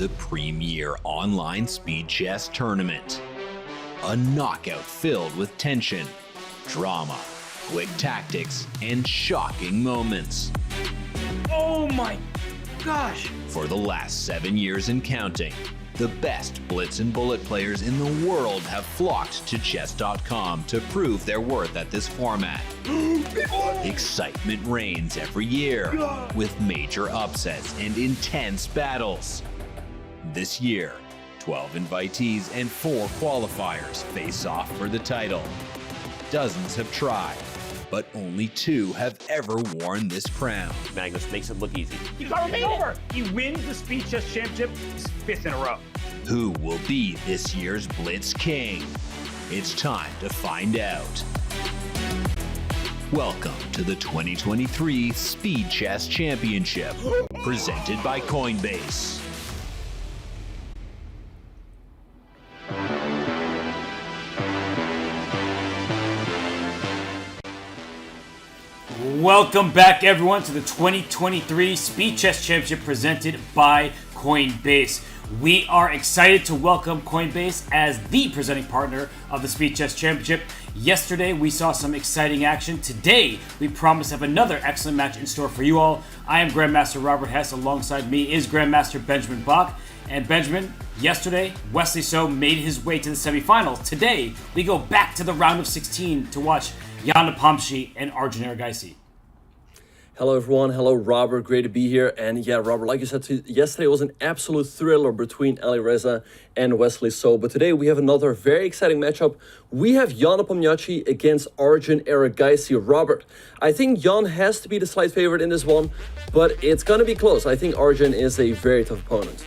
the premier online speed chess tournament. A knockout filled with tension, drama, quick tactics, and shocking moments. Oh my gosh! For the last 7 years and counting, the best blitz and bullet players in the world have flocked to chess.com to prove their worth at this format. Excitement reigns every year, with major upsets and intense battles. This year, 12 invitees and 4 qualifiers face off for the title. Dozens have tried, but only 2 have ever worn this crown. Magnus makes it look easy. He got me over! He wins the Speed Chess Championship 5th in a row. Who will be this year's Blitz King? It's time to find out. Welcome to the 2023 Speed Chess Championship, presented by Coinbase. Welcome back, everyone, to the 2023 Speed Chess Championship presented by Coinbase. We are excited to welcome Coinbase as the presenting partner of the Speed Chess Championship. Yesterday, we saw some exciting action. Today, we promise to have another excellent match in store for you all. I am Grandmaster Robert Hess. Alongside me is Grandmaster Benjamin Bach. And Benjamin, yesterday, Wesley So made his way to the semifinals. Today, we go back to the round of 16 to watch Jan Nepomuk and Arjun. Hello everyone, hello Robert, great to be here. And yeah, Robert, like you said, yesterday was an absolute thriller between Ali Reza and Wesley So. But today we have another very exciting matchup. We have Jan Nepomuk against Arjun Erigaisi. Robert, I think Jan has to be the slight favorite in this one, but it's going to be close. I think Arjun is a very tough opponent.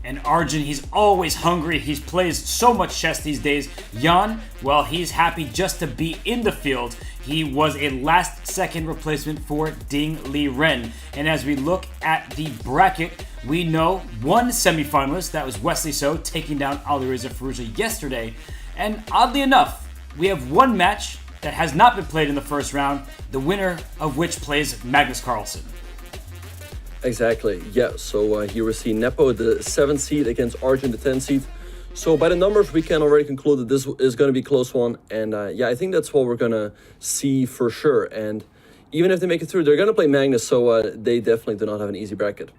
And Arjun, he's always hungry. He plays so much chess these days. Jan, well, he's happy just to be in the field. He was a last-second replacement for Ding Liren. And as we look at the bracket, we know one semifinalist, that was Wesley So, taking down Alireza Firouzja yesterday. And oddly enough, we have one match that has not been played in the first round, the winner of which plays Magnus Carlsen. Exactly, yeah. So here we see Nepo, the 7th seed, against Arjun, the 10th seed. So by the numbers, we can already conclude that this is going to be a close one. And yeah, I think that's what we're going to see for sure. And even if they make it through, they're going to play Magnus, so they definitely do not have an easy bracket.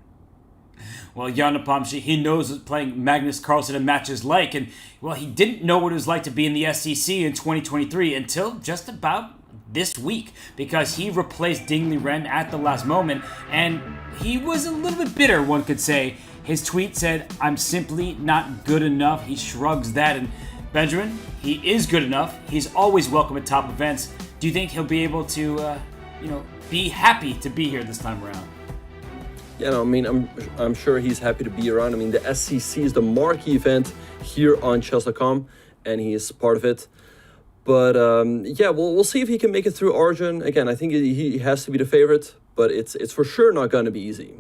Well, Jan Nepomuk, he knows what playing Magnus Carlsen in matches like. And, well, he didn't know what it was like to be in the SEC in 2023 until just about this week, because he replaced Ding Liren at the last moment, and he was a little bit bitter, one could say. His tweet said, "I'm simply not good enough." He shrugs that, and Benjamin, he is good enough. He's always welcome at top events. Do you think he'll be able to, be happy to be here this time around? Yeah, no, I mean, I'm sure he's happy to be around. I mean, the SCC is the marquee event here on chess.com, and he is part of it. But yeah, we'll see if he can make it through Arjun. Again, I think he has to be the favorite, but it's for sure not going to be easy.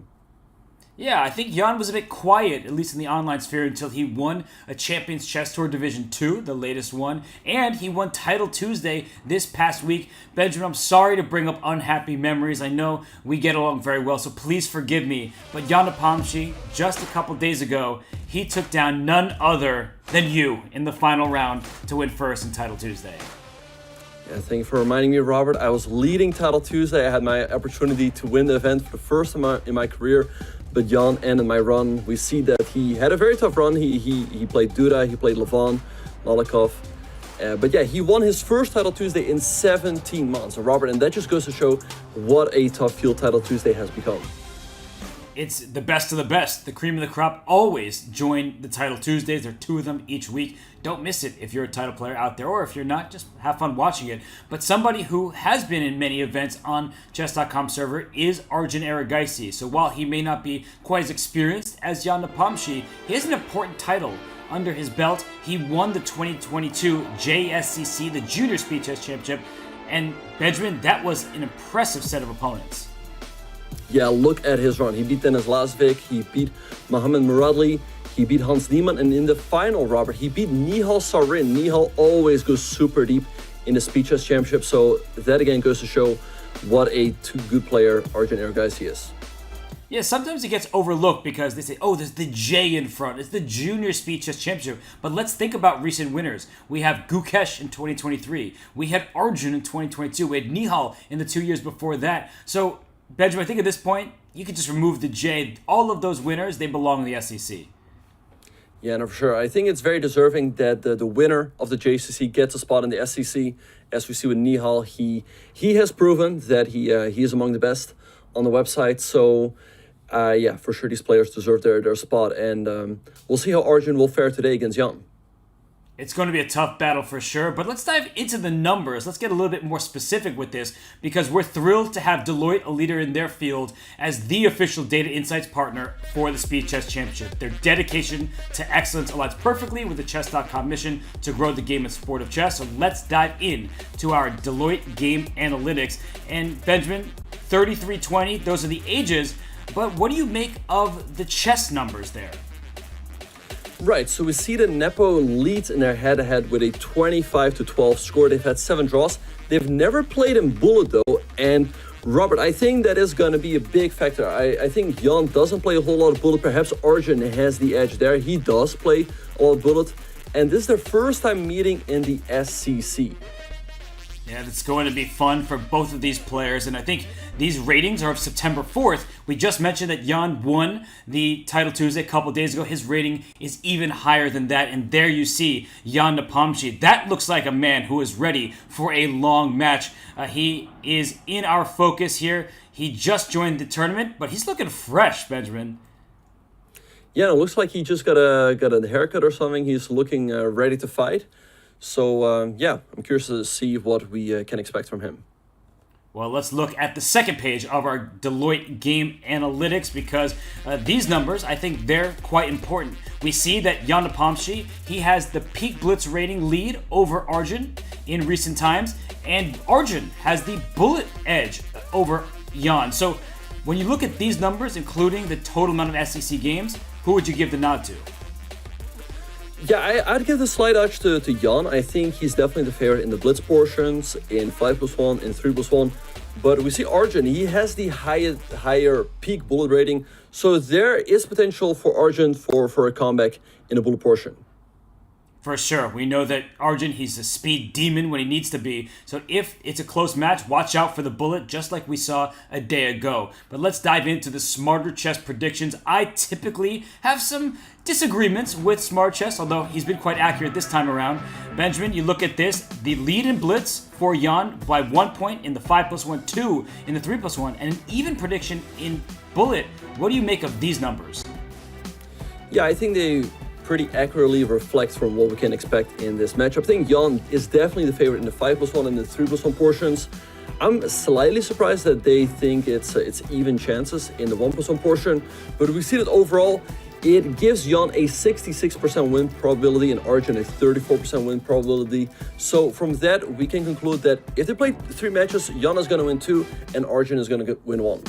Yeah, I think Jan was a bit quiet, at least in the online sphere, until he won a Champions Chess Tour Division 2, the latest one, and he won Title Tuesday this past week. Benjamin, I'm sorry to bring up unhappy memories. I know we get along very well, so please forgive me. But Jan Nepomuk, just a couple days ago, he took down none other than you in the final round to win first in Title Tuesday. Yeah, thank you for reminding me, Robert. I was leading Title Tuesday. I had my opportunity to win the event for the first time in my career. But Jan ended my run. We see that he had a very tough run. He played Duda, he played Levon, Malikov. But yeah, he won his first Title Tuesday in 17 months. So Robert, and that just goes to show what a tough field Title Tuesday has become. It's the best of the best. The cream of the crop always join the Title Tuesdays. There are 2 of them each week. Don't miss it if you're a title player out there, or if you're not, just have fun watching it. But somebody who has been in many events on chess.com server is Arjun Erigaisi. So while he may not be quite as experienced as Jan Nepomuk, he has an important title under his belt. He won the 2022 JSCC, the Junior Speed Chess Championship. And Benjamin, that was an impressive set of opponents. Yeah, look at his run. He beat Dennis Lasvik, he beat Mohamed Muradli, he beat Hans Niemann, and in the final, Robert, he beat Nihal Sarin. Nihal always goes super deep in the Speed Chess Championship, so that again goes to show what a good player Arjun Erigaisi is. Yeah, sometimes it gets overlooked because they say, oh, there's the J in front. It's the Junior Speed Chess Championship. But let's think about recent winners. We have Gukesh in 2023. We had Arjun in 2022. We had Nihal in the 2 years before that. So, Benjamin, I think at this point, you could just remove the J. All of those winners, they belong in the SEC. Yeah, no, for sure. I think it's very deserving that the winner of the JCC gets a spot in the SEC. As we see with Nihal, he has proven that he is among the best on the website. So, yeah, for sure these players deserve their spot. And we'll see how Arjun will fare today against Jan. It's going to be a tough battle for sure, but let's dive into the numbers. Let's get a little bit more specific with this because we're thrilled to have Deloitte, a leader in their field, as the official data insights partner for the Speed Chess Championship. Their dedication to excellence aligns perfectly with the chess.com mission to grow the game and sport of chess. So let's dive in to our Deloitte game analytics. And Benjamin, 3320, those are the ages, but what do you make of the chess numbers there? Right, so we see that Nepo leads in their head-to-head with a 25-12 score. They've had 7 draws. They've never played in bullet though, and Robert, I think that is going to be a big factor. I think Jan doesn't play a whole lot of bullet. Perhaps Arjun has the edge there. He does play a lot of bullet, and this is their first time meeting in the SCC. Yeah, it's going to be fun for both of these players, and I think these ratings are of September 4th. We just mentioned that Jan won the Title Tuesday a couple days ago. His rating is even higher than that, and there you see Jan Nepomniachtchi. That looks like a man who is ready for a long match. He is in our focus here. He just joined the tournament, but he's looking fresh, Benjamin. Yeah, it looks like he just got a haircut or something. He's looking ready to fight. So, yeah, I'm curious to see what we can expect from him. Well, let's look at the second page of our Deloitte game analytics because these numbers, I think they're quite important. We see that Jan Nepomniachtchi, he has the peak blitz rating lead over Arjun in recent times, and Arjun has the bullet edge over Jan. So when you look at these numbers, including the total amount of SEC games, who would you give the nod to? Yeah, I'd give the slight edge to Jan. I think he's definitely the favorite in the blitz portions, in 5+1, in 3+1. But we see Arjun, he has the higher peak bullet rating. So there is potential for Arjun for a comeback in the bullet portion. For sure. We know that Arjun, he's a speed demon when he needs to be. So if it's a close match, watch out for the bullet, just like we saw a day ago. But let's dive into the Smarter Chess predictions. I typically have some disagreements with Smart Chess, although he's been quite accurate this time around. Benjamin, you look at this. The lead in blitz for Jan by 1 point in the 5+1, 2 in the 3+1, and an even prediction in bullet. What do you make of these numbers? Yeah, I think they pretty accurately reflects from what we can expect in this matchup. I think Jan is definitely the favorite in the 5+1 and the 3+1 portions. I'm slightly surprised that they think it's even chances in the 1+1 portion, but we see that overall it gives Jan a 66% win probability and Arjun a 34% win probability. So from that, we can conclude that if they play 3 matches, Jan is going to win 2 and Arjun is going to win 1.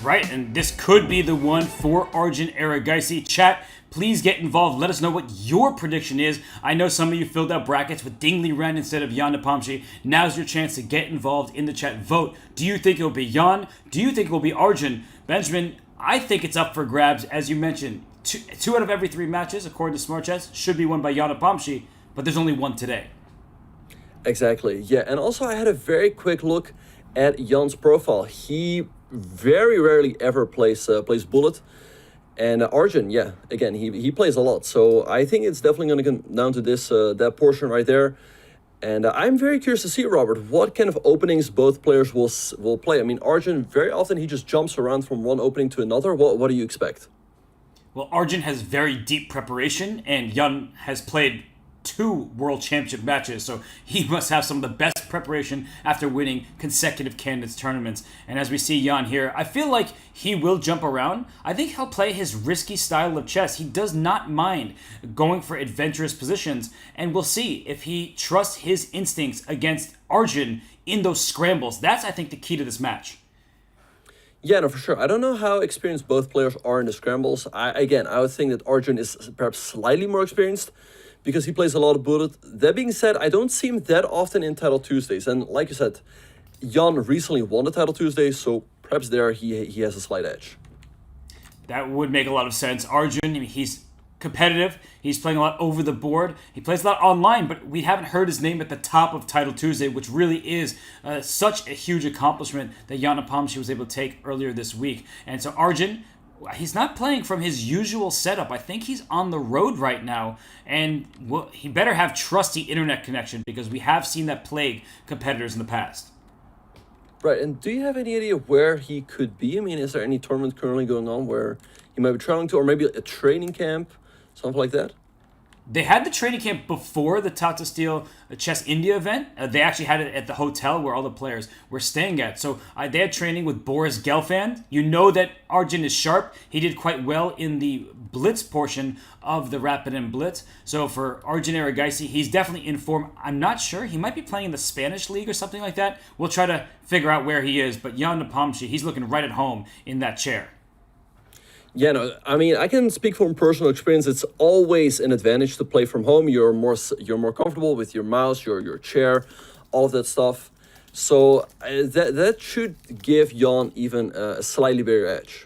Right, and this could be the one for Arjun Erigaisi. Chat, please get involved. Let us know what your prediction is. I know some of you filled out brackets with Dingley Ren instead of Jan Nepomniachtchi. Now's your chance to get involved in the chat. Vote. Do you think it will be Jan? Do you think it will be Arjun? Benjamin, I think it's up for grabs. As you mentioned, two out of every 3 matches, according to Smart Chess, should be won by Jan Nepomniachtchi, but there's only one today. Exactly, yeah. And also I had a very quick look at Jan's profile. He very rarely ever plays bullet. And Arjun, yeah, again, he plays a lot. So I think it's definitely going to come down to this that portion right there. And I'm very curious to see, Robert, what kind of openings both players will play. I mean, Arjun, very often he just jumps around from one opening to another. What do you expect? Well, Arjun has very deep preparation, and Jan has played 2 World Championship matches, so he must have some of the best preparation after winning consecutive candidates tournaments. And as we see Jan here, I feel like he will jump around. I think he'll play his risky style of chess. He does not mind going for adventurous positions, and we'll see if he trusts his instincts against Arjun in those scrambles. That's, I think, the key to this match. Yeah, no, for sure. I don't know how experienced both players are in the scrambles. I would think that Arjun is perhaps slightly more experienced, because he plays a lot of bullet. That being said, I don't see him that often in Title Tuesdays. And like you said, Jan recently won the title Tuesday, so perhaps there he has a slight edge. That would make a lot of sense. Arjun, I mean, he's competitive. He's playing a lot over the board. He plays a lot online, but we haven't heard his name at the top of Title Tuesday, which really is such a huge accomplishment that Jan Nepomniachtchi was able to take earlier this week. And so Arjun, he's not playing from his usual setup. I think he's on the road right now, and he better have trusty internet connection because we have seen that plague competitors in the past. Right, and do you have any idea where he could be? I mean, is there any tournament currently going on where he might be traveling to, or maybe a training camp, something like that? They had the training camp before the Tata Steel Chess India event. They actually had it at the hotel where all the players were staying at. So they had training with Boris Gelfand. You know that Arjun is sharp. He did quite well in the Blitz portion of the Rapid and Blitz. So for Arjun Erigaisi, he's definitely in form. I'm not sure. He might be playing in the Spanish League or something like that. We'll try to figure out where he is. But Jan Nepomniachtchi, he's looking right at home in that chair. Yeah, no, I mean, I can speak from personal experience. It's always an advantage to play from home. You're more comfortable with your mouse, your chair, all of that stuff. So that should give Jan even a slightly bigger edge.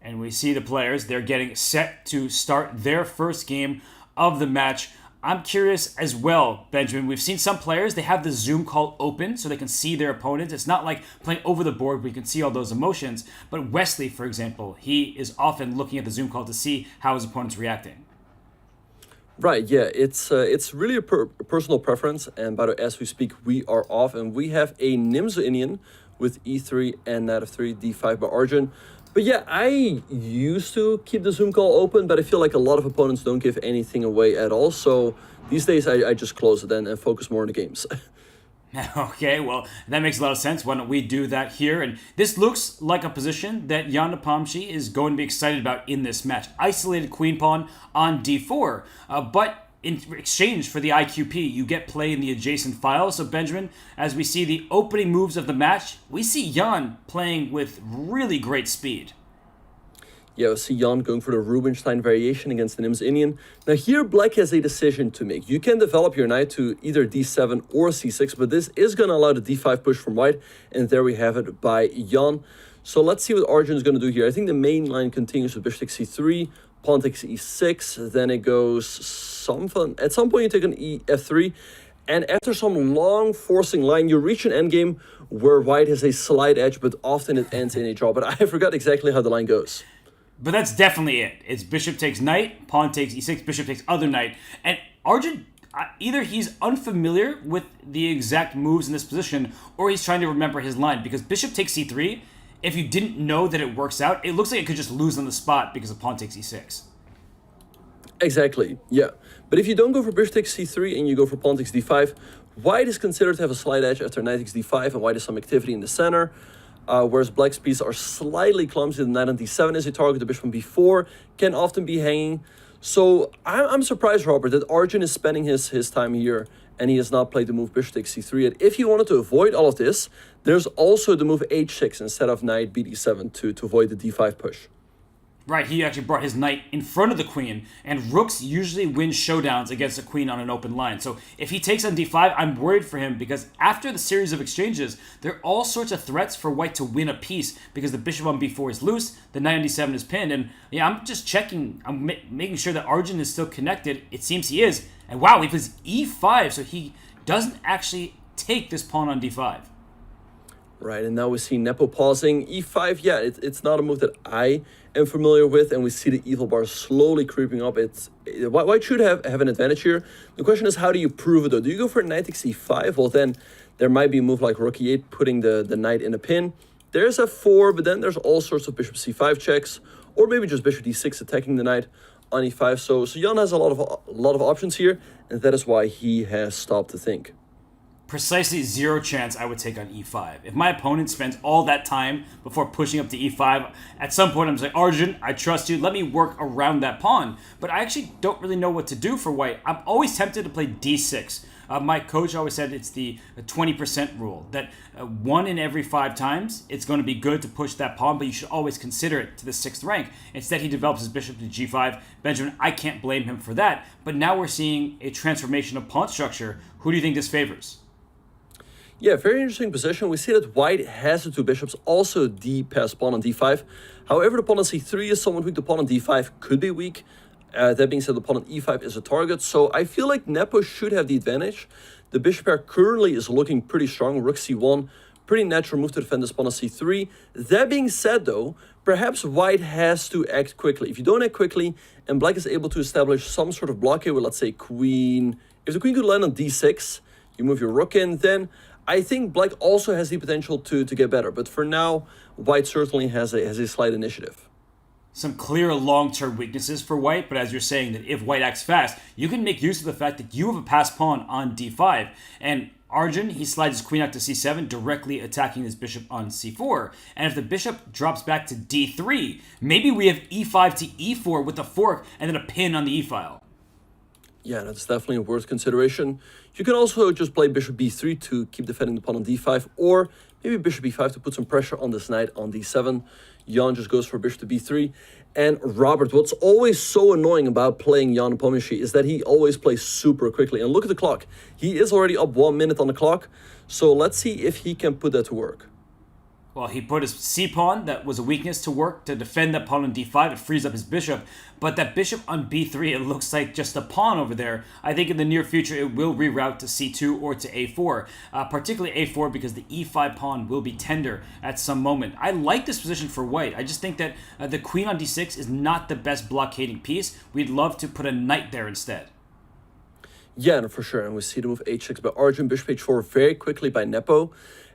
And we see the players, they're getting set to start their first game of the match. I'm curious as well, Benjamin. We've seen some players, they have the Zoom call open so they can see their opponents. It's not like playing over the board where you can see all those emotions. But Wesley, for example, he is often looking at the Zoom call to see how his opponent's reacting. Right, yeah, it's really a personal preference. And by the way, as we speak, we are off. And we have a Nimzo Indian with e3 and knight f3, d5 by Arjun. But yeah, I used to keep the Zoom call open, but I feel like a lot of opponents don't give anything away at all. So these days I just close it then and focus more on the games. Okay, well, that makes a lot of sense. Why don't we do that here? And this looks like a position that Jan Nepomniachtchi is going to be excited about in this match. Isolated queen pawn on d4, but in exchange for the IQP, you get play in the adjacent file. So Benjamin, as we see the opening moves of the match, we see Jan playing with really great speed. Yeah, we see Jan going for the Rubinstein variation against the Nimzo Indian. Now here, black has a decision to make. You can develop your knight to either d7 or c6, but this is going to allow the d5 push from white, and there we have it by Jan. So let's see what Arjun is going to do here. I think the main line continues with bishop takes c3, pawn takes e6, then it goes something. At some point you take an f3, and after some long forcing line, you reach an endgame where white has a slight edge, but often it ends in a draw. But I forgot exactly how the line goes. But that's definitely it. It's bishop takes knight, pawn takes e6, bishop takes other knight. And Arjun, either he's unfamiliar with the exact moves in this position, or he's trying to remember his line. Because bishop takes c3, if you didn't know that it works out, it looks like it could just lose on the spot because of pawn takes e6. Exactly, yeah. But if you don't go for bishop takes c3 and you go for pawn takes d5, white is considered to have a slight edge after knight takes d5, and white has some activity in the center. Whereas black's pieces are slightly clumsy. The knight on d7 is a target. The bishop on b4 can often be hanging. So I'm surprised, Robert, that Arjun is spending his time here and he has not played the move bishop takes c3 yet. If you wanted to avoid all of this, there's also the move h6 instead of knight bd7 to avoid the d5 push. Right, he actually brought his knight in front of the queen, and rooks usually win showdowns against a queen on an open line. So if he takes on d5, I'm worried for him because after the series of exchanges, there are all sorts of threats for white to win a piece because the bishop on b4 is loose, the knight on d7 is pinned, and yeah, I'm just checking, I'm making sure that Arjun is still connected. It seems he is, and wow, he plays e5, so he doesn't actually take this pawn on d5. Right, and now we see Nepo pausing. e5, yeah, it's not a move that I am familiar with, and we see the evil bar slowly creeping up. White should have an advantage here. The question is, how do you prove it, though? Do you go for knight takes e5? Well, then there might be a move like rook e8, putting the knight in a pin. There's f4, but then there's all sorts of bishop c5 checks, or maybe just bishop d6 attacking the knight on e5. So Jan has a lot of options here, and that is why he has stopped to think. Precisely zero chance I would take on e5. If my opponent spends all that time before pushing up to e5, at some point I'm just like, Arjun, I trust you, let me work around that pawn. But I actually don't really know what to do for white. I'm always tempted to play d6. My coach always said it's the 20% rule, that 1 in every 5 times it's going to be good to push that pawn, but you should always consider it to the 6th rank. Instead, he develops his bishop to g5. Benjamin, I can't blame him for that, but now we're seeing a transformation of pawn structure. Who do you think this favors? Yeah, very interesting position. We see that white has the two bishops, also the passed pawn on d5. However, the pawn on c3 is somewhat weak. The pawn on d5 could be weak. That being said, the pawn on e5 is a target. So I feel like Nepo should have the advantage. The bishop pair currently is looking pretty strong. Rook c1, pretty natural move to defend this pawn on c3. That being said, though, perhaps white has to act quickly. If you don't act quickly, and black is able to establish some sort of blockade with, let's say, queen... If the queen could land on d6, you move your rook in, then I think black also has the potential to get better. But for now, white certainly has a slight initiative. Some clear long-term weaknesses for white, but as you're saying, that if white acts fast, you can make use of the fact that you have a passed pawn on d5. And Arjun, he slides his queen out to c7, directly attacking his bishop on c4. And if the bishop drops back to d3, maybe we have e5 to e4 with a fork and then a pin on the e-file. Yeah, that's definitely a worth consideration. You can also just play bishop b3 to keep defending the pawn on d5, or maybe bishop b5 to put some pressure on this knight on d7. Jan just goes for bishop to b3. And Robert, what's always so annoying about playing Jan Nepomniachtchi is that he always plays super quickly. And look at the clock. He is already up 1 minute on the clock. So let's see if he can put that to work. Well, he put his c-pawn, that was a weakness, to work to defend that pawn on d5. It frees up his bishop. But that bishop on b3, it looks like just a pawn over there. I think in the near future, it will reroute to c2 or to a4. Particularly a4 because the e5 pawn will be tender at some moment. I like this position for white. I just think that the queen on d6 is not the best blockading piece. We'd love to put a knight there instead. Yeah, no, for sure. And we see the move h6 by Arjun, bishop h4 very quickly by Nepo.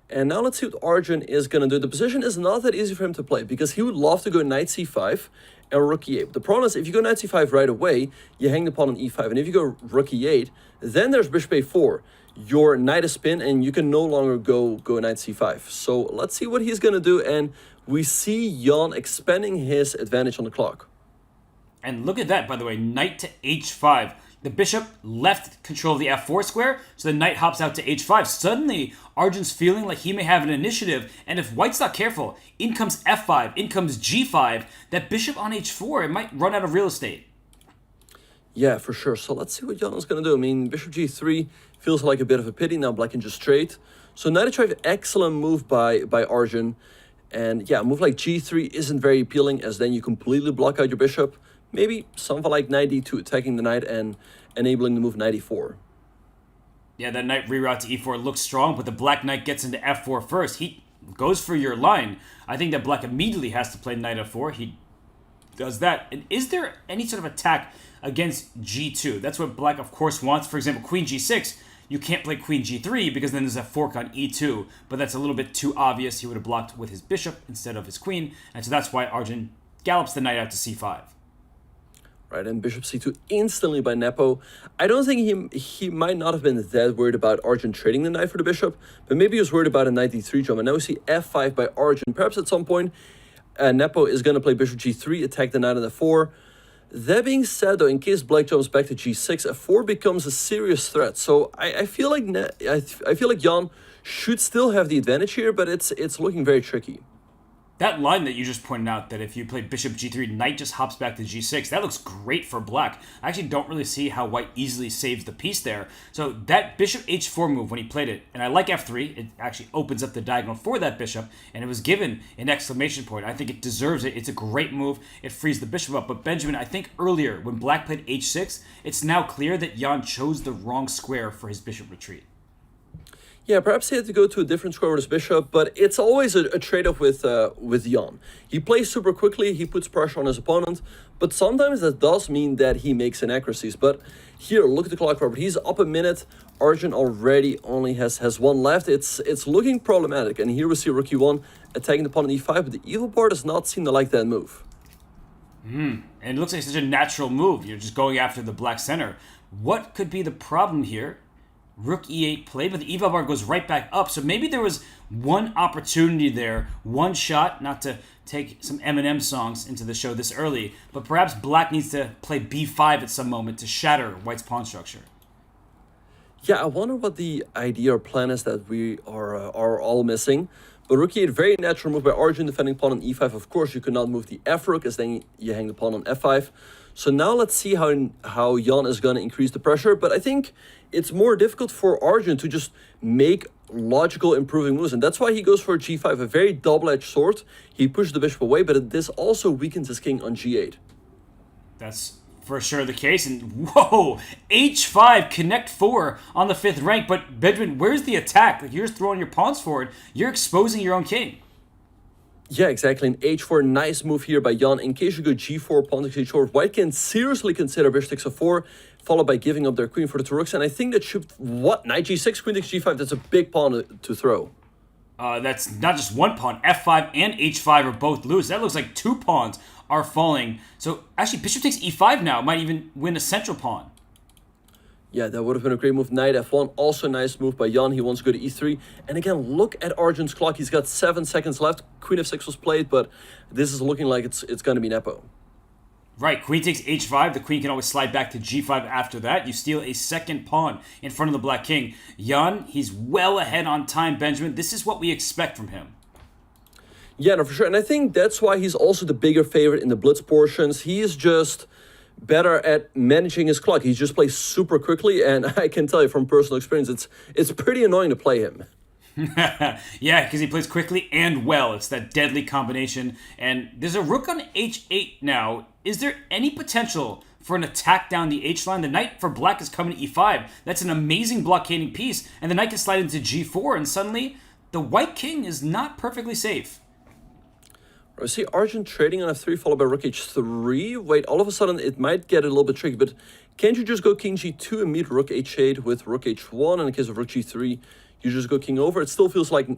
And now let's see what Arjun is going to do. The position is not that easy for him to play because he would love to go knight c5 and rook e8. But the problem is if you go knight c5 right away, you hang the pawn on e5. And if you go rook e8, then there's bishop a4. Your knight is pinned and you can no longer go knight c5. So let's see what he's going to do. And we see Jan expanding his advantage on the clock. And look at that, by the way, knight to h5. The bishop left control of the f4 square, so the knight hops out to h5. Suddenly, Arjun's feeling like he may have an initiative, and if white's not careful, in comes f5, in comes g5, that bishop on h4, it might run out of real estate. Yeah, for sure. So let's see what Jan is going to do. I mean, bishop g3 feels like a bit of a pity. Now black can just trade. So knight h5, excellent move by Arjun. And yeah, a move like g3 isn't very appealing, as then you completely block out your bishop. Maybe something like knight d2, attacking the knight and enabling the move knight e4. Yeah, that knight reroute to e4 looks strong, but the black knight gets into f4 first. He goes for your line. I think that black immediately has to play knight f4. He does that. And is there any sort of attack against g2? That's what black, of course, wants. For example, queen g6. You can't play queen g3 because then there's a fork on e2. But that's a little bit too obvious. He would have blocked with his bishop instead of his queen. And so that's why Arjun gallops the knight out to c5. Right, and bishop c2 instantly by Nepo. I don't think he might not have been that worried about Arjun trading the knight for the bishop, but maybe he was worried about a knight d3 jump. And now we see f5 by Arjun. Perhaps at some point, Nepo is going to play bishop g3, attack the knight on f4. That being said, though, in case black jumps back to g6, f4 becomes a serious threat. So I feel like I feel like Jan should still have the advantage here, but it's looking very tricky. That line that you just pointed out, that if you play bishop g3, knight just hops back to g6, that looks great for black. I actually don't really see how white easily saves the piece there. So that bishop h4 move, when he played it, and I like f3, it actually opens up the diagonal for that bishop, and it was given an exclamation point. I think it deserves it. It's a great move. It frees the bishop up. But Benjamin, I think earlier, when black played h6, it's now clear that Jan chose the wrong square for his bishop retreat. Yeah, perhaps he had to go to a different square with his bishop, but it's always a trade-off with Jan. He plays super quickly, he puts pressure on his opponent, but sometimes that does mean that he makes inaccuracies. But here, look at the clock, Robert. He's up a minute. Arjun already only has one left. It's looking problematic. And here we see rook e1 attacking the pawn on e5, but the evil part does not seem to like that move. And it looks like such a natural move. You're just going after the black center. What could be the problem here? Rook e8 play, but the e-file bar goes right back up. So maybe there was one opportunity there, one shot, not to take some Eminem songs into the show this early, but perhaps black needs to play b5 at some moment to shatter white's pawn structure. Yeah, I wonder what the idea or plan is that we are all missing. But rook e8, very natural move by Arjun, defending pawn on e5. Of course, you could not move the f rook, as then you hang the pawn on f5. So now let's see how Jan is going to increase the pressure. But I think it's more difficult for Arjun to just make logical improving moves, and that's why he goes for g5, a very double-edged sword. He pushed the bishop away, but this also weakens his king on g8. That's for sure the case. And whoa, h5, connect 4 on the 5th rank. But Benjamin, where's the attack? Like, you're just throwing your pawns forward. You're exposing your own king. Yeah, exactly. An h4, nice move here by Jan. In case you go g4, pawn takes h4, white can seriously consider bishop takes f4, followed by giving up their queen for the two rooks. And I think that should, what? Knight g6, queen takes g5, that's a big pawn to throw. That's not just one pawn. f5 and h5 are both loose. That looks like 2 pawns are falling. So actually, bishop takes e5 now might even win a central pawn. Yeah, that would have been a great move. Knight f1, also a nice move by Jan. He wants to go to e3. And again, look at Arjun's clock. He's got 7 seconds left. Queen f6 was played, but this is looking like it's going to be Nepo. Right, queen takes h5. The queen can always slide back to g5 after that. You steal a second pawn in front of the black king. Jan, he's well ahead on time, Benjamin. This is what we expect from him. Yeah, no, for sure. And I think that's why he's also the bigger favorite in the blitz portions. He is just better at managing his clock. He just plays super quickly, and I can tell you from personal experience, it's pretty annoying to play him. Yeah, because he plays quickly and well. It's that deadly combination. And there's a rook on h8 now. Is there any potential for an attack down the h-line? The knight for black is coming to e5. That's an amazing blockading piece. And the knight can slide into g4, and suddenly the white king is not perfectly safe. I see Arjun trading on f3 followed by rook h3. Wait, all of a sudden it might get a little bit tricky, but can't you just go king g2 and meet rook h8 with rook h1? And in case of rook g3, you just go king over. It still feels like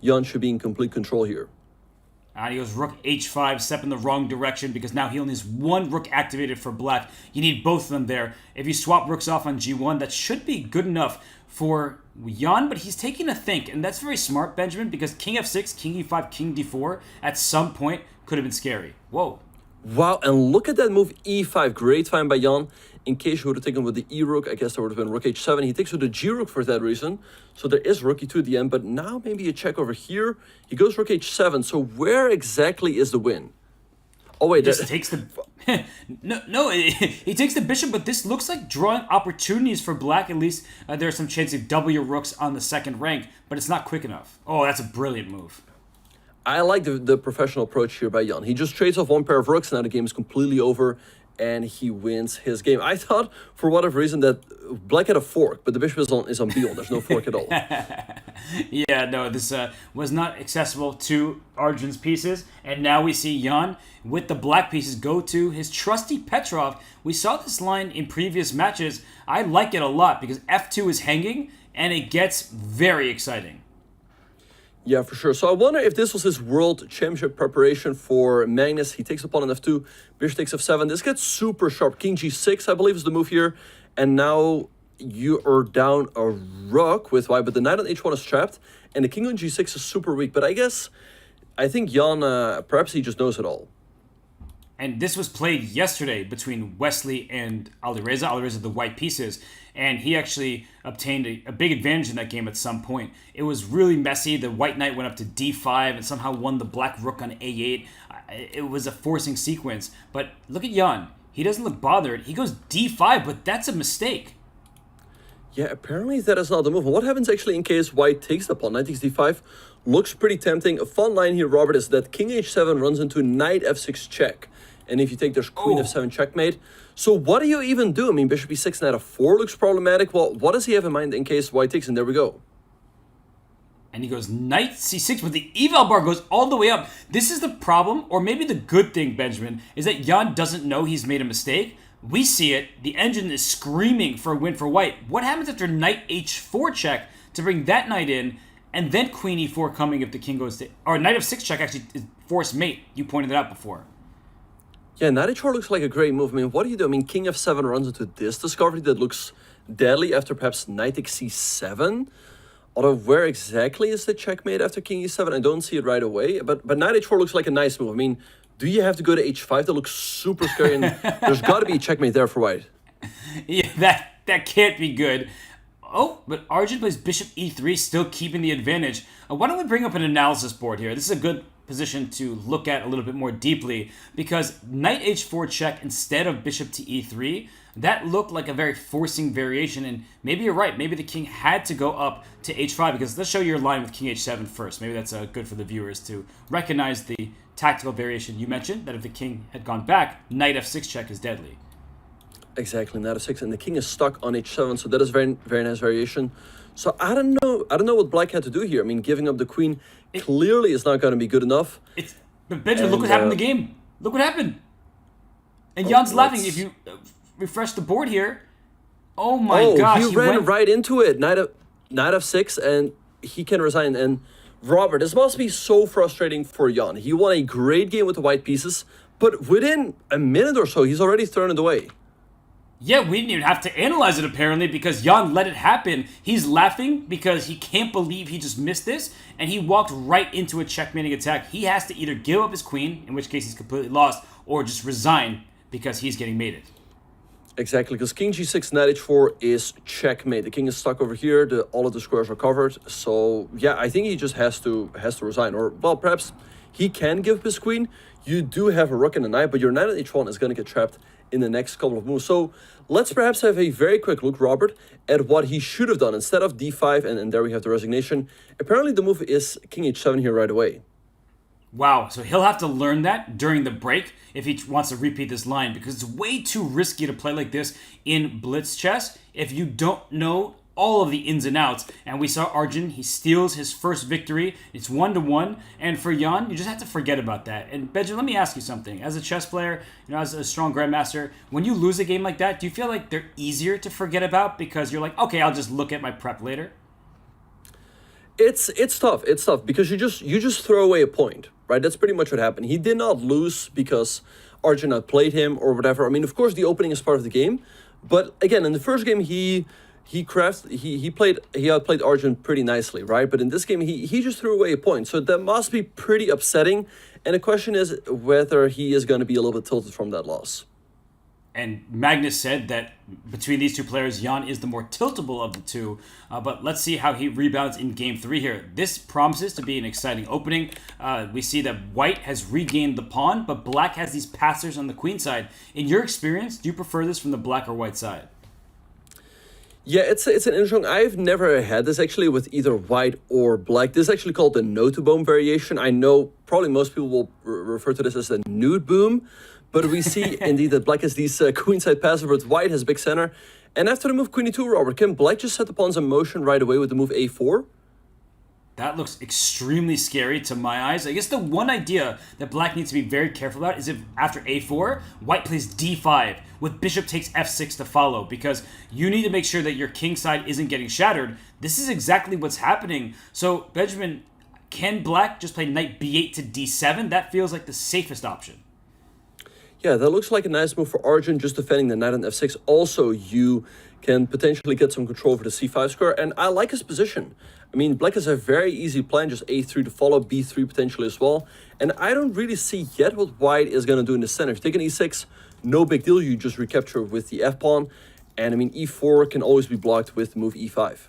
Jan should be in complete control here. And he goes rook h5, step in the wrong direction because now he only has 1 rook activated for black. You need both of them there. If you swap rooks off on g1, that should be good enough for Jan, but he's taking a think, and that's very smart, Benjamin, because king f6, king e5, king d4 at some point could have been scary. Whoa. Wow, and look at that move, e5. Great find by Jan. In case you would have taken with the e rook, I guess there would have been rook h7. He takes with the g rook for that reason. So there is rook e2 at the end, but now maybe a check over here. He goes rook h7. So where exactly is the win? Oh wait, He just takes the he takes the bishop, but this looks like drawing opportunities for black. At least there's some chance of double your rooks on the second rank, but it's not quick enough. Oh, that's a brilliant move. I like the professional approach here by Jan. He just trades off 1 pair of rooks, now the game is completely over, and he wins his game. I thought, for whatever reason, that black had a fork, but the bishop is on b1. There's no fork at all. Yeah, no, this was not accessible to Arjun's pieces, and now we see Jan with the black pieces go to his trusty Petrov. We saw this line in previous matches. I like it a lot because f2 is hanging, and it gets very exciting. Yeah, for sure. So I wonder if this was his world championship preparation for Magnus. He takes a pawn on f2, bishop takes f7. This gets super sharp. King g6, I believe, is the move here. And now you are down a rook with white, but the knight on h1 is trapped, and the king on g6 is super weak. But I think Jan, perhaps he just knows it all. And this was played yesterday between Wesley and Alireza. Alireza, the white pieces. And he actually obtained a big advantage in that game at some point. It was really messy. The white knight went up to d5 and somehow won the black rook on a8. It was a forcing sequence. But look at Jan. He doesn't look bothered. He goes d5, but that's a mistake. Yeah, apparently that is not the move. And what happens actually in case white takes the pawn? Knight takes d5. Looks pretty tempting. A fun line here, Robert, is that king h7 runs into knight f6 check. And if you take, there's queen f7 checkmate. So what do you even do? I mean, bishop e6, knight f4 looks problematic. Well, what does he have in mind in case white takes? And there we go. And he goes knight c6, but the eval bar goes all the way up. This is the problem, or maybe the good thing, Benjamin, is that Jan doesn't know he's made a mistake. We see it. The engine is screaming for a win for white. What happens after knight h4 check to bring that knight in, and then queen e4 coming if the king goes to... Or knight f6 check actually is forced mate. You pointed it out before. Yeah, knight h4 looks like a great move. I mean, what do you do? I mean, king f7 runs into this discovery that looks deadly after perhaps knight takes c7. Although, where exactly is the checkmate after king e7? I don't see it right away. But knight h4 looks like a nice move. I mean, do you have to go to h5? That looks super scary, and there's got to be a checkmate there for white. Yeah, that can't be good. Oh, but Arjun plays bishop e3, still keeping the advantage. Why don't we bring up an analysis board here? This is a good position to look at a little bit more deeply, because knight h4 check instead of bishop to e3, that looked like a very forcing variation, and maybe you're right. Maybe the king had to go up to h5, because let's show you your line with king h7 first. Maybe that's good for the viewers to recognize the tactical variation you mentioned, that if the king had gone back, knight f6 check is deadly. Exactly, knight f6, and the king is stuck on h7, so that is very, very nice variation. So I don't know what black had to do here. I mean, giving up the queen clearly is not going to be good enough. But Benjamin, look what happened in the game. Look what happened. And Jan's laughing. If you refresh the board here, oh my gosh, he ran right into it. Knight f6, and he can resign. And Robert, this must be so frustrating for Jan. He won a great game with the white pieces, but within a minute or so, he's already thrown it away. Yeah, we didn't even have to analyze it apparently, because Jan let it happen. He's laughing because he can't believe he just missed this, and he walked right into a checkmating attack. He has to either give up his queen, in which case he's completely lost, or just resign because he's getting mated. Exactly, because king g6, knight h4 is checkmate. The king is stuck over here. All of the squares are covered. So yeah, I think he just has to resign, or well, perhaps he can give up his queen. You do have a rook and a knight, but your knight at h1 is going to get trapped in the next couple of moves. So let's perhaps have a very quick look, Robert, at what he should have done. Instead of d5, and there we have the resignation. Apparently the move is king h7 here right away. Wow, so he'll have to learn that during the break if he wants to repeat this line, because it's way too risky to play like this in blitz chess if you don't know all of the ins and outs. And we saw Arjun, he steals his first victory. It's 1-1, and for Jan, you just have to forget about that. And Benjamin, let me ask you something. As a chess player, as a strong grandmaster, when you lose a game like that, do you feel like they're easier to forget about because you're like, okay, I'll just look at my prep later? It's tough. It's tough because you just throw away a point, right? That's pretty much what happened. He did not lose because Arjun outplayed him or whatever. I mean, of course, the opening is part of the game, but again, in the first game, he outplayed Arjun pretty nicely, right? But in this game, he just threw away a point, so that must be pretty upsetting. And the question is whether he is going to be a little bit tilted from that loss. And Magnus said that between these two players, Jan is the more tiltable of the two. But let's see how he rebounds in Game 3 here. This promises to be an exciting opening. We see that White has regained the pawn, but Black has these passers on the queen side. In your experience, do you prefer this from the Black or White side? Yeah, it's an interesting. I've never had this actually with either White or Black. This is actually called the no-to-boom variation. I know probably most people will refer to this as the nude boom. But we see indeed that Black has these queenside passes, but White has big center. And after the move Queen e2, Robert, can Black just set the pawns in motion right away with the move a4? That looks extremely scary to my eyes. I guess the one idea that Black needs to be very careful about is if after a4, White plays d5 with bishop takes f6 to follow, because you need to make sure that your king side isn't getting shattered. This is exactly what's happening. So, Benjamin, can Black just play knight b8 to d7? That feels like the safest option. Yeah, that looks like a nice move for Arjun, just defending the knight on f6. Also, you can potentially get some control over the c5 square, and I like his position. I mean, Black has a very easy plan, just a3 to follow, b3 potentially as well. And I don't really see yet what White is going to do in the center. If you take an e6, no big deal, you just recapture with the f-pawn. And I mean, e4 can always be blocked with move e5.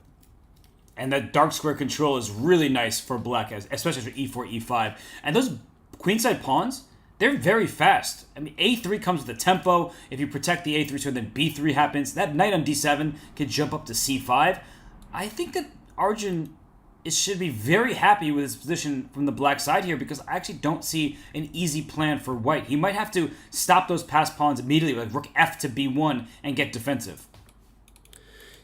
And that dark square control is really nice for Black, especially for e4, e5. And those queenside pawns, they're very fast. I mean, a3 comes with a tempo. If you protect the a3 square, then b3 happens. That knight on d7 can jump up to c5. I think that Arjun should be very happy with his position from the Black side here, because I actually don't see an easy plan for White. He might have to stop those passed pawns immediately, like rook f to b1, and get defensive.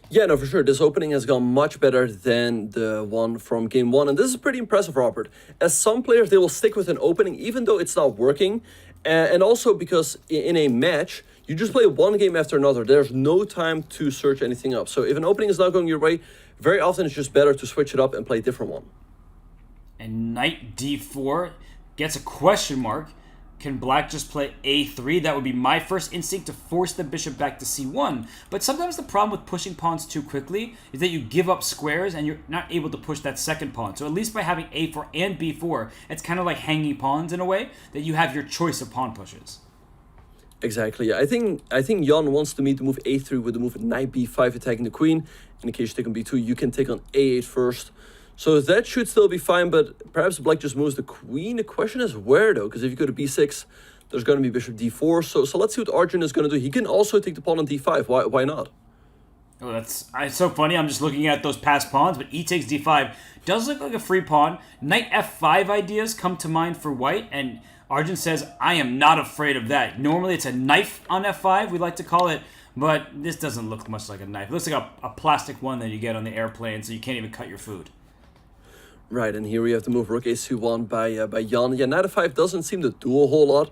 Yeah, no, for sure. This opening has gone much better than the one from game 1. And this is pretty impressive, Robert. As some players, they will stick with an opening even though it's not working. And also because in a match, you just play one game after another. There's no time to search anything up. So if an opening is not going your way, very often it's just better to switch it up and play a different one. And knight d4 gets a question mark. Can Black just play a3? That would be my first instinct, to force the bishop back to c1. But sometimes the problem with pushing pawns too quickly is that you give up squares and you're not able to push that second pawn. So at least by having a4 and b4, it's kind of like hanging pawns in a way, that you have your choice of pawn pushes. Exactly. I think Jan wants to meet the move a3 with the move knight b5 attacking the queen. In case you take on b2, you can take on a8 first. So that should still be fine, but perhaps black just moves the queen. The question is where, though, because if you go to b6, there's going to be bishop d4. So let's see what Arjun is going to do. He can also take the pawn on d5. Why not? Oh, it's so funny. I'm just looking at those passed pawns, but e takes d5 does look like a free pawn. Knight f5 ideas come to mind for white, and Arjun says, I am not afraid of that. Normally it's a knife on f5, we like to call it, but this doesn't look much like a knife. It looks like a plastic one that you get on the airplane, so you can't even cut your food. Right, and here we have the move rook a2-1 by Jan. Yeah, knight f5 doesn't seem to do a whole lot.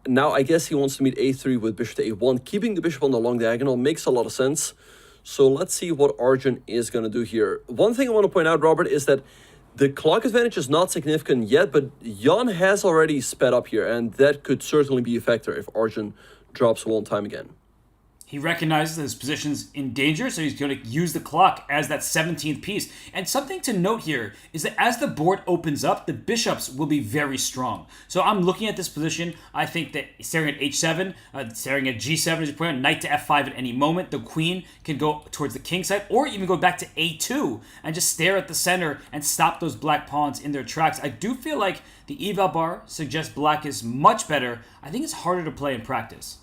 Now, I guess he wants to meet a3 with bishop to a1. Keeping the bishop on the long diagonal makes a lot of sense. So let's see what Arjun is going to do here. One thing I want to point out, Robert, is that the clock advantage is not significant yet, but Jan has already sped up here, and that could certainly be a factor if Arjun drops one time again. He recognizes that his position's in danger, so he's going to use the clock as that 17th piece. And something to note here is that as the board opens up, the bishops will be very strong. So I'm looking at this position. I think that staring at h7, staring at g7, as you point out, knight to f5 at any moment. The queen can go towards the king side, or even go back to a2 and just stare at the center and stop those black pawns in their tracks. I do feel like the eval bar suggests black is much better. I think it's harder to play in practice.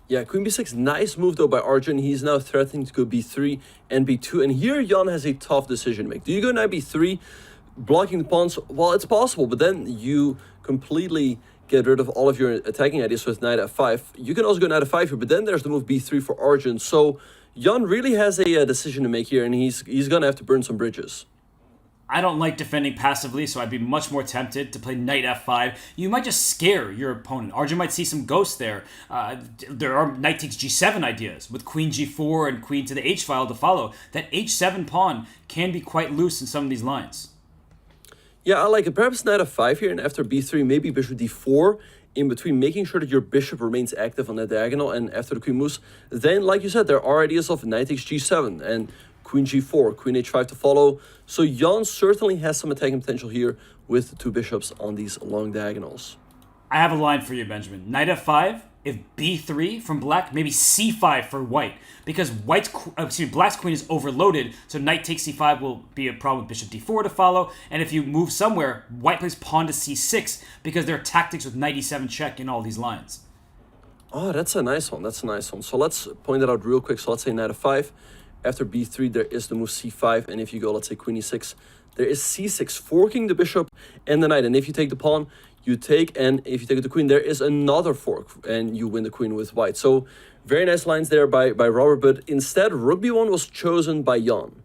Yeah, queen b6, nice move though by Arjun. He's now threatening to go b3 and b2. And here Jan has a tough decision to make. Do you go knight b3, blocking the pawns? Well, it's possible, but then you completely get rid of all of your attacking ideas with knight f5. You can also go knight f5 here, but then there's the move b3 for Arjun. So Jan really has a decision to make here, and he's going to have to burn some bridges. I don't like defending passively, so I'd be much more tempted to play knight f5. You might just scare your opponent. Arjun might see some ghosts there. There are knight takes g7 ideas with queen g4 and queen to the h file to follow. That h7 pawn can be quite loose in some of these lines. Yeah, I like it. Perhaps knight f5 here, and after b3, maybe bishop d4 in between, making sure that your bishop remains active on the diagonal. And after the queen moves, then, like you said, there are ideas of knight takes g7 and queen g4, queen h5 to follow. So Jan certainly has some attacking potential here with the two bishops on these long diagonals. I have a line for you, Benjamin. Knight f5, if b3 from black, maybe c5 for white. Because black's queen is overloaded, so knight takes c5 will be a problem with bishop d4 to follow. And if you move somewhere, white plays pawn to c6 because there are tactics with knight e7 check in all these lines. Oh, that's a nice one. That's a nice one. So let's point that out real quick. So let's say knight f5. After b3, there is the move c5, and if you go, let's say, queen e6, there is c6, forking the bishop and the knight. And if you take the pawn, you take, and if you take the queen, there is another fork, and you win the queen with white. So very nice lines there by Robert, but instead, rook b1 was chosen by Jan.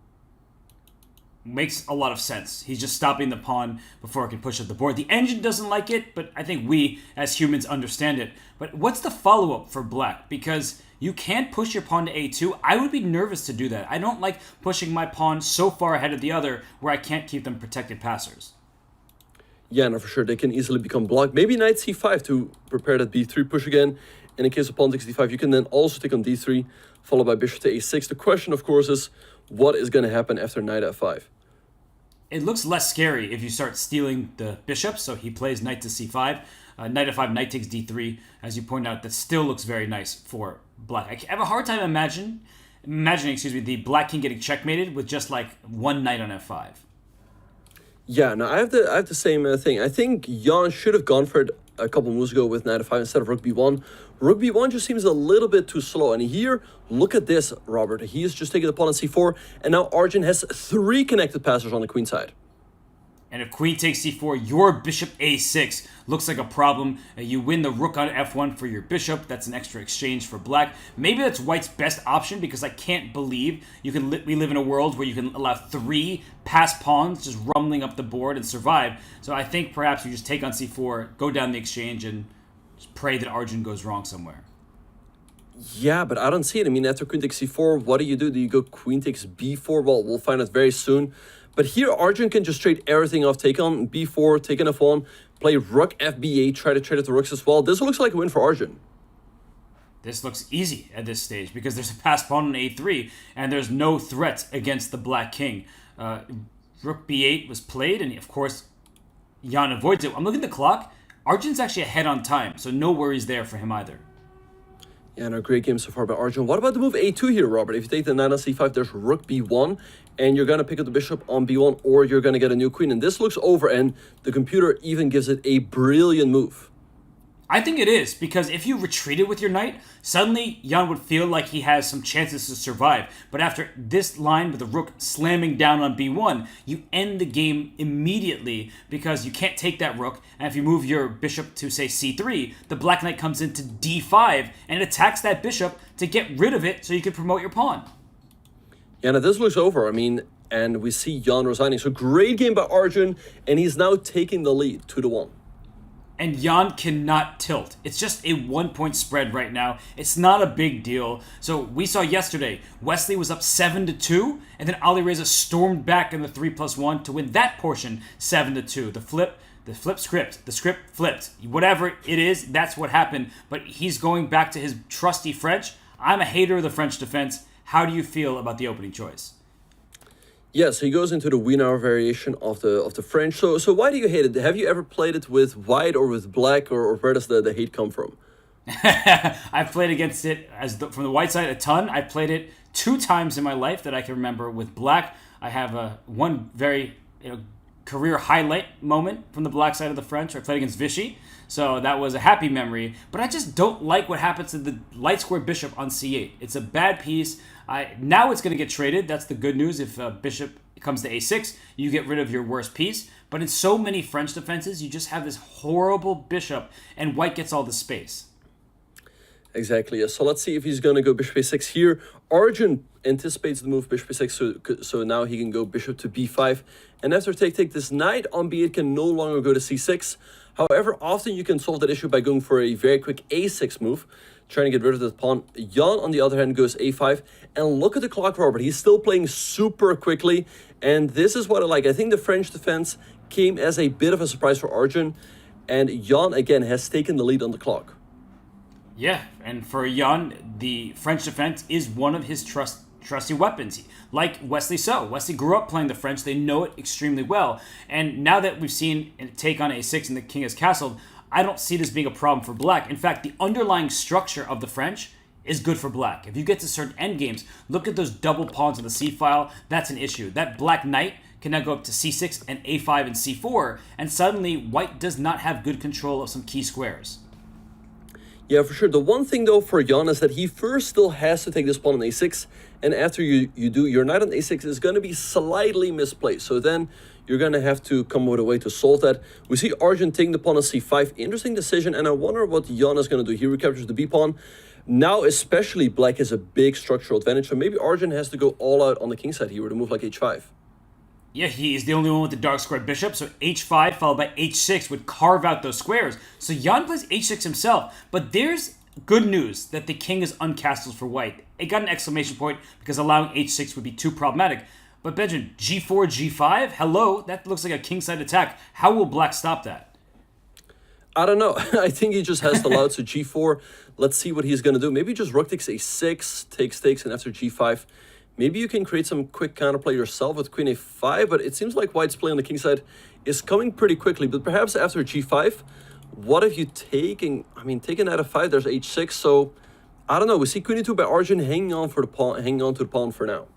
Makes a lot of sense. He's just stopping the pawn before it can push up the board. The engine doesn't like it, but I think we, as humans, understand it. But what's the follow-up for black? Because you can't push your pawn to a2. I would be nervous to do that. I don't like pushing my pawn so far ahead of the other where I can't keep them protected passers. Yeah, no, for sure. They can easily become blocked. Maybe knight c5 to prepare that b3 push again. And in case of pawn takes d5, you can then also take on d3, followed by bishop to a6. The question, of course, is what is going to happen after knight f5? It looks less scary if you start stealing the bishop. So he plays knight to c5. Knight f5, knight takes d3. As you point out, that still looks very nice for black. I have a hard time imagining, the black king getting checkmated with just like one knight on f5. Yeah, no, I have the same thing. I think Jan should have gone for it a couple moves ago with knight f5 instead of rook b1. Rook b1 just seems a little bit too slow. And here, look at this, Robert. He's just taking the pawn on c4, and now Arjun has 3 connected passers on the queen side. And if queen takes c4, your bishop a6 looks like a problem. You win the rook on f1 for your bishop. That's an extra exchange for black. Maybe that's white's best option because I can't believe we live in a world where you can allow 3 passed pawns just rumbling up the board and survive. So I think perhaps you just take on c4, go down the exchange, and just pray that Arjun goes wrong somewhere. Yeah, but I don't see it. I mean, after queen takes c4, what do? Do you go queen takes b4? Well, we'll find out very soon. But here, Arjun can just trade everything off. Take on b4, take on f1, play rook fb8, try to trade it to rooks as well. This looks like a win for Arjun. This looks easy at this stage because there's a passed pawn on a3, and there's no threat against the black king. Rook b8 was played, and of course, Jan avoids it. I'm looking at the clock. Arjun's actually ahead on time, so no worries there for him either. Yeah, no, great game so far by Arjun. What about the move a2 here, Robert? If you take the knight on c5, there's rook b1, and you're going to pick up the bishop on b1, or you're going to get a new queen. And this looks over, and the computer even gives it a brilliant move. I think it is, because if you retreated with your knight, suddenly Jan would feel like he has some chances to survive. But after this line with the rook slamming down on b1, you end the game immediately because you can't take that rook. And if you move your bishop to, say, c3, the black knight comes into d5 and attacks that bishop to get rid of it so you can promote your pawn. Yeah, now this looks over. I mean, and we see Jan resigning. So great game by Arjun, and he's now taking the lead 2-1. And Jan cannot tilt. It's just a 1-point spread right now. It's not a big deal. So we saw yesterday, Wesley was up 7-2, and then Ali Reza stormed back in the 3+1 to win that portion 7-2. The script flipped. Whatever it is, that's what happened. But he's going back to his trusty French. I'm a hater of the French defense. How do you feel about the opening choice? Yeah, so he goes into the Wiener variation of the French. So why do you hate it? Have you ever played it with white or with black, or where does the hate come from? I've played against it from the white side a ton. I played it 2 times in my life that I can remember with black. I have one very career highlight moment from the black side of the French. I played against Vichy, so that was a happy memory. But I just don't like what happens to the light square bishop on c8. It's a bad piece. Now it's going to get traded. That's the good news. If bishop comes to a6, you get rid of your worst piece. But in so many French defenses, you just have this horrible bishop, and white gets all the space. Exactly, yeah. So let's see if he's going to go bishop a6 here. Arjun anticipates the move bishop a6, so now he can go bishop to b5. And after take, this knight on b8 can no longer go to c6. However, often you can solve that issue by going for a very quick a6 move, trying to get rid of the pawn. Jan, on the other hand, goes a5. And look at the clock, Robert. He's still playing super quickly. And this is what I like. I think the French defense came as a bit of a surprise for Arjun. And Jan, again, has taken the lead on the clock. Yeah, and for Jan, the French defense is one of his trusty weapons. Like Wesley So. Wesley grew up playing the French. They know it extremely well. And now that we've seen it take on a6 and the king has castled, I don't see this being a problem for black. In fact, the underlying structure of the French is good for black. If you get to certain endgames, look at those double pawns on the c-file. That's an issue. That black knight can now go up to c6 and a5 and c4, and suddenly white does not have good control of some key squares. Yeah, for sure. The one thing, though, for Jan is that he first still has to take this pawn on a6, and after you do, your knight on a6 is going to be slightly misplaced. So then you're going to have to come up with a way to solve that. We see Arjun taking the pawn on c5. Interesting decision, and I wonder what Jan is going to do. He recaptures the b-pawn. Now, especially, black has a big structural advantage, so maybe Arjun has to go all out on the king side here with a move like h5. Yeah, he is the only one with the dark squared bishop, so h5 followed by h6 would carve out those squares. So Jan plays h6 himself, but there's good news that the king is uncastled for white. It got an exclamation point because allowing h6 would be too problematic. But Benjamin, g4, g5? Hello, that looks like a kingside attack. How will black stop that? I don't know. I think he just has to allow it to g4. Let's see what he's going to do. Maybe just rook takes a6, takes, and after g5. Maybe you can create some quick counterplay yourself with queen a5, but it seems like white's play on the king side is coming pretty quickly. But perhaps after g5, what if you take knight f5, there's h6, so I don't know. We see queen e2 by Arjun hanging on to the pawn for now.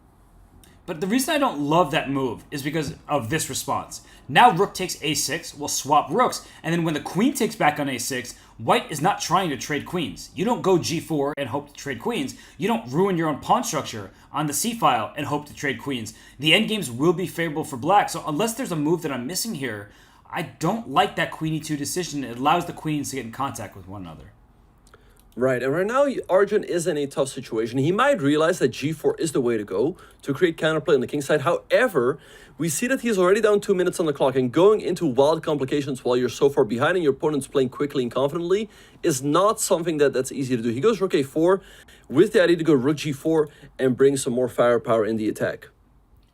But the reason I don't love that move is because of this response. Now rook takes a6, we'll swap rooks, and then when the queen takes back on a6, white is not trying to trade queens. You don't go g4 and hope to trade queens. You don't ruin your own pawn structure on the c-file and hope to trade queens. The endgames will be favorable for black, so unless there's a move that I'm missing here, I don't like that queen e2 decision. It allows the queens to get in contact with one another. Right, and right now Arjun is in a tough situation. He might realize that g4 is the way to go to create counterplay on the king side. However, we see that he's already down 2 minutes on the clock, and going into wild complications while you're so far behind and your opponent's playing quickly and confidently is not something that's easy to do. He goes rook a4 with the idea to go rook g4 and bring some more firepower in the attack.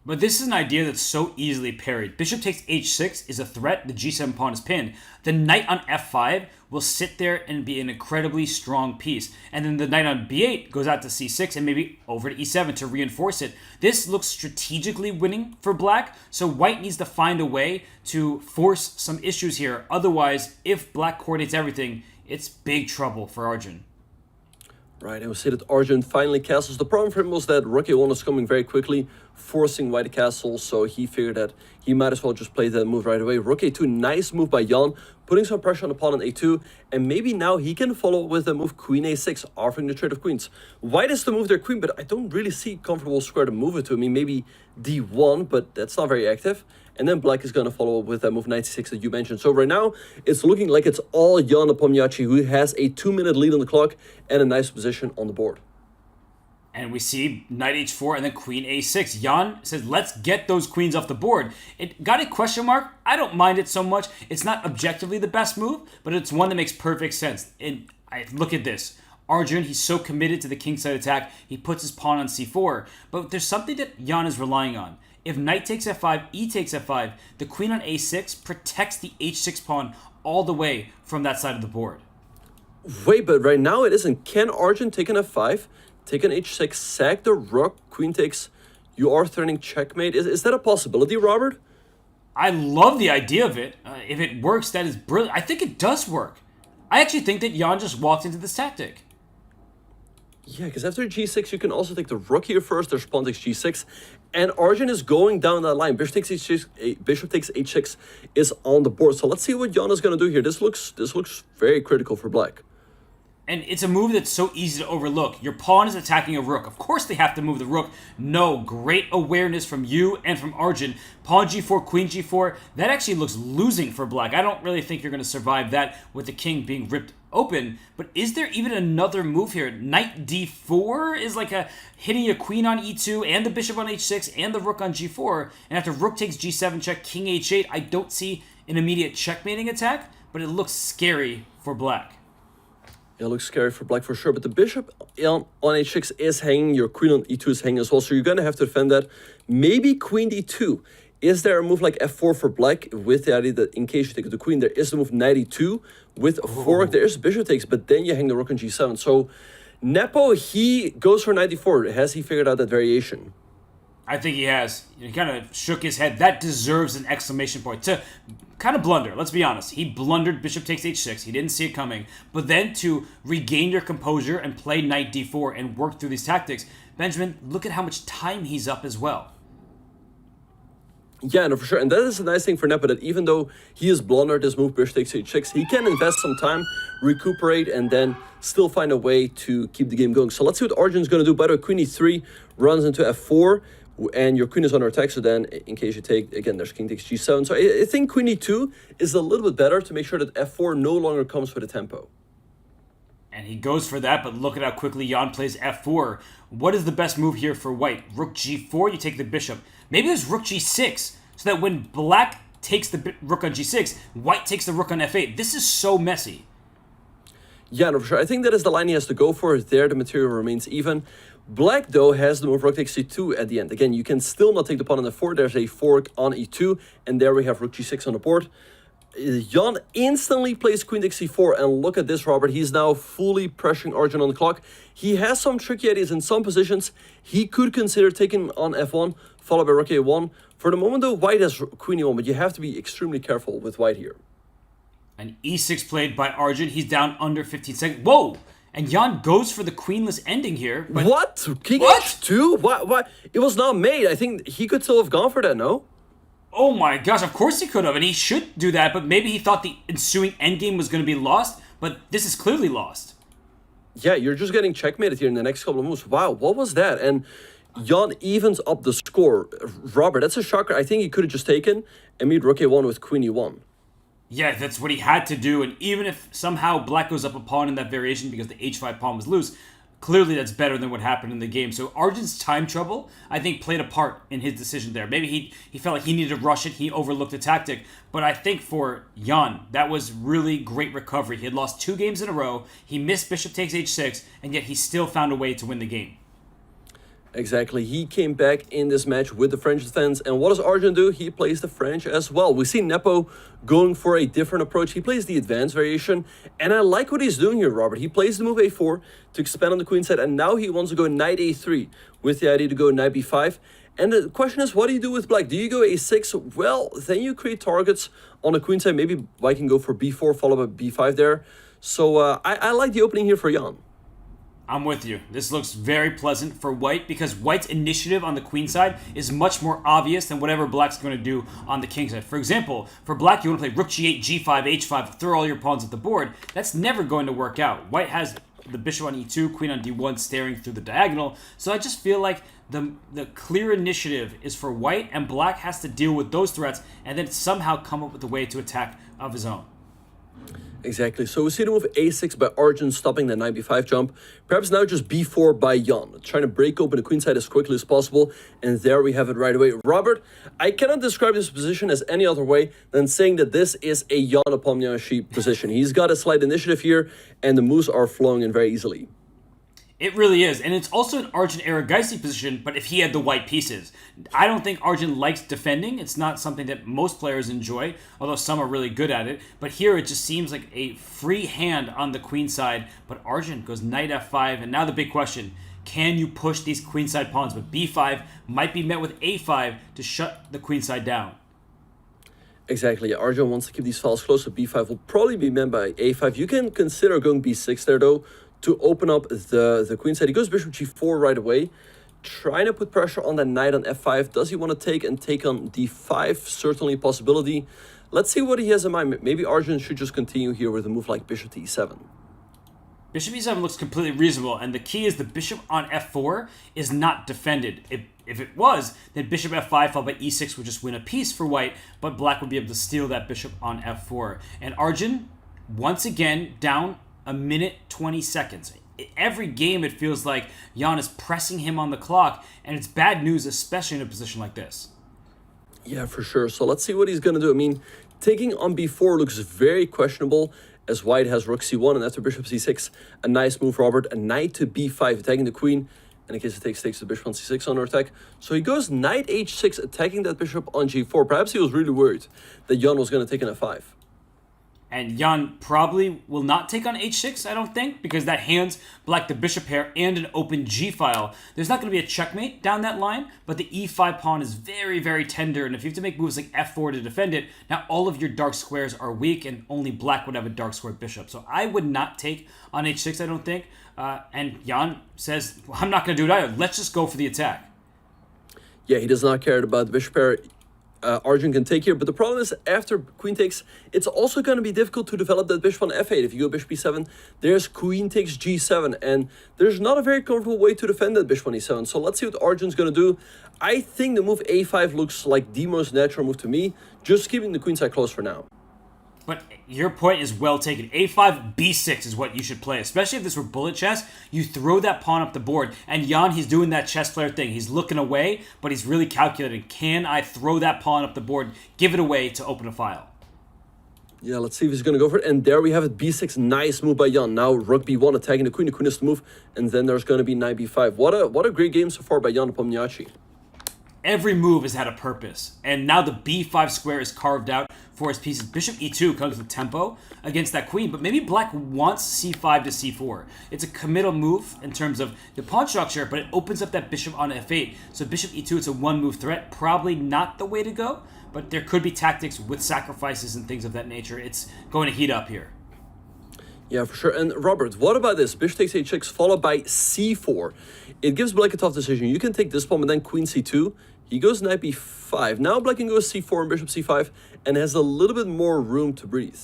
But this is an idea that's so easily parried. Bishop takes h6 is a threat. The g7 pawn is pinned. The knight on f5 will sit there and be an incredibly strong piece. And then the knight on b8 goes out to c6 and maybe over to e7 to reinforce it. This looks strategically winning for black, so white needs to find a way to force some issues here. Otherwise, if black coordinates everything, it's big trouble for Arjun. Right, and we see that Arjun finally castles. The problem for him was that rook a1 was coming very quickly, forcing white to castle, so he figured that he might as well just play that move right away. Rook a2, nice move by Jan, putting some pressure on the pawn on a2, and maybe now he can follow with the move queen a6, offering the trade of queens. White is to move their queen, but I don't really see comfortable square to move it to. I mean, maybe d1, but that's not very active. And then black is going to follow up with that move 96 that you mentioned. So right now, it's looking like it's all Jan Nepomniachtchi, who has a 2-minute lead on the clock and a nice position on the board. And we see knight h4 and then queen a6. Jan says, let's get those queens off the board. It got a question mark. I don't mind it so much. It's not objectively the best move, but it's one that makes perfect sense. And look at this. Arjun, he's so committed to the kingside attack, he puts his pawn on c4. But there's something that Jan is relying on. If knight takes f5, e takes f5, the queen on a6 protects the h6 pawn all the way from that side of the board. Wait, but right now it isn't. Can Arjun take an f5, take an h6, sack the rook, queen takes, you are threatening checkmate? Is that a possibility, Robert? I love the idea of it. If it works, that is brilliant. I think it does work. I actually think that Jan just walked into this tactic. Yeah, because after g6, you can also take the rook here first. There's pawn takes g6. And Arjun is going down that line. Bishop takes h6, bishop takes h6 is on the board. So let's see what Jan is going to do here. This looks very critical for black. And it's a move that's so easy to overlook. Your pawn is attacking a rook. Of course they have to move the rook. No, great awareness from you and from Arjun. Pawn g4, queen g4. That actually looks losing for black. I don't really think you're going to survive that with the king being ripped open. But is there even another move here? Knight d4 is like hitting a queen on e2 and the bishop on h6 and the rook on g4. And after rook takes g7 check, king h8, I don't see an immediate checkmating attack, but it looks scary for black. It looks scary for black for sure, but the bishop on h6 is hanging, your queen on e2 is hanging as well, so you're going to have to defend that. Maybe queen d2. Is there a move like f4 for black with the idea that in case you take the queen, there is the move knight e2 with a fork, there is bishop takes, but then you hang the rook on g7. So Nepo, he goes for knight d4. Has he figured out that variation? I think he has. He kind of shook his head. That deserves an exclamation point. To kind of blunder, let's be honest. He blundered bishop takes h6. He didn't see it coming. But then to regain your composure and play knight d4 and work through these tactics, Benjamin, look at how much time he's up as well. Yeah, no, for sure. And that is a nice thing for Nepo, that even though he has blundered this move, bishop takes h6, he can invest some time, recuperate, and then still find a way to keep the game going. So let's see what Arjun's going to do. By the way, queen e3 runs into f4. And your queen is under attack, so then in case you take, again, there's king takes g7. So I think queen e2 is a little bit better to make sure that f4 no longer comes with a tempo. And he goes for that, but look at how quickly Jan plays f4. What is the best move here for white? Rook g4, you take the bishop. Maybe there's rook g6, so that when black takes the rook on g6, white takes the rook on f8. This is so messy. Yeah, no, for sure. I think that is the line he has to go for. There, the material remains even. Black, though, has the move rook takes c2 at the end. Again, you can still not take the pawn on f4. There's a fork on e2, and there we have rook g6 on the board. Jan instantly plays queen takes c4, and look at this, Robert. He's now fully pressuring Arjun on the clock. He has some tricky ideas in some positions. He could consider taking on f1, followed by rook a1. For the moment, though, white has queen e1, but you have to be extremely careful with white here. An e6 played by Arjun. He's down under 15 seconds. Whoa! And Jan goes for the queenless ending here. But what? King h2? What? It was not made. I think he could still have gone for that, no? Oh my gosh, of course he could have, and he should do that, but maybe he thought the ensuing endgame was going to be lost, but this is clearly lost. Yeah, you're just getting checkmated here in the next couple of moves. Wow, what was that? And Jan evens up the score. Robert, that's a shocker. I think he could have just taken and made rook a1 with queen e1. Yeah, that's what he had to do, and even if somehow black goes up a pawn in that variation because the h5 pawn was loose, clearly that's better than what happened in the game. So Arjun's time trouble, I think, played a part in his decision there. Maybe he felt like he needed to rush it, he overlooked the tactic, but I think for Jan, that was really great recovery. He had lost 2 games in a row, he missed bishop takes h6, and yet he still found a way to win the game. Exactly. He came back in this match with the French defense. And what does Arjun do? He plays the French as well. We see Nepo going for a different approach. He plays the advanced variation. And I like what he's doing here, Robert. He plays the move a4 to expand on the queen side. And now he wants to go knight a3 with the idea to go knight b5. And the question is, what do you do with black? Do you go a6? Well, then you create targets on the queen side. Maybe white can go for b4 followed by b5 there. So I like the opening here for Jan. I'm with you. This looks very pleasant for white because white's initiative on the queen side is much more obvious than whatever black's going to do on the king side. For example, for black, you want to play rook g8, g5, h5, throw all your pawns at the board. That's never going to work out. White has the bishop on e2, queen on d1 staring through the diagonal. So I just feel like the clear initiative is for white, and black has to deal with those threats and then somehow come up with a way to attack of his own. Exactly. So we see the move a6 by Arjun, stopping the knight b5 jump. Perhaps now just b4 by Jan, trying to break open the queen side as quickly as possible. And there we have it right away. Robert, I cannot describe this position as any other way than saying that this is a Jan Nepomniachtchi position. He's got a slight initiative here, and the moves are flowing in very easily. It really is, and it's also an Arjun Erigaisi position, but if he had the white pieces. I don't think Arjun likes defending. It's not something that most players enjoy, although some are really good at it. But here it just seems like a free hand on the queen side, but Arjun goes knight f5, and now the big question, can you push these queenside pawns? But b5 might be met with a5 to shut the queenside down. Exactly. Arjun wants to keep these files close, so b5 will probably be met by a5. You can consider going b6 there, though, to open up the queen side. He goes bishop g4 right away, trying to put pressure on that knight on f5. Does he want to take on d5? Certainly a possibility. Let's see what he has in mind. Maybe Arjun should just continue here with a move like bishop to e7. Bishop e7 looks completely reasonable, and the key is the bishop on f4 is not defended. If it was, then bishop f5 followed by e6 would just win a piece for white, but black would be able to steal that bishop on f4. And Arjun, once again, down a minute 20 seconds. Every game it feels like Jan is pressing him on the clock, and it's bad news, especially in a position like this. Yeah, for sure. So let's see what he's going to do. I mean, taking on b4 looks very questionable, as white has rook c1, and after bishop c6, a nice move, Robert. A knight to b5, attacking the queen. And in case it takes the bishop on c6 under attack. So he goes knight h6, attacking that bishop on g4. Perhaps he was really worried that Jan was going to take an f5. And Jan probably will not take on h6, I don't think, because that hands black the bishop pair and an open g-file. There's not going to be a checkmate down that line, but the e5 pawn is very, very tender, and if you have to make moves like f4 to defend it, now all of your dark squares are weak, and only black would have a dark square bishop. So I would not take on h6, I don't think. And Jan says, well, I'm not going to do it either. Let's just go for the attack. Yeah, he does not care about the bishop pair. Arjun can take here, but the problem is after queen takes, it's also going to be difficult to develop that bishop on f8. If you go bishop e7, there's queen takes g7, and there's not a very comfortable way to defend that bishop on e7. So let's see what Arjun's going to do. I think the move a5 looks like the most natural move to me, just keeping the queen side close for now. But your point is well taken. a5, b6 is what you should play. Especially if this were bullet chess, you throw that pawn up the board. And Jan, he's doing that chess player thing. He's looking away, but he's really calculating. Can I throw that pawn up the board, give it away to open a file? Yeah, let's see if he's going to go for it. And there we have it, b6. Nice move by Jan. Now rook b1, attacking the queen. The queen has to move. And then there's going to be knight b5. What a great game so far by Jan Nepomniachtchi. Every move has had a purpose, and now the b5 square is carved out for his pieces. Bishop e2 comes with tempo against that queen, but maybe black wants c5 to c4. It's a committal move in terms of the pawn structure, but it opens up that bishop on f8. So bishop e2, it's a one-move threat. Probably not the way to go, but there could be tactics with sacrifices and things of that nature. It's going to heat up here. Yeah, for sure. And Robert, what about this? Bishop takes h6 followed by c4. It gives black a tough decision. You can take this pawn, but then queen c2. He goes knight b5. Now black can go c4 and bishop c5 and has a little bit more room to breathe.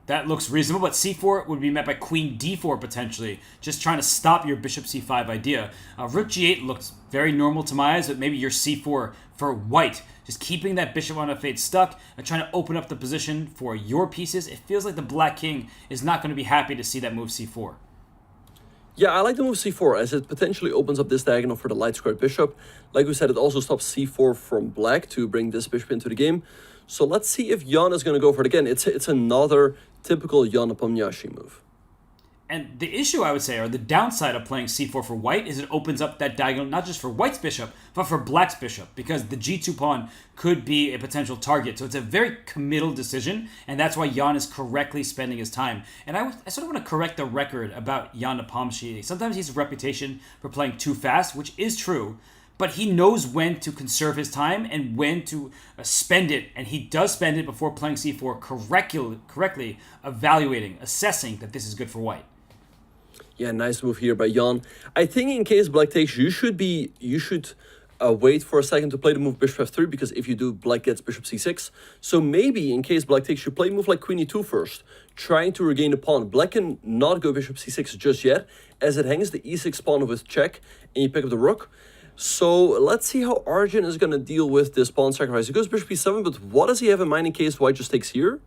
That looks reasonable, but c4 would be met by queen d4 potentially, just trying to stop your bishop c5 idea. Rook g8 looks very normal to my eyes, but maybe your c4 for white, just keeping that bishop on f8 stuck and trying to open up the position for your pieces. It feels like the black king is not going to be happy to see that move c4. Yeah, I like the move c4 as it potentially opens up this diagonal for the light squared bishop. Like we said, it also stops c4 from black to bring this bishop into the game. So let's see if Jan is going to go for it again. It's another typical Jan Nepomniachtchi move. And the issue, I would say, or the downside of playing c4 for white is it opens up that diagonal not just for white's bishop, but for black's bishop, because the g2 pawn could be a potential target. So it's a very committal decision, and that's why Jan is correctly spending his time. And I sort of want to correct the record about Jan Nepomniachtchi. Sometimes he has a reputation for playing too fast, which is true, but he knows when to conserve his time and when to spend it, and he does spend it before playing c4, correctly evaluating, assessing that this is good for white. Yeah, nice move here by Jan. I think in case black takes, you should wait for a second to play the move bishop f3, because if you do, black gets bishop c6. So maybe in case black takes, you play a move like queen e2 first, trying to regain the pawn. Black can not go bishop c6 just yet, as it hangs the e6 pawn with check, and you pick up the rook. So let's see how Arjun is going to deal with this pawn sacrifice. He goes bishop e7, but what does he have in mind in case white just takes here?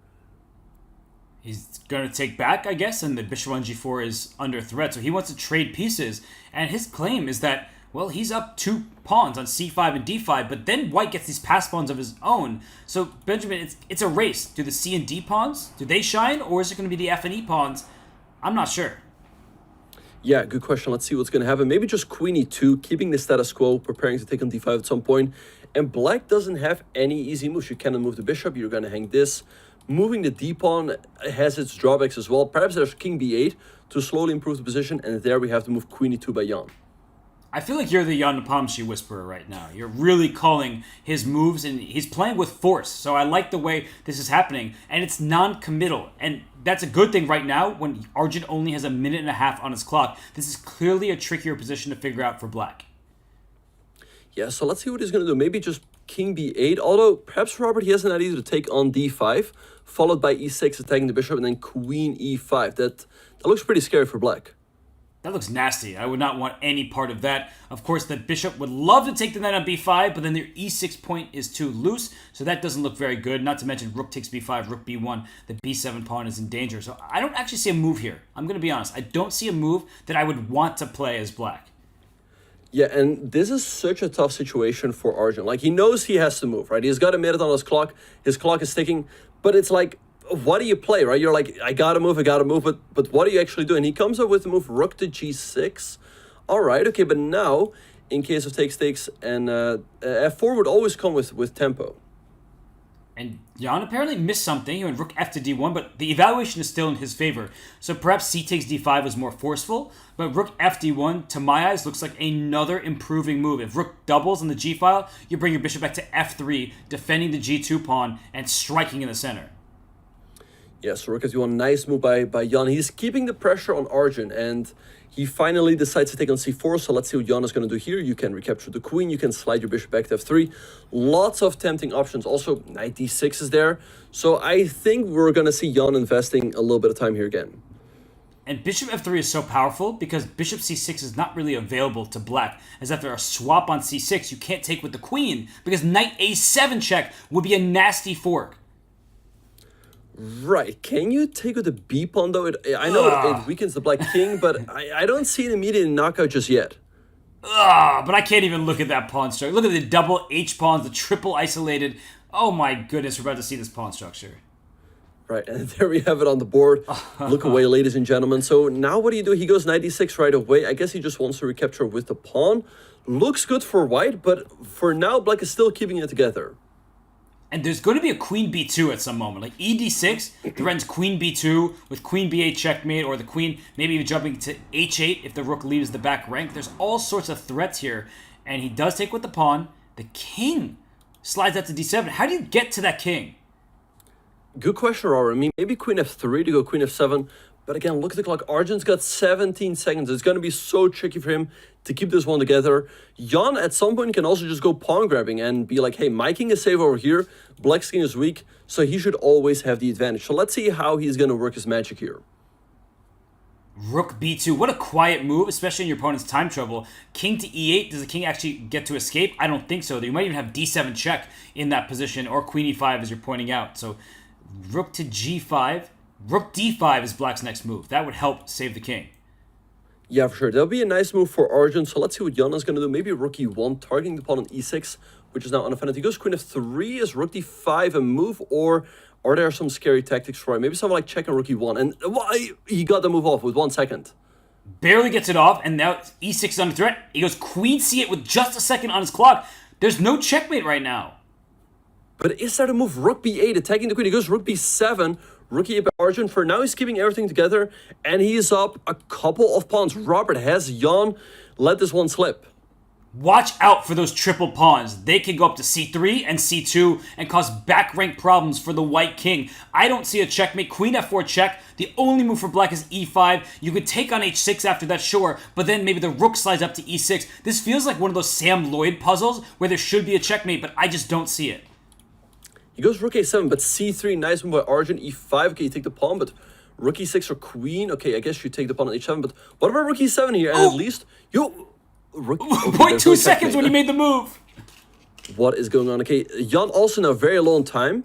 He's going to take back, I guess, and the bishop on g4 is under threat. So he wants to trade pieces. And his claim is that, well, he's up 2 pawns on c5 and d5, but then white gets these pass pawns of his own. So, Benjamin, it's a race. Do the c and d pawns, do they shine, or is it going to be the f and e pawns? I'm not sure. Yeah, good question. Let's see what's going to happen. Maybe just queen e2, keeping the status quo, preparing to take on d5 at some point. And black doesn't have any easy moves. You cannot move the bishop. You're going to hang this. Moving the d-pawn has its drawbacks as well. Perhaps there's king b8 to slowly improve the position. And there we have to move queen e2 by Jan. I feel like you're the Jan Nepomniachtchi whisperer right now. You're really calling his moves, and he's playing with force. So I like the way this is happening, and it's non-committal. And that's a good thing right now when Arjun only has a minute and a half on his clock. This is clearly a trickier position to figure out for black. Yeah, so let's see what he's going to do. Maybe just king b8. Although, perhaps Robert, he has an idea to take on d5, followed by e6, attacking the bishop, and then queen e5. That looks pretty scary for black. That looks nasty. I would not want any part of that. Of course, the bishop would love to take the knight on b5, but then their e6 point is too loose, so that doesn't look very good. Not to mention rook takes b5, rook b1. The b7 pawn is in danger. So I don't actually see a move here. I'm going to be honest. I don't see a move that I would want to play as black. Yeah, and this is such a tough situation for Arjun. Like, he knows he has to move, right? He's got a minute on his clock. His clock is ticking, but it's like, what do you play, right? You're like, I gotta move, but what do you actually do? And he comes up with the move rook to g6. All right, okay, but now, in case of takes, and f4 would always come with tempo. And Jan apparently missed something. He went rook f to d1, but the evaluation is still in his favor. So perhaps c takes d5 was more forceful, but rook f d1, to my eyes, looks like another improving move. If rook doubles in the g file, you bring your bishop back to f3, defending the g2 pawn and striking in the center. Yeah, so rook f1, nice move by Jan. He's keeping the pressure on Arjun, and he finally decides to take on c4, so let's see what Jan is going to do here. You can recapture the queen, you can slide your bishop back to f3. Lots of tempting options. Also, knight d6 is there. So I think we're going to see Jan investing a little bit of time here again. And bishop f3 is so powerful because bishop c6 is not really available to black. As after a swap on c6, you can't take with the queen because knight a7 check would be a nasty fork. Right. Can you take with the b pawn though? I know it weakens the black king, but I don't see an immediate knockout just yet. But I can't even look at that pawn structure. Look at the double H pawns, the triple isolated. Oh my goodness, we're about to see this pawn structure. Right, and there we have it on the board. Look away, ladies and gentlemen. So now what do? He goes knight d6 right away. I guess he just wants to recapture with the pawn. Looks good for white, but for now, black is still keeping it together. And there's going to be a queen b2 at some moment. Like e d6 threatens queen b2 with queen b8 checkmate, or the queen maybe even jumping to h8 if the rook leaves the back rank. There's all sorts of threats here. And he does take with the pawn. The king slides out to d7. How do you get to that king? Good question, Robert. I mean, maybe queen f3 to go queen f7. But again, look at the clock. Arjun's got 17 seconds. It's going to be so tricky for him to keep this one together. Jan, at some point, can also just go pawn grabbing and be like, hey, my king is safe over here. Black's king is weak, so he should always have the advantage. So let's see how he's going to work his magic here. Rook b2. What a quiet move, especially in your opponent's time trouble. King to e8. Does the king actually get to escape? I don't think so. You might even have d7 check in that position, or queen e5 as you're pointing out. So rook to g5. Rook d5 is black's next move. That would help save the king. Yeah, for sure. That'll be a nice move for Arjun. So let's see what Jan is going to do. Maybe rook e1, targeting the pawn on e6, which is now unoffended. He goes queen f3. Is rook d5 a move, or are there some scary tactics for him? Maybe something like check on rook e1. And he got the move off with 1 second. Barely gets it off, and now e6 is under threat. He goes queen c8 with just a second on his clock. There's no checkmate right now. But is there a move rook b8, attacking the queen? He goes rook b7. Rook e8 by Arjun. For now, he's keeping everything together, and he is up a couple of pawns. Robert, has Jan let this one slip? Watch out for those triple pawns. They can go up to c3 and c2 and cause back rank problems for the white king. I don't see a checkmate. Queen f4 check. The only move for black is e5. You could take on h6 after that, sure, but then maybe the rook slides up to e6. This feels like one of those Sam Lloyd puzzles where there should be a checkmate, but I just don't see it. He goes rook a7, but c3, nice move by Arjun. e5, okay, you take the pawn, but rook e6 or queen. Okay, I guess you take the pawn on h7, but what about rook e7 here? And at least, rook... Okay, 0.2 seconds when he made the move. What is going on? Okay, Jan also now very low on time.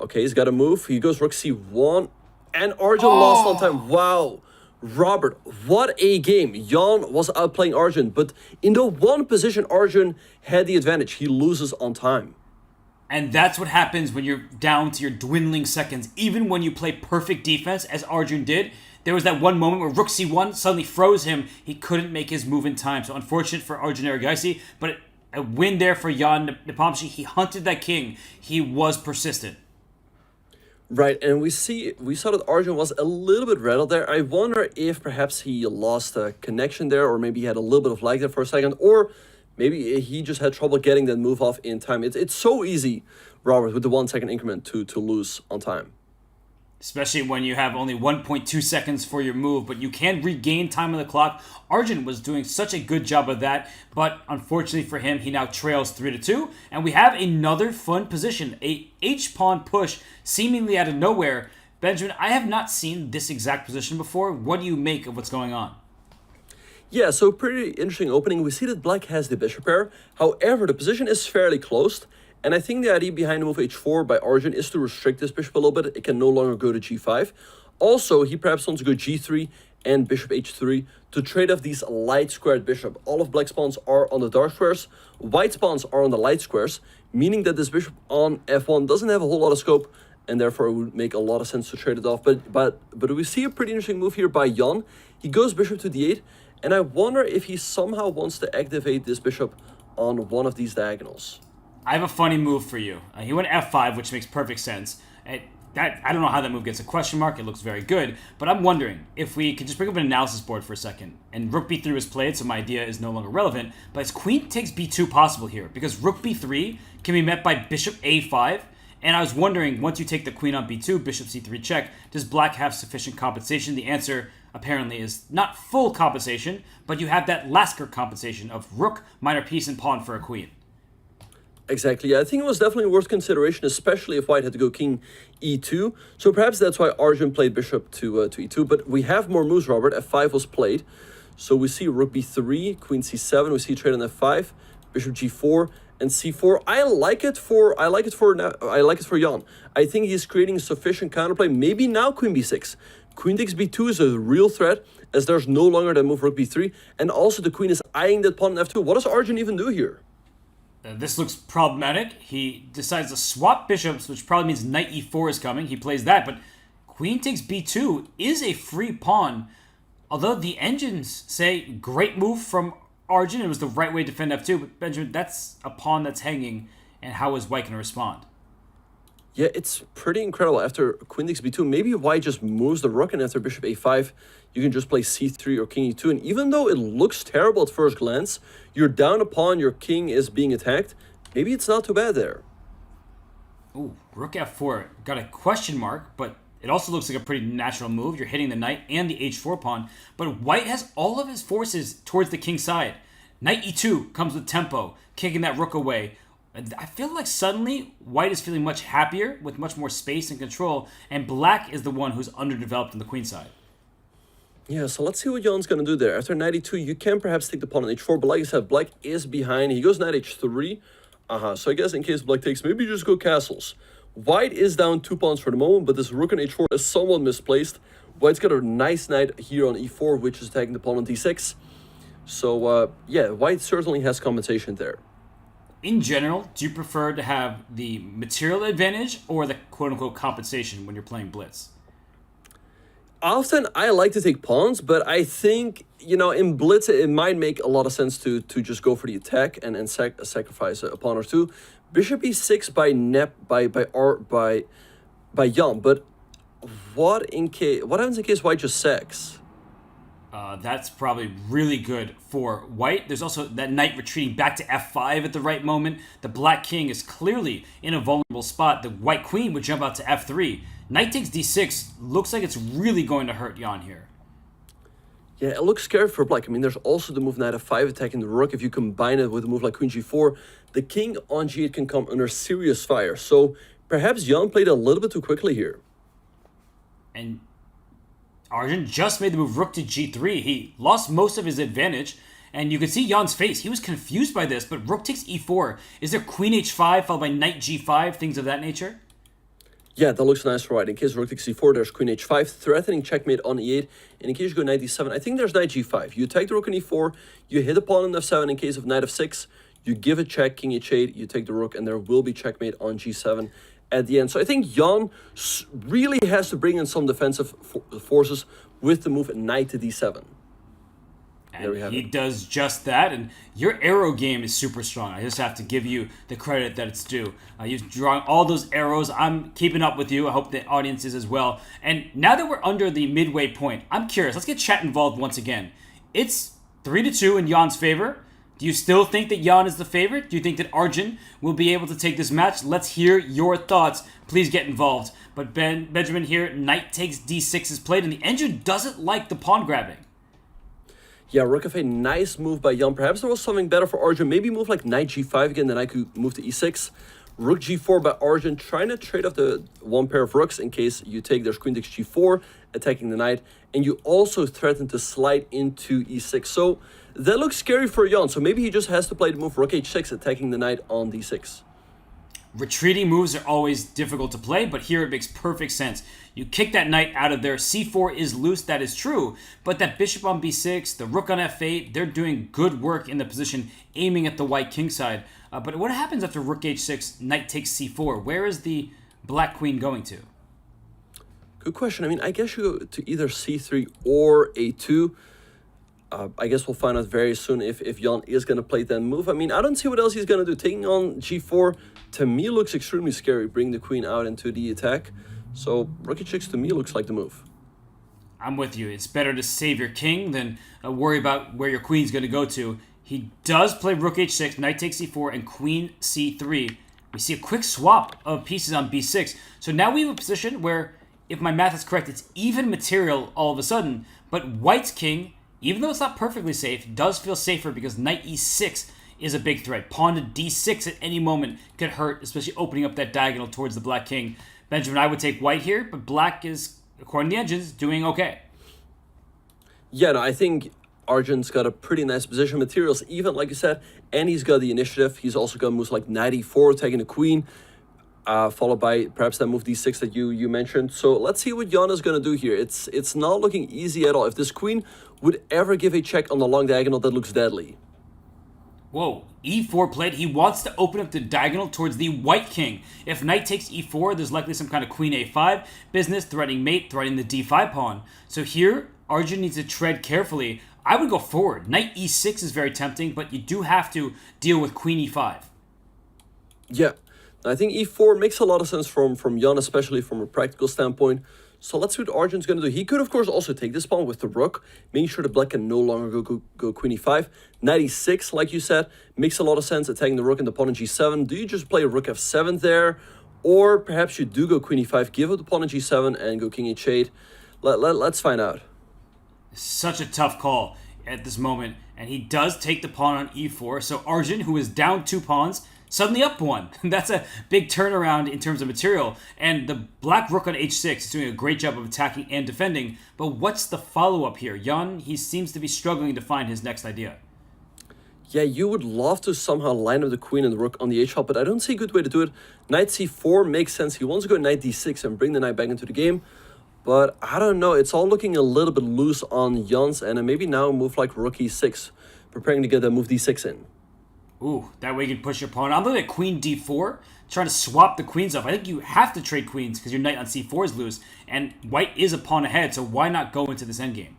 Okay, he's got a move. He goes rook c1, and Arjun lost on time. Wow. Robert, what a game. Jan was outplaying Arjun, but in the one position, Arjun had the advantage. He loses on time. And that's what happens when you're down to your dwindling seconds. Even when you play perfect defense, as Arjun did, there was that one moment where rook c1 suddenly froze him. He couldn't make his move in time. So unfortunate for Arjun Erigaisi, but a win there for Jan Nepomniachtchi. He hunted that king. He was persistent. Right, and we saw that Arjun was a little bit rattled there. I wonder if perhaps he lost a connection there, or maybe he had a little bit of lag there for a second, or maybe he just had trouble getting that move off in time. It's so easy, Robert, with the 1 second increment to lose on time. Especially when you have only 1.2 seconds for your move, but you can regain time on the clock. Arjun was doing such a good job of that, but unfortunately for him, he now trails 3-2, and we have another fun position, a H-pawn push, seemingly out of nowhere. Benjamin, I have not seen this exact position before. What do you make of what's going on? Yeah, so pretty interesting opening. We see that black has the bishop pair. However, the position is fairly closed. And I think the idea behind the move h4 by Arjun is to restrict this bishop a little bit. It can no longer go to g5. Also, he perhaps wants to go g3 and bishop h3 to trade off these light squared bishop. All of black's pawns are on the dark squares. White's pawns are on the light squares, meaning that this bishop on f1 doesn't have a whole lot of scope, and therefore it would make a lot of sense to trade it off. But we see a pretty interesting move here by Jan. He goes bishop to d8, and I wonder if he somehow wants to activate this bishop on one of these diagonals. I have a funny move for you. He went f5, which makes perfect sense. I don't know how that move gets a question mark. It looks very good. But I'm wondering if we could just bring up an analysis board for a second. And rook b3 was played, so my idea is no longer relevant. But is queen takes b2 possible here? Because rook b3 can be met by bishop a5. And I was wondering, once you take the queen on b2, bishop c3 check, does black have sufficient compensation? The answer apparently is not full compensation, but you have that Lasker compensation of rook, minor piece, and pawn for a queen. Exactly. Yeah, I think it was definitely worth consideration, especially if white had to go king e2. So perhaps that's why Arjun played bishop to e2. But we have more moves, Robert. f5 was played. So we see rook b3, queen c7. We see trade on f5, bishop g4, and c4. I like it for Jan. I think he's creating sufficient counterplay. Maybe now queen b6. Queen takes b2 is a real threat, as there's no longer that move rook b3. And also the queen is eyeing that pawn on f2. What does Arjun even do here? This looks problematic. He decides to swap bishops, which probably means knight e4 is coming. He plays that, but queen takes b2 is a free pawn. Although the engines say great move from Arjun, it was the right way to defend f2, but Benjamin, that's a pawn that's hanging, and how is white going to respond? Yeah, it's pretty incredible. After queen takes b2, maybe white just moves the rook, and after bishop a5, you can just play c3 or king e2. And even though it looks terrible at first glance, you're down a pawn, your king is being attacked. Maybe it's not too bad there. Ooh, rook f4 got a question mark, but it also looks like a pretty natural move. You're hitting the knight and the h4 pawn, but white has all of his forces towards the king side. Knight e2 comes with tempo, kicking that rook away. I feel like suddenly white is feeling much happier with much more space and control, and black is the one who's underdeveloped on the queen side. Yeah, so let's see what Jan's going to do there. After knight e2, you can perhaps take the pawn on h4, but like I said, black is behind. He goes knight h3. So I guess in case black takes, maybe you just go castles. White is down 2 pawns for the moment, but this rook on h4 is somewhat misplaced. White's got a nice knight here on e4, which is attacking the pawn on d6. So, yeah, white certainly has compensation there. In general, do you prefer to have the material advantage or the quote-unquote compensation when you're playing blitz? Often I like to take pawns, but I think, in blitz, it might make a lot of sense to just go for the attack and sacrifice a pawn or two. Bishop e6 by Jan, but what happens in case white just sacks? That's probably really good for white. There's also that knight retreating back to f5 at the right moment. The black king is clearly in a vulnerable spot. The white queen would jump out to f3. Knight takes d6. Looks like it's really going to hurt Jan here. Yeah, it looks scary for black. I mean, there's also the move knight f5 attacking the rook. If you combine it with a move like queen g4, the king on g8 can come under serious fire. So perhaps Jan played a little bit too quickly here. And Arjun just made the move rook to g3. He lost most of his advantage, and you could see Jan's face. He was confused by this, but rook takes e4. Is there queen h5 followed by knight g5, things of that nature? Yeah, that looks nice for white. In case rook takes c4, there's queen h5, threatening checkmate on e8. And in case you go knight d7, I think there's knight g5. You take the rook on e4, you hit a pawn on f7. In case of knight f6, you give a check, king h8, you take the rook, and there will be checkmate on g7 at the end. So I think Jan really has to bring in some defensive forces with the move knight to d7. And he does just that, and your arrow game is super strong. I just have to give you the credit that it's due. You've drawn all those arrows. I'm keeping up with you. I hope the audience is as well. And now that we're under the midway point, I'm curious. Let's get chat involved once again. It's 3-2 in Jan's favor. Do you still think that Jan is the favorite? Do you think that Arjun will be able to take this match? Let's hear your thoughts. Please get involved. But Benjamin here, knight takes d6 is played, and the engine doesn't like the pawn grabbing. Yeah, rook f8, nice move by Jan. Perhaps there was something better for Arjun. Maybe move like knight g5 again, then I could move to e6. Rook g4 by Arjun, trying to trade off the one pair of rooks in case you take there's queen takes g4, attacking the knight. And you also threaten to slide into e6. So that looks scary for Jan. So maybe he just has to play the move rook h6, attacking the knight on d6. Retreating moves are always difficult to play, but here it makes perfect sense. You kick that knight out of there. c4 is loose, that is true. But that bishop on b6, the rook on f8, they're doing good work in the position, aiming at the white king side. But what happens after rook h6, knight takes c4? Where is the black queen going to? Good question. I mean, I guess you go to either c3 or a2. I guess we'll find out very soon if Jan is going to play that move. I mean, I don't see what else he's going to do. Taking on g4, to me, looks extremely scary. Bring the queen out into the attack. So rook h6 to me looks like the move. I'm with you. It's better to save your king than worry about where your queen's going to go to. He does play rook h6, knight takes c4, and queen c3. We see a quick swap of pieces on b6. So now we have a position where, if my math is correct, it's even material all of a sudden. But white's king, even though it's not perfectly safe, does feel safer because knight e6 is a big threat. Pawn to d6 at any moment could hurt, especially opening up that diagonal towards the black king. Benjamin, I would take white here, but black is, according to the engines, doing okay. Yeah, no, I think Arjun's got a pretty nice position. Materials even, like you said, and he's got the initiative. He's also got moves like knight e4, taking the queen, followed by perhaps that move d6 that you mentioned. So let's see what Jan is going to do here. It's not looking easy at all. If this queen would ever give a check on the long diagonal, that looks deadly. Whoa, e4 played. He wants to open up the diagonal towards the white king. If knight takes e4, there's likely some kind of queen a5 business, threatening mate, threatening the d5 pawn. So here, Arjun needs to tread carefully. I would go forward. Knight e6 is very tempting, but you do have to deal with queen e5. Yeah, I think e4 makes a lot of sense from Jan, especially from a practical standpoint. So let's see what Arjun's going to do. He could, of course, also take this pawn with the rook, making sure the black can no longer go queen e5. Knight e6, like you said, makes a lot of sense, attacking the rook and the pawn on g7. Do you just play rook f7 there? Or perhaps you do go queen e5, give up the pawn on g7, and go king h8. Let's find out. Such a tough call at this moment. And he does take the pawn on e4. So Arjun, who is down 2 pawns, suddenly up 1. That's a big turnaround in terms of material. And the black rook on h6 is doing a great job of attacking and defending. But what's the follow-up here? Jan, he seems to be struggling to find his next idea. Yeah, you would love to somehow line up the queen and the rook on the h-file, but I don't see a good way to do it. Knight c4 makes sense. He wants to go knight d6 and bring the knight back into the game. But I don't know. It's all looking a little bit loose on Jan's end. And maybe now move like rook e6, preparing to get that move d6 in. Ooh, that way you can push your pawn. I'm looking at queen d4, trying to swap the queens off. I think you have to trade queens because your knight on c4 is loose, and white is a pawn ahead, so why not go into this endgame?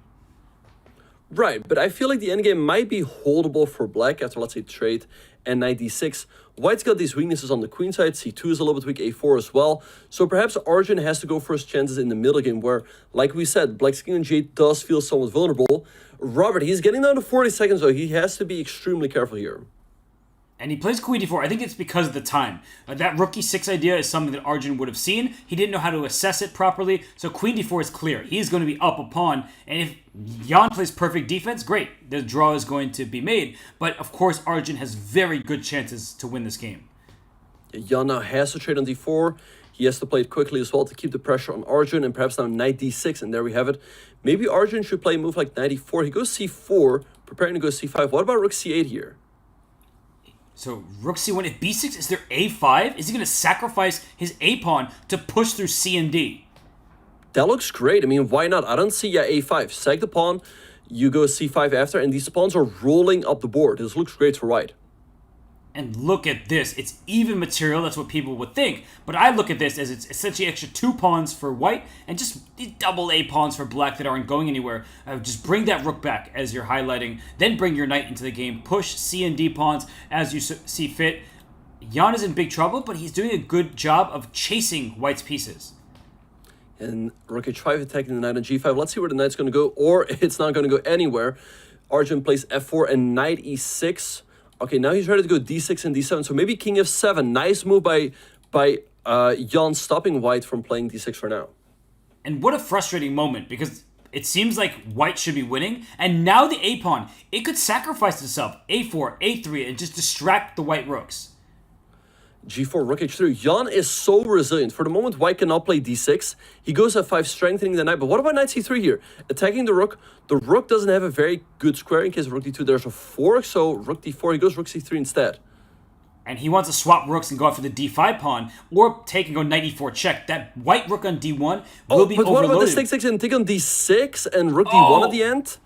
Right, but I feel like the endgame might be holdable for black after, let's say, trade and knight d6. White's got these weaknesses on the queen side. c2 is a little bit weak, a4 as well. So perhaps Arjun has to go for his chances in the middle game where, like we said, black's king on g8 does feel somewhat vulnerable. Robert, he's getting down to 40 seconds, so he has to be extremely careful here. And he plays queen d4. I think it's because of the time. That rook e6 idea is something that Arjun would have seen. He didn't know how to assess it properly, so queen d4 is clear. He's going to be up a pawn, and if Jan plays perfect defense, great. The draw is going to be made. But, of course, Arjun has very good chances to win this game. Jan now has to trade on d4. He has to play it quickly as well to keep the pressure on Arjun, and perhaps now knight d6, and there we have it. Maybe Arjun should play a move like knight e4. He goes c4, preparing to go c5. What about rook c8 here? So rook c1, if b6 is there a5, is he going to sacrifice his a-pawn to push through c and d? That looks great. I mean, why not? I don't see a5. Sag the pawn, you go c5 after, and these pawns are rolling up the board. This looks great for white. And look at this. It's even material. That's what people would think. But I look at this as it's essentially extra 2 pawns for white and just double A pawns for black that aren't going anywhere. Just bring that rook back as you're highlighting. Then bring your knight into the game. Push C and D pawns as you see fit. Jan is in big trouble, but he's doing a good job of chasing white's pieces. And rook h5 attacking the knight on g5. Let's see where the knight's going to go, or it's not going to go anywhere. Arjun plays f4 and knight e6. Okay, now he's ready to go d6 and d7. So maybe king f7. Nice move by Jan, stopping white from playing d6 for now. And what a frustrating moment, because it seems like white should be winning, and now the a-pawn, it could sacrifice itself. a4, a3, and just distract the white rooks. g4, rook h3. Jan is so resilient. For the moment, white cannot play d6. He goes f5, strengthening the knight. But what about knight c3 here? Attacking the rook. The rook doesn't have a very good square in case of rook d2. There's a fork, so rook d4. He goes rook c3 instead. And he wants to swap rooks and go after the d5 pawn, or take and go knight e4 check. That white rook on d1 will be overloaded. But what about this take and take on d6 and rook d1 at the end?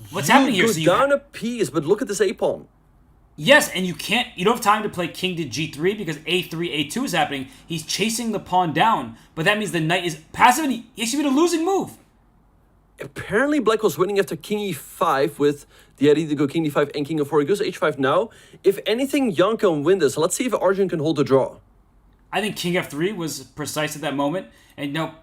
What's happening here? You So go down a piece, but look at this a-pawn. Yes, and you don't have time to play king to g3 because a3, a2 is happening. He's chasing the pawn down, but that means the knight is passive and he should be a losing move. Apparently, black was winning after king e5 with the idea to go king d5 and king f4. He goes h5 now. If anything, Jan can win this. Let's see if Arjun can hold the draw. I think king f3 was precise at that moment. And now,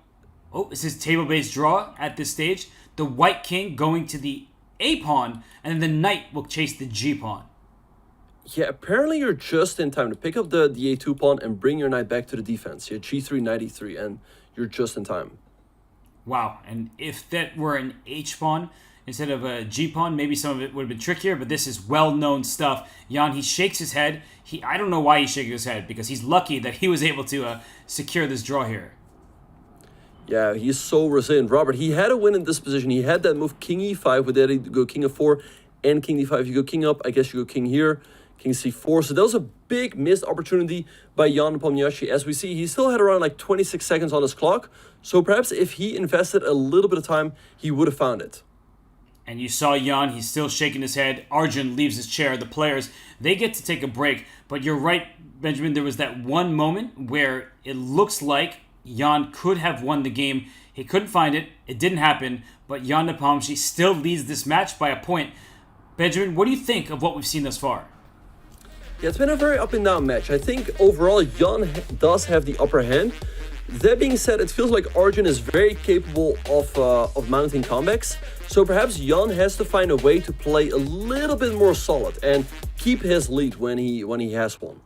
it's his table-based draw at this stage. The white king going to the a-pawn, and then the knight will chase the g-pawn. Yeah, apparently you're just in time to pick up the a2 pawn and bring your knight back to the defense. Yeah, g3, knight e3, and you're just in time. Wow, and if that were an h-pawn instead of a g-pawn, maybe some of it would have been trickier, but this is well-known stuff. Jan, he shakes his head. I don't know why he's shaking his head, because he's lucky that he was able to secure this draw here. Yeah, he's so resilient. Robert, he had a win in this position. He had that move king e5 with that to go king f4 and king d5. You go king up, I guess you go king here. King c4. So that was a big missed opportunity by Jan Nepomniachtchi. As we see, he still had around like 26 seconds on his clock. So perhaps if he invested a little bit of time, he would have found it. And you saw Jan, he's still shaking his head. Arjun leaves his chair. The players, they get to take a break. But you're right, Benjamin, there was that one moment where it looks like Jan could have won the game. He couldn't find it. It didn't happen. But Jan Nepomniachtchi still leads this match by a point. Benjamin, what do you think of what we've seen thus far? Yeah, it's been a very up and down match. I think overall Jan does have the upper hand. That being said, it feels like Arjun is very capable of mounting comebacks. So perhaps Jan has to find a way to play a little bit more solid and keep his lead when he has one.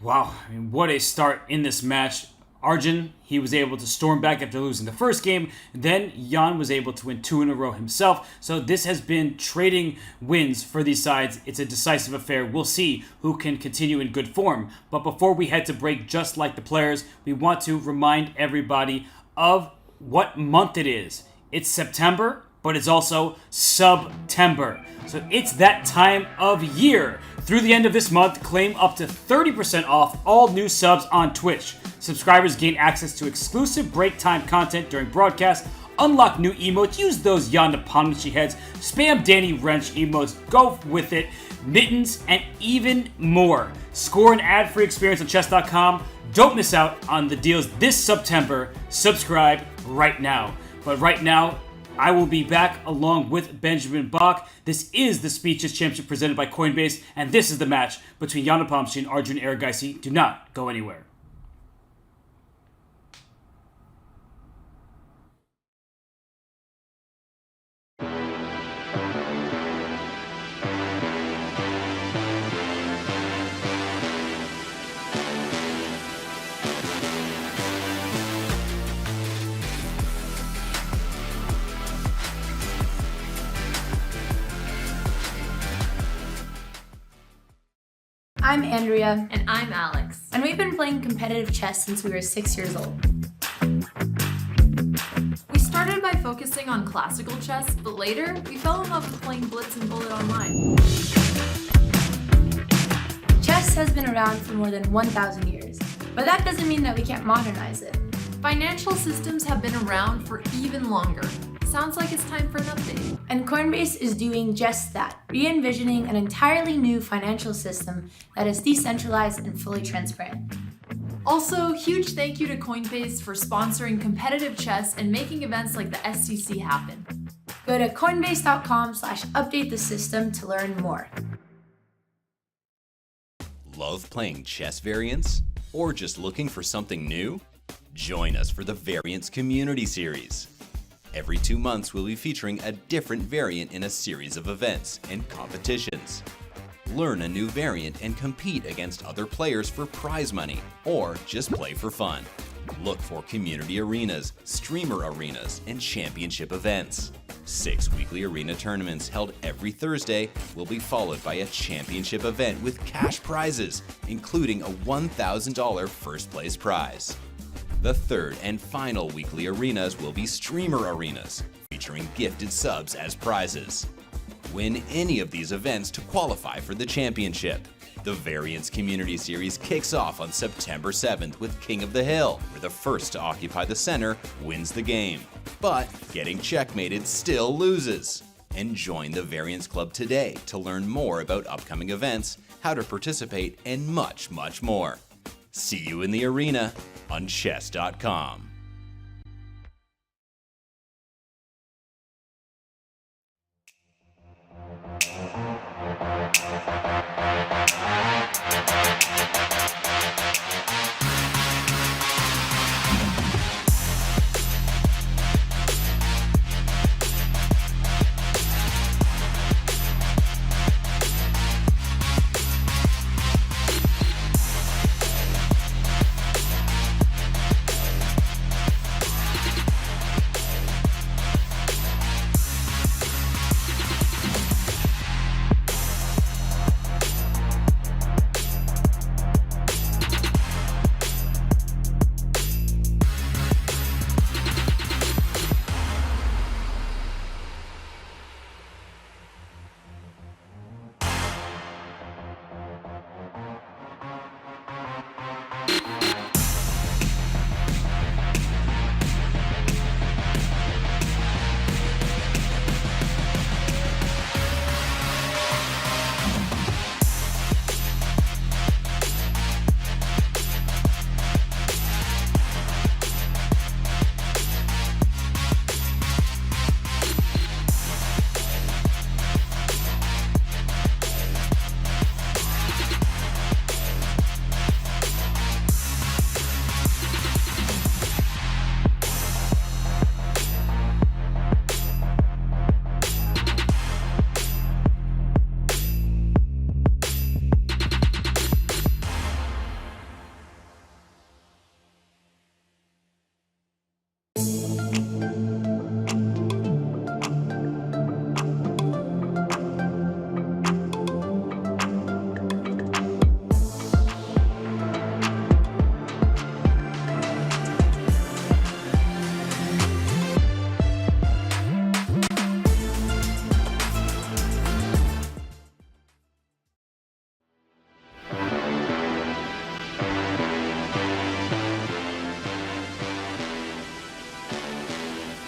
Wow, I mean, what a start in this match. Arjun, he was able to storm back after losing the first game. Then Jan was able to win 2 in a row himself. So this has been trading wins for these sides. It's a decisive affair. We'll see who can continue in good form. But before we head to break, just like the players, we want to remind everybody of what month it is. It's September, but it's also Subtember. So it's that time of year. Through the end of this month, claim up to 30% off all new subs on Twitch. Subscribers gain access to exclusive break time content during broadcasts, unlock new emotes, use those Jan Nepomniachtchi heads, spam Danny Wrench emotes, go with it, mittens, and even more. Score an ad-free experience on chess.com. Don't miss out on the deals this September. Subscribe right now. But right now, I will be back along with Benjamin Bach. This is the Speeches Championship presented by Coinbase, and this is the match between Jan Nepo and Arjun Erigaisi. Do not go anywhere. I'm Andrea. And I'm Alex. And we've been playing competitive chess since we were 6 years old. We started by focusing on classical chess, but later we fell in love with playing Blitz and Bullet online. Chess has been around for more than 1,000 years, but that doesn't mean that we can't modernize it. Financial systems have been around for even longer. Sounds like it's time for an update. And Coinbase is doing just that, re-envisioning an entirely new financial system that is decentralized and fully transparent. Also, huge thank you to Coinbase for sponsoring competitive chess and making events like the SCC happen. Go to coinbase.com/update the system to learn more. Love playing chess variants? Or just looking for something new? Join us for the Variants Community Series. Every 2 months, we'll be featuring a different variant in a series of events and competitions. Learn a new variant and compete against other players for prize money, or just play for fun. Look for community arenas, streamer arenas, and championship events. 6 weekly arena tournaments held every Thursday will be followed by a championship event with cash prizes, including a $1,000 first place prize. The third and final weekly arenas will be streamer arenas, featuring gifted subs as prizes. Win any of these events to qualify for the championship. The Variants Community Series kicks off on September 7th with King of the Hill, where the first to occupy the center wins the game. But getting checkmated still loses. And join the Variants Club today to learn more about upcoming events, how to participate, and much, much more. See you in the arena on chess.com.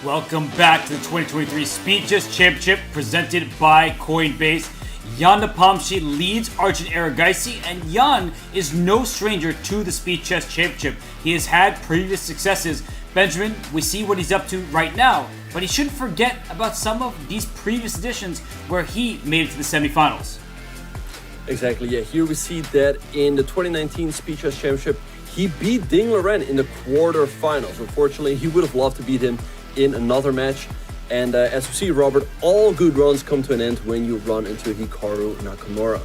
Welcome back to the 2023 Speeches Championship presented by Coinbase. Jan Nepo leads Arjun Erigaisi, and Jan is no stranger to the Speed Chess Championship. He has had previous successes. Benjamin, we see what he's up to right now, but he shouldn't forget about some of these previous editions where he made it to the semifinals. Exactly, yeah. Here we see that in the 2019 Speed Chess Championship, he beat Ding Loren in the quarterfinals. Unfortunately, he would have loved to beat him in another match. And as we see, Robert, all good runs come to an end when you run into Hikaru Nakamura.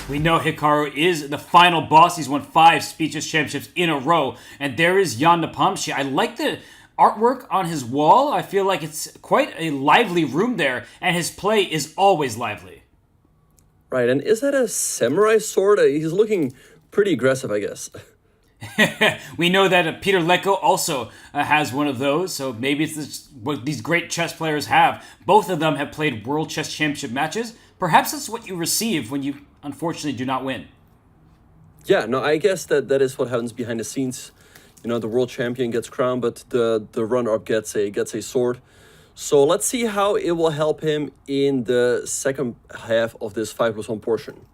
We know Hikaru is the final boss. He's won 5 Speed Chess Championships in a row. And there is Jan Nepomniachtchi. I like the artwork on his wall. I feel like it's quite a lively room there, and his play is always lively. Right, and is that a samurai sword? He's looking pretty aggressive, I guess. We know that Peter Lecko also has one of those, so maybe it's what these great chess players have. Both of them have played World Chess Championship matches. Perhaps that's what you receive when you unfortunately do not win. Yeah, no, I guess that is what happens behind the scenes. You know, the world champion gets crowned, but the runner-up gets a sword. So let's see how it will help him in the second half of this 5+1 portion.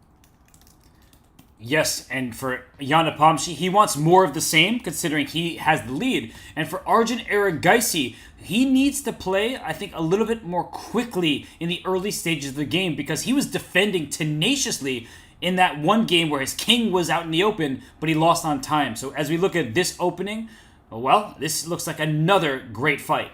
Yes, and for Jan Nepomniachtchi, he wants more of the same, considering he has the lead. And for Arjun Erigaisi, he needs to play, I think, a little bit more quickly in the early stages of the game, because he was defending tenaciously in that one game where his king was out in the open, but he lost on time. So as we look at this opening, well, this looks like another great fight.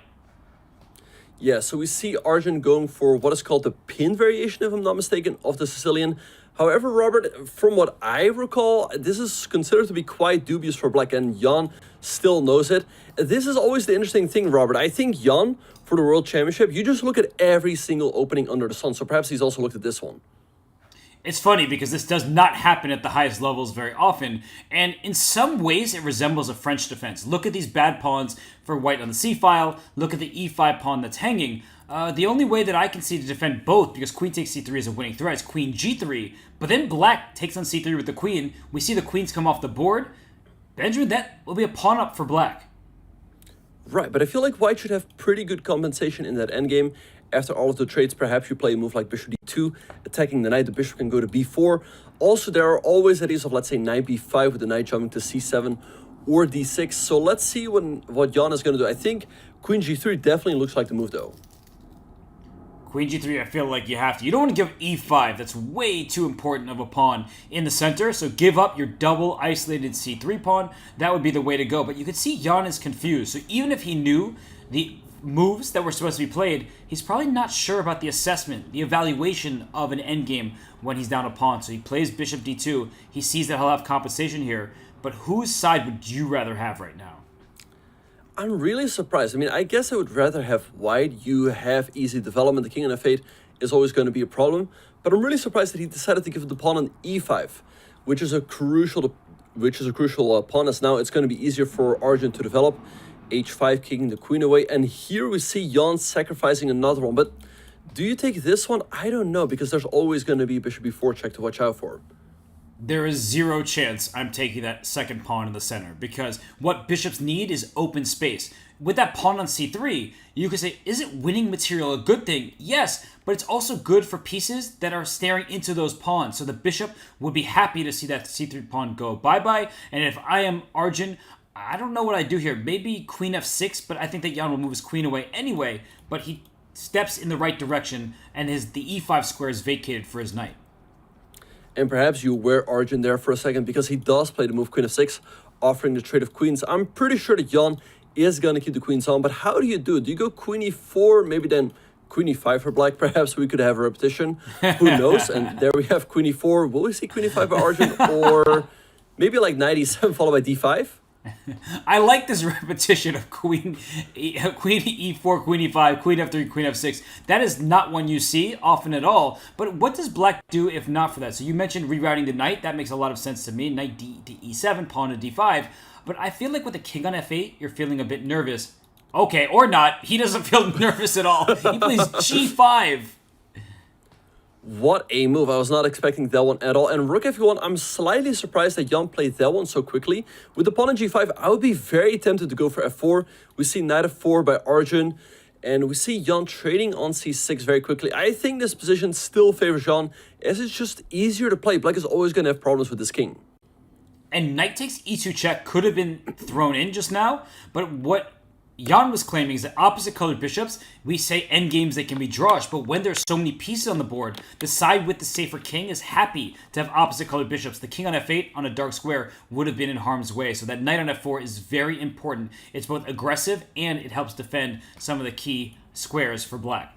Yeah, so we see Arjun going for what is called the pin variation, if I'm not mistaken, of the Sicilian. However, Robert, from what I recall, this is considered to be quite dubious for Black, and Jan still knows it. This is always the interesting thing, Robert. I think Jan, for the World Championship, you just look at every single opening under the sun, so perhaps he's also looked at this one. It's funny because this does not happen at the highest levels very often, and in some ways it resembles a French defense. Look at these bad pawns for white on the c-file, look at the e5 pawn that's hanging. The only way that I can see to defend both, because queen takes c3 is a winning threat, is queen g3, but then black takes on c3 with the queen. We see the queens come off the board. Benjamin, that will be a pawn up for black. Right, but I feel like white should have pretty good compensation in that endgame. After all of the trades, perhaps you play a move like bishop d2, attacking the knight. The bishop can go to b4. Also, there are always ideas of, let's say, knight b5 with the knight jumping to c7 or d6. So let's see what Jan is going to do. I think queen g3 definitely looks like the move, though. Queen g3, I feel like you have to. You don't want to give e5. That's way too important of a pawn in the center. So give up your double isolated c3 pawn. That would be the way to go. But you can see Jan is confused. So even if he knew the moves that were supposed to be played, he's probably not sure about the assessment, the evaluation of an endgame when he's down a pawn. So he plays bishop d2. He sees that he'll have compensation here. But whose side would you rather have right now? I'm really surprised. I mean, I guess I would rather have white. You have easy development. The king on f8 is always going to be a problem. But I'm really surprised that he decided to give the pawn on e5, which is a crucial pawn, as now it's going to be easier for Arjun to develop. h5, kicking the queen away. And here we see Jan sacrificing another one. But do you take this one? I don't know, because there's always going to be bishop b4 check to watch out for. There is zero chance I'm taking that second pawn in the center, because what bishops need is open space. With that pawn on c3, you could say, isn't winning material a good thing? Yes, but it's also good for pieces that are staring into those pawns. So the bishop would be happy to see that c3 pawn go bye-bye. And if I am Arjun, I don't know what I do here. Maybe queen f6, but I think that Jan will move his queen away anyway. But he steps in the right direction, and the e5 square is vacated for his knight. And perhaps you wear Arjun there for a second, because he does play the move queen f6, offering the trade of queens. I'm pretty sure that Jan is going to keep the queens on, but how do you do it? Do you go queen e4, maybe then queen e5 for black? Perhaps we could have a repetition. Who knows? And there we have queen e4. Will we see queen e5 by Arjun? Or maybe like knight e7 followed by d5? I like this repetition of queen e4, queen e5, queen f3, queen f6. That is not one you see often at all. But what does black do if not for that? So you mentioned rerouting the knight. That makes a lot of sense to me. Knight to e7, pawn to d5. But I feel like with the king on f8, you're feeling a bit nervous. Okay, or not. He doesn't feel nervous at all. He plays g5. What a move. I was not expecting that one at all. And rook f1, I'm slightly surprised that Jan played that one so quickly. With the pawn on g5, I would be very tempted to go for f4. We see knight f4 by Arjun. And we see Jan trading on c6 very quickly. I think this position still favors Jan, as it's just easier to play. Black is always going to have problems with this king. And knight takes e2 check could have been thrown in just now. But what Jan was claiming is that opposite colored bishops, we say endgames they can be drawish, but when there's so many pieces on the board, the side with the safer king is happy to have opposite colored bishops. The king on f8 on a dark square would have been in harm's way, so that knight on f4 is very important. It's both aggressive and it helps defend some of the key squares for black.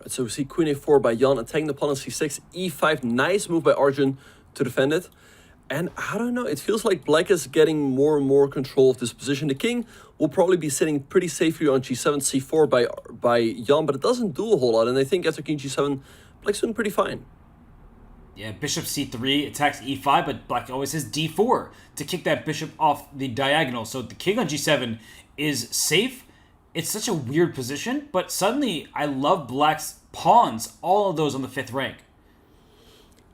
Right, so we see queen a4 by Jan, attacking the pawn on c6, e5, nice move by Arjun to defend it. And I don't know, it feels like black is getting more and more control of this position. The king will probably be sitting pretty safely on g7, c4 by Jan, but it doesn't do a whole lot. And I think after king g7, black's doing pretty fine. Yeah, bishop c3 attacks e5, but black always has d4 to kick that bishop off the diagonal. So the king on g7 is safe. It's such a weird position, but suddenly I love black's pawns, all of those on the 5th rank.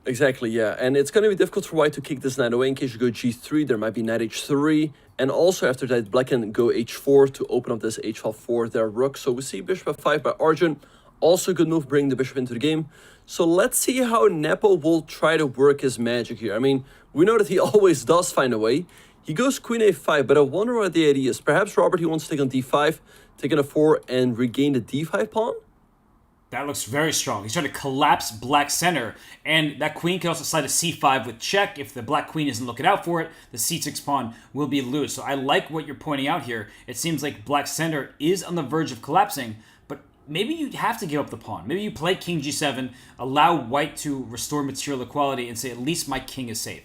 Exactly, yeah. And it's going to be difficult for white to kick this knight away. In case you go g3, there might be knight h3. And also after that, black can go h4 to open up this h file for their rook. So we see bishop f5 by Arjun. Also a good move, bringing the bishop into the game. So let's see how Nepo will try to work his magic here. I mean, we know that he always does find a way. He goes queen a5, but I wonder what the idea is. Perhaps Robert, he wants to take on d5, take on a4, and regain the d5 pawn? That looks very strong. He's trying to collapse black center, and that queen can also slide to c5 with check. If the black queen isn't looking out for it, the c6 pawn will be loose. So I like what you're pointing out here. It seems like black center is on the verge of collapsing, but maybe you have to give up the pawn. Maybe you play king g7, allow white to restore material equality, and say, at least my king is safe.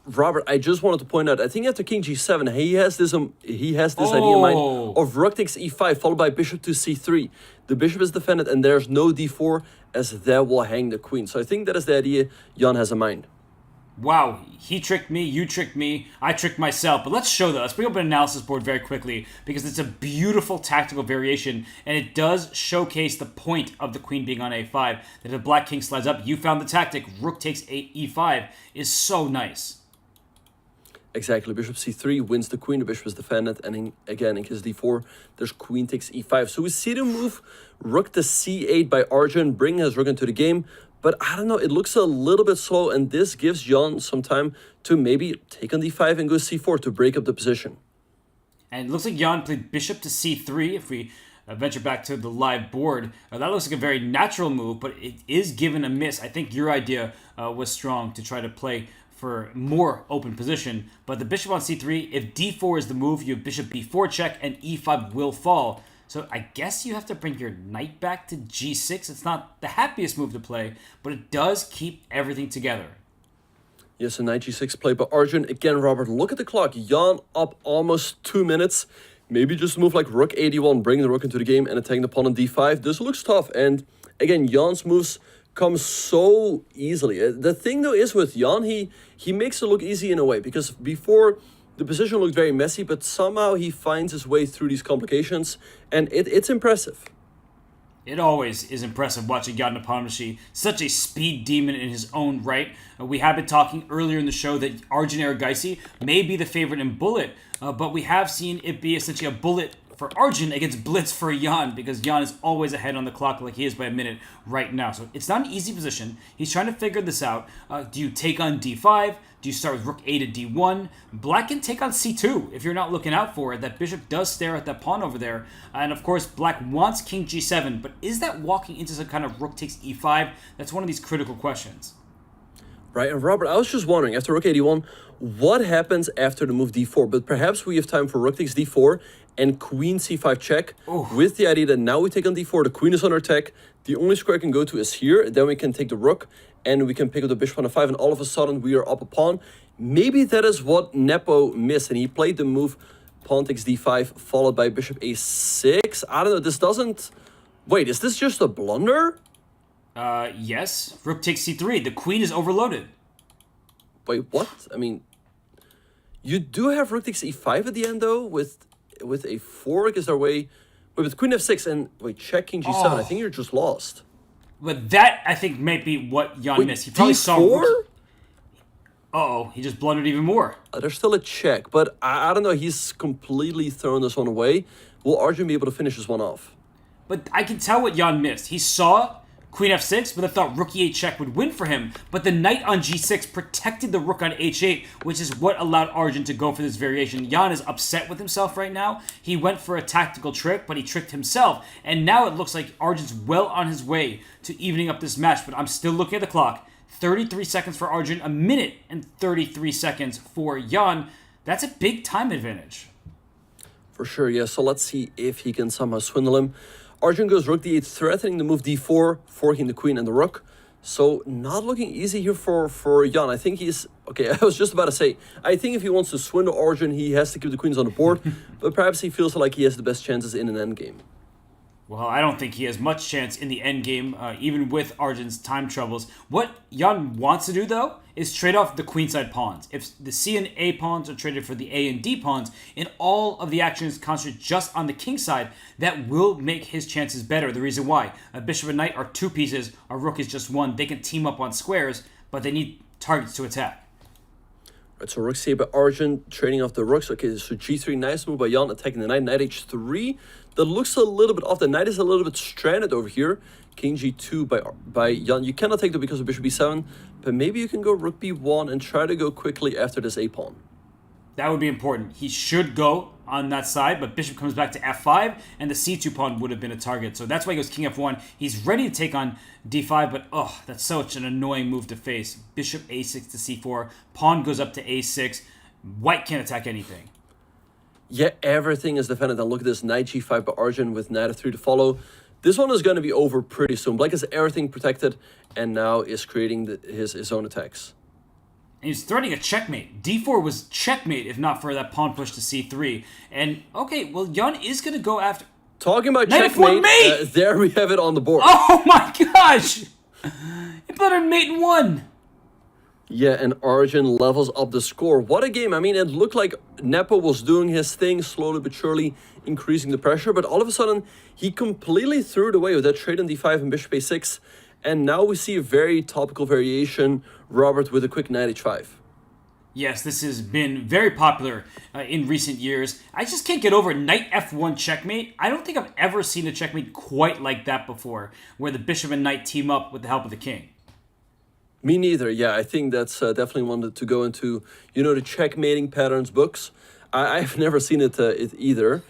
Robert, I just wanted to point out, I think after king g7, he has this idea in mind of rook takes e5, followed by bishop to c3. The bishop is defended, and there's no d4, as that will hang the queen. So I think that is the idea Jan has in mind. Wow, he tricked me, you tricked me, I tricked myself. But let's show that. Let's bring up an analysis board very quickly, because it's a beautiful tactical variation, and it does showcase the point of the queen being on a5. That if the black king slides up, you found the tactic, rook takes e5 is so nice. Exactly, bishop c3 wins the queen, the bishop is defended, and again, in case d4, there's queen takes e5. So we see the move rook to c8 by Arjun, bringing his rook into the game, but I don't know, it looks a little bit slow, and this gives Jan some time to maybe take on d5 and go c4 to break up the position. And it looks like Jan played bishop to c3, if we venture back to the live board. That looks like a very natural move, but it is given a miss. I think your idea was strong to try to play for more open position, but the bishop on c3, if d4 is the move, you have bishop b4 check, and e5 will fall. So I guess you have to bring your knight back to g6. It's not the happiest move to play, but it does keep everything together. Yes, a knight g6 play by Arjun. Again, Robert, look at the clock. Jan up almost 2 minutes. Maybe just a move like rook a1, bring the rook into the game and attacking the pawn on d5. This looks tough, and again, Jan's moves come so easily. The thing though is with Jan, he makes it look easy in a way, because before the position looked very messy, but somehow he finds his way through these complications, and it's impressive. It always is impressive watching Jan Nepomucci, such a speed demon in his own right. We have been talking earlier in the show that Arjun Erigaisi may be the favorite in bullet, but we have seen it be essentially a bullet for Arjun against blitz for Jan, because Jan is always ahead on the clock like he is by a minute right now. So it's not an easy position. He's trying to figure this out. Do you take on d5? Do you start with rook a to d1? Black can take on c2 if you're not looking out for it. That bishop does stare at that pawn over there. And of course, black wants king g7, but is that walking into some kind of rook takes e5? That's one of these critical questions. Right, and Robert, I was just wondering, after rook a1, what happens after the move d4? But perhaps we have time for rook takes d4 and queen c5 check, with the idea that now we take on d4, the queen is under attack, the only square I can go to is here, then we can take the rook, and we can pick up the bishop on a5, and all of a sudden we are up a pawn. Maybe that is what Nepo missed, and he played the move pawn takes d5, followed by bishop a6. I don't know, this doesn't... Wait, is this just a blunder? Yes. Rook takes c3. The queen is overloaded. Wait, what? I mean, you do have rook takes e5 at the end, though, with a fork. Is there a way... Wait, with queen f6 and... Wait, check king g7. I think you're just lost. But that, I think, might be what Jan missed. He probably saw... Uh-oh, he just blundered even more. There's still a check, but I don't know. He's completely thrown this one away. Will Arjun be able to finish this one off? But I can tell what Jan missed. He saw queen f6, but I thought rook e8 check would win for him. But the knight on g6 protected the rook on h8, which is what allowed Arjun to go for this variation. Jan is upset with himself right now. He went for a tactical trick, but he tricked himself. And now it looks like Arjun's well on his way to evening up this match, but I'm still looking at the clock. 33 seconds for Arjun, a minute and 33 seconds for Jan. That's a big time advantage. For sure, yeah. So let's see if he can somehow swindle him. Arjun goes rook d8, threatening the move d4, forking the queen and the rook. So not looking easy here for Jan. I think he's... Okay, I was just about to say, I think if he wants to swindle Arjun, he has to keep the queens on the board. But perhaps he feels like he has the best chances in an endgame. Well, I don't think he has much chance in the endgame, even with Arjun's time troubles. What Jan wants to do, though, is trade off the queenside pawns. If the C and A pawns are traded for the A and D pawns, and all of the action is concentrated just on the king side, that will make his chances better. The reason why, a bishop and knight are two pieces, a rook is just one. They can team up on squares, but they need targets to attack. Right, so rook c8 by Arjun, trading off the rooks. Okay, so g3, nice move by Jan, attacking the knight. Knight h3, that looks a little bit off. The knight is a little bit stranded over here. King g2 by Jan. You cannot take that because of bishop b7, but maybe you can go rook b1 and try to go quickly after this a pawn. That would be important. He should go on that side, but bishop comes back to f5, and the c2 pawn would have been a target. So that's why he goes king f1. He's ready to take on d5, but oh, that's such an annoying move to face. Bishop a6 to c4, pawn goes up to a6. White can't attack anything. Yeah, everything is defended. And look at this, knight g5 by Arjun with knight f3 to follow. This one is going to be over pretty soon. Black has everything protected and now is creating his own attacks. And he's threatening a checkmate. d4 was checkmate if not for that pawn push to c3. And, okay, well, Jan is going to go after... Talking about Knight checkmate, F1 there we have it on the board. Oh my gosh! He put her mate in one. Yeah, and Arjun levels up the score. What a game. I mean, it looked like Nepo was doing his thing, slowly but surely increasing the pressure. But all of a sudden, he completely threw it away with that trade on d5 and bishop a6. And now we see a very topical variation, Robert, with a quick knight h5. Yes, this has been very popular in recent years. I just can't get over knight f1 checkmate. I don't think I've ever seen a checkmate quite like that before, where the bishop and knight team up with the help of the king. Me neither. Yeah, I think that's definitely one to go into, the checkmating patterns books. I've never seen it either.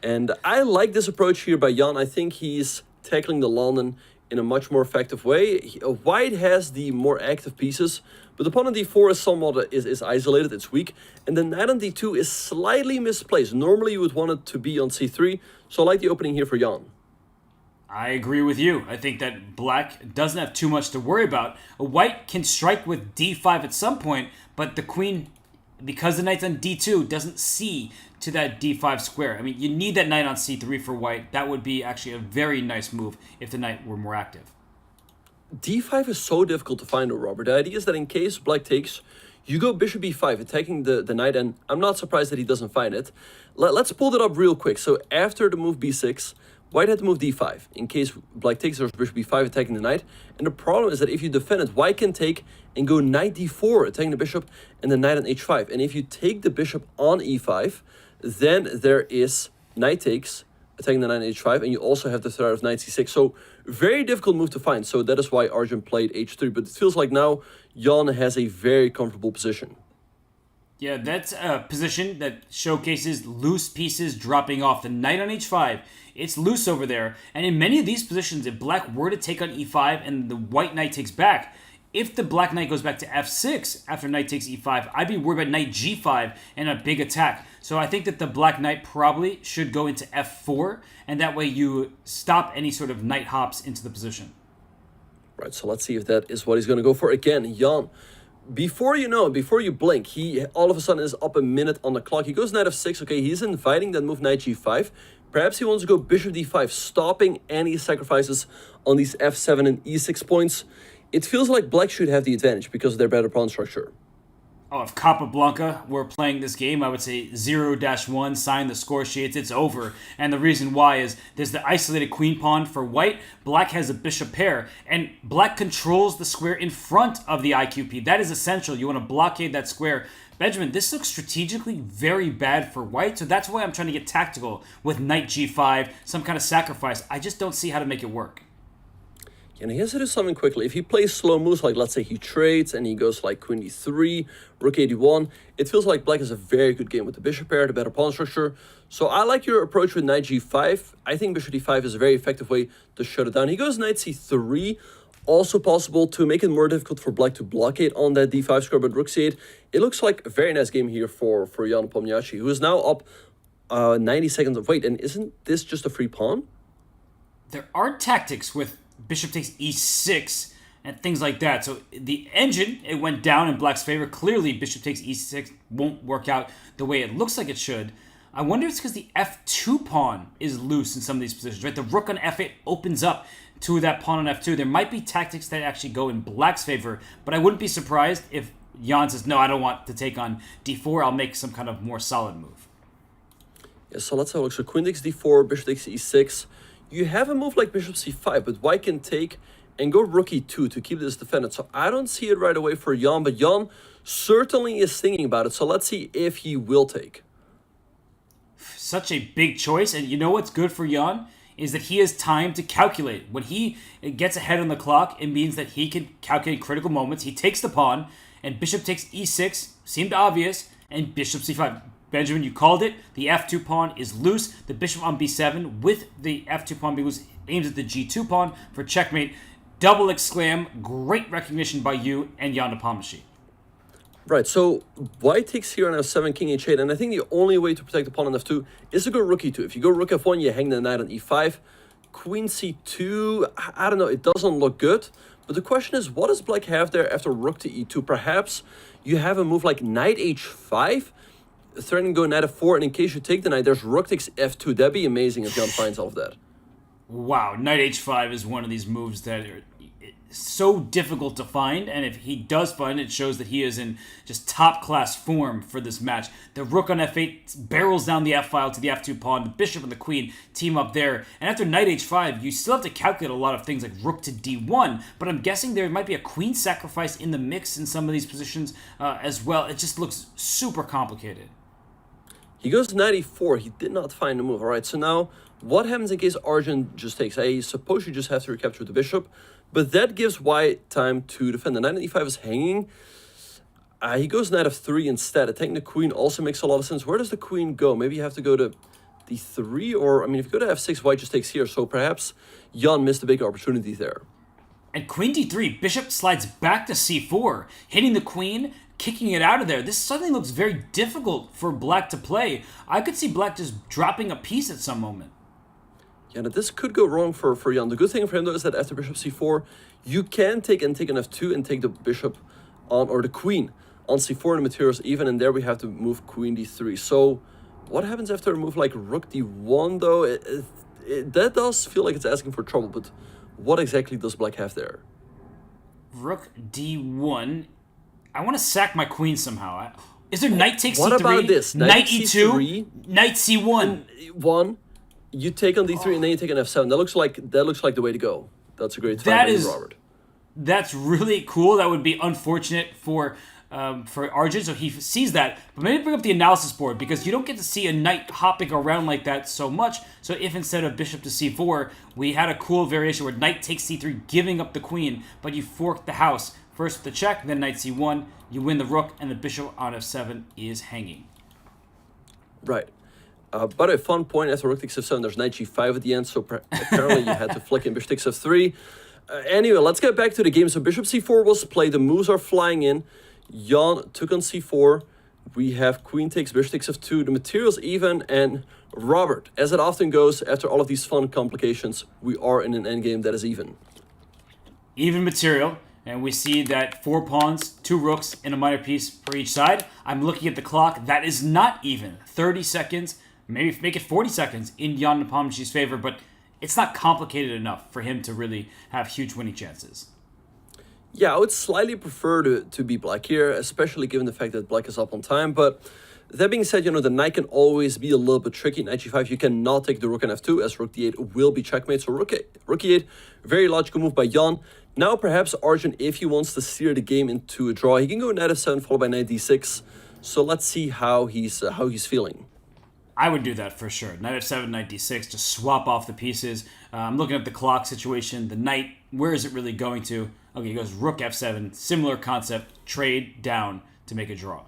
And I like this approach here by Jan. I think he's tackling the London in a much more effective way. White has the more active pieces, but the pawn on d4 is somewhat is isolated, it's weak. And the knight on d2 is slightly misplaced. Normally you would want it to be on c3, so I like the opening here for Jan. I agree with you. I think that black doesn't have too much to worry about. White can strike with d5 at some point, but the queen, because the knight's on d2, doesn't see to that d5 square. I mean, you need that knight on c3 for white. That would be actually a very nice move if the knight were more active. d5 is so difficult to find, though, Robert. The idea is that in case black takes, you go bishop b5, attacking the knight, and I'm not surprised that he doesn't find it. Let's pull that up real quick. So after the move b6, white had to move d5. In case black takes, there's bishop b5 attacking the knight. And the problem is that if you defend it, white can take and go knight d4, attacking the bishop, and the knight on h5. And if you take the bishop on e5, then there is knight takes, attacking the knight on h5, and you also have the threat of knight c6. So very difficult move to find. So that is why Arjun played h3. But it feels like now Jan has a very comfortable position. Yeah, that's a position that showcases loose pieces dropping off. The knight on h5, it's loose over there. And in many of these positions, if black were to take on e5 and the white knight takes back, if the black knight goes back to f6 after knight takes e5, I'd be worried about knight g5 and a big attack. So I think that the black knight probably should go into f4, and that way you stop any sort of knight hops into the position. Right, so let's see if that is what he's going to go for. Again, Jan, before you know it, before you blink, he all of a sudden is up a minute on the clock. He goes knight f6. Okay, he's inviting that move knight g5. Perhaps he wants to go bishop d5, stopping any sacrifices on these f7 and e6 points. It feels like black should have the advantage because of their better pawn structure. Oh, if Capablanca were playing this game, I would say 0-1, sign the score sheets, it's over. And the reason why is there's the isolated queen pawn for white. Black has a bishop pair, and black controls the square in front of the IQP. That is essential. You want to blockade that square. Benjamin, this looks strategically very bad for white, so that's why I'm trying to get tactical with knight g5, some kind of sacrifice. I just don't see how to make it work. And he has to do something quickly. If he plays slow moves, like let's say he trades and he goes like queen d3, rook a1, it feels like black has a very good game with the bishop pair, the better pawn structure. So I like your approach with knight g5. I think bishop d5 is a very effective way to shut it down. He goes knight c3, also possible to make it more difficult for black to blockade on that d5 square, but rook c8. It looks like a very nice game here for Jan Nepomniachtchi, who is now up 90 seconds of weight. And isn't this just a free pawn? There are tactics with bishop takes e6 and things like that. So the engine, it went down in black's favor. Clearly, bishop takes e6 won't work out the way it looks like it should. I wonder if it's because the f2 pawn is loose in some of these positions, right? The rook on f8 opens up to that pawn on f2. There might be tactics that actually go in black's favor, but I wouldn't be surprised if Jan says, no, I don't want to take on d4. I'll make some kind of more solid move. Yeah, so let's have a look. So queen takes d4, bishop takes e6. You have a move like bishop c5, but white can take and go rook e2 to keep this defended. So I don't see it right away for Jan, but Jan certainly is thinking about it. So let's see if he will take. Such a big choice, and you know what's good for Jan is that he has time to calculate. When he gets ahead on the clock, it means that he can calculate critical moments. He takes the pawn, and bishop takes e6, seemed obvious, and bishop c5. Benjamin, you called it. The f2 pawn is loose. The bishop on b7 with the f2 pawn being loose aims at the g2 pawn for checkmate. Double exclam. Great recognition by you and Jan Nepomniachtchi. Right, so white takes here on f7, king h8, and I think the only way to protect the pawn on f2 is to go rook e2. If you go rook f1, you hang the knight on e5. Queen c2, I don't know, it doesn't look good. But the question is, what does black have there after rook to e2? Perhaps you have a move like knight h5, threatening to go knight f4, and in case you take the knight, there's rook takes f2. That'd be amazing if Jan finds all of that. Wow, knight h5 is one of these moves that are so difficult to find, and if he does find it, it shows that he is in just top-class form for this match. The rook on f8 barrels down the f-file to the f2 pawn. The bishop and the queen team up there. And after knight h5, you still have to calculate a lot of things like rook to d1, but I'm guessing there might be a queen sacrifice in the mix in some of these positions as well. It just looks super complicated. He goes to knight e4. He did not find a move. All right, so now what happens in case Arjun just takes? I suppose you just have to recapture the bishop, but that gives white time to defend. The knight on e5 is hanging. He goes knight f3 instead. Attacking the queen also makes a lot of sense. Where does the queen go? Maybe you have to go to d3, or, I mean, if you go to f6, white just takes here. So perhaps Jan missed a big opportunity there. And queen d3, bishop slides back to c4, hitting the queen, kicking it out of there. This suddenly looks very difficult for black to play. I could see black just dropping a piece at some moment. Yeah, now this could go wrong for Jan. The good thing for him, though, is that after bishop c4, you can take an f2 and take the bishop on, or the queen on c4 in the materials even, and there we have to move queen d3. So what happens after a move like rook d1, though? That does feel like it's asking for trouble, but what exactly does black have there? Rook d1. I want to sack my queen somehow. Is there knight takes c3? What about this? Knight e2? Knight c1. One. You take on d3 and then you take on f7. That looks like the way to go. That's a great fight, Robert. That's really cool. That would be unfortunate for Arjun, so he sees that. But maybe bring up the analysis board, because you don't get to see a knight hopping around like that so much. So if instead of bishop to c4, we had a cool variation where knight takes c3, giving up the queen, but you fork the house. First with the check, then knight c1, you win the rook, and the bishop on f7 is hanging. Right. But a fun point, after rook takes f7, there's knight g5 at the end, so apparently you had to flick in bishop takes f3. Anyway, let's get back to the game. So bishop c4 was played, the moves are flying in. Jan took on c4. We have queen takes, bishop takes f2, the material's even, and Robert, as it often goes, after all of these fun complications, we are in an endgame that is even. Even material. And we see that 4 pawns, 2 rooks, and a minor piece per each side. I'm looking at the clock. That is not even. 30 seconds, maybe make it 40 seconds in Jan Nepomniachtchi's favor, but it's not complicated enough for him to really have huge winning chances. Yeah, I would slightly prefer to be black here, especially given the fact that black is up on time. But that being said, the knight can always be a little bit tricky. Knight g5, you cannot take the rook on f2, as rook d8 will be checkmate. So rook e8, very logical move by Jan. Now perhaps Arjun, if he wants to steer the game into a draw, he can go knight f7 followed by knight d6. So let's see how he's feeling. I would do that for sure. Knight f7, knight d6, just swap off the pieces. I'm looking at the clock situation. The knight where is it really going to? Okay, he goes rook f7, similar concept, trade down to make a draw.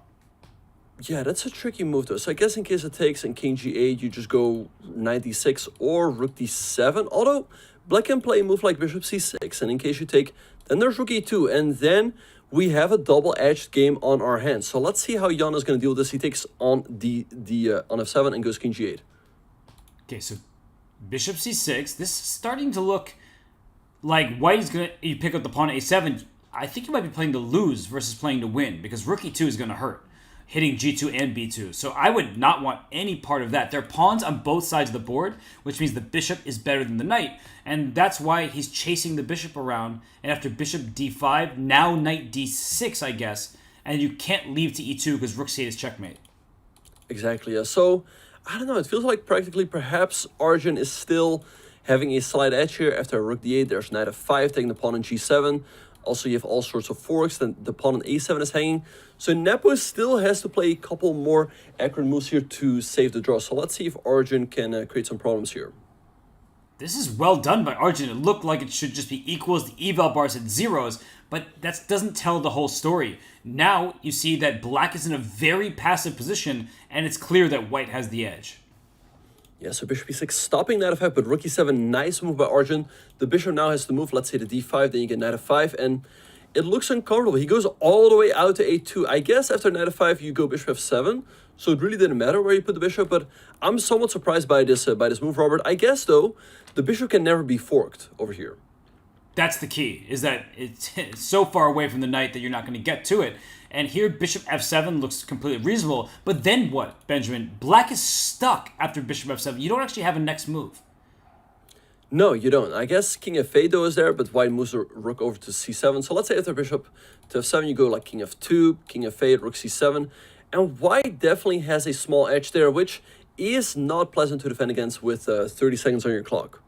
Yeah, that's a tricky move though. So I guess in case it takes and king g8, you just go knight d6 or rook d7. Although black can play a move like bishop c6, and in case you take, then there's rook e2, and then we have a double-edged game on our hands. So let's see how Jan is going to deal with this. He takes on on f7 and goes king g8. Okay, so bishop c6. This is starting to look like white is going to, you pick up the pawn at a7. I think you might be playing to lose versus playing to win, because rook e2 is going to hurt, hitting g2 and b2. So I would not want any part of that. There are pawns on both sides of the board, which means the bishop is better than the knight. And that's why he's chasing the bishop around. And after bishop d5, now knight d6, I guess. And you can't leave to e2 because rook c8 is checkmate. Exactly, yeah. So, I don't know, it feels like practically perhaps Arjun is still having a slight edge here. After rook d8, there's knight f5, taking the pawn on g7. Also, you have all sorts of forks, then the pawn on a7 is hanging. So Nepo still has to play a couple more accurate moves here to save the draw. So let's see if Arjun can create some problems here. This is well done by Arjun. It looked like it should just be equals. The eval bars at zeros, but that doesn't tell the whole story. Now you see that black is in a very passive position, and it's clear that white has the edge. Yeah, so bishop e6 stopping knight f5, but rook e7, nice move by Arjun. The bishop now has to move, let's say the d5, then you get knight f5, and it looks uncomfortable. He goes all the way out to a2. I guess after knight f5, you go bishop f7, so it really didn't matter where you put the bishop, but I'm somewhat surprised by this move, Robert. I guess, though, the bishop can never be forked over here. That's the key, is that it's so far away from the knight that you're not going to get to it. And here, bishop f7 looks completely reasonable. But then what, Benjamin? Black is stuck after bishop f7. You don't actually have a next move. No, you don't. I guess king f8 though is there, but white moves the rook over to c7. So let's say after bishop to f7, you go like king f2, king f8, rook c7. And white definitely has a small edge there, which is not pleasant to defend against with 30 seconds on your clock.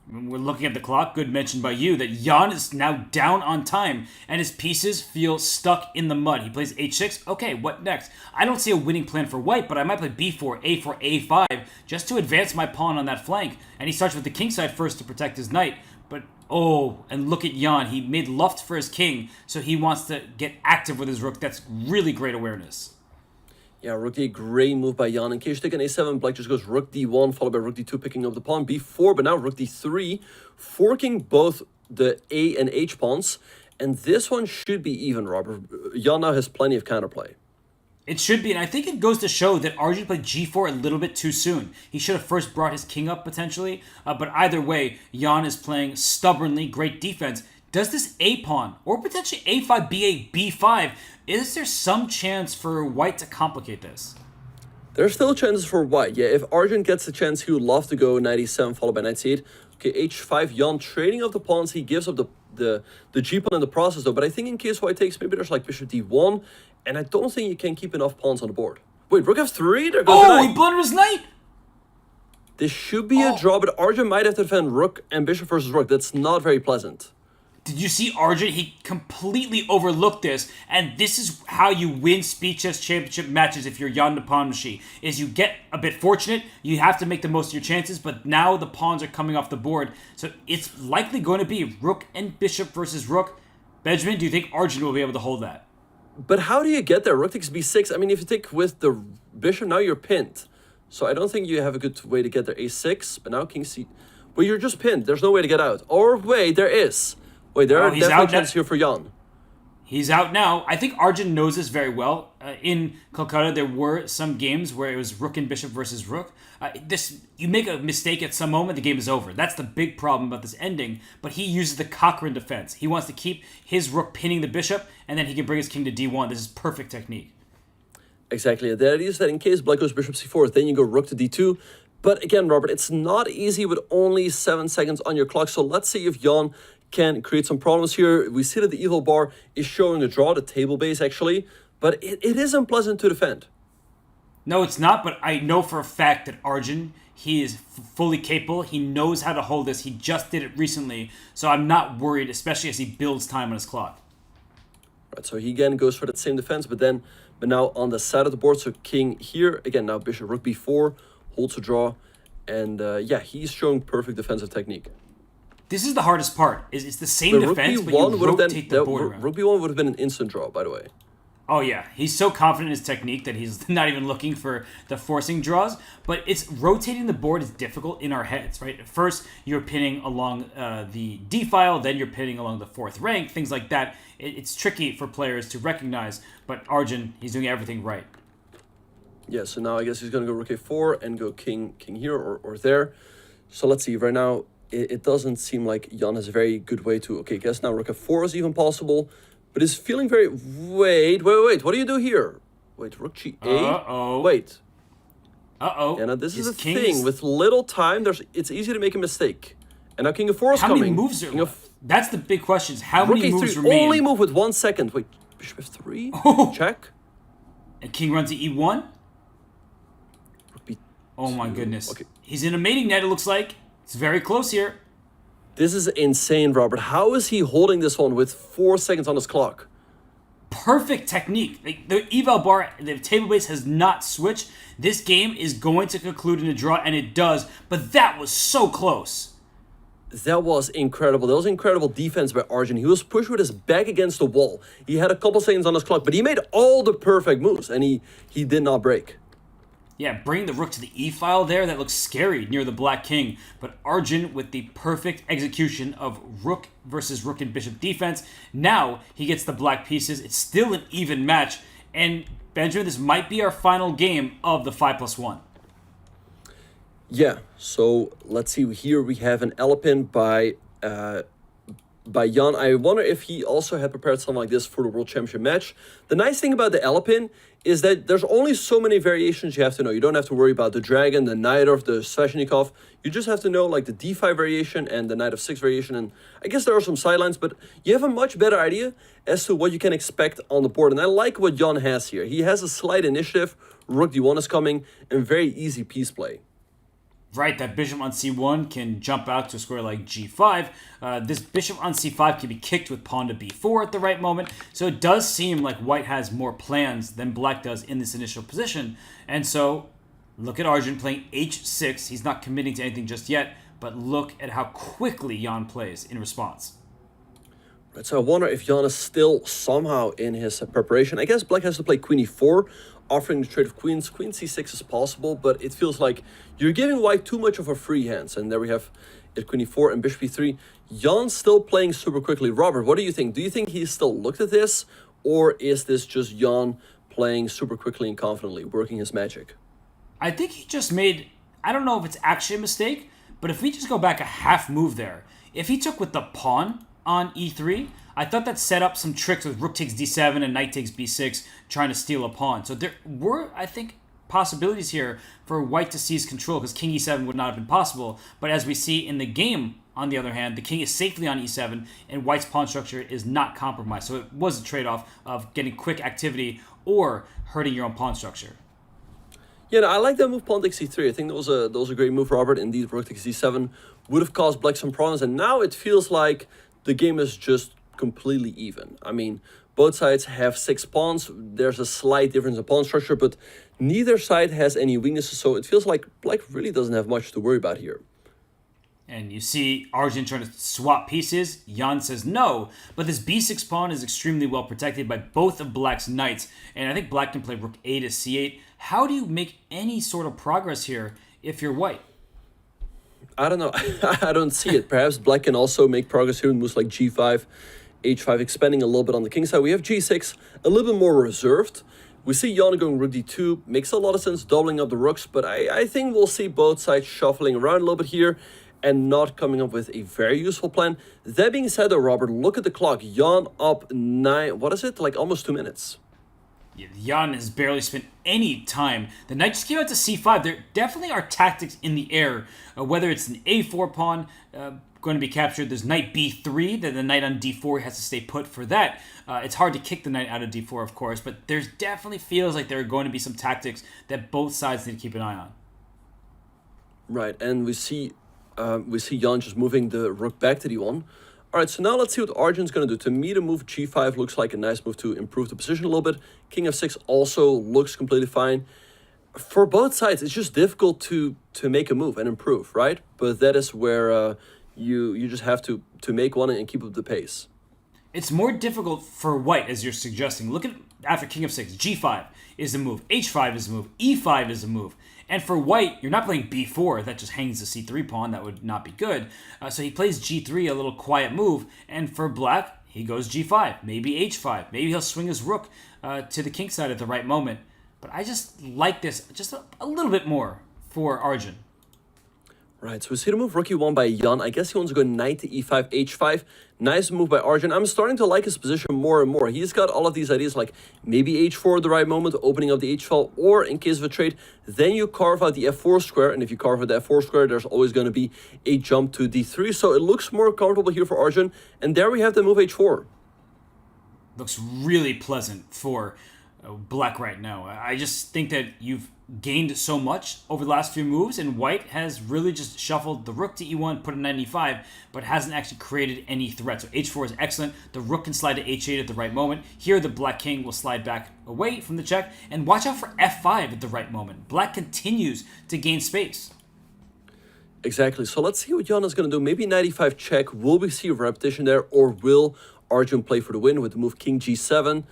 When we're looking at the clock, good mention by you, that Jan is now down on time, and his pieces feel stuck in the mud. He plays h6. Okay, what next? I don't see a winning plan for white, but I might play b4, a4, a5, just to advance my pawn on that flank. And he starts with the king side first to protect his knight. But, oh, and look at Jan. He made luft for his king, so he wants to get active with his rook. That's really great awareness. Yeah, rook d8, great move by Jan. In case you take an a7, black just goes rook d1, followed by rook d2, picking up the pawn, b4, but now rook d3, forking both the a and h pawns. And this one should be even, Robert. Jan now has plenty of counterplay. It should be, and I think it goes to show that Arjun played g4 a little bit too soon. He should have first brought his king up, potentially. But either way, Jan is playing stubbornly, great defense. Does this a-pawn, or potentially a5, b8, b5, is there some chance for white to complicate this? There's still chances for white. Yeah, if Arjun gets the chance, he would love to go knight e7 followed by knight c8. Okay, h5, Jan trading of the pawns. He gives up the g-pawn in the process, though. But I think in case white takes, maybe there's like bishop d1. And I don't think you can keep enough pawns on the board. Wait, rook f3? There goes the knight. He blundered his knight! This should be a draw, but Arjun might have to defend rook and bishop versus rook. That's not very pleasant. Did you see Arjun? He completely overlooked this, and this is how you win speed chess championship matches if you're Jan Nepomucci, is you get a bit fortunate, you have to make the most of your chances, but now the pawns are coming off the board, so it's likely going to be rook and bishop versus rook. Benjamin, do you think Arjun will be able to hold that? But how do you get there? Rook takes b6. I mean, if you take with the bishop, now you're pinned. So I don't think you have a good way to get there. a6, but now king c... Well, you're just pinned. There's no way to get out. Or wait, there is. Wait, there are definitely chances here for Jan. He's out now. I think Arjun knows this very well. In Kolkata, there were some games where it was rook and bishop versus rook. You make a mistake at some moment, the game is over. That's the big problem about this ending. But he uses the Cochrane defense. He wants to keep his rook pinning the bishop, and then he can bring his king to d1. This is perfect technique. Exactly. The idea is that in case black goes bishop c4, then you go rook to d2. But again, Robert, it's not easy with only 7 seconds on your clock. So let's see if Jan can create some problems here. We see that the eval bar is showing a draw, the table base actually, but it is unpleasant to defend. No, it's not, but I know for a fact that Arjun, he is fully capable. He knows how to hold this. He just did it recently, so I'm not worried, especially as he builds time on his clock. Right, so he again goes for that same defense, but now on the side of the board, so king here, again, now bishop rook b4, holds a draw, and yeah, he's showing perfect defensive technique. This is the hardest part. Is it's the same The rook defense, but b1 you would have been rotate the board around. rook b1 would have been an instant draw, by the way. Oh yeah, he's so confident in his technique that he's not even looking for the forcing draws. But it's rotating the board is difficult in our heads, right? At first, you're pinning along the D file, then you're pinning along the fourth rank, things like that. It's tricky for players to recognize. But Arjun, he's doing everything right. Yeah, so now I guess he's going to go rook a4 and go king here or there. So let's see, right now, it doesn't seem like Jan has a very good way to... Okay, I guess now rook f4 is even possible. But he's feeling very... Wait. What do you do here? Wait, rook g8? Uh-oh. Wait. Uh-oh. Yeah, now this is His the king thing. is- With little time, it's easy to make a mistake. And now king of4 is How coming. many moves are King left? of That's the big question. Is how rook many moves a3. remain? Only move with 1 second. Wait, bishop f3? Oh. Check. And king runs to e1? Rook b2. Oh my goodness. Okay. He's in a mating net, it looks like. It's very close here. This is insane, Robert. How is he holding this one with 4 seconds on his clock? Perfect technique. The eval bar, the table base has not switched. This game is going to conclude in a draw, and it does. But that was so close. That was incredible. That was incredible defense by Arjun. He was pushed with his back against the wall. He had a couple seconds on his clock, but he made all the perfect moves, and he did not break. Yeah, bringing the rook to the e-file there, that looks scary near the black king. But Arjun with the perfect execution of rook versus rook and bishop defense. Now he gets the black pieces. It's still an even match. And Benjamin, this might be our final game of the 5+1. Yeah, so let's see. Here we have an Alpin by Jan. I wonder if he also had prepared something like this for the World Championship match. The nice thing about the Alpin is that there's only so many variations you have to know. You don't have to worry about the dragon, the knight of the Sveshnikov. You just have to know like the d5 variation and the knight of 6 variation. And I guess there are some sidelines, but you have a much better idea as to what you can expect on the board. And I like what Jan has here. He has a slight initiative. Rook d1 is coming and very easy piece play. Right, that bishop on c1 can jump out to a square like g5. This bishop on c5 can be kicked with pawn to b4 at the right moment. So it does seem like white has more plans than black does in this initial position. And so look at Arjun playing h6. He's not committing to anything just yet, but look at how quickly Jan plays in response. Right, so I wonder if Jan is still somehow in his preparation. I guess black has to play queen e4, offering the trade of queens. Queen c6 is possible, but it feels like you're giving white too much of a free hand. And there we have it, queen e4 and bishop e3. Jan's still playing super quickly. Robert, what do you think? Do you think he still looked at this? Or is this just Jan playing super quickly and confidently, working his magic? I think he just made, I don't know if it's actually a mistake, but if we just go back a half move there, if he took with the pawn on e3, I thought that set up some tricks with rook takes d7 and knight takes b6, trying to steal a pawn. So there were, I think, possibilities here for white to seize control, because king e7 would not have been possible. But as we see in the game, on the other hand, the king is safely on e7, and white's pawn structure is not compromised. So it was a trade-off of getting quick activity or hurting your own pawn structure. Yeah, no, I like that move, pawn takes c3. I think that was a great move, Robert. Indeed, rook takes c7 would have caused black some problems, and now it feels like the game is just completely even. I mean, both sides have 6 pawns. There's a slight difference in pawn structure, but neither side has any weaknesses, so it feels like black really doesn't have much to worry about here. And you see Arjun trying to swap pieces. Jan says no, but this b6 pawn is extremely well protected by both of black's knights, and I think black can play rook a to c8. How do you make any sort of progress here if you're white? I don't know. I don't see it. Perhaps black can also make progress here with moves like g5, h5, expanding a little bit on the king side. We have g6, a little bit more reserved. We see Jan going rook d2. Makes a lot of sense, doubling up the rooks, but I think we'll see both sides shuffling around a little bit here and not coming up with a very useful plan. That being said, though, Robert, look at the clock. Jan up 9, what is it? Like almost 2 minutes. Yeah, Jan has barely spent any time. The knight just came out to c5. There definitely are tactics in the air, whether it's an a4 pawn going to be captured. There's knight b3, then the knight on d4 has to stay put for that. It's hard to kick the knight out of d4, of course, but there's definitely feels like there are going to be some tactics that both sides need to keep an eye on. Right, and we see Jan just moving the rook back to d1. All right, so now let's see what Arjun's going to do. To me, the move g5 looks like a nice move to improve the position a little bit. King f6 also looks completely fine. For both sides, it's just difficult to make a move and improve, right? But that is where you just have to make one and keep up the pace. It's more difficult for white, as you're suggesting. Look at after king of 6, g5 is a move, h5 is a move, e5 is a move. And for white, you're not playing b4, that just hangs the c3 pawn, that would not be good. So he plays g3, a little quiet move, and for black, he goes g5, maybe h5, maybe he'll swing his rook to the king side at the right moment. But I just like this just a little bit more for Arjun. Right, so we see the move rook e1 by Jan. I guess he wants to go knight to e5, h5. Nice move by Arjun. I'm starting to like his position more and more. He's got all of these ideas like maybe h4 at the right moment, opening up the h file, or in case of a trade, then you carve out the f4 square. And if you carve out the f4 square, there's always going to be a jump to d3. So it looks more comfortable here for Arjun. And there we have the move h4. Looks really pleasant for black right now. I just think that you've gained so much over the last few moves, and white has really just shuffled the rook to e1, put a knight in e5, but hasn't actually created any threat. So h4 is excellent. The rook can slide to h8 at the right moment. Here the black king will slide back away from the check, and watch out for f5 at the right moment. Black continues to gain space. Exactly. So let's see what Jan is going to do. Maybe knight e5 check. Will we see a repetition there, or will Arjun play for the win with the move king g7?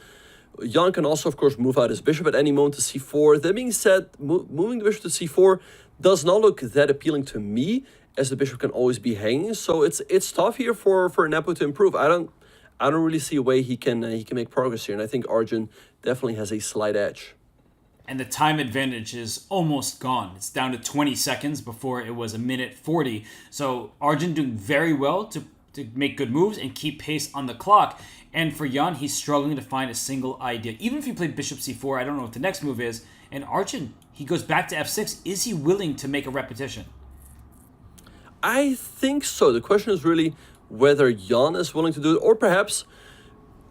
Jan can also, of course, move out his bishop at any moment to c4. That being said, moving the bishop to c4 does not look that appealing to me, as the bishop can always be hanging. So it's tough here for Nepo to improve. I don't really see a way he can make progress here, and I think Arjun definitely has a slight edge. And the time advantage is almost gone. It's down to 20 seconds before it was a minute 40. So Arjun doing very well to make good moves and keep pace on the clock. And for Jan, he's struggling to find a single idea. Even if he played bishop c4, I don't know what the next move is. And Arjun, he goes back to f6. Is he willing to make a repetition? I think so. The question is really whether Jan is willing to do it, or perhaps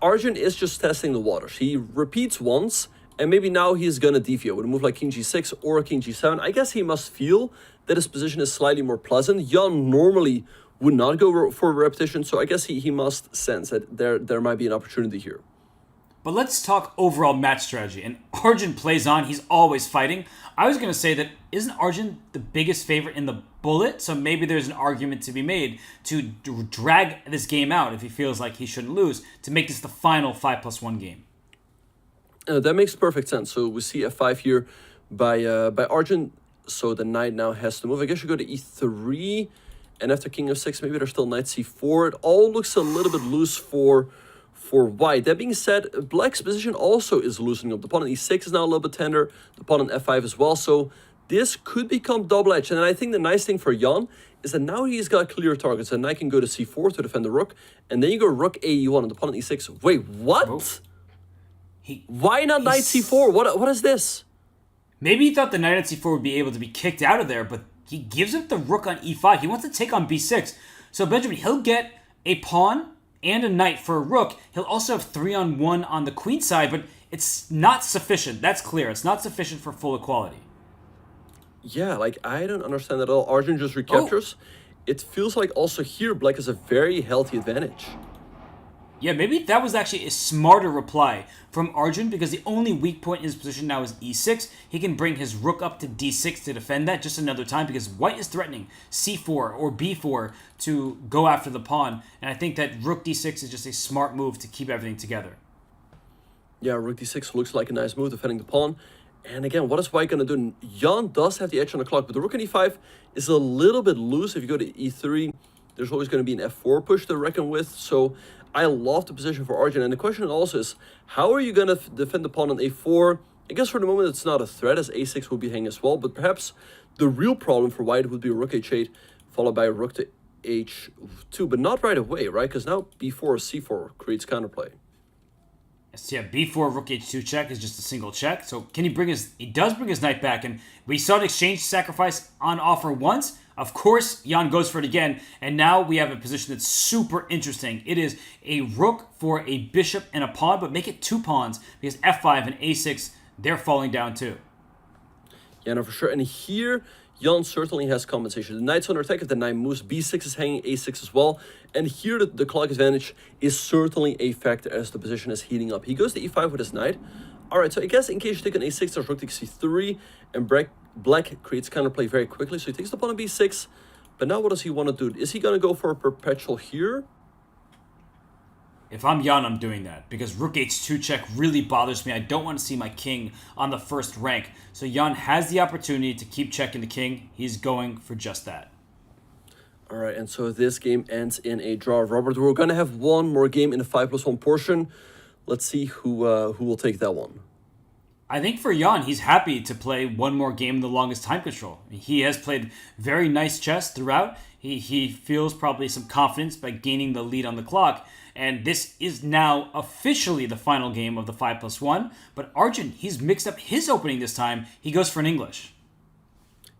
Arjun is just testing the waters. He repeats once, and maybe now he's going to deviate with a move like king g6 or king g7. I guess he must feel that his position is slightly more pleasant. Jan normally would not go for a repetition, so I guess he must sense that there might be an opportunity here. But let's talk overall match strategy. And Arjun plays on. He's always fighting. I was going to say that isn't Arjun the biggest favorite in the bullet? So maybe there's an argument to be made to drag this game out if he feels like he shouldn't lose, to make this the final 5+1 game. That makes perfect sense. So we see f5 here by Arjun. So the knight now has to move. I guess you go to e3. And after king of 6, maybe there's still knight c4. It all looks a little bit loose for white. That being said, black's position also is loosening up. The pawn on e6 is now a little bit tender. The pawn on f5 as well. So this could become double-edged. And I think the nice thing for Jan is that now he's got clear targets. And knight can go to c4 to defend the rook. And then you go rook a1 and the pawn on e6. Wait, what? Oh. Why not knight c4? What is this? Maybe he thought the knight on c4 would be able to be kicked out of there, but he gives up the rook on e5. He wants to take on b6. So Benjamin, he'll get a pawn and a knight for a rook. He'll also have 3-on-1 on the queen side, but it's not sufficient. That's clear. It's not sufficient for full equality. Yeah, like, I don't understand that at all. Arjun just recaptures. Oh. It feels like also here black has a very healthy advantage. Yeah, maybe that was actually a smarter reply from Arjun, because the only weak point in his position now is e6. He can bring his rook up to d6 to defend that just another time, because white is threatening c4 or b4 to go after the pawn. And I think that rook d6 is just a smart move to keep everything together. Yeah, rook d6 looks like a nice move defending the pawn. And again, what is white going to do? Jan does have the edge on the clock, but the rook on e5 is a little bit loose. If you go to e3, there's always going to be an f4 push to reckon with. So I love the position for Arjun. And the question also is, how are you going to defend the pawn on a4? I guess for the moment it's not a threat, as a6 will be hanging as well. But perhaps the real problem for white would be rook h8, followed by rook to h2. But not right away, right? Because now b4 or c4 creates counterplay. Yes, yeah, b4 rook h2 check is just a single check. So can he bring he does bring his knight back. And we saw an exchange sacrifice on offer once. Of course, Jan goes for it again, and now we have a position that's super interesting. It is a rook for a bishop and a pawn, but make it 2 pawns, because f5 and a6, they're falling down too. Yeah, no, for sure. And here, Jan certainly has compensation. The knight's under attack. If the knight moves, b6 is hanging, a6 as well. And here, the clock advantage is certainly a factor as the position is heating up. He goes to e5 with his knight. All right, so I guess in case you take on a6, there's rook takes c3, and black creates counterplay very quickly. So he takes the pawn on b6, But now what does he want to do? Is he going to go for a perpetual here? If I'm Jan, I'm doing that because rook h2 check really bothers me. I don't want to see my king on the first rank. So Jan has the opportunity to keep checking the king. He's going for just that. All right, and so this game ends in a draw. Robert, we're going to have one more game in the 5+1 portion. Let's see who will take that one. I think for Jan, he's happy to play one more game in the longest time control. He has played very nice chess throughout. He feels probably some confidence by gaining the lead on the clock. And this is now officially the final game of the 5+1. But Arjun, he's mixed up his opening this time. He goes for an English.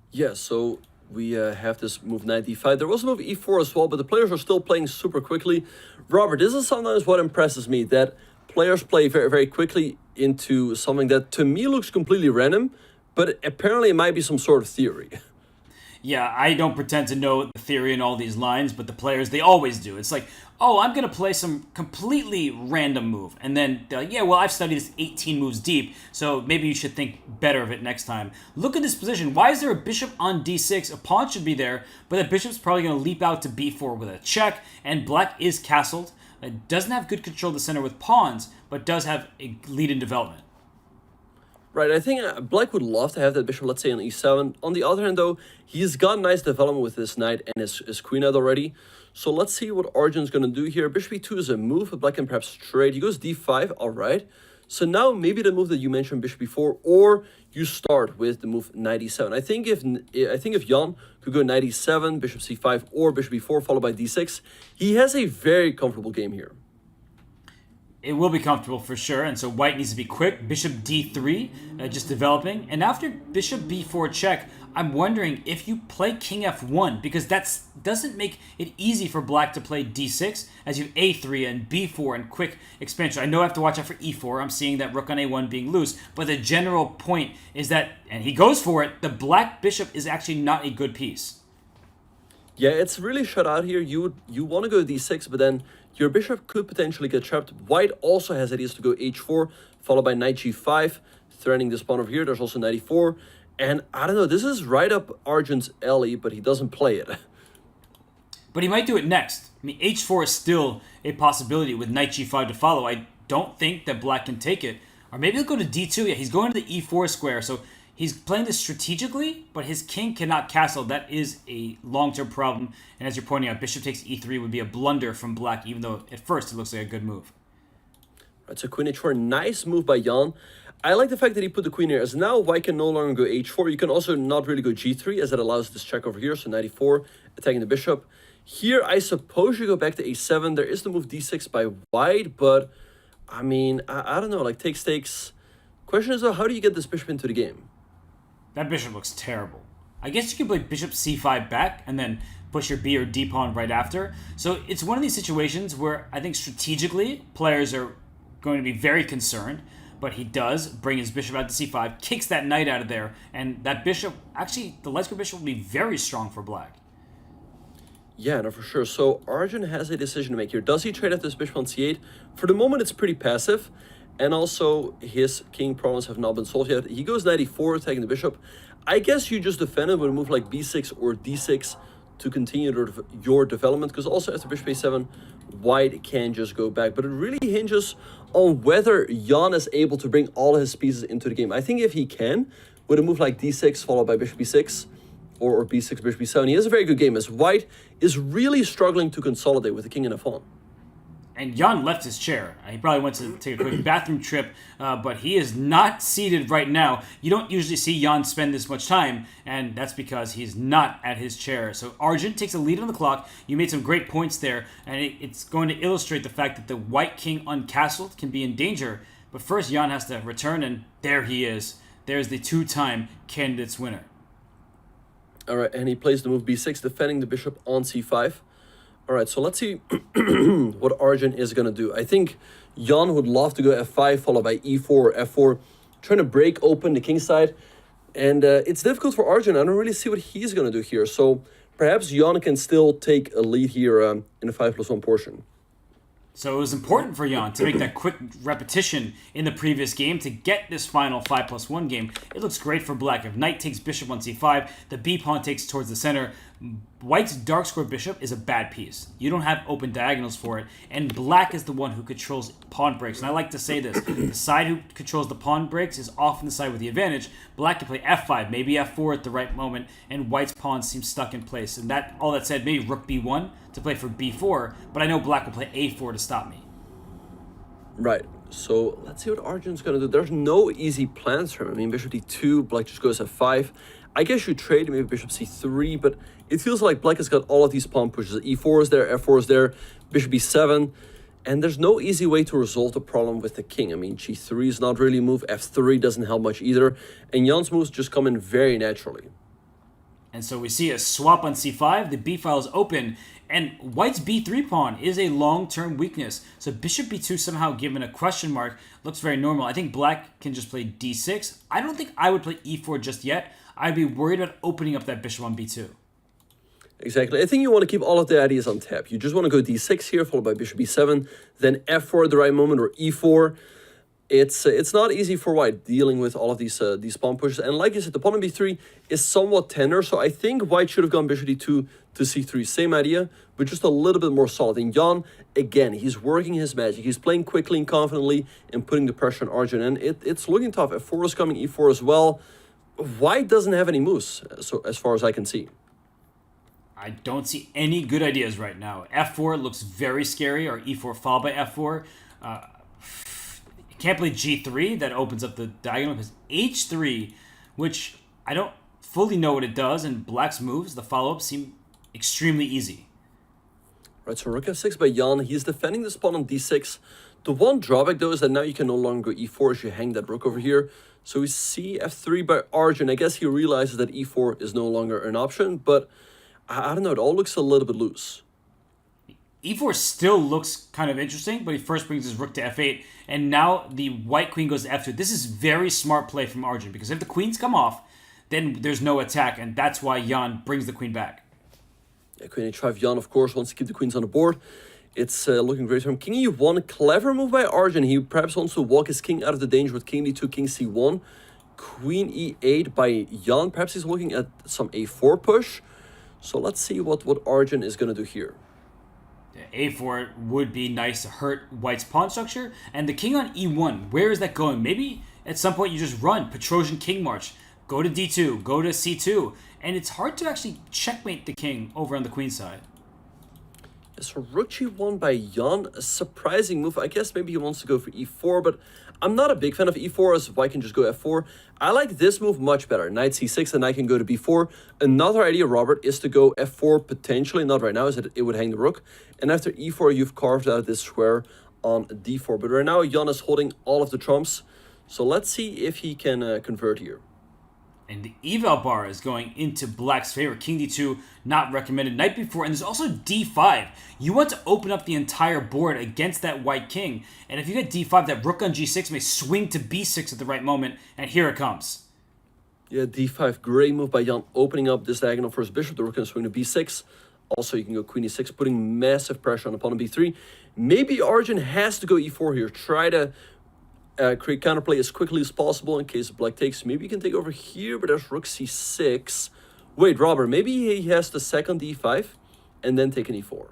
Yeah, so we have this move knight d5. There was a move e4 as well, but the players are still playing super quickly. Robert, this is sometimes what impresses me, that players play very, very quickly into something that to me looks completely random, but apparently it might be some sort of theory. Yeah, I don't pretend to know the theory in all these lines, but the players, they always do. It's like, oh, I'm going to play some completely random move. And then they're like, yeah, well, I've studied this 18 moves deep, so maybe you should think better of it next time. Look at this position. Why is there a bishop on d6? A pawn should be there, but the bishop's probably going to leap out to b4 with a check, and black is castled. It doesn't have good control of the center with pawns, but does have a lead in development. Right, I think black would love to have that bishop, let's say, on e7. On the other hand, though, he's got nice development with his knight and his queen out already. So let's see what Arjun's going to do here. Bishop e2 is a move, but black can perhaps trade. He goes d5, all right. So now maybe the move that you mentioned, bishop e4, or you start with the move knight e7. I think if Jan could go knight e7, bishop c5, or bishop e4 followed by d6, he has a very comfortable game here. It will be comfortable for sure, and so white needs to be quick. Bishop d3, just developing. And after bishop b4 check, I'm wondering if you play king f1, because that doesn't make it easy for black to play d6, as you have a3 and b4 and quick expansion. I know I have to watch out for e4. I'm seeing that rook on a1 being loose, but the general point is that, and he goes for it, the black bishop is actually not a good piece. Yeah, it's really shut out here. You want to go d6, but then your bishop could potentially get trapped. White also has ideas to go h4, followed by knight g5, threatening this pawn over here. There's also knight e4. And I don't know, this is right up Arjun's alley, but he doesn't play it. But he might do it next. I mean, h4 is still a possibility with knight g5 to follow. I don't think that black can take it. Or maybe he'll go to d2. Yeah, he's going to the e4 square, so he's playing this strategically, but his king cannot castle. That is a long-term problem. And as you're pointing out, bishop takes e3 would be a blunder from black, even though at first it looks like a good move. Right, so queen h4, nice move by Jan. I like the fact that he put the queen here, as now white can no longer go h4. You can also not really go g3, as it allows this check over here. So knight e4, attacking the bishop. Here, I suppose you go back to a7. There is the move d6 by white, but I mean, I don't know, like takes. Question is, though, how do you get this bishop into the game? That bishop looks terrible. I guess you could play bishop c5 back and then push your b or d pawn right after. So it's one of these situations where I think strategically players are going to be very concerned, but he does bring his bishop out to c5, kicks that knight out of there, and that bishop, actually, the light square bishop will be very strong for black. Yeah, no, for sure. So Arjun has a decision to make here. Does he trade at this bishop on c8? For the moment, it's pretty passive. And also, his king problems have not been solved yet. He goes knight e4, attacking the bishop. I guess you just defend it with a move like b6 or d6 to continue your development. Because also after bishop a7, white can just go back. But it really hinges on whether Jan is able to bring all his pieces into the game. I think if he can, with a move like d6 followed by bishop b6, or b6, bishop b7, he has a very good game, as white is really struggling to consolidate with the king and a pawn. And Jan left his chair. He probably went to take a quick bathroom trip, but he is not seated right now. You don't usually see Jan spend this much time, and that's because he's not at his chair. So Arjun takes a lead on the clock. You made some great points there, and it's going to illustrate the fact that the white king uncastled can be in danger. But first, Jan has to return, and there he is. There's the two-time candidates winner. All right, and he plays the move b6, defending the bishop on c5. All right, so let's see what Arjun is going to do. I think Jan would love to go f5, followed by e4 or f4, trying to break open the king side. And it's difficult for Arjun. I don't really see what he's going to do here. So perhaps Jan can still take a lead here in the 5+1 portion. So it was important for Jan to make that quick repetition in the previous game to get this final 5+1 game. It looks great for black. If knight takes bishop on c5, the b pawn takes towards the center. White's dark square bishop is a bad piece. You don't have open diagonals for it, and black is the one who controls pawn breaks. And I like to say this, the side who controls the pawn breaks is often the side with the advantage. Black can play f5, maybe f4 at the right moment, and White's pawn seems stuck in place. And that, all that said, maybe rook b1 to play for b4, but I know black will play a4 to stop me. Right. So let's see what Arjun's going to do. There's no easy plans for him. I mean, bishop d2, black just goes f5. I guess you trade maybe bishop c3, but it feels like black has got all of these pawn pushes. e4 is there, f4 is there, bishop b7, and there's no easy way to resolve the problem with the king. I mean, g3 is not really a move, f3 doesn't help much either, and Jan's moves just come in very naturally. And so we see a swap on c5, the b file is open, and White's b3 pawn is a long-term weakness. So bishop b2 somehow given a question mark looks very normal. I think black can just play d6. I don't think I would play e4 just yet. I'd be worried about opening up that bishop on b2. Exactly. I think you want to keep all of the ideas on tap. You just want to go d6 here, followed by bishop b7, then f4 at the right moment, or e4. It's not easy for White dealing with all of these pawn pushes. And like you said, the pawn on b3 is somewhat tender, so I think White should have gone bishop d2 to c3. Same idea, but just a little bit more solid. And Jan, again, he's working his magic. He's playing quickly and confidently and putting the pressure on Arjun. And it's looking tough. f4 is coming, e4 as well. White doesn't have any moves, so as far as I can see. I don't see any good ideas right now. f4 looks very scary, or e4 followed by f4. Can't play g3, that opens up the diagonal, because h3, which I don't fully know what it does, and black's moves, the follow-up, seem extremely easy. Right, so rook f6 by Jan. He's defending this pawn on d6. The one drawback, though, is that now you can no longer go e4 as you hang that rook over here. So we see f3 by Arjun. I guess he realizes that e4 is no longer an option, but I don't know, it all looks a little bit loose. e4 still looks kind of interesting, but he first brings his rook to f8, and now the white queen goes to f2. This is very smart play from Arjun, because if the queens come off, then there's no attack, and that's why Jan brings the queen back. Yeah, queen h5, Jan, of course, wants to keep the queens on the board. It's looking great for him. King e1, clever move by Arjun. He perhaps wants to walk his king out of the danger with king d2, king c1. Queen e8 by Jan. Perhaps he's looking at some a4 push. So let's see what Arjun is going to do here. a4 would be nice to hurt White's pawn structure. And the king on e1, where is that going? Maybe at some point you just run Petrosian king march. Go to d2, go to c2. And it's hard to actually checkmate the king over on the queen side. So rook g1 by Jan, a surprising move. I guess maybe he wants to go for e4, but I'm not a big fan of e4 as White can just go f4. I like this move much better. Knight c6 and knight can go to b4. Another idea, Robert, is to go f4 potentially, not right now, as it would hang the rook. And after e4, you've carved out this square on d4. But right now, Jan is holding all of the trumps. So let's see if he can convert here. And the eval bar is going into black's favor. King d2, not recommended. Knight b4, and there's also d5. You want to open up the entire board against that white king. And if you get d5, that rook on g6 may swing to b6 at the right moment. And here it comes. Yeah, d5, great move by Jan, opening up this diagonal for his bishop. The rook can swing to b6. Also, you can go queen e6, putting massive pressure on the pawn on b3. Maybe Arjun has to go e4 here. Try to create counterplay as quickly as possible in case black takes. Maybe you can take over here, but there's rook c6. Wait, Robert, maybe he has the second e5 and then take an e4.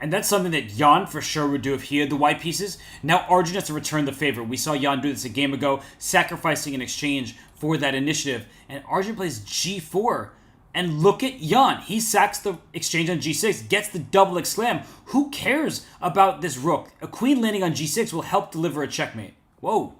And that's something that Jan for sure would do if he had the white pieces. Now Arjun has to return the favor. We saw Jan do this a game ago, sacrificing in exchange for that initiative. And Arjun plays g4. And look at Jan. He sacks the exchange on g6, gets the double exclam. Who cares about this rook? A queen landing on g6 will help deliver a checkmate. Whoa.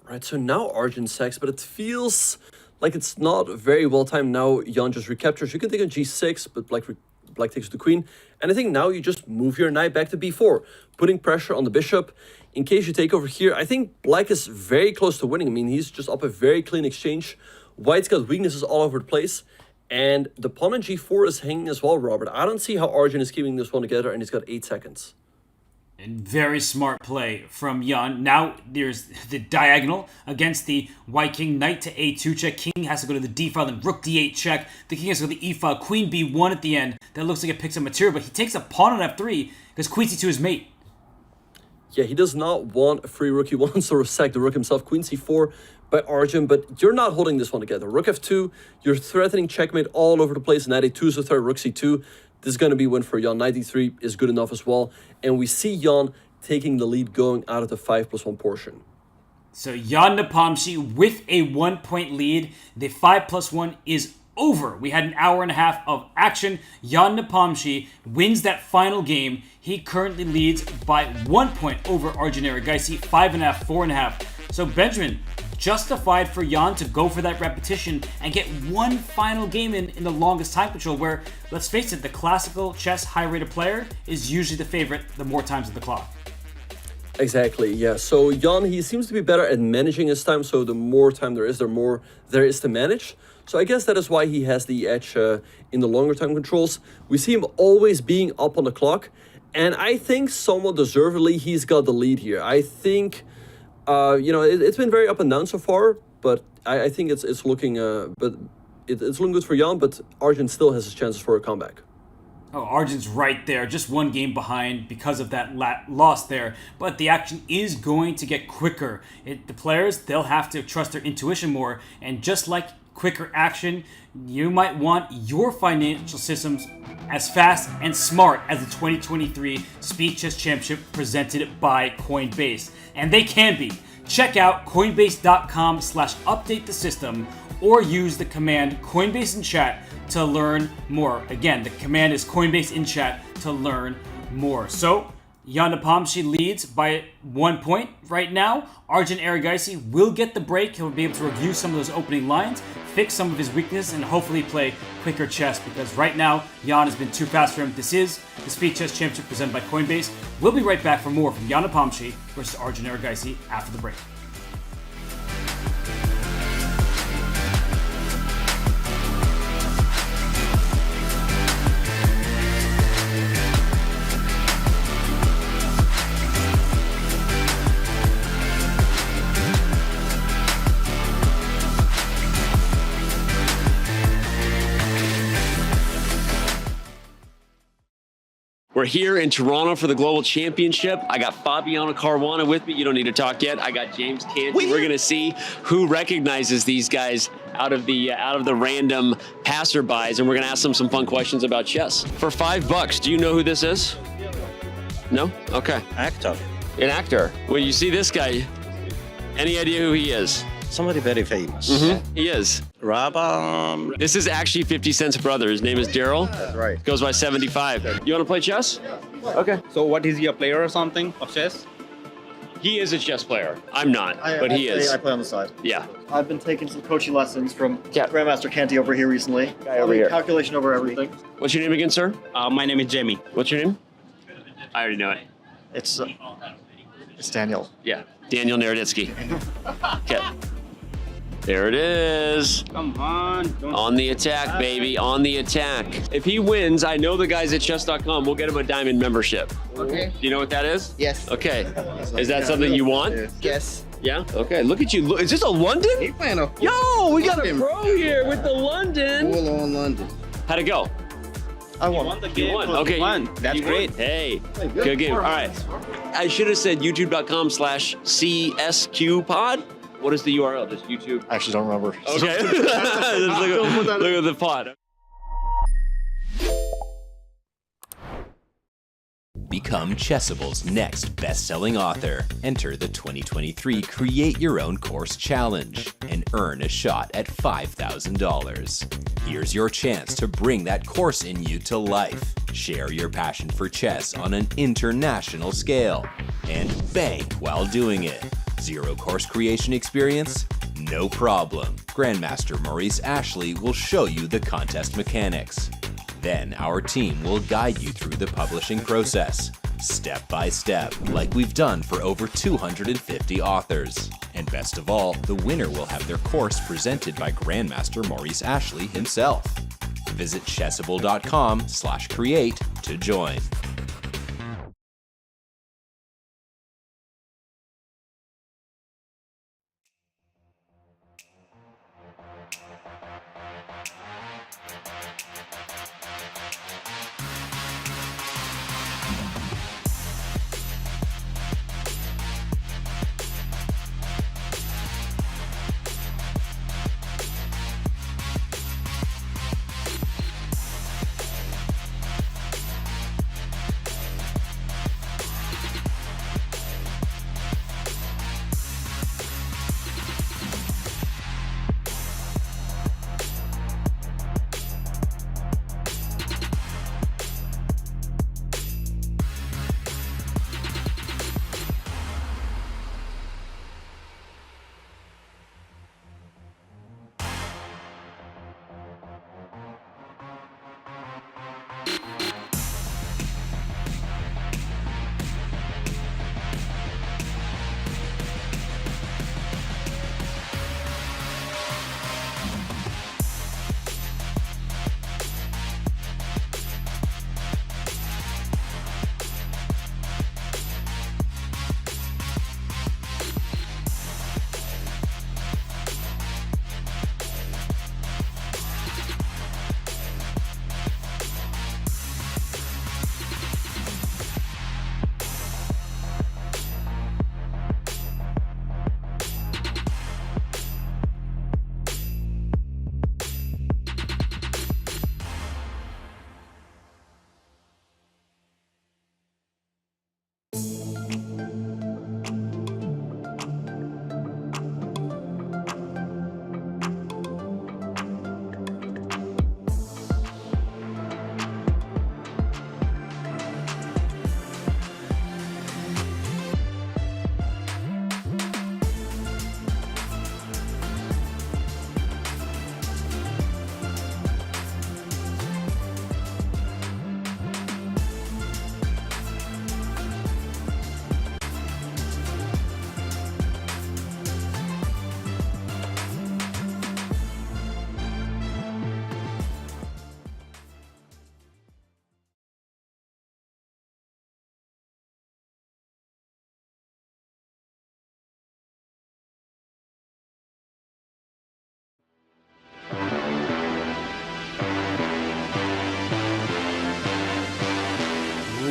Right. So now Arjun sacks, but it feels like it's not very well timed. Now Jan just recaptures. You can take on g6, but black takes the queen. And I think now you just move your knight back to b4, putting pressure on the bishop. In case you take over here, I think black is very close to winning. I mean, he's just up a very clean exchange. White's got weaknesses all over the place. And the pawn on g4 is hanging as well, Robert. I don't see how Arjun is keeping this one together, and he's got 8 seconds. And very smart play from Jan. Now there's the diagonal against the white king. Knight to a2 check. King has to go to the d file, then rook d8 check. The king has to go to the e file. Queen b1 at the end. That looks like it picks up material, but he takes a pawn on f3 because queen c2 is mate. Yeah, he does not want a free rook. He wants to sack the rook himself. Queen c4 by Arjun, but you're not holding this one together. Rook f2, you're threatening checkmate all over the place. Knight a2 is the third, rook c2. This is going to be a win for Jan. Knight d3 is good enough as well. And we see Jan taking the lead going out of the 5+1 portion. So Jan Nepomniachtchi with a 1-point lead. The 5+1 is over. We had an hour and a half of action. Jan Nepomniachtchi wins that final game. He currently leads by 1 point over Arjun Erigaisi, 5.5, 4.5. So Benjamin, justified for Jan to go for that repetition and get one final game in the longest time control where, let's face it, the classical chess high-rated player is usually the favorite the more times of the clock. Exactly, yeah. So Jan, he seems to be better at managing his time, so the more time there is, the more there is to manage. So I guess that is why he has the edge in the longer time controls. We see him always being up on the clock, and I think somewhat deservedly he's got the lead here. I think, it's been very up and down so far, but I think it's looking it's looking good for Jan, but Arjun still has his chances for a comeback. Oh, Arjun's right there, just one game behind because of that loss there. But the action is going to get quicker. The players, they'll have to trust their intuition more. And just like quicker action, you might want your financial systems as fast and smart as the 2023 Speed Chess Championship presented by Coinbase. And they can be. Check out coinbase.com/update the system or use the command Coinbase in chat to learn more. Again, the command is Coinbase in chat to learn more. So, Jan Nepomniachtchi leads by 1 point right now. Arjun Erigaisi will get the break. He'll be able to review some of those opening lines, fix some of his weaknesses, and hopefully play quicker chess because right now, Jan has been too fast for him. This is the Speed Chess Championship presented by Coinbase. We'll be right back for more from Jan Nepomniachtchi versus Arjun Erigaisi after the break. We're here in Toronto for the Global Championship. I got Fabiano Caruana with me. You don't need to talk yet. I got James Canty. We're going to see who recognizes these guys out of the random passerbys, and we're going to ask them some fun questions about chess. For $5, do you know who this is? No? Okay. Actor. An actor. When you see this guy, any idea who he is? Somebody very famous. He is. Rabba. This is actually 50 Cent's brother. His name is Daryl. That's right. Goes by 75. You want to play chess? Okay. So what, is he a player or something of chess? He is a chess player. I'm not, but he is. I play on the side. Yeah. I've been taking some coaching lessons from Yeah. Grandmaster Canty over here recently. Guy over here. Calculation over everything. What's your name again, sir? My name is Jamie. What's your name? I already know it. It's Daniel. Yeah. Daniel Naroditsky. Okay. There it is. Come on. On the attack, baby. On the attack. If he wins, I know the guys at chess.com. We'll get him a diamond membership. Okay. Do you know what that is? Yes. Okay. Is that something you want? Yes. Yeah? Okay. Look at you. Look, is this a London? He playing a Yo, we got a pro here with the London. full on London. How'd it go? I won. Won the You game. won. for Okay. fun. That's You won. great. Hey, good game. All right. I should have said youtube.com/CSQ pod. What is the URL? Just YouTube. I actually don't remember. Okay. look at the pod. Become Chessable's next best-selling author. Enter the 2023 Create Your Own Course Challenge and earn a shot at $5,000. Here's your chance to bring that course in you to life. Share your passion for chess on an international scale and bank while doing it. Zero course creation experience? No problem. Grandmaster Maurice Ashley will show you the contest mechanics. Then our team will guide you through the publishing process, step by step, like we've done for over 250 authors. And best of all, the winner will have their course presented by Grandmaster Maurice Ashley himself. Visit chessable.com/create to join.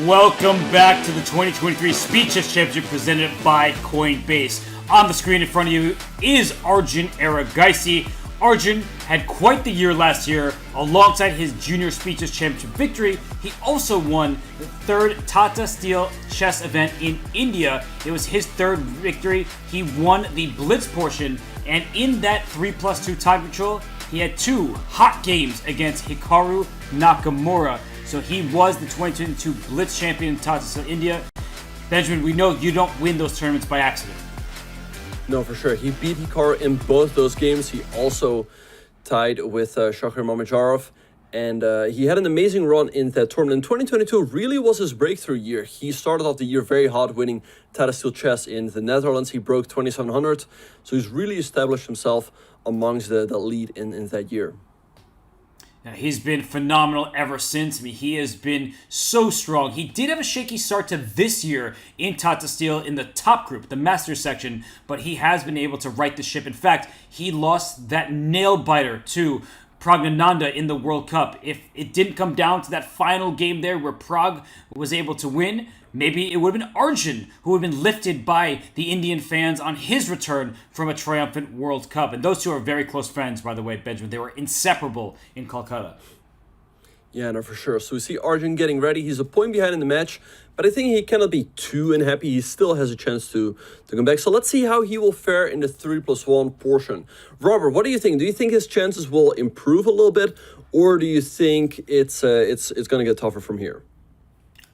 Welcome back to the 2023 Speed Chess Championship presented by Coinbase. On the screen in front of you is Arjun Aragaisi. Arjun had quite the year last year. Alongside his junior Speed Chess Championship victory, he also won the third Tata Steel chess event in India. It was his third victory. He won the Blitz portion, and in that 3+2 time control, he had two hot games against Hikaru Nakamura. So he was the 2022 Blitz champion in Tata Steel India. Benjamin, we know you don't win those tournaments by accident. No, for sure. He beat Hikaru in both those games. He also tied with Shahir Mamedyarov. And he had an amazing run in that tournament. 2022 really was his breakthrough year. He started off the year very hot, winning Tata Steel Chess in the Netherlands. He broke 2700. So he's really established himself amongst the lead in that year. Now, he's been phenomenal ever since. I mean, he has been so strong. He did have a shaky start to this year in Tata Steel in the top group, the Masters section, but he has been able to right the ship. In fact, he lost that nail biter to Pragnananda in the World Cup. If it didn't come down to that final game there where Prag was able to win, maybe it would have been Arjun who would have been lifted by the Indian fans on his return from a triumphant World Cup. And those two are very close friends, by the way, Benjamin. They were inseparable in Kolkata. Yeah, no, for sure. So we see Arjun getting ready. He's a point behind in the match, but I think he cannot be too unhappy. He still has a chance to come back. So let's see how he will fare in the 3+1 portion. Robert, what do you think? Do you think his chances will improve a little bit, or do you think it's going to get tougher from here?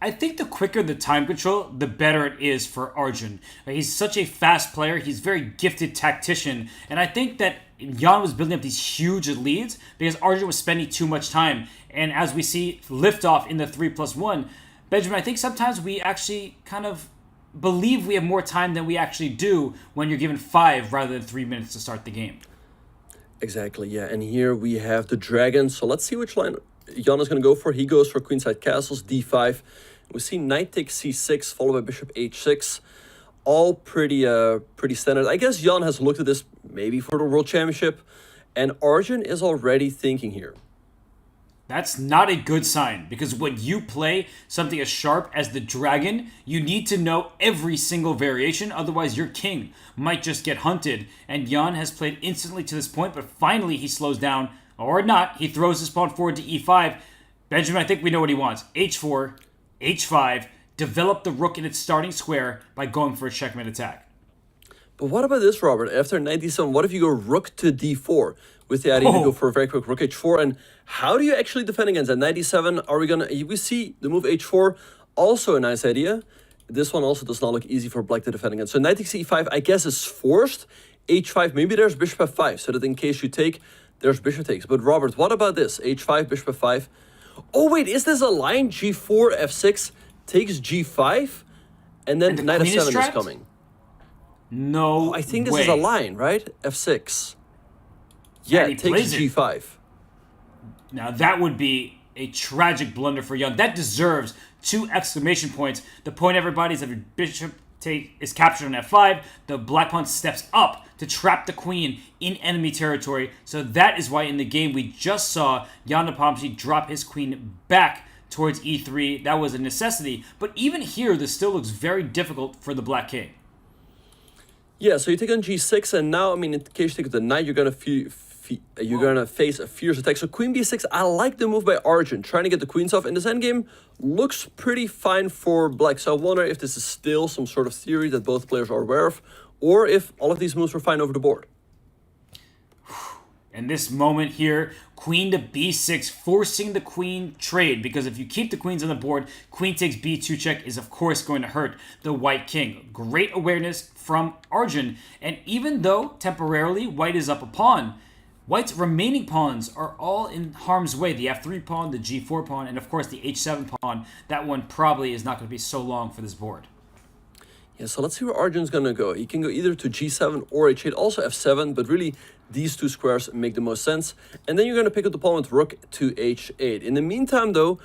I think the quicker the time control, the better it is for Arjun. He's such a fast player. He's a very gifted tactician. And I think that Jan was building up these huge leads because Arjun was spending too much time. And as we see liftoff in the 3+1, Benjamin, I think sometimes we actually kind of believe we have more time than we actually do when you're given 5 rather than 3 minutes to start the game. Exactly, yeah. And here we have the dragon. So let's see which line Jan is going to go for. He goes for queenside castles, d5. We see knight takes c6, followed by bishop h6. All pretty standard. I guess Jan has looked at this maybe for the World Championship, and Arjun is already thinking here. That's not a good sign, because when you play something as sharp as the dragon, you need to know every single variation, otherwise your king might just get hunted. And Jan has played instantly to this point, but finally he slows down, or not. He throws his pawn forward to e5. Benjamin, I think we know what he wants. h4, h5, develop the rook in its starting square by going for a checkmate attack. But what about this, Robert? After knight d7, what if you go rook to d4 with the idea to go for a very quick rook h4? And how do you actually defend against that? Knight d7, are we gonna... We see the move h4, also a nice idea. This one also does not look easy for black to defend against. So knight takes e5, I guess, is forced. h5, maybe there's bishop f5, so that in case you take, there's bishop takes. But Robert, what about this? h5, bishop f5. Oh wait, is this a line? g4, f6, takes g5, and then knight f7 is coming. No, I think this is a line, right? f6. Yeah, it takes g5. Now that would be a tragic blunder for Jan. That deserves 2 exclamation points. The point, everybody, is that your bishop is captured on f5. The black pawn steps up to trap the queen in enemy territory. So that is why in the game we just saw Jan Nepomniachtchi drop his queen back towards e3. That was a necessity. But even here, this still looks very difficult for the black king. Yeah, so you take on g6, and now, I mean, in case you take the knight, you're gonna face a fierce attack. So queen b6, I like the move by Arjun, trying to get the queens off. And this endgame looks pretty fine for black. So I wonder if this is still some sort of theory that both players are aware of, or if all of these moves were fine over the board. And this moment here, queen to b6, forcing the queen trade, because if you keep the queens on the board, queen takes b2 check is of course going to hurt the white king. Great awareness from Arjun, and even though temporarily white is up a pawn, white's remaining pawns are all in harm's way. The f3 pawn, the g4 pawn, and of course the h7 pawn. That one probably is not going to be so long for this board. Yeah, so let's see where Arjun's going to go. He can go either to g7 or h8, also f7, but really these two squares make the most sense. And then you're going to pick up the pawn with rook to h8. In the meantime, though,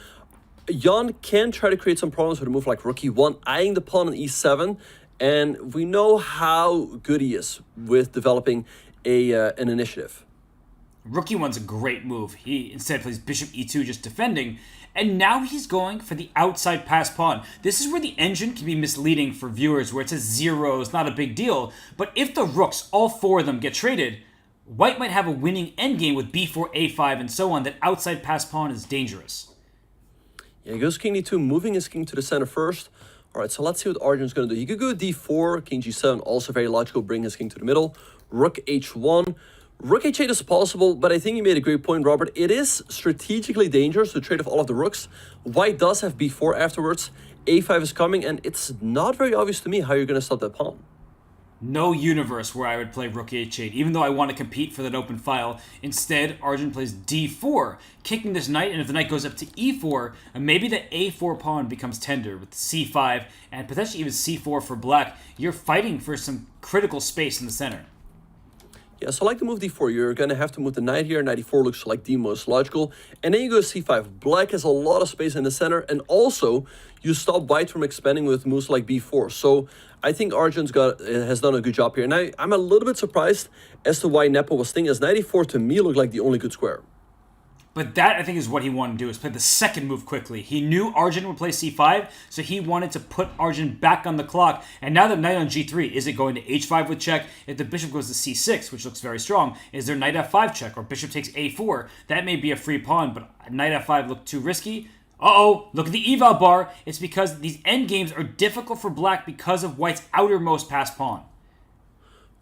Jan can try to create some problems with a move like rook e1, eyeing the pawn on e7. And we know how good he is with developing an initiative. Rook e1's a great move. He instead plays bishop e2 just defending, and now he's going for the outside pass pawn. This is where the engine can be misleading for viewers, where it says 0 is not a big deal, but if the rooks, all 4 of them, get traded, white might have a winning endgame with b4, a5, and so on. That outside pass pawn is dangerous. Yeah, he goes king d2, moving his king to the center first. All right, so let's see what Arjun's going to do. He could go d4, king g7, also very logical, bring his king to the middle. Rook h1. Rook h8 is possible, but I think you made a great point, Robert. It is strategically dangerous to trade off all of the rooks. White does have b4 afterwards. a5 is coming, and it's not very obvious to me how you're going to stop that pawn. No universe where I would play rook h8, even though I want to compete for that open file. Instead, Arjun plays d4, kicking this knight, and if the knight goes up to e4, maybe the a4 pawn becomes tender with c5, and potentially even c4 for black. You're fighting for some critical space in the center. Yeah, so I like the move d4. You're going to have to move the knight here. Knight e4 looks like the most logical. And then you go c5. Black has a lot of space in the center. And also, you stop white from expanding with moves like b4. So I think Arjun's has done a good job here. And I'm a little bit surprised as to why Nepo was thinking, as knight e4 to me looked like the only good square. But that, I think, is what he wanted to do, is play the second move quickly. He knew Arjun would play c5, so he wanted to put Arjun back on the clock. And now the knight on g3, is it going to h5 with check? If the bishop goes to c6, which looks very strong, is there knight f5 check? Or bishop takes a4? That may be a free pawn, but knight f5 looked too risky. Uh-oh, look at the eval bar. It's because these endgames are difficult for black because of white's outermost pass pawn.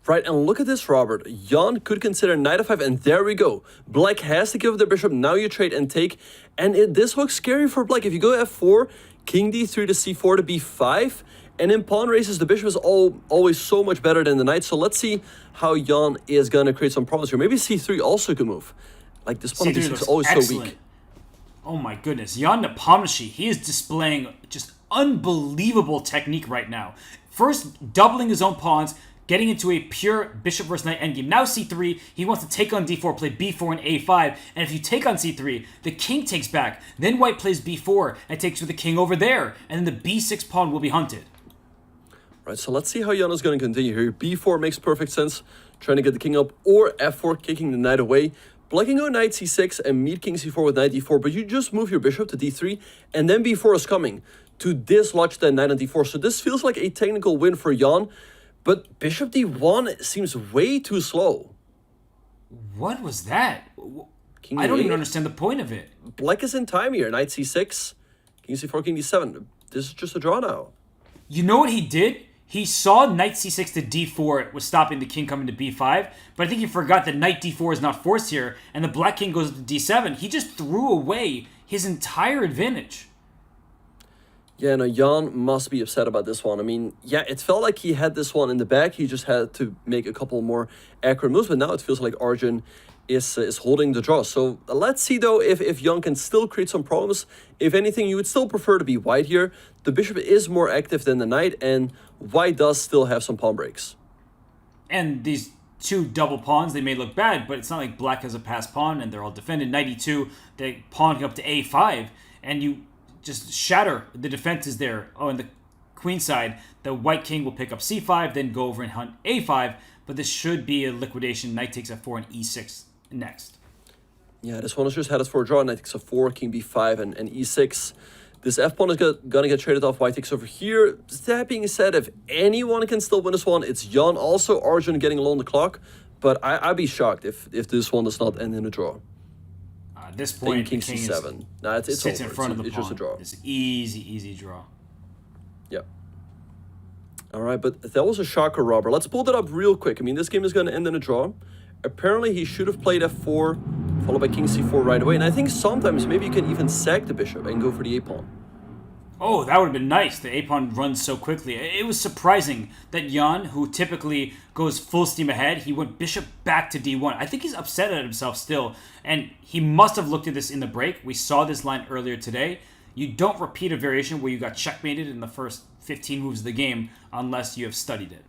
Right, and look at this, Robert. Jan could consider knight f5, and there we go. Black has to give up the bishop. Now you trade and take. And this looks scary for black. If you go f4, king d3 to c4 to b5, and in pawn races, the bishop is always so much better than the knight. So let's see how Jan is going to create some problems here. Maybe c3 also could move. Like, this pawn d6 is always excellent. so weak. Oh my goodness. Jan Nepomniachtchi, he is displaying just unbelievable technique right now. First, doubling his own pawns, getting into a pure bishop versus knight endgame. Now c3, he wants to take on d4, play b4 and a5. And if you take on c3, the king takes back. Then white plays b4 and takes with the king over there. And then the b6 pawn will be hunted. Right, so let's see how Jan is going to continue here. b4 makes perfect sense, trying to get the king up, or f4, kicking the knight away. Black can go knight c6 and meet king c4 with knight d4, but you just move your bishop to d3, and then b4 is coming to dislodge the knight on d4. So this feels like a technical win for Jan, but bishop d1 seems way too slow. What was that? King I don't d8? even understand the point of it. Black is in time here. Knight c6, king c4, king d7. This is just a draw now. You know what he did? He saw knight c6 to d4 was stopping the king coming to b5, but I think he forgot that knight d4 is not forced here, and the black king goes to d7. He just threw away his entire advantage. Yeah, no, Jan must be upset about this one. I mean, yeah, it felt like he had this one in the bag. He just had to make a couple more accurate moves, but now it feels like Arjun is holding the draw. So let's see, though, if Jan can still create some problems. If anything, you would still prefer to be white here. The bishop is more active than the knight, and white does still have some pawn breaks. And these two double pawns, they may look bad, but it's not like black has a passed pawn and they're all defended. Knight e2, the pawn up to a5, and you just shatter the defenses there. Oh, and the queen side, the white king will pick up c5, then go over and hunt a5, but this should be a liquidation. Knight takes f4 and e6 next. Yeah, this one is just headed for a draw. Knight takes f4, king b5, and e6. This f-pawn is going to get traded off. White takes over here. That being said, if anyone can still win this one, it's Jan. Also, Arjun getting along the clock. But I'd be shocked if this one does not end in a draw. At this point, king the king c7. Nah, it's sits over. in front of the it's pawn. just a draw. It's easy draw. Yep. All right, but that was a shocker, Robert. Let's pull that up real quick. I mean, this game is going to end in a draw. Apparently, he should have played f4, followed by king c4 right away. And I think sometimes maybe you can even sack the bishop and go for the a-pawn. Oh, that would have been nice. The a-pawn runs so quickly. It was surprising that Jan, who typically goes full steam ahead, he went bishop back to d1. I think he's upset at himself still, and he must have looked at this in the break. We saw this line earlier today. You don't repeat a variation where you got checkmated in the first 15 moves of the game unless you have studied it.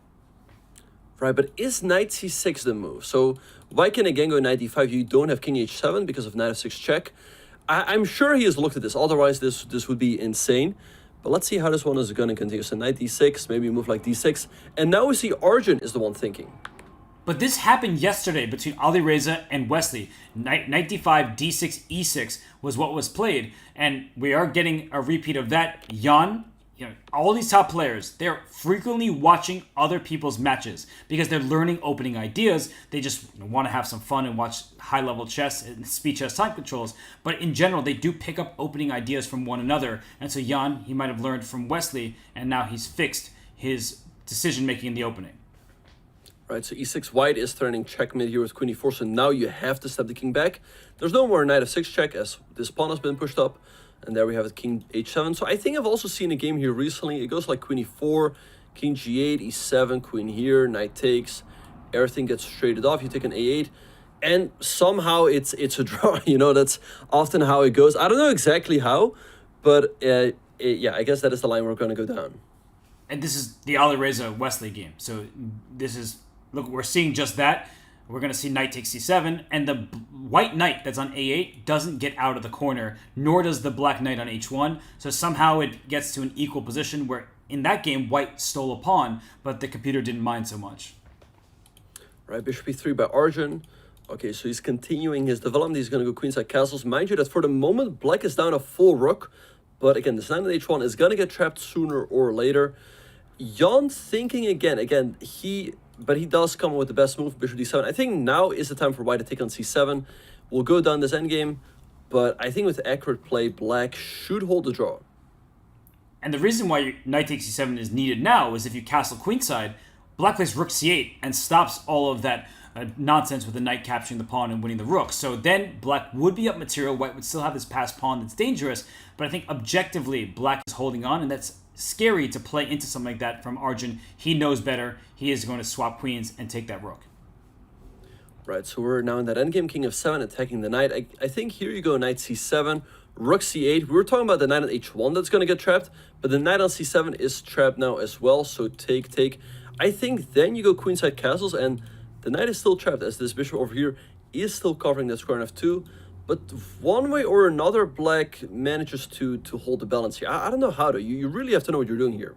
Right, but is knight c6 the move? So white can again go knight d5. You don't have king h7 because of knight f6 check. I'm sure he has looked at this. Otherwise, this would be insane. But let's see how this one is going to continue. So knight d6, maybe move like d6. And now we see Arjun is the one thinking. But this happened yesterday between Alireza and Wesley. Knight d5, d6, e6 was what was played. And we are getting a repeat of that. Jan, all these top players, they're frequently watching other people's matches because they're learning opening ideas. They just want to have some fun and watch high-level chess and speed chess time controls. But in general, they do pick up opening ideas from one another. And so Jan, he might have learned from Wesley, and now he's fixed his decision-making in the opening. Right, so e6 white is turning checkmate here with queen e4, so now you have to step the king back. There's no more knight f6 check as this pawn has been pushed up. And there we have it, king h7. So I think I've also seen a game here recently. It goes like queen e4, king g8, e7, queen here, knight takes. Everything gets traded off. You take an a8. And somehow it's a draw. That's often how it goes. I don't know exactly how, but yeah, I guess that is the line we're going to go down. And this is the Alireza Wesley game. So this is, look, we're seeing just that. We're going to see knight takes c7, and the white knight that's on a8 doesn't get out of the corner, nor does the black knight on h1. So somehow it gets to an equal position where in that game, white stole a pawn, but the computer didn't mind so much. Right, bishop e3 by Arjun. Okay, so he's continuing his development. He's going to go queenside castles. Mind you that for the moment, black is down a full rook. But again, this knight on h1 is going to get trapped sooner or later. Jan thinking again, but he does come with the best move, bishop d7. I think now is the time for white to take on c7. We'll go down this endgame, but I think with accurate play, black should hold the draw. And the reason why knight takes c7 is needed now is if you castle queenside, black plays rook c8 and stops all of that nonsense with the knight capturing the pawn and winning the rook. So then black would be up material, white would still have this passed pawn that's dangerous, but I think objectively black is holding on, and that's scary to play into something like that from Arjun. He knows better. He is going to swap queens and take that rook. Right, so we're now in that endgame, king f7, attacking the knight. I think here you go knight c7, rook c8. We were talking about the knight on h1 that's going to get trapped, but the knight on c7 is trapped now as well, so take. I think then you go queenside castles, and the knight is still trapped as this bishop over here is still covering that square on f2. But one way or another, black manages to hold the balance here. I don't know how to. You really have to know what you're doing here.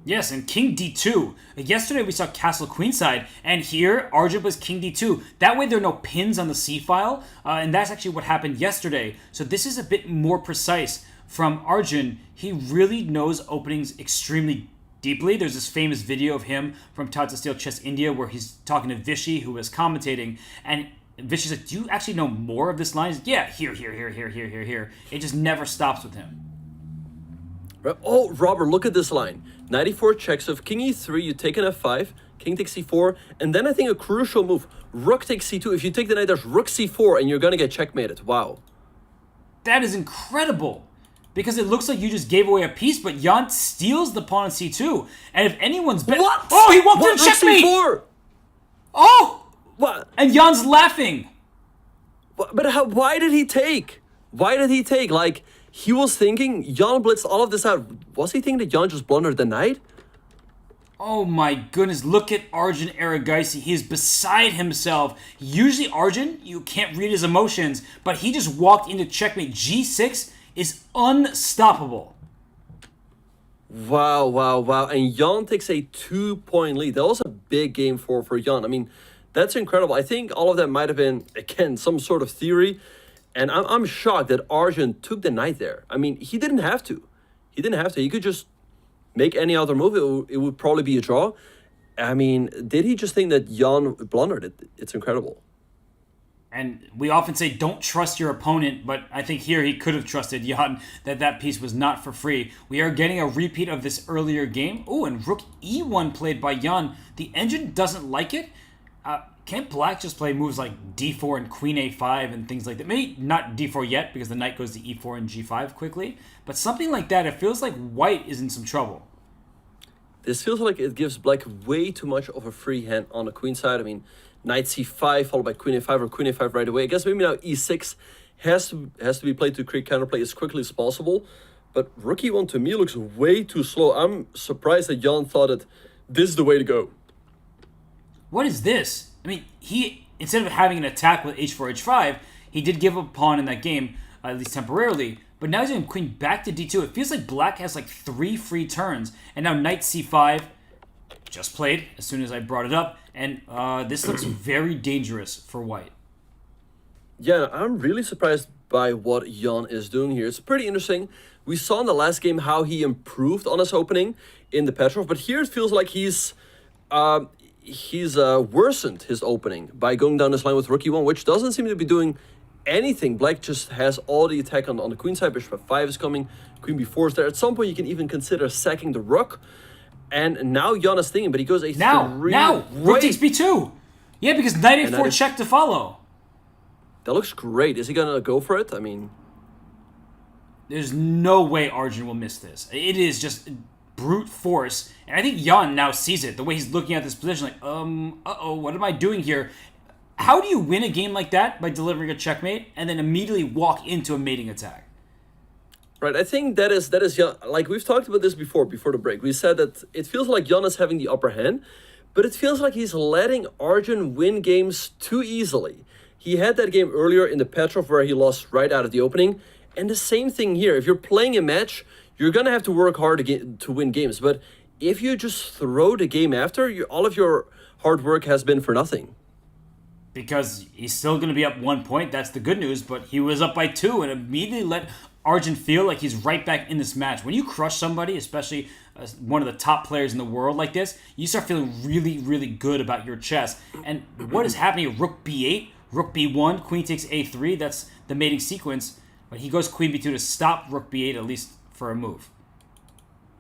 Yes, and king d2. Yesterday we saw castle queenside, and here Arjun was king d2. That way there are no pins on the c-file, and that's actually what happened yesterday. So this is a bit more precise from Arjun. He really knows openings extremely deeply. There's this famous video of him from Tata Steel Chess India where he's talking to Vishy, who was commentating, and Vishy's like, do you actually know more of this line? He's like, yeah, here. It just never stops with him. Right. Oh, Robert, look at this line. 94 checks. So if king e3, you take an f5, king takes c4, and then I think a crucial move, rook takes c2. If you take the knight, there's rook c4, and you're going to get checkmated. Wow. That is incredible. Because it looks like you just gave away a piece, but Jan steals the pawn on c2. And if anyone's bet... What? Oh, he walked in and checkmate! C4? Oh! What? And Jan's laughing. But why did he take? Like, he was thinking, Jan blitzed all of this out. Was he thinking that Jan just blundered the knight? Oh my goodness, look at Arjun Erigaisi. He is beside himself. Usually Arjun, you can't read his emotions, but he just walked into checkmate. G6 is unstoppable. Wow. And Jan takes a 2-point lead. That was a big game for Jan. I mean, that's incredible. I think all of that might have been, again, some sort of theory. And I'm shocked that Arjun took the knight there. I mean, he didn't have to. He could just make any other move. It would probably be a draw. I mean, did he just think that Jan blundered it? It's incredible. And we often say, don't trust your opponent, but I think here he could have trusted Jan that piece was not for free. We are getting a repeat of this earlier game. Oh, and rook e1 played by Jan. The engine doesn't like it. Can't black just play moves like d4 and queen a5 and things like that? Maybe not d4 yet because the knight goes to e4 and g5 quickly. But something like that, it feels like white is in some trouble. This feels like it gives black way too much of a free hand on the queen side. I mean, knight c5 followed by queen a5 or queen a5 right away. I guess maybe now e6 has to be played to create counterplay as quickly as possible. But rook e1 to me looks way too slow. I'm surprised that Jan thought that this is the way to go. What is this? I mean, he, instead of having an attack with h4, h5, he did give up a pawn in that game, at least temporarily. But now he's doing queen back to d2. It feels like black has like 3 free turns. And now knight c5. just played as soon as I brought it up, and this looks very dangerous for white. Yeah, I'm really surprised by what Jan is doing here. It's pretty interesting. We saw in the last game how he improved on his opening in the Petrov, but here it feels like he's worsened his opening by going down this line with rook e1, which doesn't seem to be doing anything. Black just has all the attack on the queen side. Bishop f5 is coming, queen b4 is there. At some point you can even consider sacking the rook. And now Jan is thinking, but he goes a3. Now! Rook takes b2! Yeah, because knight a4 check to follow. That looks great. Is he gonna go for it? I mean... There's no way Arjun will miss this. It is just brute force. And I think Jan now sees it. The way he's looking at this position, like, uh-oh, what am I doing here? How do you win a game like that? By delivering a checkmate and then immediately walk into a mating attack? Right, I think that is Jan. Like, we've talked about this before the break. We said that it feels like Jan is having the upper hand, but it feels like he's letting Arjun win games too easily. He had that game earlier in the Petrov where he lost right out of the opening. And the same thing here. If you're playing a match, you're going to have to work hard to win games. But if you just throw the game after, all of your hard work has been for nothing. Because he's still going to be up 1 point. That's the good news. But he was up by 2 and immediately let Arjun feel like he's right back in this match. When you crush somebody, especially one of the top players in the world like this, you start feeling really, really good about your chess. And what is happening? Rook b8, rook b1, queen takes a3. That's the mating sequence. But he goes queen b2 to stop rook b8, at least for a move.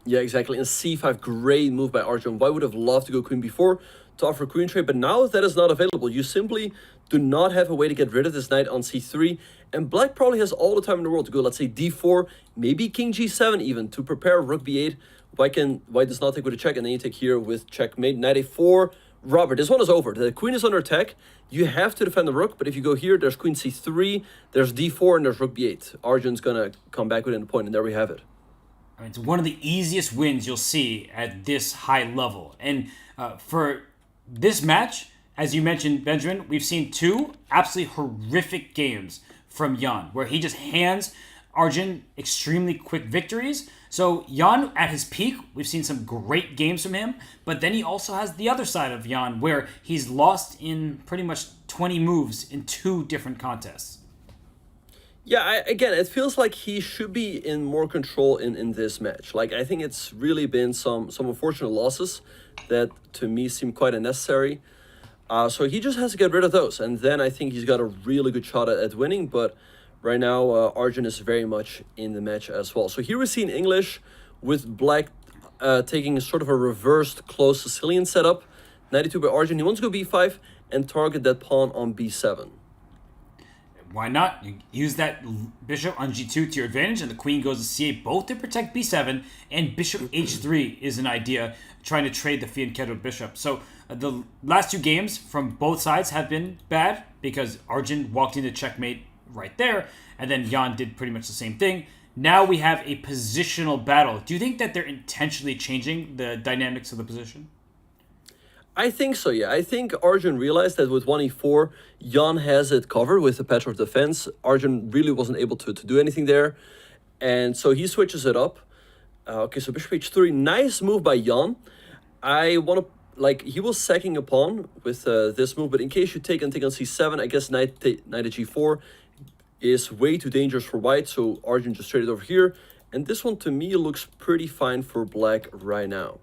Yeah, exactly. And c5, great move by Arjun. White would have loved to go queen b4 to offer queen trade, but now that is not available. You simply do not have a way to get rid of this knight on c3. And black probably has all the time in the world to go, let's say, d4, maybe king g7 even, to prepare rook b8. White does not take with a check, and then you take here with checkmate. Knight a4. Robert, this one is over. The queen is under attack. You have to defend the rook, but if you go here, there's queen c3, there's d4, and there's rook b8. Arjun's gonna come back within the point, and there we have it. I mean, it's one of the easiest wins you'll see at this high level. And for this match, as you mentioned, Benjamin, we've seen 2 absolutely horrific games from Jan, where he just hands Arjun extremely quick victories. So Jan, at his peak, we've seen some great games from him, but then he also has the other side of Jan, where he's lost in pretty much 20 moves in 2 different contests. Yeah, again, it feels like he should be in more control in this match. Like, I think it's really been some unfortunate losses that, to me, seem quite unnecessary. So he just has to get rid of those, and then I think he's got a really good shot at winning, but right now, Arjun is very much in the match as well. So here we see in English with black taking sort of a reversed closed Sicilian setup. 92 by Arjun. He wants to go b5 and target that pawn on b7. Why not? You use that bishop on g2 to your advantage, and the queen goes to c8, both to protect b7, and bishop h3 is an idea, trying to trade the fianchetto bishop. So the last 2 games from both sides have been bad, because Arjun walked into checkmate right there, and then Jan did pretty much the same thing. Now we have a positional battle. Do you think that they're intentionally changing the dynamics of the position? I think so, yeah. I think Arjun realized that with 1e4, Jan has it covered with the Petrov defense. Arjun really wasn't able to do anything there, and so he switches it up. Okay, so bishop h3, nice move by Jan. I want to, like, he was sacking a pawn with this move, but in case you take on c7, I guess knight at g4 is way too dangerous for white, so Arjun just traded over here. And this one, to me, looks pretty fine for black right now.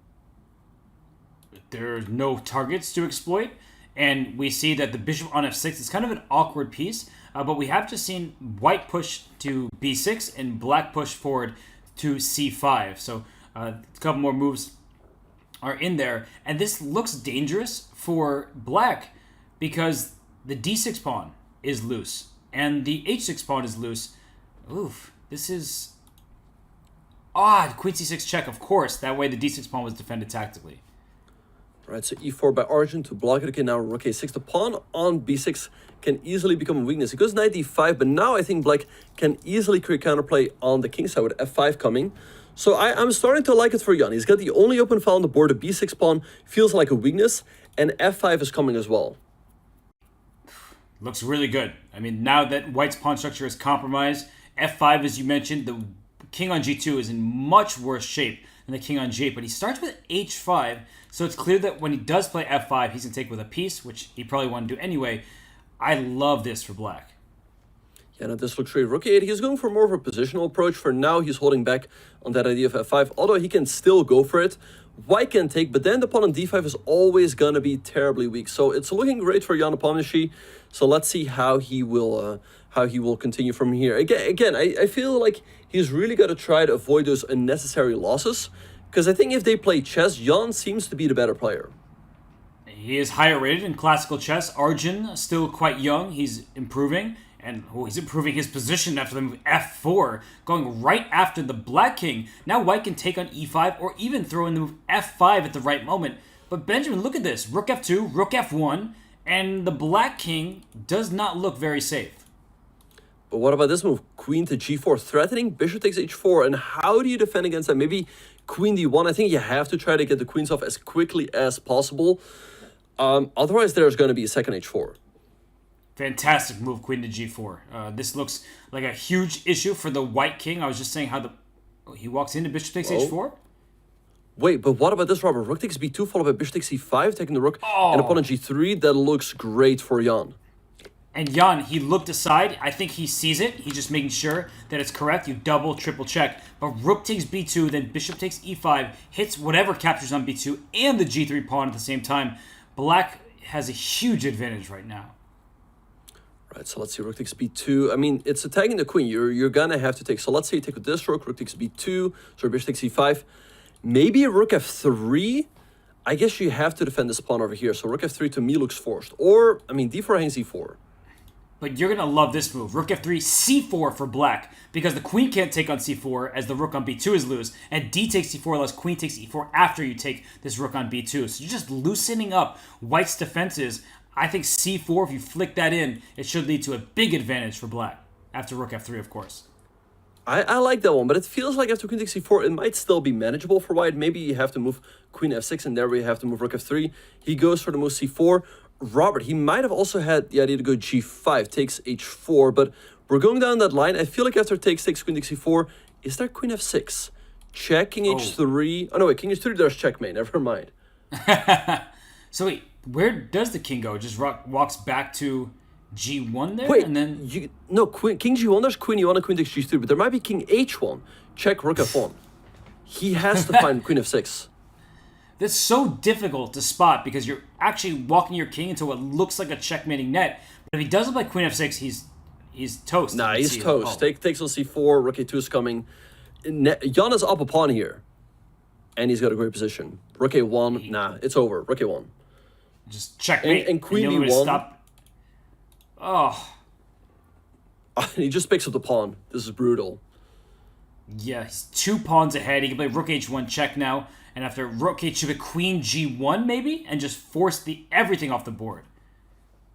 There's no targets to exploit, and we see that the bishop on f6 is kind of an awkward piece, but we have just seen white push to b6 and black push forward to c5. So a couple more moves are in there, and this looks dangerous for black because the d6 pawn is loose and the h6 pawn is loose. Oof, this is odd. Queen c6 check, of course. That way the d6 pawn was defended tactically. Right, so e4 by Arjun to block it. Okay, now rook a6. The pawn on b6 can easily become a weakness. It goes knight d5, but now I think black can easily create counterplay on the king side with f5 coming. So I'm starting to like it for Jan. He's got the only open file on the board. The b6 pawn feels like a weakness, and f5 is coming as well. Looks really good. I mean, now that white's pawn structure is compromised, f5, as you mentioned, the king on g2 is in much worse shape and the king on g8, but he starts with h5, so it's clear that when he does play f5, he's going to take with a piece, which he probably wanted to do anyway. I love this for black. Yeah, now this looks great. Rook a8, he's going for more of a positional approach. For now, he's holding back on that idea of f5, although he can still go for it. White can take, but then the pawn on d5 is always going to be terribly weak. So it's looking great for Jan Nepomniachtchi. So let's see how he will continue from here. Again, I feel like he's really got to try to avoid those unnecessary losses, because I think if they play chess, Jan seems to be the better player. He is higher rated in classical chess. Arjun, still quite young. He's improving. And he's improving his position after the move f4, going right after the black king. Now white can take on e5 or even throw in the move f5 at the right moment. But Benjamin, look at this. Rook f2, rook f1, and the black king does not look very safe. But what about this move? Queen to g4, threatening bishop takes h4. And how do you defend against that? Maybe queen d1. I think you have to try to get the queens off as quickly as possible. Otherwise, there's going to be a second h4. Fantastic move, queen to g4. This looks like a huge issue for the white king. I was just saying how he walks into bishop takes h4. Wait, but what about this, Robert? Rook takes b2 followed by bishop takes c5, taking the rook, and upon a g3. That looks great for Jan. And Jan, he looked aside. I think he sees it. He's just making sure that it's correct. You double, triple check. But rook takes b2, then bishop takes e5, hits whatever captures on b2 and the g3 pawn at the same time. Black has a huge advantage right now. Right, so let's see, rook takes b2. I mean, it's attacking the queen. You're gonna have to take. So let's say you take with this rook takes b2, so bishop takes c5. Maybe a rook f3. I guess you have to defend this pawn over here. So rook f3 to me looks forced. Or, I mean, d4 hangs e4. But you're going to love this move. Rook f3, c4 for black, because the queen can't take on c4 as the rook on b2 is loose, and d takes c4 unless queen takes e4 after you take this rook on b2. So you're just loosening up white's defenses. I think c4, if you flick that in, it should lead to a big advantage for black, after rook f3, of course. I like that one, but it feels like after queen takes c4, it might still be manageable for white. Maybe you have to move queen f6, and there we have to move rook f3. He goes for the move c4. Robert, he might have also had the idea to go g5, takes h4, but we're going down that line. I feel like after takes queen takes c4, is there queen f6? Check, king h3. Oh, no, wait, king h3, there's checkmate. Never mind. So wait, where does the king go? Just walks back to g1 there? Wait, and then king g1, there's queen e1 and queen takes g3, but there might be king h1. Check rook f1. He has to find queen f6. That's so difficult to spot because you're actually walking your king into what looks like a checkmating net. But if he doesn't play queen f6, he's toast. Nah, he's toast. Takes on c4, rook a2 is coming. Jan is up a pawn here. And he's got a great position. Rook a1, nah, it's over. Rook a1. Just checkmate. And queen e1. Oh. He just picks up the pawn. This is brutal. Yeah, he's 2 pawns ahead. He can play rook h1 check now. And after rook h2, queen g1 maybe? And just force everything off the board.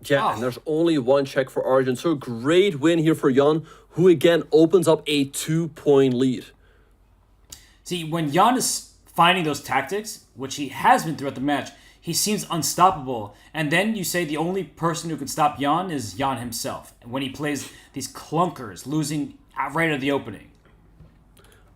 Yeah, and there's only one check for Arjun. So great win here for Jan, who again opens up a 2-point lead. See, when Jan is finding those tactics, which he has been throughout the match, he seems unstoppable. And then you say the only person who can stop Jan is Jan himself. When he plays these clunkers, losing right at the opening.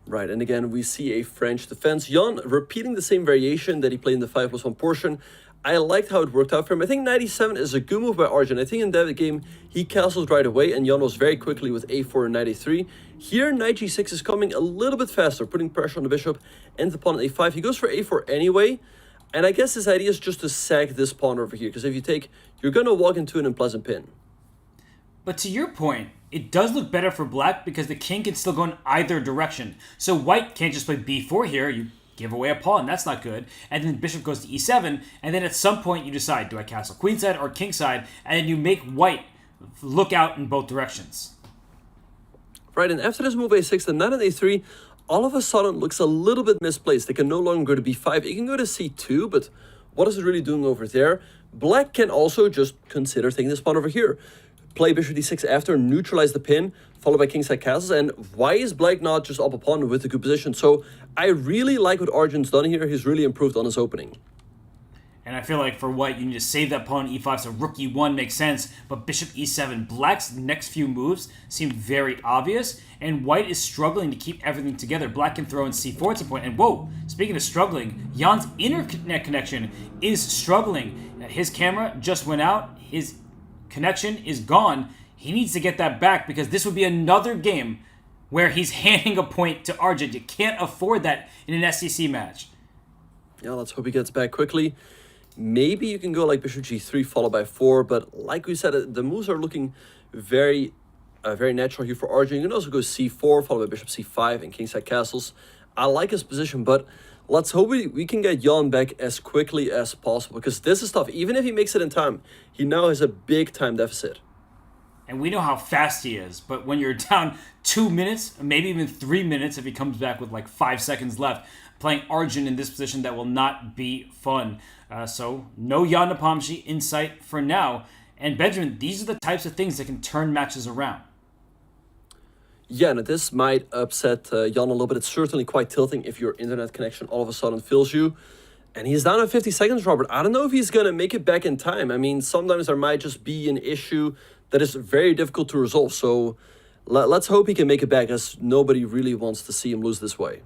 Right, and again, we see a French defense. Jan repeating the same variation that he played in the 5+1 portion. I liked how it worked out for him. I think 97 is a good move by Arjun. I think in that game, he castles right away, and Jan was very quickly with a4 and knight a3. Here, knight g6 is coming a little bit faster, putting pressure on the bishop and the pawn at a5. He goes for a4 anyway, and I guess his idea is just to sag this pawn over here, because if you take, you're going to walk into an unpleasant pin. But to your point, it does look better for black because the king can still go in either direction. So white can't just play b4 here. You give away a pawn. That's not good. And then bishop goes to e7. And then at some point you decide, do I castle queenside or kingside? And then you make white look out in both directions. Right, and after this move a6, the knight on a3 all of a sudden looks a little bit misplaced. They can no longer go to b5. It can go to c2, but what is it really doing over there? Black can also just consider taking this pawn over here. Play bishop d6 after, neutralize the pin, followed by kingside castles. And why is black not just up a pawn with a good position? So I really like what Arjun's done here. He's really improved on his opening. And I feel like for white, you need to save that pawn e5, so rook e1 makes sense, but bishop e7. Black's next few moves seem very obvious, and white is struggling to keep everything together. Black can throw in c4 at some point, and whoa, speaking of struggling, Jan's internet connection is struggling. His camera just went out, his connection is gone. He needs to get that back because this would be another game where he's handing a point to Arjun. You can't afford that in an SEC match. Yeah, let's hope he gets back quickly. Maybe you can go like bishop g3 followed by 4, but like we said, the moves are looking very natural here for Arjun. You can also go c4 followed by bishop c5 and kingside castles. I like his position, but let's hope we can get Jan back as quickly as possible, because this is tough. Even if he makes it in time, he now has a big time deficit. And we know how fast he is, but when you're down 2 minutes, maybe even 3 minutes if he comes back with like 5 seconds left, playing Arjun in this position, that will not be fun. So no Jan Nepomniachtchi in sight for now. And Benjamin, these are the types of things that can turn matches around. Yeah, and this might upset Jan a little bit. It's certainly quite tilting if your internet connection all of a sudden fails you. And he's down at 50 seconds, Robert. I don't know if he's going to make it back in time. I mean, sometimes there might just be an issue that is very difficult to resolve. So let's hope he can make it back, as nobody really wants to see him lose this way.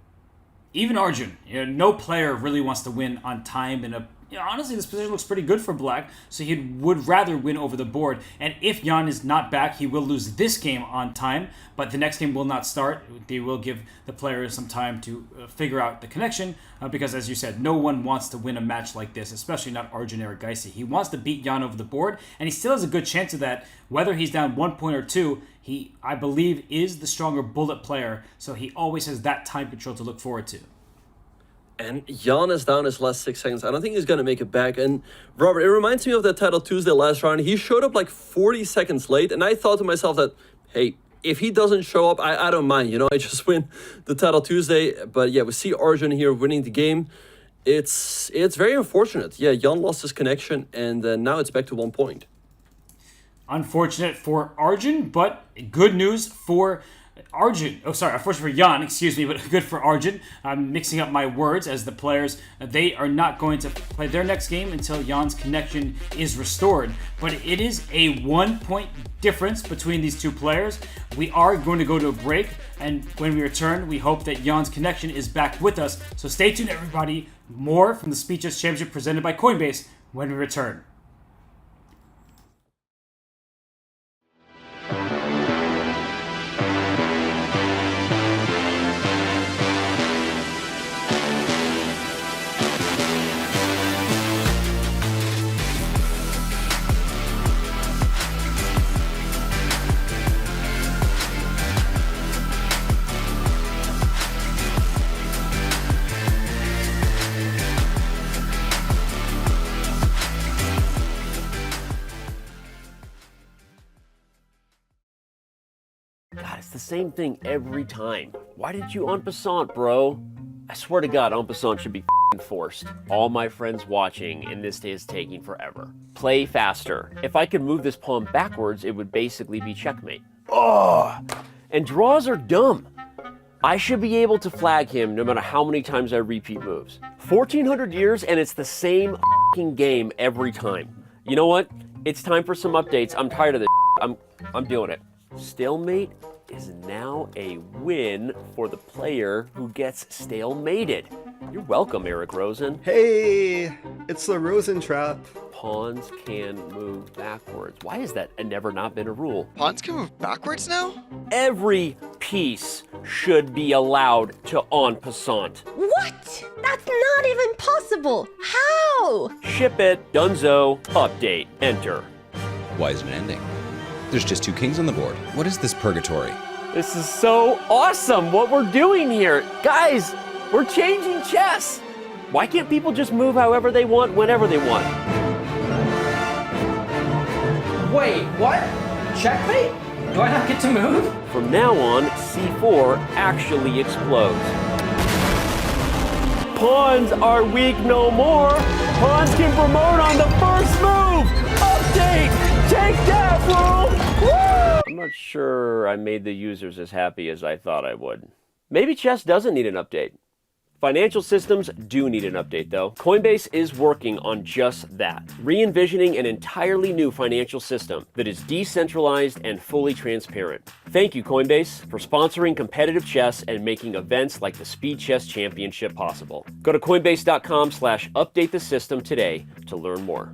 Even Arjun, no player really wants to win on time in a... honestly, this position looks pretty good for Black, so he would rather win over the board. And if Jan is not back, he will lose this game on time, but the next game will not start. They will give the players some time to figure out the connection, because as you said, no one wants to win a match like this, especially not Arjun Erigaisi. He wants to beat Jan over the board, and he still has a good chance of that. Whether he's down 1 point or 2, he, I believe, is the stronger bullet player, so he always has that time control to look forward to. And Jan is down his last 6 seconds. I don't think he's going to make it back. And Robert, it reminds me of that Title Tuesday last round. He showed up like 40 seconds late. And I thought to myself that, hey, if he doesn't show up, I don't mind. I just win the Title Tuesday. But yeah, we see Arjun here winning the game. It's very unfortunate. Yeah, Jan lost his connection. And now it's back to 1 point. Unfortunate for Arjun, but good news for Arjun. Oh, sorry, unfortunate for Jan, excuse me, but good for Arjun. I'm mixing up my words, as the players, they are not going to play their next game until Jan's connection is restored. But it is a 1 point difference between these two players. We are going to go to a break, and when we return, we hope that Jan's connection is back with us. So stay tuned, everybody. More from the Speechless Championship presented by Coinbase when we return. God, it's the same thing every time. Why did you en passant, bro? I swear to God, en passant should be forced. All my friends watching, and this day is taking forever. Play faster. If I could move this pawn backwards, it would basically be checkmate. Oh! And draws are dumb. I should be able to flag him no matter how many times I repeat moves. 1400 years, and it's the same game every time. You know what? It's time for some updates. I'm tired of this. I'm doing it. Stalemate is now a win for the player who gets stalemated. You're welcome, Eric Rosen. Hey, it's the Rosen trap. Pawns can move backwards. Why has that never not been a rule? Pawns can move backwards now? Every piece should be allowed to en passant. What? That's not even possible. How? Ship it. Dunzo. Update. Enter. Why is it ending? There's just 2 kings on the board. What is this purgatory? This is so awesome what we're doing here. Guys, we're changing chess. Why can't people just move however they want, whenever they want? Wait, what? Checkmate? Do I not get to move? From now on, c4 actually explodes. Pawns are weak no more. Pawns can promote on the first move. Update! Take that, bro! Woo! I'm not sure I made the users as happy as I thought I would. Maybe chess doesn't need an update. Financial systems do need an update though. Coinbase is working on just that, re-envisioning an entirely new financial system that is decentralized and fully transparent. Thank you, Coinbase, for sponsoring competitive chess and making events like the Speed Chess Championship possible. Go to coinbase.com/update the system today to learn more.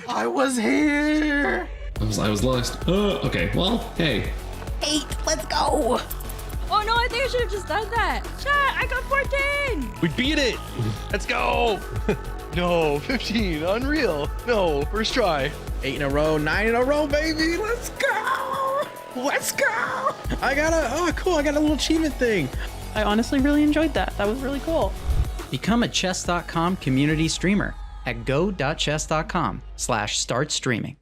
I was here! I was lost. Okay, well, hey. 8, let's go! Oh no, I think I should have just done that. Chat, I got 14! We beat it! Let's go! No, 15, unreal. No, first try. 8 in a row, 9 in a row, baby! Let's go! Let's go! I got a little achievement thing. I honestly really enjoyed that. That was really cool. Become a chess.com community streamer at go.chess.com/start streaming.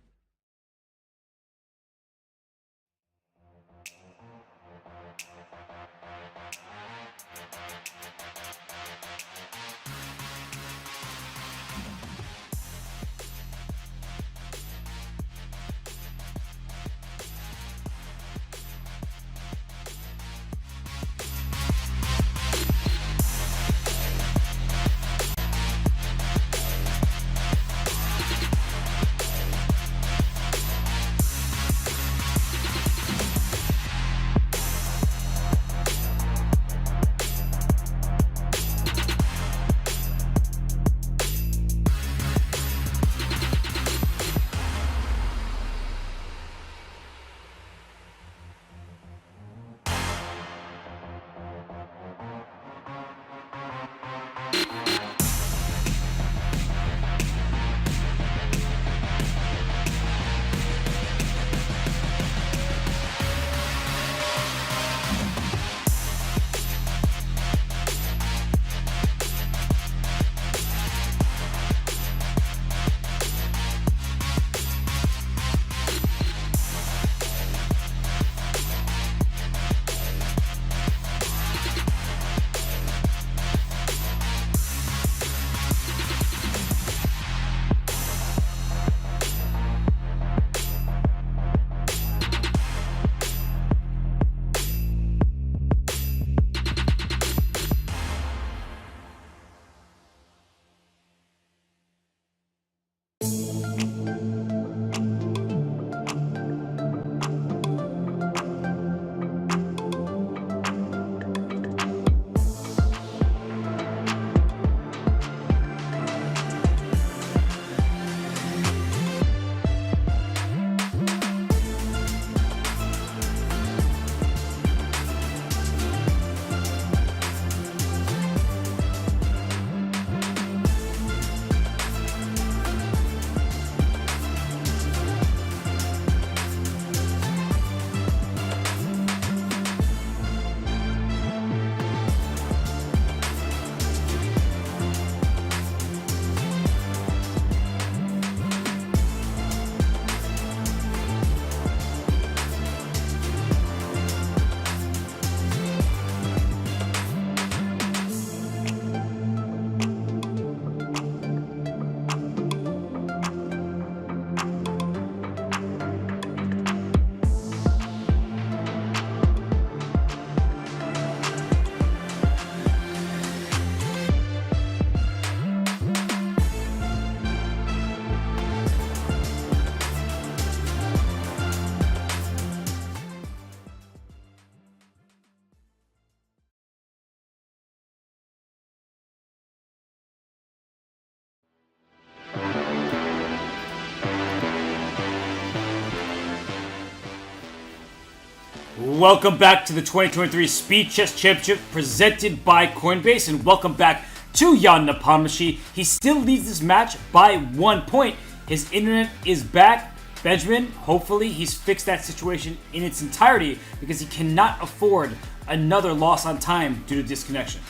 Welcome back to the 2023 Speed Chess Championship presented by Coinbase, and welcome back to Jan Nepomniachtchi. He still leads this match by 1 point. His internet is back. Benjamin, hopefully he's fixed that situation in its entirety because he cannot afford another loss on time due to disconnection.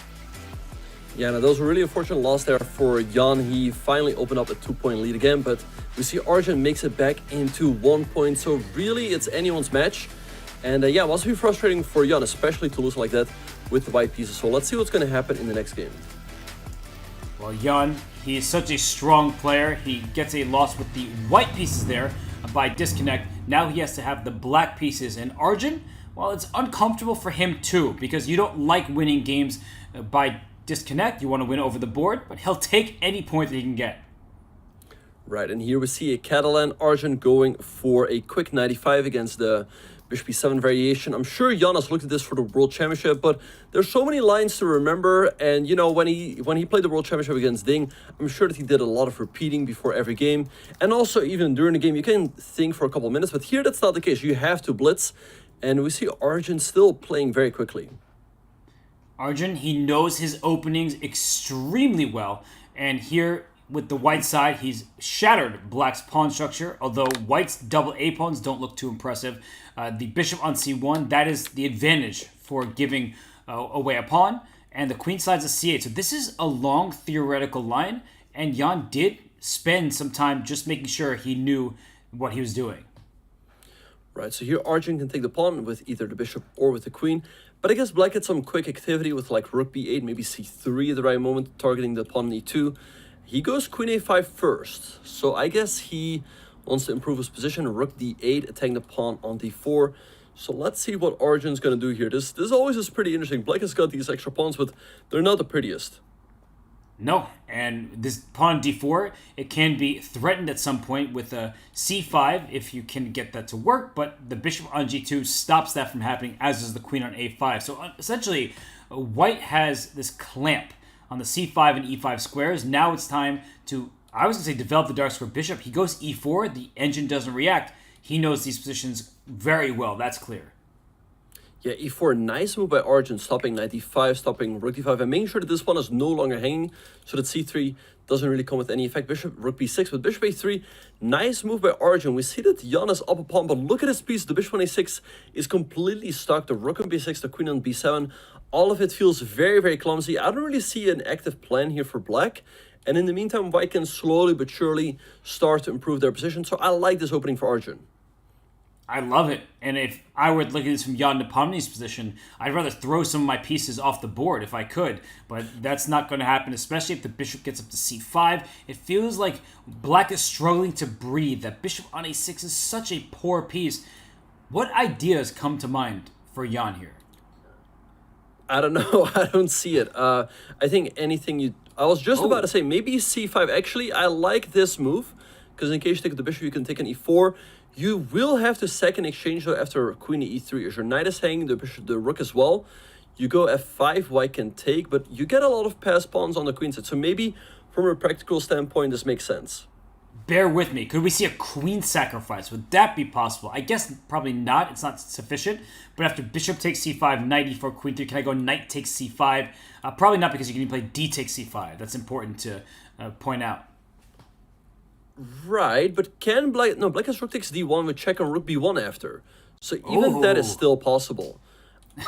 Yeah, no, that was a really unfortunate loss there for Jan. He finally opened up a 2-point lead again, but we see Arjun makes it back into 1 point, so really it's anyone's match. And yeah, it must be frustrating for Jan, especially to lose like that with the white pieces. So let's see what's going to happen in the next game. Well, Jan, he is such a strong player. He gets a loss with the white pieces there by disconnect. Now he has to have the black pieces. And Arjun, well, it's uncomfortable for him too, because you don't like winning games by disconnect. You want to win over the board, but he'll take any point that he can get. Right, and here we see a Catalan Arjun going for a quick 95 against the Bishop e7 variation. I'm sure Jan has looked at this for the World Championship, but there's so many lines to remember. And you know, when he played the World Championship against Ding, I'm sure that he did a lot of repeating before every game. And also, even during the game, you can think for a couple of minutes, but here that's not the case. You have to blitz, and we see Arjun still playing very quickly. Arjun, he knows his openings extremely well, and here with the white side, he's shattered black's pawn structure, although white's double A pawns don't look too impressive. The bishop on c1, that is the advantage for giving away a pawn, and the queen slides a c8. So this is a long theoretical line, and Jan did spend some time just making sure he knew what he was doing. Right, so here Arjun can take the pawn with either the bishop or with the queen. But I guess black had some quick activity with like rook b8, maybe c3 at the right moment, targeting the pawn on e2. He goes queen a5 first, so I guess he wants to improve his position. Rook d8, attacking the pawn on d4. So let's see what Arjun's going to do here. This always is pretty interesting. Black has got these extra pawns, but they're not the prettiest. No, and this pawn d4, it can be threatened at some point with a c5 if you can get that to work, but the bishop on g2 stops that from happening, as does the queen on a5. So essentially, white has this clamp on the c5 and e5 squares. Now it's time to, I was going to say, develop the dark square bishop. He goes e4, the engine doesn't react. He knows these positions very well, that's clear. Yeah, e4, nice move by Arjun, stopping knight d5, stopping rook d5, and making sure that this one is no longer hanging, so that c3 doesn't really come with any effect. Bishop, rook b6, but bishop a3, nice move by Arjun. We see that Jan is up a pawn, but look at his piece. The bishop on a6 is completely stuck. The rook on b6, the queen on b7, all of it feels very, very clumsy. I don't really see an active plan here for black. And in the meantime, white can slowly but surely start to improve their position. So I like this opening for Arjun. I love it. And if I were looking at this from Jan Nepomniachtchi's position, I'd rather throw some of my pieces off the board if I could. But that's not going to happen, especially if the bishop gets up to c5. It feels like black is struggling to breathe. That bishop on a6 is such a poor piece. What ideas come to mind for Jan here? I don't know. I don't see it. I think anything you... I was just about to say maybe c5. Actually, I like this move, because in case you take the bishop, you can take an e4. You will have to second exchange though after queen e3. As your knight is hanging, the rook as well. You go f5, white can take, but you get a lot of passed pawns on the queen side. So maybe from a practical standpoint, this makes sense. Bear with me. Could we see a queen sacrifice? Would that be possible? I guess probably not. It's not sufficient. But after bishop takes c5, knight e4, queen 3, can I go knight takes c5? Probably not, because you can even play d takes c5. That's important to point out. Right, but can black... No, black has rook takes d1 with check on rook b1 after. So even that is still possible.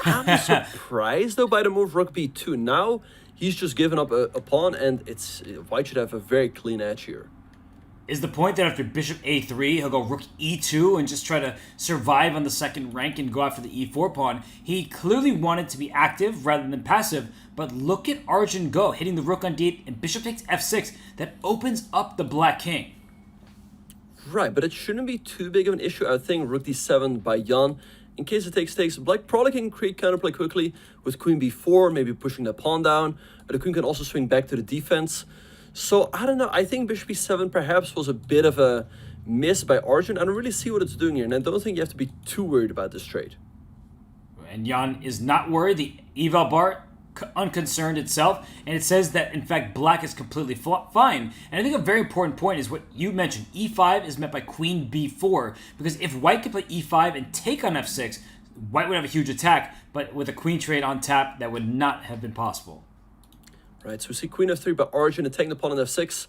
I'm surprised, though, by the move rook b2. Now, he's just given up a pawn, and white should have a very clean edge here. Is the point that after bishop a3, he'll go rook e2 and just try to survive on the second rank and go after the e4 pawn? He clearly wanted to be active rather than passive, but look at Arjun go, hitting the rook on d8, and bishop takes f6. That opens up the black king. Right, but it shouldn't be too big of an issue. I think rook d7 by Jan. In case it takes, black probably can create counterplay quickly with queen b4, maybe pushing the pawn down. But the queen can also swing back to the defense. So, I don't know. I think bishop e7 perhaps was a bit of a miss by Arjun. I don't really see what it's doing here, and I don't think you have to be too worried about this trade. And Jan is not worried. The eval bar unconcerned itself, and it says that in fact black is completely fine. And I think a very important point is what you mentioned. e5 is met by queen b4, because if white could play e5 and take on f6, white would have a huge attack, but with a queen trade on tap, that would not have been possible. Right, so we see queen f3 by Arjun attacking the pawn on f6.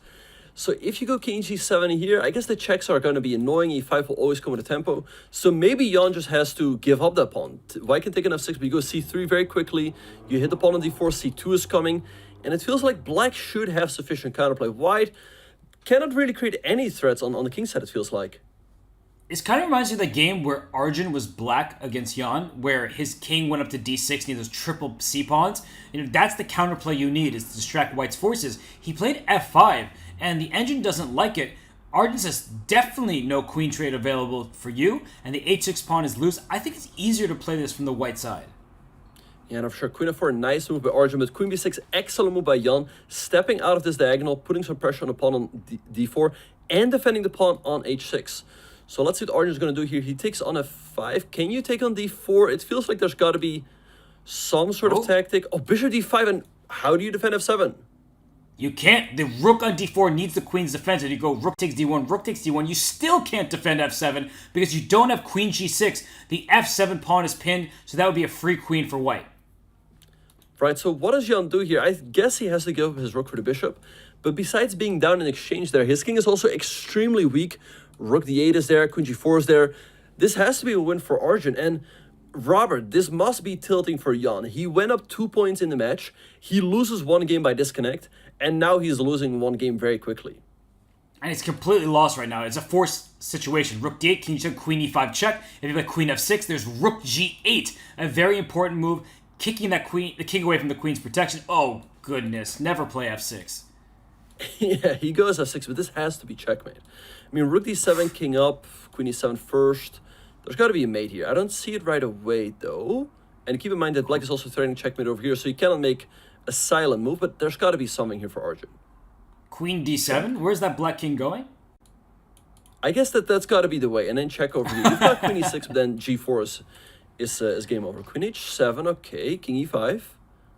So if you go king g7 here, I guess the checks are going to be annoying. e5 will always come with a tempo. So maybe Jan just has to give up that pawn. White can take an f6, but you go c3 very quickly. You hit the pawn on d4, c2 is coming. And it feels like black should have sufficient counterplay. White cannot really create any threats on the king side, it feels like. This kind of reminds me of the game where Arjun was black against Jan, where his king went up to d6 and he had those triple c-pawns. You know, that's the counterplay you need, is to distract white's forces. He played f5, and the engine doesn't like it. Arjun says definitely no queen trade available for you, and the h6 pawn is loose. I think it's easier to play this from the white side. Yeah, and for sure, queen f4, nice move by Arjun, but queen b6, excellent move by Jan, stepping out of this diagonal, putting some pressure on the pawn on d4, and defending the pawn on h6. So let's see what Arjun's going to do here. He takes on f5. Can you take on d4? It feels like there's got to be some sort of tactic. Oh, bishop d5, and how do you defend f7? You can't. The rook on d4 needs the queen's defense. If you go rook takes d1, you still can't defend f7 because you don't have queen g6. The f7 pawn is pinned, so that would be a free queen for white. Right, so what does Jan do here? I guess he has to give up his rook for the bishop. But besides being down in exchange there, his king is also extremely weak. Rook d8 is there, queen g4 is there. This has to be a win for Arjun. And Robert, this must be tilting for Jan. He went up 2 points in the match. He loses one game by disconnect. And now he's losing one game very quickly. And he's completely lost right now. It's a forced situation. Rook d8, king g7, queen e5 check. If you play queen f6, there's rook g8. A very important move, kicking the king away from the queen's protection. Oh, goodness. Never play f6. Yeah, he goes f6, but this has to be checkmate. I mean, rook d7, king up, queen e7 first. There's got to be a mate here. I don't see it right away, though. And keep in mind that black is also threatening checkmate over here, so you cannot make a silent move, but there's got to be something here for Arjun. Queen d7? Where's that black king going? I guess that's got to be the way, and then check over here. You've got queen e6, but then g4 is game over. Queen h7, okay, king e5.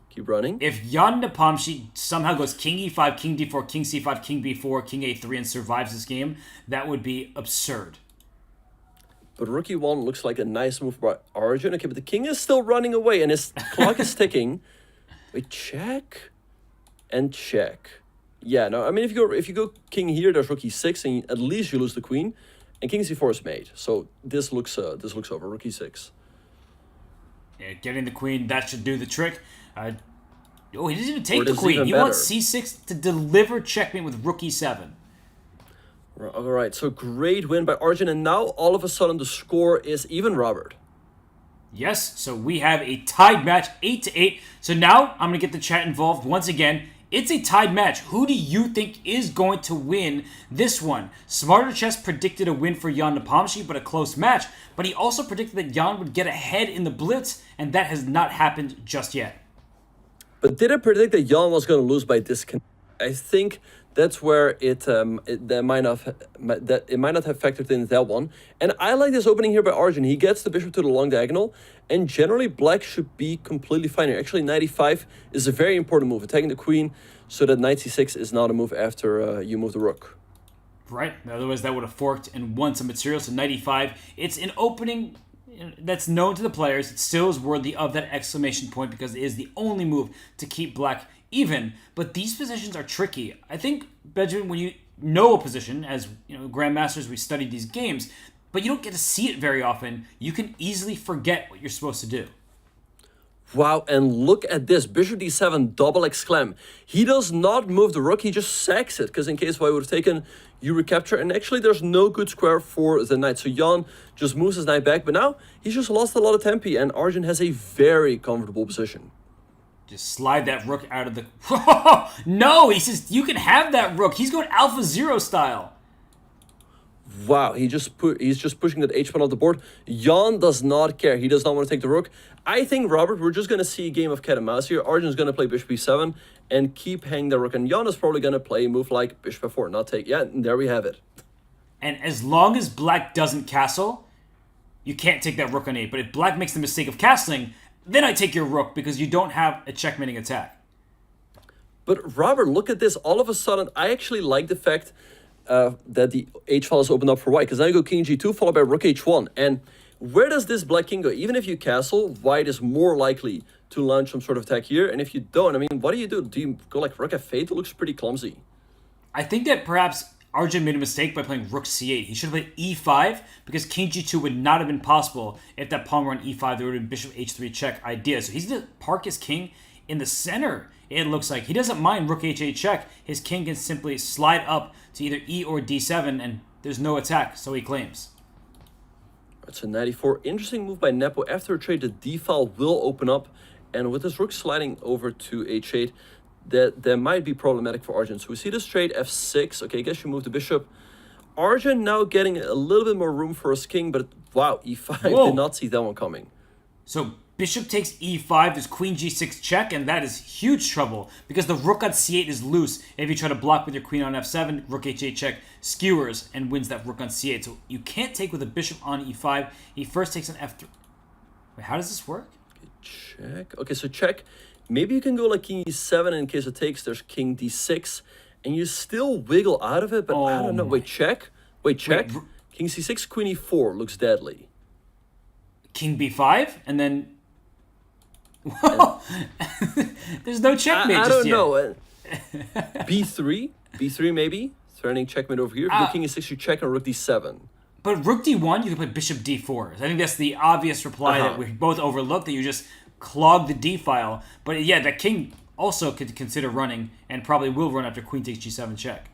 Keep running. If Jan Nepomshi somehow goes king e5, king d4, king c5, king b4, king a3, and survives this game, that would be absurd. But rook e1 looks like a nice move by Arjun. Okay, but the king is still running away, and his clock is ticking. Wait, check and check. Yeah, no, I mean, if you go king here, there's rook e6, and at least you lose the queen, and king c4 is made. So this looks over. Rook e6. Yeah, getting the queen, that should do the trick. He doesn't even take the it queen. even He better? wants c6 to deliver checkmate with rook e7. All right, so great win by Arjun, and now all of a sudden the score is even, Robert. Yes, so we have a tied match, 8-8. So now I'm going to get the chat involved once again. It's a tied match. Who do you think is going to win this one? Smarter Chess predicted a win for Jan Nepomshi, but a close match. But he also predicted that Jan would get ahead in the blitz, and that has not happened just yet. But did I predict that Jan was going to lose by disconnect? I think that's where it might not have factored in that one. And I like this opening here by Arjun. He gets the bishop to the long diagonal, and generally black should be completely fine here. Actually, knight e5 is a very important move, attacking the queen, so that knight c6 is not a move after you move the rook. Right, otherwise that would have forked and won some material. So knight e5, it's an opening that's known to the players. It still is worthy of that exclamation point because it is the only move to keep black even, but these positions are tricky. I think, Benjamin, when you know a position, as you know, grandmasters, we studied these games, but you don't get to see it very often, you can easily forget what you're supposed to do. Wow, and look at this, bishop d7, double exclam. He does not move the rook, he just sacks it, because in case white would have taken, you recapture, and actually there's no good square for the knight. So Jan just moves his knight back, but now he's just lost a lot of tempi, and Arjun has a very comfortable position. Just slide that rook out of the... No, he says you can have that rook. He's going Alpha Zero style. Wow, he's just pushing that h-pawn off the board. Jan does not care. He does not want to take the rook. I think, Robert, we're just going to see a game of cat and mouse here. Arjun's going to play bishop e7 and keep hanging the rook. And Jan is probably going to play a move like bishop f4, not take. Yeah, and there we have it. And as long as black doesn't castle, you can't take that rook on 8. But if black makes the mistake of castling, then I take your rook because you don't have a checkmating attack. But Robert, look at this. All of a sudden, I actually like the fact that the h-file is opened up for white. Because now you go king g2 followed by rook h1. And where does this black king go? Even if you castle, white is more likely to launch some sort of attack here. And if you don't, I mean, what do you do? Do you go like rook f8? It looks pretty clumsy. I think that perhaps Arjun made a mistake by playing rook c8. He should have played e5 because king g2 would not have been possible if that pawn were on e5. There would have been bishop h3 check idea. So he's going to park his king in the center. It looks like he doesn't mind rook h8 check. His king can simply slide up to either e or d7 and there's no attack, so he claims. That's a knight e4. Interesting move by Nepo. After a trade, the d-file will open up. And with this rook sliding over to h8, that might be problematic for Arjun. So we see this trade f6. Okay, I guess you move the bishop Arjun now getting a little bit more room for his king, but wow, e5, Whoa. did not see that one coming. So bishop takes e5, there's queen g6 check, and that is huge trouble because the rook on c8 is loose. If you try to block with your queen on f7, rook h8 check skewers and wins that rook on c8. So you can't take with a bishop on e5. He first takes on f3. Wait, how does this work? Check. Okay, so check. Maybe you can go like king e7 in case it takes. There's king d6, and you still wiggle out of it, but I don't know. Wait, check. Wait, check. King c6, queen e4 looks deadly. King b5, and then... There's no checkmate I just don't yet. know. b3? b3 maybe? Threatening checkmate over here. If you go king e6, you check on rook d7. But rook d1, you can play bishop d4. I think that's the obvious reply that we both overlooked, that you just clog the d file. But yeah, that king also could consider running, and probably will run after queen takes g7 check.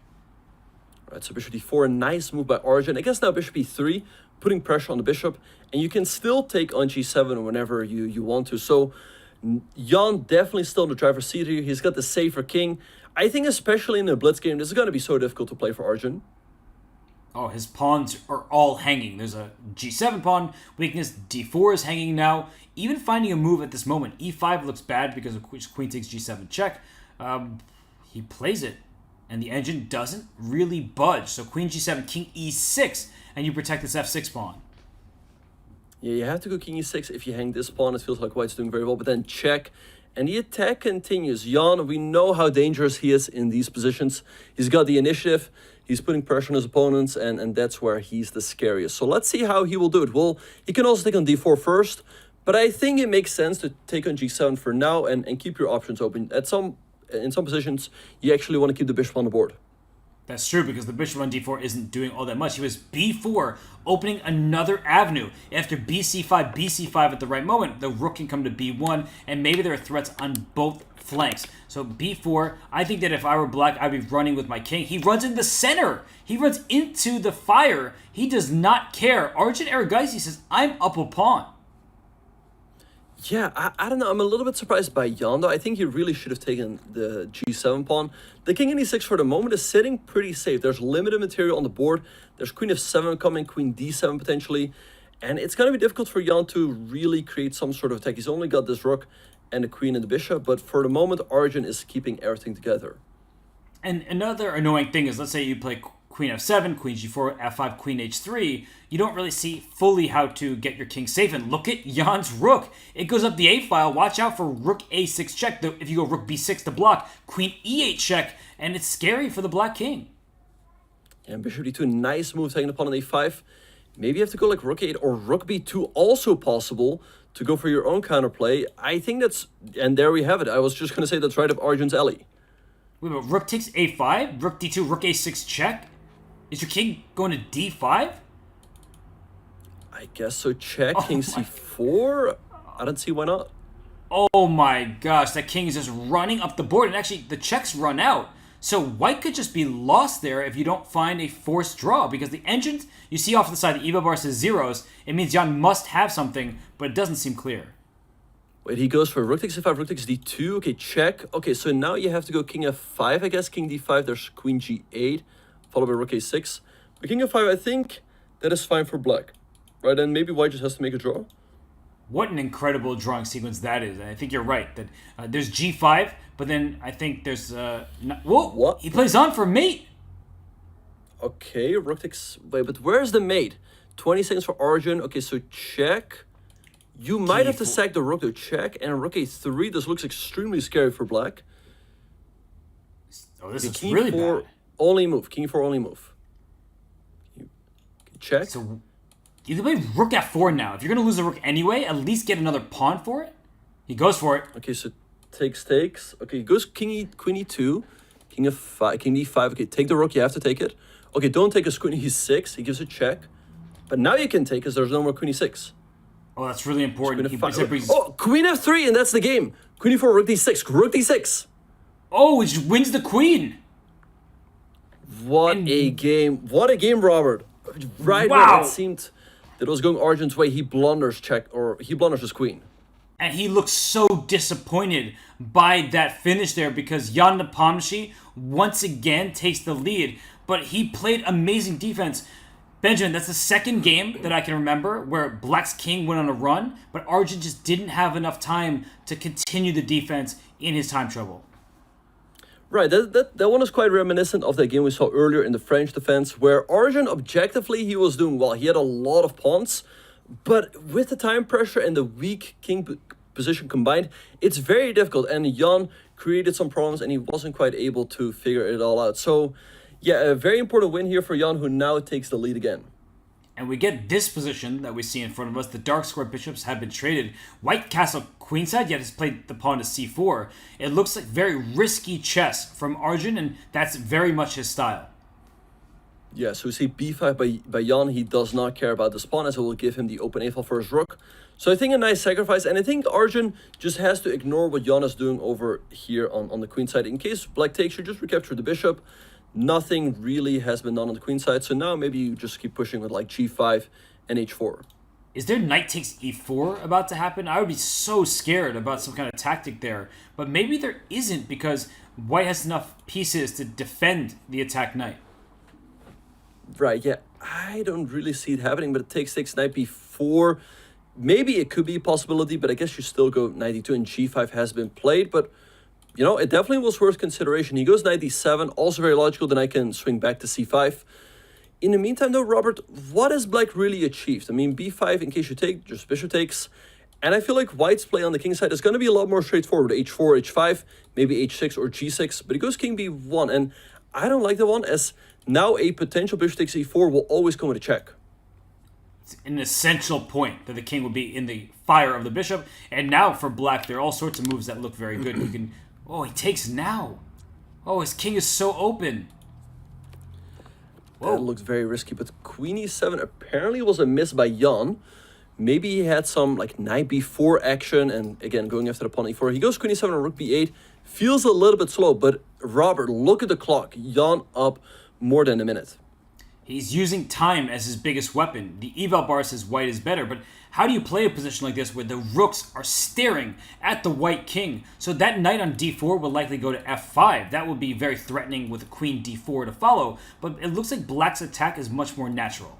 Right, so bishop d4, a nice move by Arjun. I guess now bishop e3, putting pressure on the bishop, and you can still take on g7 whenever you want to. So Jan definitely still in the driver's seat here. He's got the safer king. I think especially in a blitz game, this is going to be so difficult to play for Arjun. Oh, his pawns are all hanging. There's a g7 pawn weakness. d4 is hanging now. Even finding a move at this moment, e5 looks bad because of queen takes g7 check. He plays it, and the engine doesn't really budge. So queen g7, king e6, and you protect this f6 pawn. Yeah, you have to go king e6. If you hang this pawn, it feels like white's doing very well. But then check, and the attack continues. Jan, we know how dangerous he is in these positions. He's got the initiative. He's putting pressure on his opponents, and that's where he's the scariest. So let's see how he will do it. Well, he can also take on d4 first, but I think it makes sense to take on g7 for now and keep your options open. In some positions, you actually want to keep the bishop on the board. That's true, because the bishop on d4 isn't doing all that much. He was b4, opening another avenue. After bc5 at the right moment, the rook can come to b1, and maybe there are threats on both flanks. So b4, I think that if I were black, I'd be running with my king. He runs in the center. He runs into the fire. He does not care. Arjun Erigaisi says, I'm up a pawn. Yeah, I don't know. I'm a little bit surprised by Jan, though. I think he really should have taken the g7 pawn. The king in e6 for the moment is sitting pretty safe. There's limited material on the board. There's queen f7 coming, queen d7 potentially. And it's going to be difficult for Jan to really create some sort of attack. He's only got this rook and the queen and the bishop. But for the moment, Arjun is keeping everything together. And another annoying thing is, let's say you play queen f7, queen g4, f5, queen h3, you don't really see fully how to get your king safe. And look at Jan's rook. It goes up the a file. Watch out for rook a6 check. If you go rook b6 to block, queen e8 check, and it's scary for the black king. And bishop d2, nice move taking the pawn on a5. Maybe you have to go like rook 8 or rook b2, also possible to go for your own counterplay. I think that's, and there we have it. I was just going to say that's right up Arjun's alley. Wait, but rook takes a5, rook d2, rook a6 check? Is your king going to d5? I guess so. Check, king c4. I don't see why not. Oh my gosh, that king is just running up the board. And actually, the checks run out. So white could just be lost there if you don't find a forced draw. Because the engines, you see off to the side, the EVA bar says zeros. It means Jan must have something, but it doesn't seem clear. Wait, he goes for rook takes a5, rook takes d2. Okay, check. Okay, so now you have to go king f5, I guess. King d5, there's queen g8, followed by rook a6. But king f5, I think that is fine for black. Right, and maybe white just has to make a draw. What an incredible drawing sequence that is. And I think you're right. That there's g5, but then I think there's... whoa! What? He plays on for mate! Okay, rook takes... Wait, but where's the mate? 20 seconds for Arjun. Okay, so check. You might have to sack the rook to check. And rook a3, this looks extremely scary for black. Oh, this is really bad. Only move. King 4 only move. Check. So you can play rook f4 now. If you're going to lose the rook anyway, at least get another pawn for it. He goes for it. Okay, so takes. Okay, he goes queen e2, king f5, king d5. Okay, take the rook. You have to take it. Okay, don't take his queen e6. He gives a check. But now you can take because there's no more queen e6. Oh, that's really important. Oh, queen f3, and that's the game. Queen e4, rook d6, rook d6. Oh, it wins the queen. What a game. What a game, Robert. Right wow. When it seemed that it was going Arjun's way, he blunders his queen. And he looks so disappointed by that finish there because Jan Nepomniachtchi once again takes the lead. but he played amazing defense. Benjamin, that's the second game that I can remember where Black's king went on a run, but Arjun just didn't have enough time to continue the defense in his time trouble. Right, that one is quite reminiscent of that game we saw earlier in the French defense, where Arjun, objectively, he was doing well. He had a lot of pawns, but with the time pressure and the weak king position combined, it's very difficult. And Jan created some problems, and he wasn't quite able to figure it all out. So, yeah, a very important win here for Jan, who now takes the lead again. And we get this position that we see in front of us. The dark square bishops have been traded. White castle queenside, yet has played the pawn to c4. It looks like very risky chess from Arjun, and that's very much his style. Yeah, so we see b5 by Jan. He does not care about this pawn, as it will give him the open a-file for his rook. So I think a nice sacrifice, and I think Arjun just has to ignore what Jan is doing over here on the queen side. In case Black takes, you just recapture the bishop. Nothing really has been done on the queen side, so now maybe you just keep pushing with like g5 and h4. Is there knight takes e4 about to happen? I would be so scared about some kind of tactic there, but maybe there isn't because White has enough pieces to defend the attack knight. Right, yeah, I don't really see it happening, but it takes knight b4. Maybe it could be a possibility, but I guess you still go knight d2 and g5 has been played, but you know, it definitely was worth consideration. He goes knight d7, also very logical, then I can swing back to c5. In the meantime, though, Robert, what has Black really achieved? I mean, b5, in case you take, just bishop takes. And I feel like White's play on the king side is going to be a lot more straightforward. h4, h5, maybe h6 or g6, but he goes king b1. And I don't like that one, as now a potential bishop takes e4 will always come with a check. It's an essential point that the king will be in the fire of the bishop. And now for Black, there are all sorts of moves that look very good. You can... Oh, he takes now. Oh, his king is so open. Whoa. That looks very risky, but queen e7 apparently was a miss by Jan. Maybe he had some like knight b4 action, and again, going after the pawn e4. He goes queen e7 and rook b8. Feels a little bit slow, but Robert, look at the clock. Jan up more than a minute. He's using time as his biggest weapon. The eval bar says White is better, but how do you play a position like this where the rooks are staring at the White king? So that knight on d4 will likely go to f5. That would be very threatening with a queen d4 to follow, but it looks like Black's attack is much more natural.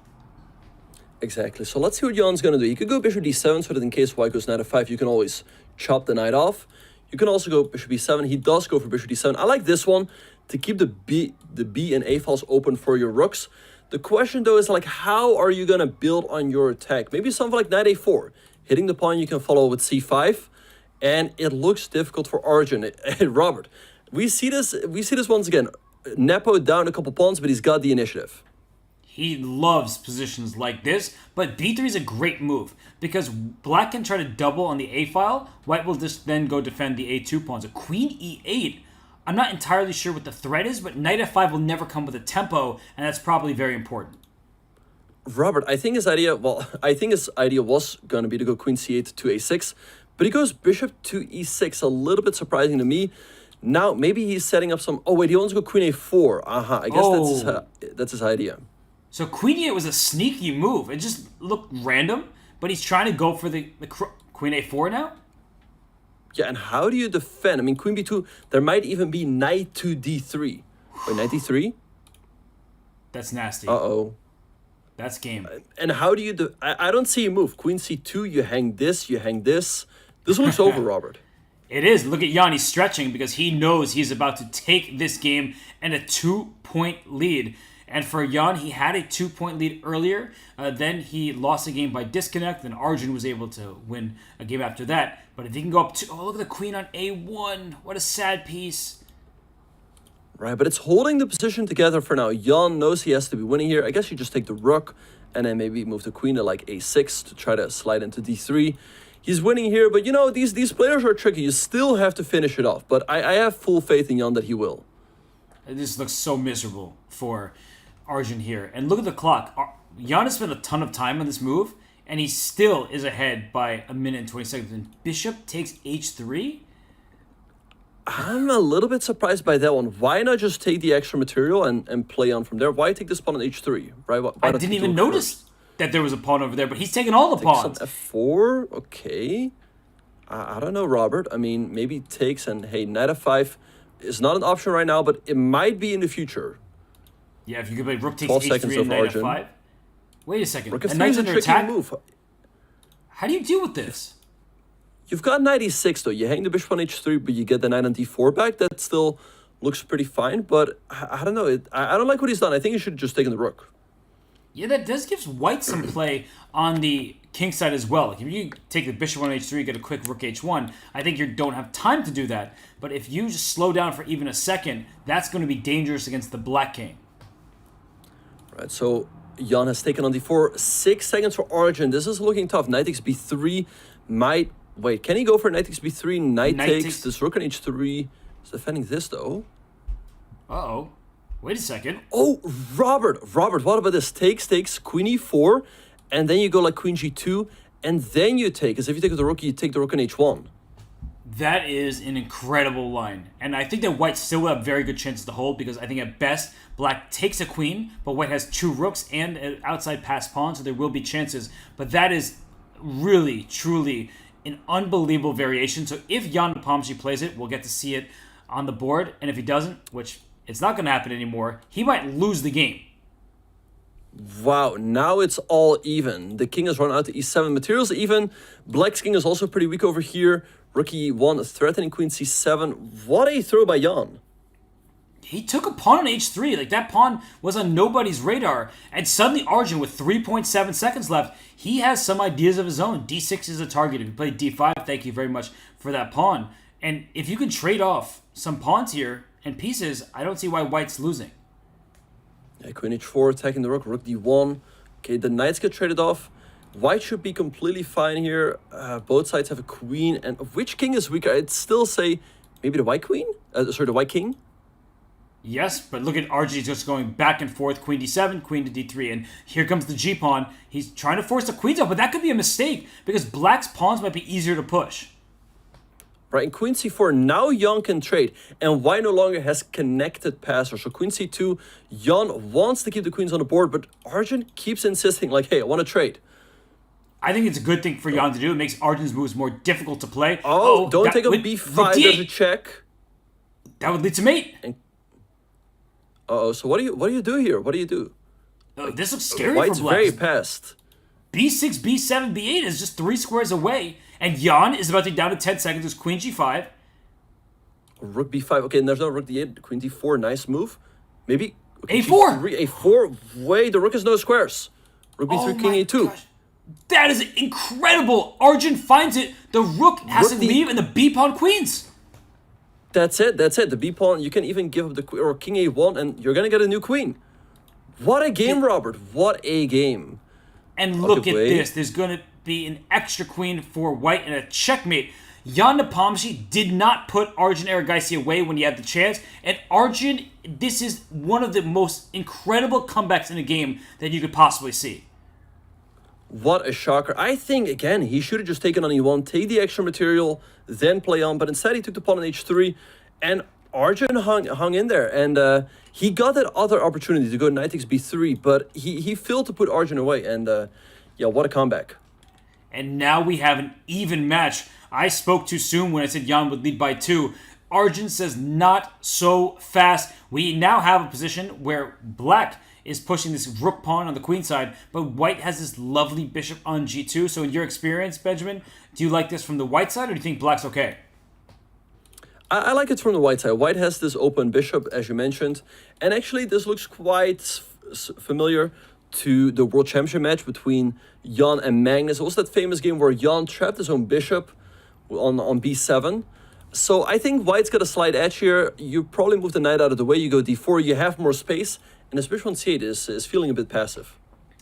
Exactly. So let's see what Jan's going to do. He could go bishop d7 so that in case White goes knight f5, you can always chop the knight off. You can also go bishop e7. He does go for bishop d7. I like this one to keep the b and a files open for your rooks. The question, though, is like, how are you going to build on your attack? Maybe something like knight a4. Hitting the pawn you can follow with c5. And it looks difficult for Arjun. Robert, we see this once again. Nepo down a couple pawns, but he's got the initiative. He loves positions like this, but b3 is a great move because Black can try to double on the a-file. White will just then go defend the a2 pawns. A queen e8, I'm not entirely sure what the threat is, but knight f5 will never come with a tempo, and that's probably very important. Robert, I think his idea was going to be to go queen c8 to a6, but he goes bishop to e6, a little bit surprising to me. Now, maybe he's setting up some... Oh, wait, he wants to go queen a4. I guess that's his idea. So queen e8 was a sneaky move. It just looked random, but he's trying to go for the queen a4 now? Yeah, and how do you defend? I mean, queen b2, there might even be knight to d3. Wait, knight d3? That's nasty. Uh-oh. That's game. And how do you... I don't see a move. Queen c2, you hang this, you hang this. This looks over, Robert. It is. Look at Jan. He's stretching because he knows he's about to take this game and a 2-point lead. And for Jan, he had a 2-point lead earlier. Then he lost a game by disconnect. Then Arjun was able to win a game after that. But if he can go up to... Oh, look at the queen on a1. What a sad piece. Right, but it's holding the position together for now. Jan knows he has to be winning here. I guess you just take the rook and then maybe move the queen to like a6 to try to slide into d3. He's winning here, but you know, these players are tricky. You still have to finish it off. But I have full faith in Jan that he will. This looks so miserable for Arjun here. And look at the clock. Jan has spent a ton of time on this move, and he still is ahead by a minute and 20 seconds. And bishop takes h3? I'm a little bit surprised by that one. Why not just take the extra material and play on from there? Why take this pawn on h3? Right? Why I didn't even notice that there was a pawn over there, but he's taking all the pawns. Some f4? Okay. I don't know, Robert. I mean, maybe takes and, hey, knight f5 is not an option right now, but it might be in the future. Yeah, if you could play rook takes 12 h3 seconds and of knight Arjun. f5. Wait a second. Rook The f3 knight's is a under tricky attack? move. How do you deal with this? You've got knight e6 though. You hang the bishop on h3, but you get the knight on d4 back. That still looks pretty fine, but I don't know. I don't like what he's done. I think he should have just taken the rook. Yeah, that does give white some play on the king side as well. Like if you take the bishop on h3, get a quick rook h1, I think you don't have time to do that. But if you just slow down for even a second, that's going to be dangerous against the black king. Right, so Jan has taken on d4. 6 seconds for Arjun. This is looking tough. Knight takes b3 might... Wait, can he go for knight takes b3? Knight takes... This rook on h3 is defending this, though. Uh-oh. Wait a second. Oh, Robert, what about this? Takes, queen e4, and then you go like queen g2, and then you take. Because if you take the rook, you take the rook on h1. That is an incredible line. And I think that white still will have very good chances to hold because I think at best, black takes a queen, but white has 2 rooks and an outside passed pawn, so there will be chances. But that is really, truly an unbelievable variation. So if Jan Nepomniachtchi plays it, we'll get to see it on the board. And if he doesn't, which it's not going to happen anymore, he might lose the game. Wow, now it's all even. The king has run out to e7. Materials even. Black's king is also pretty weak over here. Rook e1 threatening queen c7. What a throw by Jan. He took a pawn on h3. Like, that pawn was on nobody's radar. And suddenly Arjun, with 3.7 seconds left, he has some ideas of his own. d6 is a target. If you play d5, thank you very much for that pawn. And if you can trade off some pawns here and pieces, I don't see why white's losing. Yeah, queen h4 attacking the rook. Rook d1. Okay, the knights get traded off. White should be completely fine here. Both sides have a queen. And which king is weaker? I'd still say maybe the white queen? The white king? Yes, but look at Arjun just going back and forth. Queen d7, queen to d3. And here comes the g-pawn. He's trying to force the queens out, but that could be a mistake because black's pawns might be easier to push. Right, and queen c4, now Jan can trade. And white no longer has connected passers. So queen c2, Jan wants to keep the queens on the board, but Arjun keeps insisting like, hey, I want to trade. I think it's a good thing for Jan to do. It makes Arjun's moves more difficult to play. Oh, don't take on b5, there's a check. That would lead to mate. Uh-oh, so what do you do here? What do you do? This looks scary White's for black. very passed. b6, b7, b8 is just 3 squares away. And Jan is about to be down to 10 seconds. There's queen g5. Rook b5. Okay, and there's no rook d8. Queen d4, nice move. Maybe... Okay, a4. G3, a4. Wait, the rook has no squares. Rook b3, king a2. Gosh. That is incredible. Arjun finds it. The rook has to leave and the b-pawn queens. That's it. The b-pawn, you can even give up the queen or king a1 and you're going to get a new queen. What a game, Robert. What a game. And look at this. There's going to be an extra queen for white and a checkmate. Jan Nepomniachtchi did not put Arjun Erigaisi away when he had the chance. And Arjun, this is one of the most incredible comebacks in the game that you could possibly see. What a shocker. I think, again, he should have just taken on e1, take the extra material, then play on. But instead, he took the pawn on h3. And Arjun hung in there. And he got that other opportunity to go knight takes b3. But he failed to put Arjun away. And yeah, what a comeback. And now we have an even match. I spoke too soon when I said Jan would lead by 2. Arjun says not so fast. We now have a position where black is pushing this rook pawn on the queen side, but white has this lovely bishop on g2. So in your experience, Benjamin, do you like this from the white side or do you think black's okay? I like it from the white side. White has this open bishop, as you mentioned. And actually, this looks quite familiar to the World Championship match between Jan and Magnus. It was that famous game where Jan trapped his own bishop on b7. So I think white's got a slight edge here. You probably move the knight out of the way. You go d4. You have more space. And this bishop on c8 is feeling a bit passive.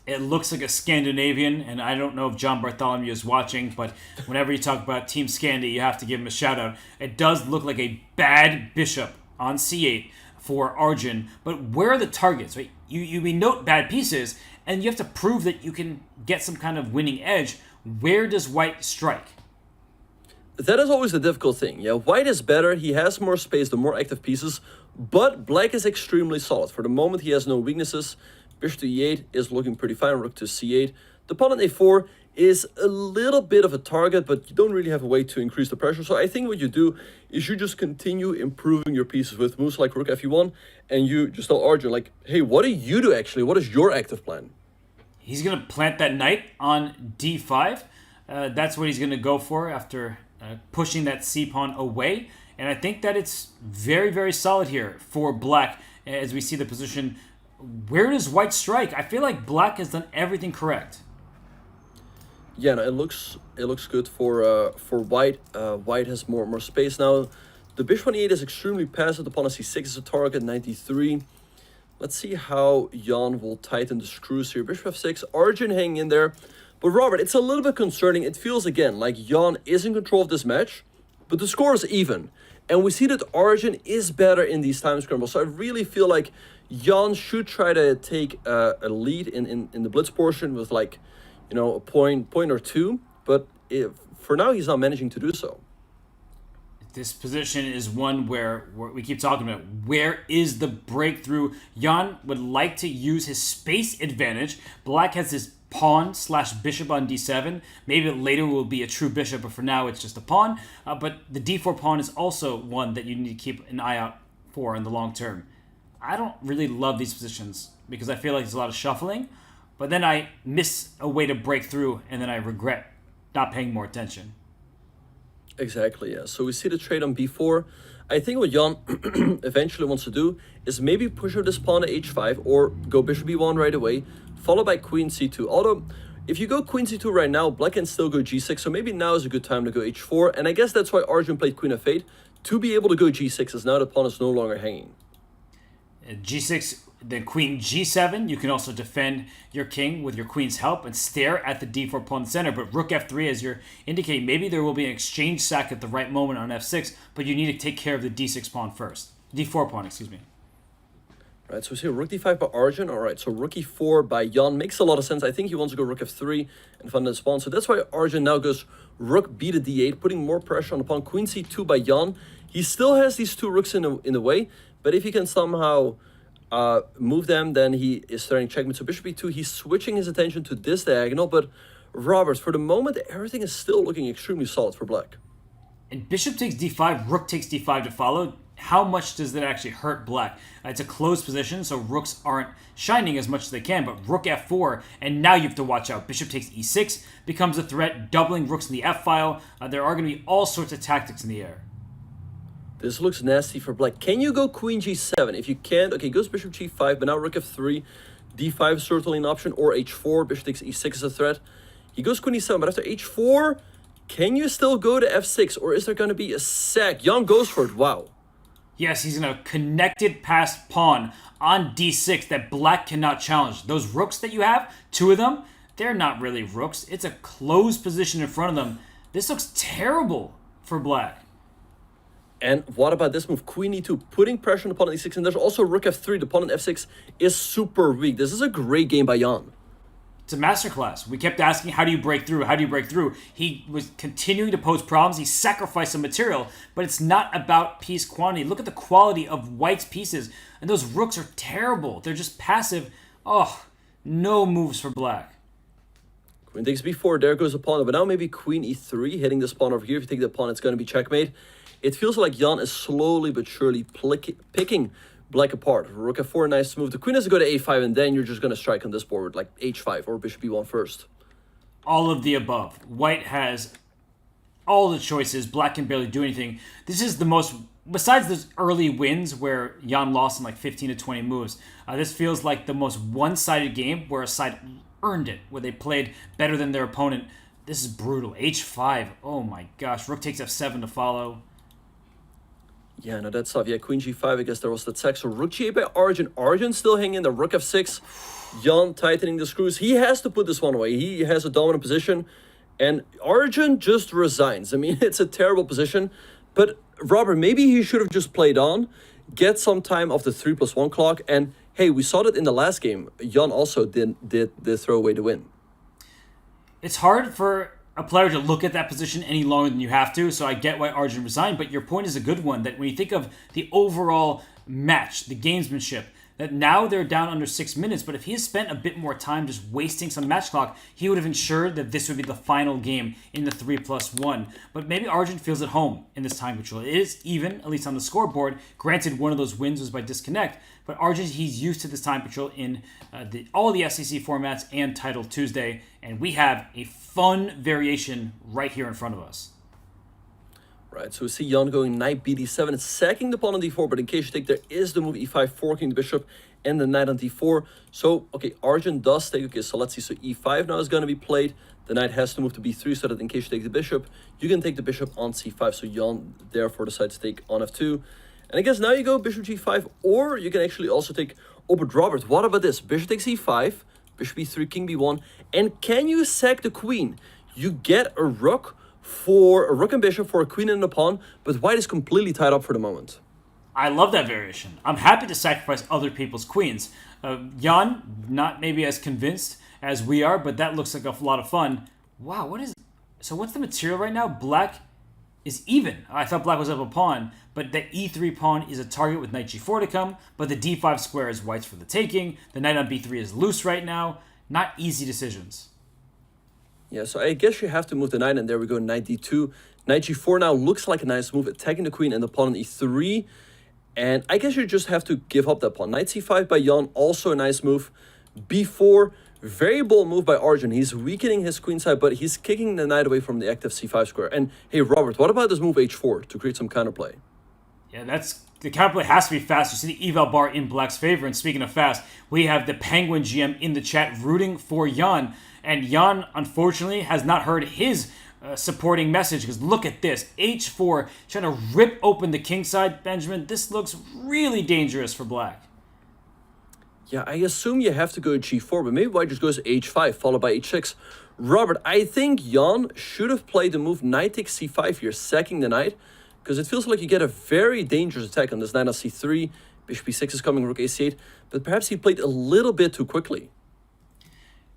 It looks like a Scandinavian, and I don't know if John Bartholomew is watching, but whenever you talk about Team Scandi, you have to give him a shout-out. It does look like a bad bishop on c8 for Arjun, but where are the targets? Right? You note bad pieces, and you have to prove that you can get some kind of winning edge. Where does white strike? That is always the difficult thing. Yeah, white is better. He has more space, the more active pieces. But black is extremely solid. For the moment, he has no weaknesses. Bishop to e8 is looking pretty fine. Rook to c8. The pawn on a4 is a little bit of a target, but you don't really have a way to increase the pressure. So I think what you do is you just continue improving your pieces with moves like rook fe1, and you just tell Arjun, like, hey, what do you do actually? What is your active plan? He's going to plant that knight on d5. That's what he's going to go for after pushing that c-pawn away. And I think that it's very, very solid here for black as we see the position. Where does white strike? I feel like black has done everything correct. Yeah, no, it looks good for white. White has more space now. The bishop on e8 is extremely passive. The pawn on c6 is a target, 93. Let's see how Jan will tighten the screws here. Bishop f6, Arjun hanging in there. But Robert, it's a little bit concerning. It feels again like Jan is in control of this match, but the score is even. And we see that Arjun is better in these time scrambles. So I really feel like Jan should try to take a lead in the blitz portion with like, you know, a point or two, but for now he's not managing to do so. This position is one where we keep talking about. Where is the breakthrough? Jan would like to use his space advantage. Black has his pawn/bishop on d7. Maybe later will be a true bishop, but for now it's just a pawn. But the d4 pawn is also one that you need to keep an eye out for in the long term. I don't really love these positions because I feel like there's a lot of shuffling. But then I miss a way to break through, and then I regret not paying more attention. Exactly, yeah. So we see the trade on b4. I think what Jan eventually wants to do is maybe push out this pawn to h5 or go bishop b1 right away, followed by queen c2. Although, if you go queen c2 right now, black can still go g6, so maybe now is a good time to go h4. And I guess that's why Arjun played queen f8, to be able to go g6, as now the pawn is no longer hanging. G6, then queen g7. You can also defend your king with your queen's help and stare at the d4 pawn in the center. But rook f3, as you're indicating, maybe there will be an exchange sack at the right moment on f6, but you need to take care of the d6 pawn first. d4 pawn, excuse me. Right, so we see rook d5 by Arjun. All right, so rook e4 by Jan makes a lot of sense. I think he wants to go rook f3 and find this pawn. So that's why Arjun now goes rook b to d8, putting more pressure on the pawn. Queen c2 by Jan. He still has these two rooks in the way, but if he can somehow move them, then he is starting checkmate. So bishop e2, he's switching his attention to this diagonal, but Robert, for the moment, everything is still looking extremely solid for black. And bishop takes d5, rook takes d5 to follow. How much does that actually hurt black? It's a closed position, so rooks aren't shining as much as they can, but rook f4, and now you have to watch out. Bishop takes e6, becomes a threat, doubling rooks in the f-file. There are going to be all sorts of tactics in the air. This looks nasty for black. Can you go queen g7? If you can't, okay, goes bishop g5, but now rook f3. d5 is certainly an option, or h4. Bishop takes e6 is a threat. He goes queen e7, but after h4, can you still go to f6, or is there going to be a sack? Jan goes for it. Wow. Yes, he's going to connected passed pawn on d6 that black cannot challenge. Those rooks that you have, two of them, they're not really rooks. It's a closed position in front of them. This looks terrible for black. And what about this move? Queen e2, putting pressure on the pawn on e6, and there's also rook f3. The pawn on f6 is super weak. This is a great game by Jan. It's a masterclass. We kept asking, how do you break through? How do you break through? He was continuing to pose problems. He sacrificed some material, but it's not about piece quantity. Look at the quality of white's pieces, and those rooks are terrible. They're just passive. Oh, no moves for black. Queen takes b4, there goes the pawn, but now maybe queen e3, hitting this pawn over here. If you take the pawn, it's going to be checkmate. It feels like Jan is slowly but surely picking black apart. Rook f4, nice move. The queen has to go to a5, and then you're just going to strike on this board, like h5 or bishop e1 first. All of the above. White has all the choices. Black can barely do anything. This is the most, besides those early wins where Jan lost in like 15 to 20 moves, this feels like the most one-sided game where a side earned it, where they played better than their opponent. This is brutal. h5, oh my gosh. Rook takes f7 to follow. Yeah, no, that's tough. Yeah, queen g5, I guess there was the sack. So rook g8 by Arjun. Arjun still hanging the rook f6. Jan tightening the screws. He has to put this one away. He has a dominant position. And Arjun just resigns. I mean, it's a terrible position. But Robert, maybe he should have just played on, get some time off the 3+1 clock. And hey, we saw that in the last game. Jan also did the throwaway to win. It's hard for a player to look at that position any longer than you have to, so I get why Arjun resigned, but your point is a good one, that when you think of the overall match, the gamesmanship, that now they're down under 6 minutes, but if he had spent a bit more time just wasting some match clock, he would have ensured that this would be the final game in the 3+1. But maybe Arjun feels at home in this time control. It is even, at least on the scoreboard. Granted, one of those wins was by disconnect, but Arjun, he's used to this time control in all the SEC formats and Title Tuesday, and we have a fun variation right here in front of us. Right, so we see Jan going knight bd7, it's sacking the pawn on d4, but in case you think, there is the move e5, forking the bishop and the knight on d4. So, okay, Arjun does take, okay, so let's see, so e5 now is going to be played. The knight has to move to b3 so that in case you take the bishop, you can take the bishop on c5. So Jan therefore decides to take on f2. And I guess now you go bishop g5, or you can actually also take, oh, but Robert, what about this? Bishop takes e5, bishop e3, king b1, and can you sack the queen? You get a rook and bishop for a queen and a pawn, but white is completely tied up for the moment. I love that variation. I'm happy to sacrifice other people's queens. Jan, not maybe as convinced as we are, but that looks like a lot of fun. Wow, so what's the material right now? Black is even. I thought black was up a pawn, but the e3 pawn is a target with knight g4 to come, but the d5 square is white's for the taking. The knight on b3 is loose right now. Not easy decisions. Yeah, so I guess you have to move the knight, and there we go, knight d2. Knight g4 now looks like a nice move, attacking the queen and the pawn on e3. And I guess you just have to give up that pawn. Knight c5 by Jan, also a nice move. b4, very bold move by Arjun. He's weakening his queen side, but he's kicking the knight away from the active c5 square. And hey, Robert, what about this move h4 to create some counterplay? Yeah, the counterplay has to be fast. You see the eval bar in black's favor. And speaking of fast, we have the Penguin GM in the chat rooting for Jan. And Jan, unfortunately, has not heard his supporting message, because look at this. h4, trying to rip open the king side, Benjamin. This looks really dangerous for black. Yeah, I assume you have to go g4, but maybe white just goes h5, followed by h6. Robert, I think Jan should have played the move knight takes c5 here, sacking the knight, because it feels like you get a very dangerous attack on this knight on c3. Bishop e6 is coming, rook a8, but perhaps he played a little bit too quickly.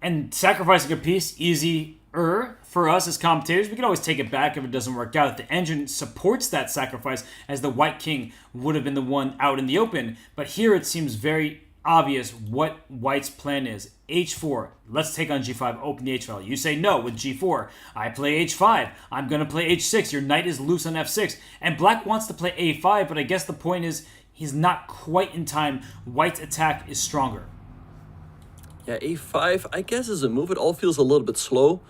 And sacrificing a piece, easier for us as commentators. We can always take it back if it doesn't work out. The engine supports that sacrifice, as the white king would have been the one out in the open. But here it seems very obvious what white's plan is. h4, let's take on g5, open the h file. You say no with g4. I play h5. I'm going to play h6. Your knight is loose on f6. And black wants to play a5, but I guess the point is he's not quite in time. White's attack is stronger. Yeah, a5, I guess, is a move. It all feels a little bit slow.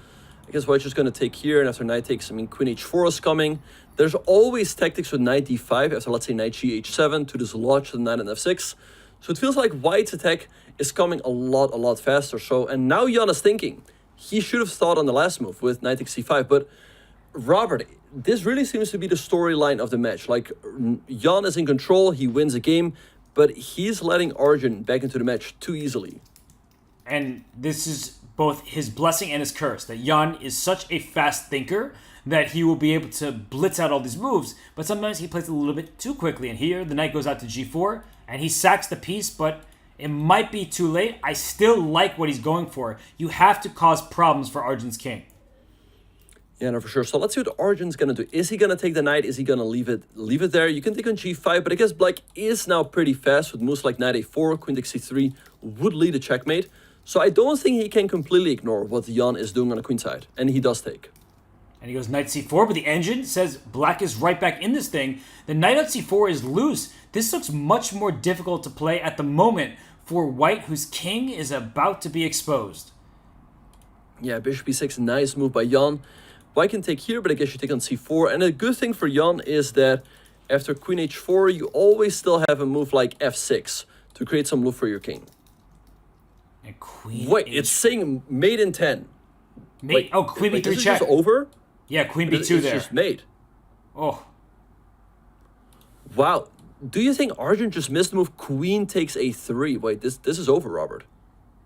I guess white's just going to take here, and after knight takes, I mean, queen h4 is coming. There's always tactics with knight d5, after, let's say, knight g h7 to dislodge the knight on f6. So it feels like white's attack is coming a lot faster. So, and now Jan is thinking, he should have thought on the last move with knight takes c5. But, Robert, this really seems to be the storyline of the match. Like, Jan is in control, he wins a game, but he's letting Arjun back into the match too easily. And this is both his blessing and his curse, that Jan is such a fast thinker that he will be able to blitz out all these moves, but sometimes he plays a little bit too quickly. And here, the knight goes out to g4, and he sacks the piece, but it might be too late. I still like what he's going for. You have to cause problems for Arjun's king. Yeah, no, for sure. So let's see what Arjun's going to do. Is he going to take the knight? Is he going to leave it there? You can take on g5, but I guess black is now pretty fast with moves like knight a4, queen takes c3 would lead a checkmate. So I don't think he can completely ignore what Jan is doing on the queen side, and he does take. And he goes knight c4, but the engine says black is right back in this thing. The knight on c4 is loose. This looks much more difficult to play at the moment for white, whose king is about to be exposed. Yeah, bishop e6, nice move by Jan. White can take here, but I guess you take on c4. And a good thing for Jan is that after queen h4, you always still have a move like f6 to create some loop for your king. And queen Wait, it's saying mate in 10. Wait, oh, queen b3 is check. Just over? Yeah, queen b2 it's there. It's just mate. Oh. Wow. Do you think Arjun just missed the move queen takes a3? Wait, this is over, Robert.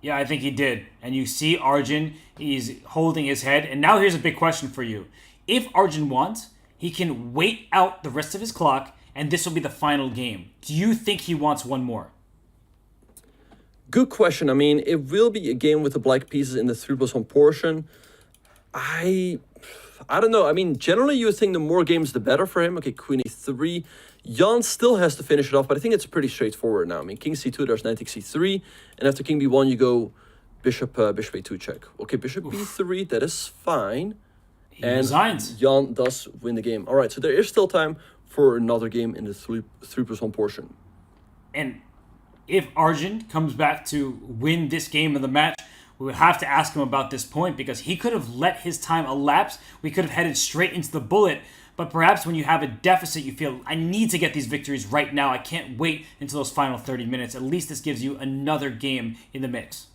Yeah, I think he did. And you see Arjun, he's holding his head. And now here's a big question for you. If Arjun wants, he can wait out the rest of his clock, and this will be the final game. Do you think he wants one more? Good question. I mean, it will be a game with the black pieces in the 3+1 portion. I don't know. I mean, generally you would think the more games, the better for him. Okay, queen e3. Jan still has to finish it off, but I think it's pretty straightforward now. I mean, king c2, there's knight takes c3, and after king b1, you go bishop a2 check. Okay, bishop b3, that is fine. And resigns. Jan does win the game. All right, so there is still time for another game in the 3+1 portion. And if Arjun comes back to win this game of the match, we would have to ask him about this point because he could have let his time elapse. We could have headed straight into the bullet. But perhaps when you have a deficit, you feel, I need to get these victories right now. I can't wait until those final 30 minutes. At least this gives you another game in the mix.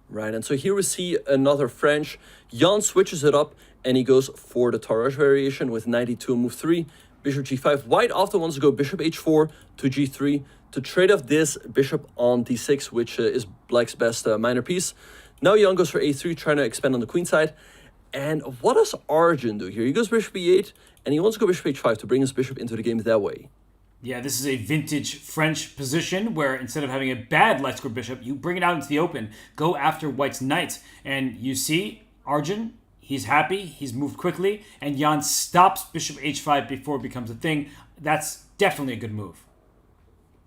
Right, and so here we see another French. Jan switches it up, and he goes for the Tarrasch variation with knight e2 and move 3. Bishop g5. White often wants to go bishop h4 to g3 to trade off this bishop on d6, which is black's best minor piece. Now Jan goes for a3, trying to expand on the queen side. And what does Arjun do here? He goes bishop e8, and he wants to go bishop h5 to bring his bishop into the game that way. Yeah, this is a vintage French position where instead of having a bad light square bishop, you bring it out into the open, go after white's knights. And you see Arjun, he's happy, he's moved quickly, and Jan stops bishop h5 before it becomes a thing. That's definitely a good move.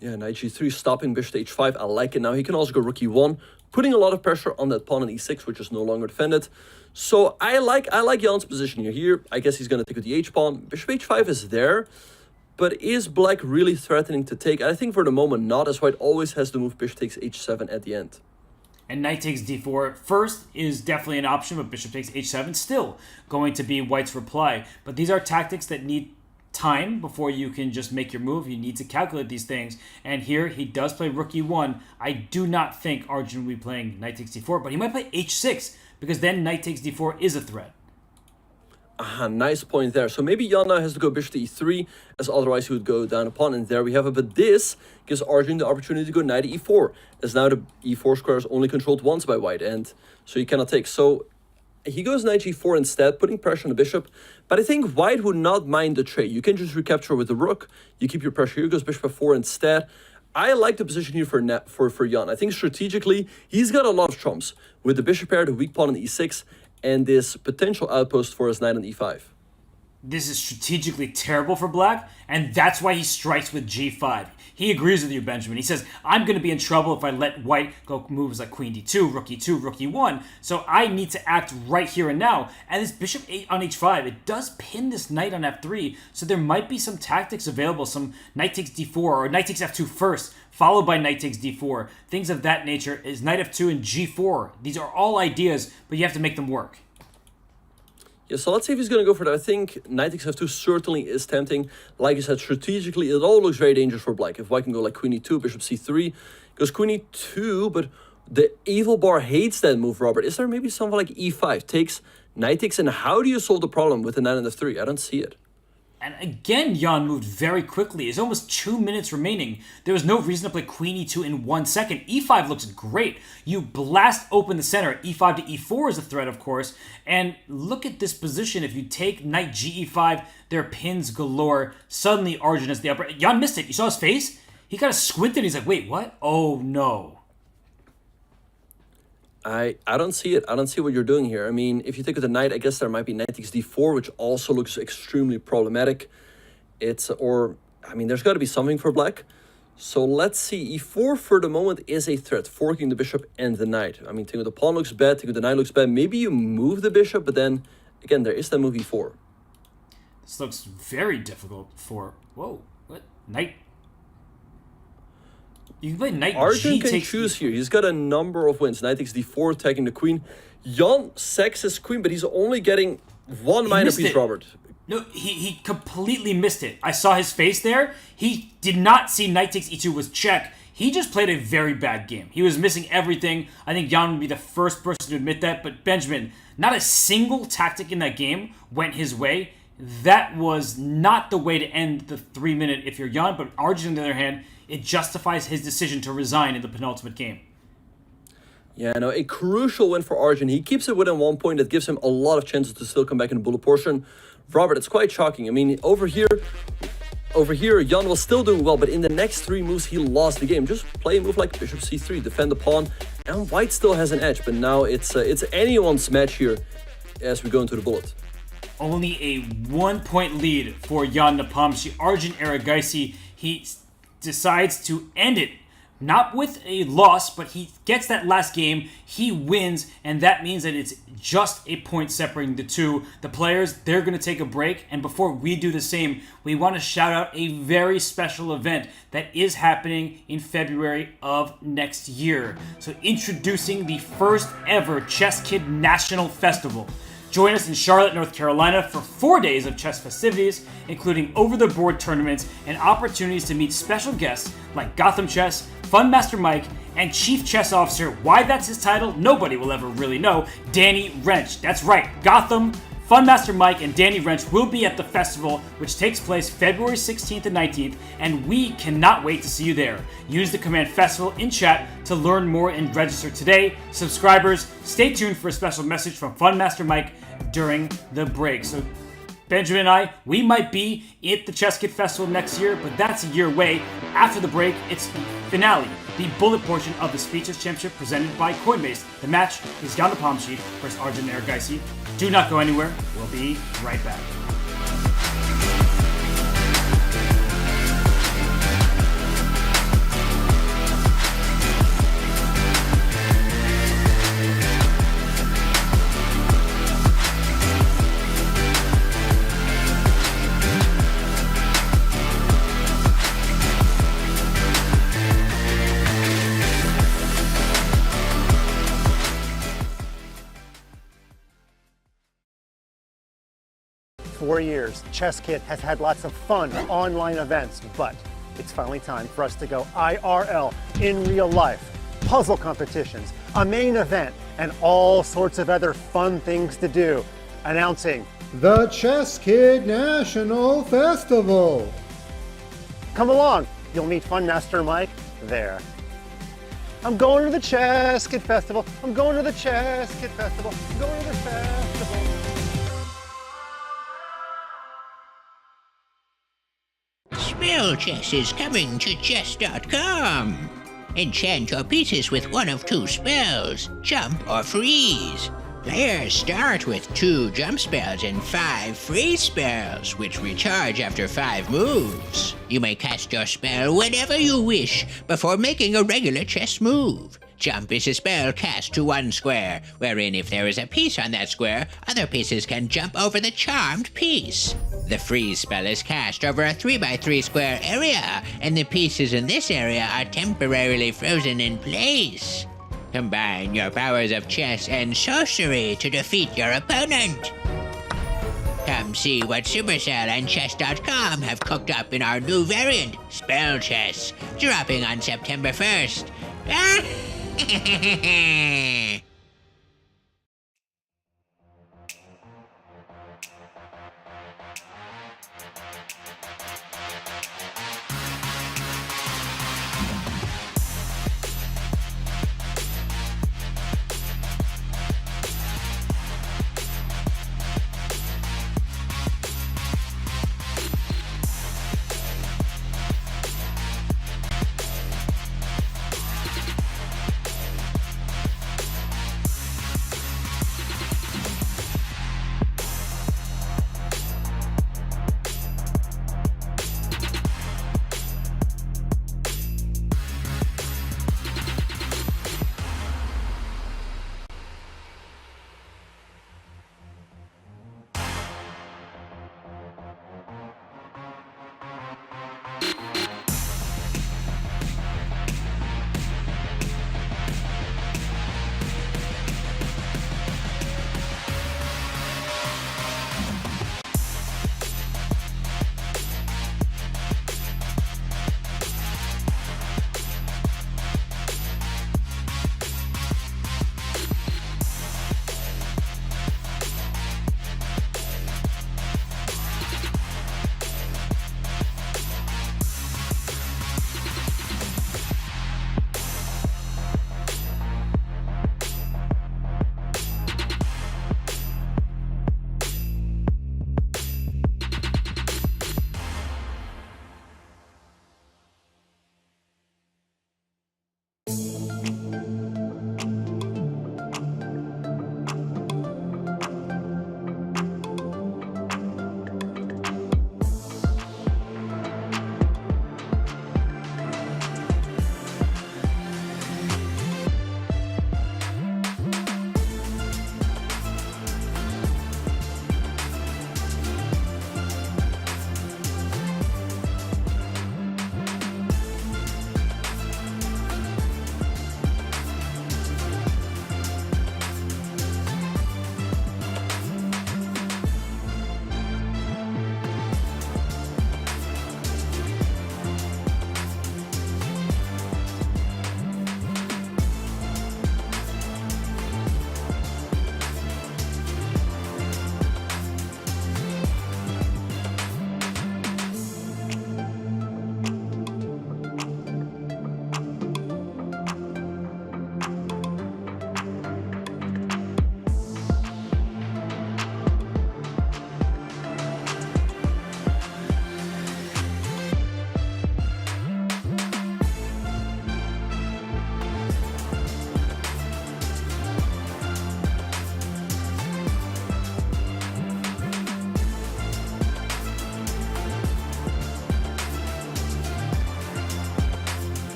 Yeah, knight g3, stopping bishop to h5. I like it. Now he can also go rook e1, putting a lot of pressure on that pawn in e6, which is no longer defended. So I like Jan's position here. Here, I guess he's going to take with the h-pawn. Bishop h5 is there, but is black really threatening to take? I think for the moment not, as white always has to move bishop takes h7 at the end. And knight takes d4 first is definitely an option, but bishop takes h7 still going to be white's reply. But these are tactics that need time before you can just make your move. You need to calculate these things. And here he does play rook e1. I do not think Arjun will be playing knight takes d4, but he might play h6 because then knight takes d4 is a threat. Nice point there. So maybe Jan now has to go bishop to e3, as otherwise he would go down a pawn. And there we have it. But this gives Arjun the opportunity to go knight to e4, as now the e4 square is only controlled once by white, and so he cannot take. So he goes knight g4 instead, putting pressure on the bishop. But I think white would not mind the trade. You can just recapture with the rook. You keep your pressure. Here goes bishop f4 instead. I like the position here for Jan. I think strategically, he's got a lot of trumps with the bishop pair, the weak pawn on e6, and this potential outpost for his knight on e5. This is strategically terrible for black, and that's why he strikes with g5. He agrees with you, Benjamin. He says, I'm going to be in trouble if I let white go moves like queen d2, rook e2, rook e1, so I need to act right here and now. And this bishop on h5, it does pin this knight on f3, so there might be some tactics available, some knight takes d4, or knight takes f2 first, followed by knight takes d4. Things of that nature is knight f2 and g4. These are all ideas, but you have to make them work. Yeah, so let's see if he's going to go for that. I think knight takes f2 certainly is tempting. Like I said, strategically, it all looks very dangerous for black. If white can go like queen e2, bishop c3, goes queen e2, but the evil bar hates that move, Robert. Is there maybe something like e5, takes, knight takes, and how do you solve the problem with the knight on f3? I don't see it. And again, Jan moved very quickly. There's almost 2 minutes remaining. There was no reason to play queen e2 in 1 second. e5 looks great. You blast open the center. e5 to e4 is a threat, of course. And look at this position. If you take knight ge5, there are pins galore. Suddenly, Arjun has the upper. Jan missed it. You saw his face? He kind of squinted. He's like, wait, what? Oh, no. I don't see it. I don't see what you're doing here. I mean, if you take with the knight, I guess there might be knight takes d4, which also looks extremely problematic. There's got to be something for black. So let's see. e4 for the moment is a threat, forking the bishop and the knight. I mean, taking with the pawn looks bad, taking with the knight looks bad. Maybe you move the bishop, but then, again, there is that move e4. This looks very difficult for... Whoa, what? Knight... You can play knight Arjun G can takes choose here. He's got a number of wins. Knight takes d4, attacking the queen. Jan sacks his queen, but he's only getting one minor piece, Robert. No, he completely missed it. I saw his face there. He did not see knight takes e2 was check. He just played a very bad game. He was missing everything. I think Jan would be the first person to admit that. But Benjamin, not a single tactic in that game went his way. That was not the way to end the 3 minute if you're Jan. But Arjun, on the other hand, it justifies his decision to resign in the penultimate game. Yeah, no, a crucial win for Arjun. He keeps it within 1 point. That gives him a lot of chances to still come back in the bullet portion. Robert, it's quite shocking. I mean, over here, Jan was still doing well, but in the next 3 moves, he lost the game. Just play a move like bishop c3, defend the pawn, and white still has an edge. But now it's anyone's match here. as we go into the bullet. Only a 1-point lead for Jan Nepomniachtchi. Arjun Erigaisi, he decides to end it. Not with a loss, but he gets that last game, he wins, and that means that it's just a point separating the two. The players, they're going to take a break, and before we do the same, we want to shout out a very special event that is happening in February of next year. So introducing the first ever Chess Kid National Festival. Join us in Charlotte, North Carolina for 4 days of chess festivities, including over-the-board tournaments and opportunities to meet special guests like Gotham Chess, Fun Master Mike, and Chief Chess Officer, why that's his title, nobody will ever really know, Danny Wrench. That's right, Gotham, Fun Master Mike, and Danny Wrench will be at the festival, which takes place February 16th and 19th, and we cannot wait to see you there. Use the command FESTIVAL in chat to learn more and register today. Subscribers, stay tuned for a special message from Fun Master Mike during the break. So Benjamin and I, we might be at the Chess Kid Festival next year, but that's a year away. After the break, it's the finale, the bullet portion of the Speechless Championship presented by Coinbase. The match is Jan Nepomniachtchi versus Arjun Erigaisi. Do not go anywhere. We'll be right back. For 4 years, Chess Kid has had lots of fun online events, but it's finally time for us to go IRL, in real life. Puzzle competitions, a main event, and all sorts of other fun things to do. Announcing the Chess Kid National Festival. Come along, you'll meet Fun Master Mike there. I'm going to the Chess Kid Festival. I'm going to the Chess Kid Festival. I'm going to the festival. Spell Chess is coming to chess.com. Enchant your pieces with one of 2 spells, jump or freeze. Players start with 2 jump spells and 5 freeze spells, which recharge after 5 moves. You may cast your spell whenever you wish, before making a regular chess move. Jump is a spell cast to 1 square, wherein if there is a piece on that square, other pieces can jump over the charmed piece. The freeze spell is cast over a 3x3 square area, and the pieces in this area are temporarily frozen in place. Combine your powers of chess and sorcery to defeat your opponent. Come see what Supercell and Chess.com have cooked up in our new variant, Spell Chess, dropping on September 1st.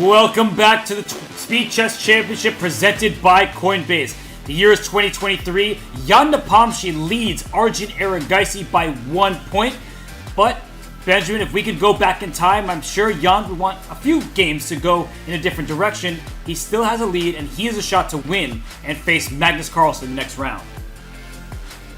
Welcome back to the Speed Chess Championship presented by Coinbase. The year is 2023. Jan Nepomniachtchi leads Arjun Erigaisi by 1 point. But, Benjamin, if we could go back in time, I'm sure Jan would want a few games to go in a different direction. He still has a lead, and he has a shot to win and face Magnus Carlsen in the next round.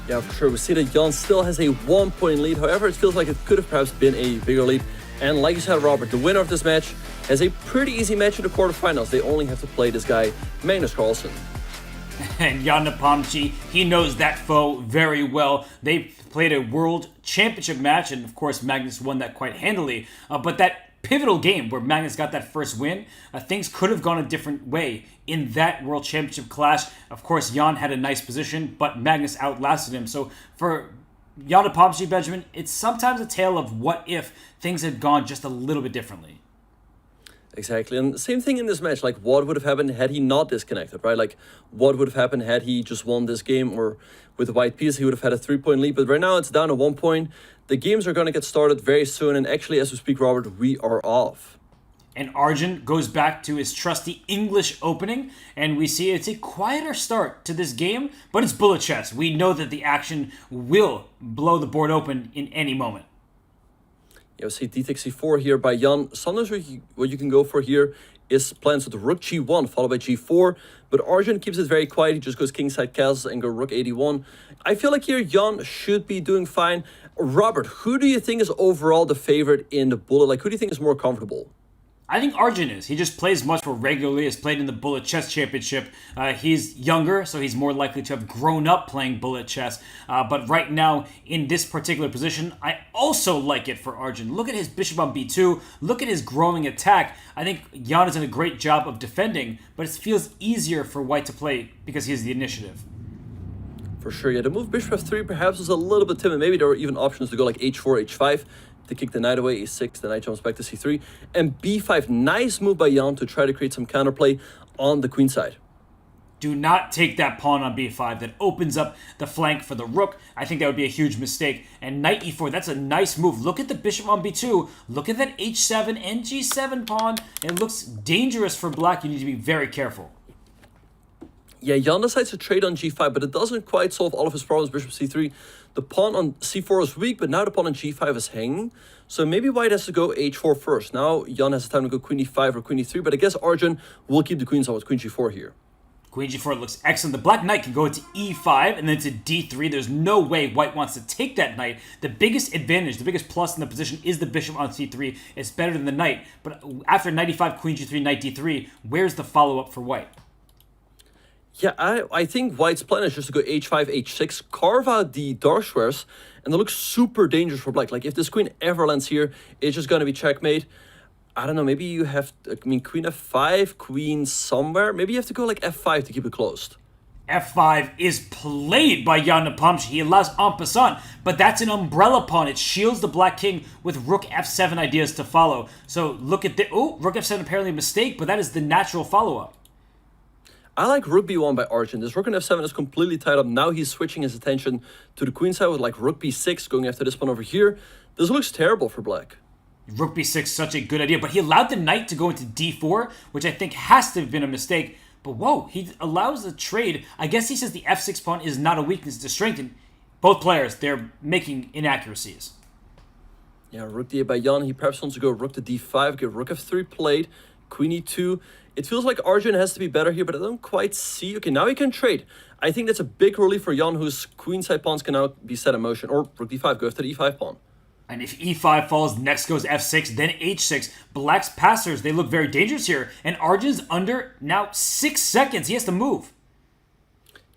Yeah, for sure. We see that Jan still has a 1 point lead. However, it feels like it could have perhaps been a bigger lead. And like you said, Robert, the winner of this match has a pretty easy match in the quarterfinals. They only have to play this guy, Magnus Carlsen. And Jan Nepomniachtchi, he knows that foe very well. They played a world championship match, and of course Magnus won that quite handily. But that pivotal game where Magnus got that first win, things could have gone a different way in that world championship clash. Of course, Jan had a nice position, but Magnus outlasted him. So for Jan Nepomniachtchi, Benjamin, it's sometimes a tale of what if things had gone just a little bit differently. Exactly, and same thing in this match, like what would have happened had he not disconnected, right? Like what would have happened had he just won this game, or with the white piece he would have had a 3 point lead, but right now it's down to 1 point. The games are going to get started very soon, and actually as we speak, Robert, we are off. And Arjun goes back to his trusty English opening, and we see it's a quieter start to this game, but it's bullet chess. We know that the action will blow the board open in any moment. Yeah, we see d takes c4 here by Jan. Sometimes what you can go for here is plans with rook g1 followed by g4, but Arjun keeps it very quiet. He just goes kingside castles and go rook 81. I feel like here Jan should be doing fine. Robert, who do you think is overall the favorite in the bullet? Like, who do you think is more comfortable? I think Arjun is. He just plays much more regularly, has played in the Bullet Chess Championship. He's younger, so he's more likely to have grown up playing bullet chess. But right now, in this particular position, I also like it for Arjun. Look at his bishop on b2. Look at his growing attack. I think Jan has done a great job of defending, but it feels easier for white to play because he has the initiative. For sure, yeah. The move bishop f3 perhaps was a little bit timid. Maybe there were even options to go like h4, h5. To kick the knight away, a6, the knight jumps back to c3, and b5. Nice move by Jan to try to create some counterplay on the queen side. Do not take that pawn on b5. That opens up the flank for the rook. I think that would be a huge mistake. And knight e4, that's a nice move. Look at the bishop on b2. Look at that h7 and g7 pawn. It looks dangerous for black. You need to be very careful. Yeah, Jan decides to trade on g5, but it doesn't quite solve all of his problems. Bishop c3. The pawn on c4 is weak, but now the pawn on g5 is hanging. So maybe white has to go h4 first. Now Jan has time to go queen e5 or queen e3, but I guess Arjun will keep the queens on with queen g4 here. Queen g4 looks excellent. The black knight can go into e5 and then to d3. There's no way white wants to take that knight. The biggest advantage, the biggest plus in the position is the bishop on c3. It's better than the knight. But after knight e5, queen g3, knight d3, where's the follow-up for white? Yeah, I think white's plan is just to go h5, h6, carve out the dark squares, and it looks super dangerous for black. Like, if this queen ever lands here, it's just going to be checkmate. I don't know, maybe you have, queen f5, queen somewhere. Maybe you have to go like f5 to keep it closed. f5 is played by Jan Nepomniachtchi. He allows en passant, but that's an umbrella pawn. It shields the black king with rook f7 ideas to follow. So look at the... Oh, rook f7 apparently a mistake, but that is the natural follow-up. I like rook b1 by Arjun. This rook on f7 is completely tied up. Now he's switching his attention to the queen side with like rook b6, going after this pawn over here. This looks terrible for black. Rook b6, such a good idea, but he allowed the knight to go into d4, which I think has to have been a mistake. But whoa, he allows the trade. I guess he says the f6 pawn is not a weakness, it's a strength. And both players, they're making inaccuracies. Yeah, rook d8 by Jan. He perhaps wants to go rook to d5, get rook f3 played, queen e2. It feels like Arjun has to be better here, but I don't quite see. Okay, now he can trade. I think that's a big relief for Jan, whose queenside pawns can now be set in motion. Or rook d5, go after the e5 pawn. And if e5 falls, next goes f6, then h6. Black's passers, they look very dangerous here. And Arjun's under now 6 seconds. He has to move.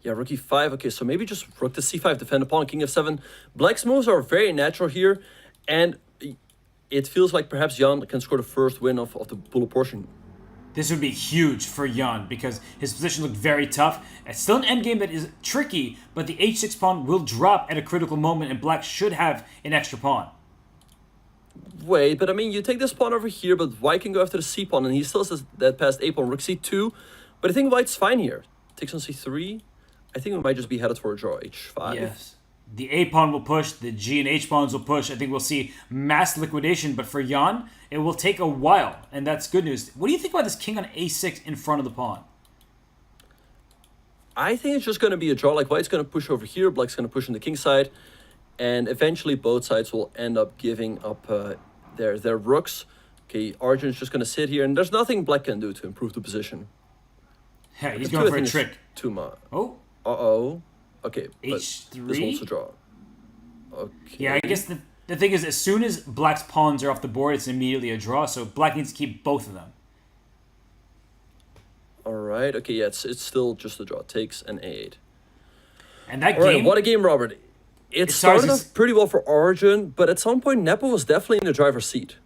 Yeah, rook e5. Okay, so maybe just rook to c5, defend the pawn, king f7. Black's moves are very natural here. And it feels like perhaps Jan can score the first win of the bullet portion. This would be huge for Jan because his position looked very tough. It's still an endgame that is tricky, but the h6 pawn will drop at a critical moment and black should have an extra pawn. Wait, but I mean, you take this pawn over here, but white can go after the c pawn, and he still says that past a pawn, rook c2. But I think white's fine here. Takes on c3. I think we might just be headed for a draw, h5. Yes. The A pawn will push, the G and H pawns will push. I think we'll see mass liquidation, but for Jan, it will take a while, and that's good news. What do you think about this king on A6 in front of the pawn? I think it's just going to be a draw. Like, white's going to push over here, black's going to push on the king side, and eventually both sides will end up giving up their rooks. Okay, Arjun's just going to sit here, and there's nothing black can do to improve the position. Hey, he's going for a trick. Too much. Oh. Uh-oh. Okay, H3? This wants to draw. Okay. Yeah, I guess the thing is, as soon as black's pawns are off the board, it's immediately a draw, so black needs to keep both of them. All right. Okay, yeah, it's still just a draw. Takes an A8. And that All game... right, what a game, Robert. It started off pretty well for Arjun, but at some point, Nepo was definitely in the driver's seat.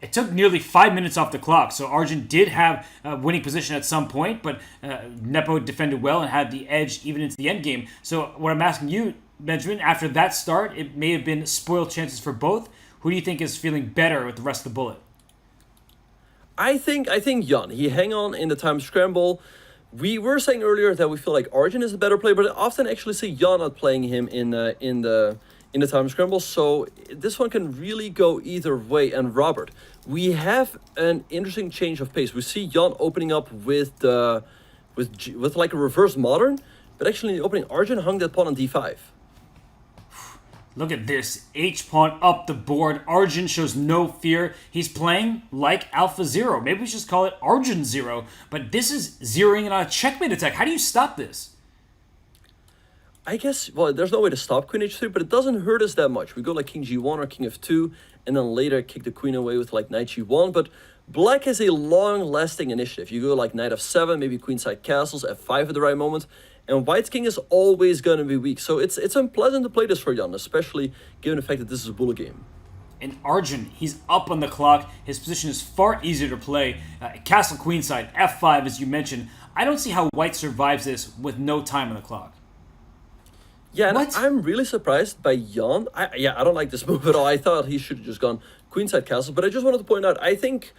It took nearly 5 minutes off the clock, so Arjun did have a winning position at some point, but Nepo defended well and had the edge even into the end game. So what I'm asking you, Benjamin, after that start, it may have been spoiled chances for both. Who do you think is feeling better with the rest of the bullet? I think Jan. He hang on in the time scramble. We were saying earlier that we feel like Arjun is a better player, but I often actually see Jan not playing him in the time scramble. So this one can really go either way. And Robert, we have an interesting change of pace. We see Jan opening up with like a reverse modern, but actually in the opening, Arjun hung that pawn on d5. Look at this. H-pawn up the board. Arjun shows no fear. He's playing like Alpha Zero. Maybe we should just call it Arjun Zero. But this is zeroing in on a checkmate attack. How do you stop this? I guess, well, there's no way to stop queen h3, but it doesn't hurt us that much. We go like king g1 or king f2, and then later kick the queen away with like knight g1. But black has a long-lasting initiative. You go like knight f7, maybe queenside castles, f5 at the right moment. And white's king is always going to be weak. So it's unpleasant to play this for Jan, especially given the fact that this is a bullet game. And Arjun, he's up on the clock. His position is far easier to play. Castle queenside, f5 as you mentioned. I don't see how white survives this with no time on the clock. Yeah, and I'm really surprised by Jan. I don't like this move at all. I thought he should have just gone queenside castle. But I just wanted to point out, I think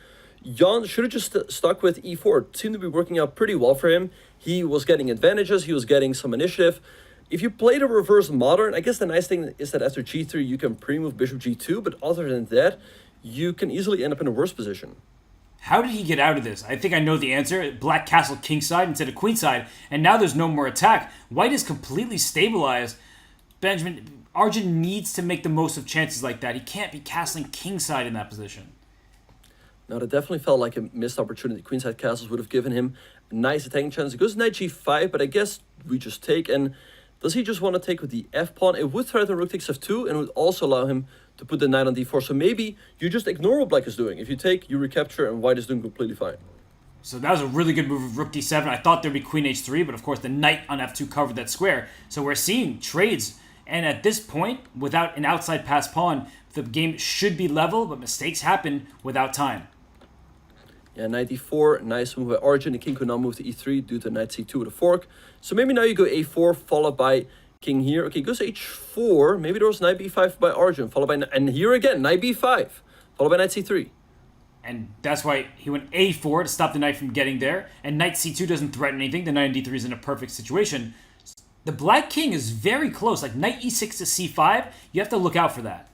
Jan should have just stuck with e4. It seemed to be working out pretty well for him. He was getting advantages. He was getting some initiative. If you play the reverse modern, I guess the nice thing is that after g3, you can pre-move bishop g2. But other than that, you can easily end up in a worse position. How did he get out of this? I think I know the answer. Black castle kingside instead of queenside, and now there's no more attack. White is completely stabilized. Benjamin, Arjun needs to make the most of chances like that. He can't be castling kingside in that position. No, that definitely felt like a missed opportunity. Queenside castles would have given him a nice attacking chance. It goes knight g5, but I guess we just take. And does he just want to take with the f-pawn? It would threaten rook takes f2, and would also allow him to put the knight on d4. So maybe you just ignore what black is doing. If you take, you recapture, and white is doing completely fine. So that was a really good move of rook d7. I thought there'd be queen h3, but of course the knight on f2 covered that square. So we're seeing trades. And at this point, without an outside pass pawn, the game should be level, but mistakes happen without time. Yeah, knight d4, nice move by Arjun. The king could now move to e3 due to knight c2 with a fork. So maybe now you go a4, followed by king here. Okay, goes h4. Maybe there was knight b5 by Arjun, followed by... And here again, knight b5, followed by knight c3. And that's why he went a4 to stop the knight from getting there. And knight c2 doesn't threaten anything. The knight on d3 is in a perfect situation. The black king is very close. Like knight e6 to c5, you have to look out for that.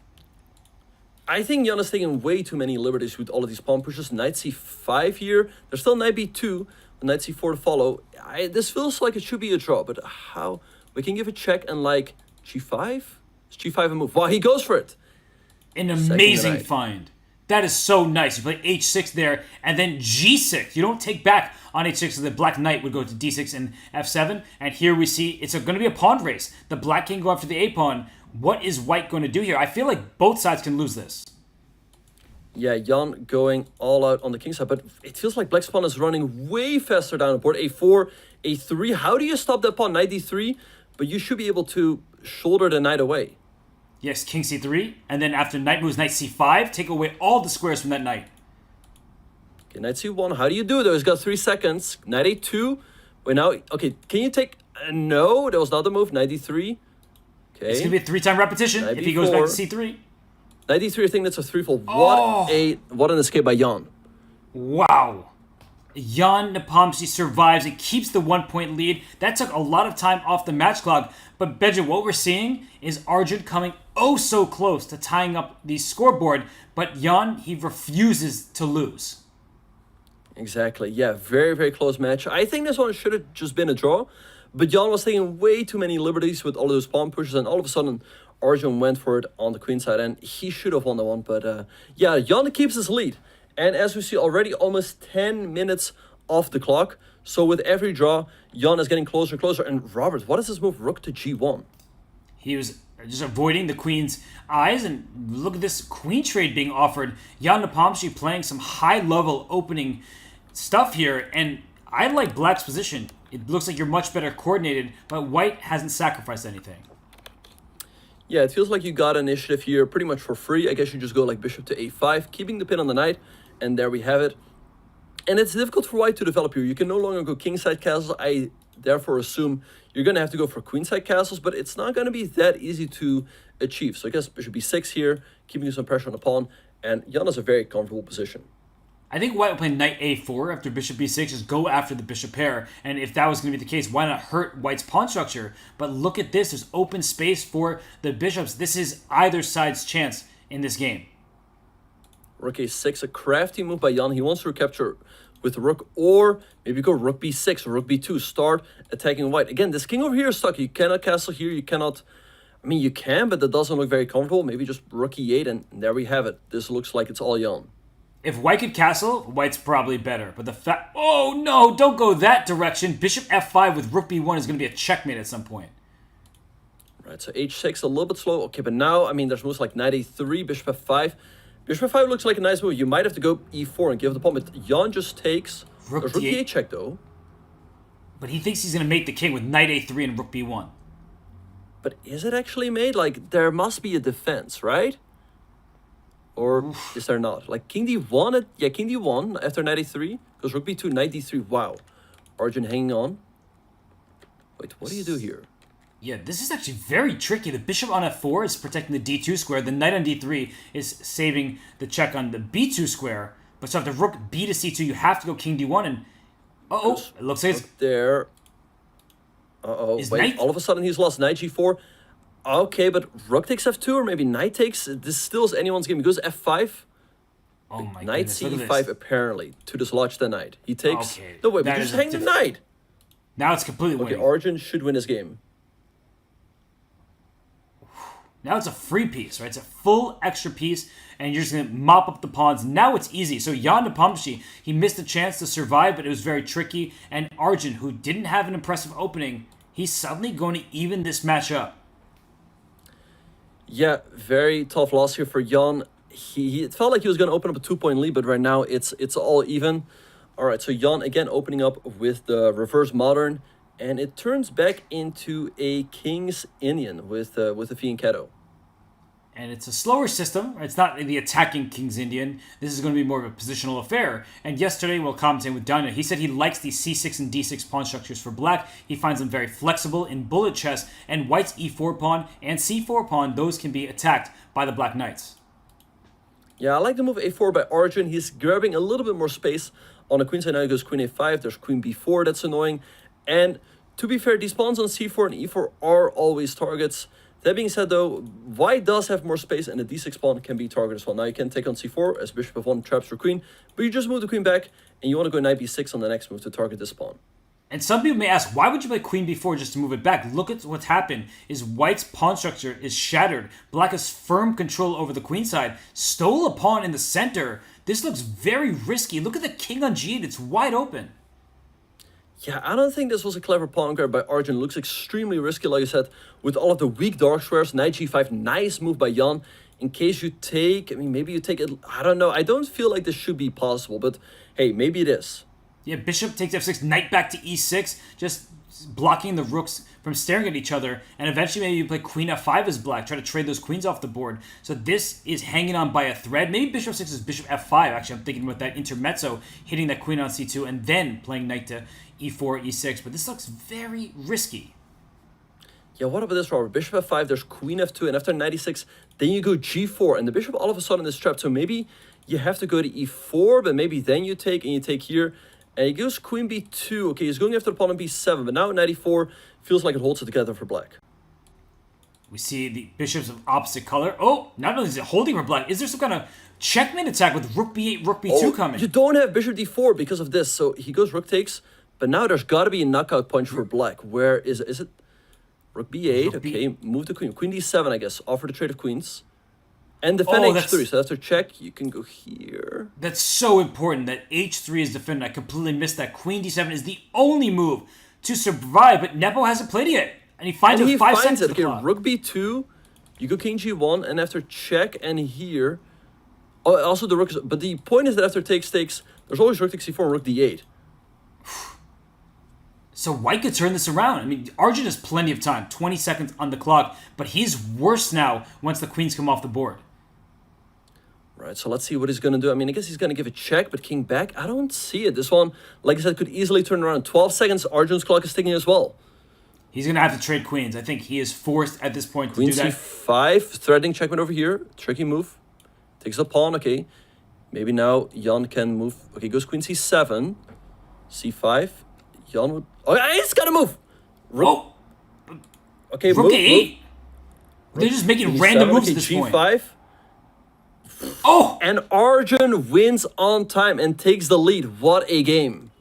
I think Jan is taking way too many liberties with all of these pawn pushes. Knight c5 here. There's still knight b2, knight c4 to follow. This feels like it should be a draw, but how? We can give a check and like g5? Is g5 a move? Wow, he goes for it. An amazing find. That is so nice. You play h6 there, and then g6. You don't take back on h6, so the black knight would go to d6 and f7. And here we see it's going to be a pawn race. The black king go after the a-pawn. What is white going to do here? I feel like both sides can lose this. Yeah, Jan going all out on the king side, but it feels like black's pawn is running way faster down the board. a4, a3. How do you stop that pawn? Knight d3, but you should be able to shoulder the knight away. Yes, king c3, and then after knight moves knight c5, take away all the squares from that knight. Okay, knight c1. How do you do it? He's got 3 seconds. Knight a2. Wait, now, okay, can you take... no, that was not the move. Knight d3. Okay. It's going to be a 3-time repetition if he goes back to c3. Knight d3, I think that's a 3-fold. What an escape by Jan. Wow. Jan Nepomsky survives and keeps the 1-point lead. That took a lot of time off the match clock. But Benja, what we're seeing is Arjun coming oh so close to tying up the scoreboard. But Jan, he refuses to lose. Exactly. Yeah, very, very close match. I think this one should have just been a draw. But Jan was taking way too many liberties with all of those pawn pushes. And all of a sudden, Arjun went for it on the queen side. And he should have won the one. But yeah, Jan keeps his lead. And as we see already, almost 10 minutes off the clock. So with every draw, Jan is getting closer and closer. And Robert, what is this move? Rook to g1. He was just avoiding the queen's eyes. And look at this queen trade being offered. Jan Nepomsky playing some high-level opening stuff here. And I like Black's position. It looks like you're much better coordinated, but White hasn't sacrificed anything. Yeah, it feels like you got initiative here pretty much for free. I guess you just go like bishop to a5, keeping the pin on the knight. And there we have it. And it's difficult for White to develop here. You can no longer go kingside castles. I therefore assume you're going to have to go for queenside castles, but it's not going to be that easy to achieve. So I guess bishop b6 here, keeping some pressure on the pawn. And Jan has a very comfortable position. I think White will play knight a4 after bishop b6, just go after the bishop pair. And if that was going to be the case, why not hurt White's pawn structure? But look at this. There's open space for the bishops. This is either side's chance in this game. Rook a6, a crafty move by Jan. He wants to recapture with rook, or maybe go rook b6 or rook b2. Start attacking White. Again, this king over here is stuck. You cannot castle here. You cannot... I mean, you can, but that doesn't look very comfortable. Maybe just rook e8, and there we have it. This looks like it's all Jan. If White could castle, White's probably better. But the fact... Oh, no! Don't go that direction. Bishop f5 with rook b1 is going to be a checkmate at some point. Right, so h6, a little bit slow. Okay, but now, I mean, there's moves like knight a3, bishop f5. Bishop f5 looks like a nice move. You might have to go e4 and give the pawn, but Jan just takes rook d8 check, though. But he thinks he's going to make the king with knight a3 and rook b1. But is it actually made? Like, there must be a defense, right? Or is there not? Like, king d1, yeah, king d1 after knight a3. Goes rook b2, knight d3. Wow. Arjun hanging on. Wait, what do you do here? Yeah, this is actually very tricky. The bishop on f4 is protecting the d2 square. The knight on d3 is saving the check on the b2 square. But so after rook b to c2, you have to go king d1. And it looks like it's... There. Wait, all of a sudden he's lost knight g4. Okay, but rook takes f2 or maybe knight takes... This still is anyone's game. He goes f5. Oh my knight goodness, c5 apparently to dislodge the knight. He takes... Okay, no, wait, but just hang the knight. Now it's completely winning. Okay, Arjun should win his game. Now it's a free piece, right? It's a full extra piece, and you're just going to mop up the pawns. Now it's easy. So Jan Nepomsky, he missed a chance to survive, but it was very tricky. And Arjun, who didn't have an impressive opening, he's suddenly going to even this match up. Yeah, very tough loss here for Jan. It felt like he was going to open up a 2-point lead, but right now it's all even. All right, so Jan again opening up with the reverse modern. And it turns back into a King's Indian with a fianchetto. And it's a slower system. It's not the attacking King's Indian. This is going to be more of a positional affair. And yesterday, while commentating with Daniel, he said he likes the c6 and d6 pawn structures for Black. He finds them very flexible in bullet chess. And White's e4 pawn and c4 pawn, those can be attacked by the Black Knights. Yeah, I like the move a4 by Arjun. He's grabbing a little bit more space on the queen side. Now he goes queen a5. There's queen b4. That's annoying. And to be fair, these pawns on c4 and e4 are always targets. That being said, though, White does have more space, and the d6 pawn can be targeted as well. Now you can take on c4 as bishop f1 traps your queen, but you just move the queen back, and you want to go knight b6 on the next move to target this pawn. And some people may ask, why would you play queen b4 just to move it back? Look at what's happened. Is White's pawn structure is shattered. Black has firm control over the queen side. Stole a pawn in the center. This looks very risky. Look at the king on g8. It's wide open. Yeah, I don't think this was a clever pawn grab by Arjun. It looks extremely risky, like I said, with all of the weak dark squares. Knight g5, nice move by Jan. In case you take, I mean, maybe you take it, I don't know. I don't feel like this should be possible, but hey, maybe it is. Yeah, bishop takes f6, knight back to e6, just blocking the rooks from staring at each other. And eventually maybe you play queen f5 as Black, try to trade those queens off the board. So this is hanging on by a thread. Maybe bishop 6 is bishop f5. Actually, I'm thinking with that intermezzo, hitting that queen on c2, and then playing knight to e4, e6. But this looks very risky. Yeah, what about this, Robert? Bishop f5, there's queen f2, and after knight e6, then you go g4, and the bishop all of a sudden is trapped. So maybe you have to go to e4, but maybe then you take, and you take here. And he goes queen b2. Okay, he's going after the pawn on b7, but now knight e4 feels like it holds it together for black. We see the bishops of opposite color. Oh, not only is it holding for black, is there some kind of checkmate attack with rook b8, rook b2 coming? You don't have bishop d4 because of this, so he goes rook takes, but now there's got to be a knockout punch for black. Where is it? Is it rook b8? Okay, move the queen. Queen d7, I guess. Offer the trade of queens. And defend h3, so after check, you can go here. That's so important that h3 is defended. I completely missed that. Queen d7 is the only move to survive, but Nepo hasn't played it yet. And he finds it with 5 seconds. Okay, rook b2, you go king g1, and after check, and here... Oh, also the rook is... But the point is that after takes, there's always rook takes c4 and rook d8. So white could turn this around. I mean, Arjun has plenty of time, 20 seconds on the clock, but he's worse now once the queens come off the board. Right, so let's see what he's going to do. I mean, I guess he's going to give a check, but king back, I don't see it. This one, like I said, could easily turn around. 12 seconds, Arjun's clock is ticking as well. He's going to have to trade queens. I think he is forced at this point to do that. Queen c5, threatening checkmate over here. Tricky move. Takes the pawn, okay. Maybe now Jan can move. Okay, goes queen c7. c5. Jan would... Oh, he's got to move! Rook. Okay, rook a8. They're just making random moves at this G5. point. Oh! And Arjun wins on time and takes the lead. What a game.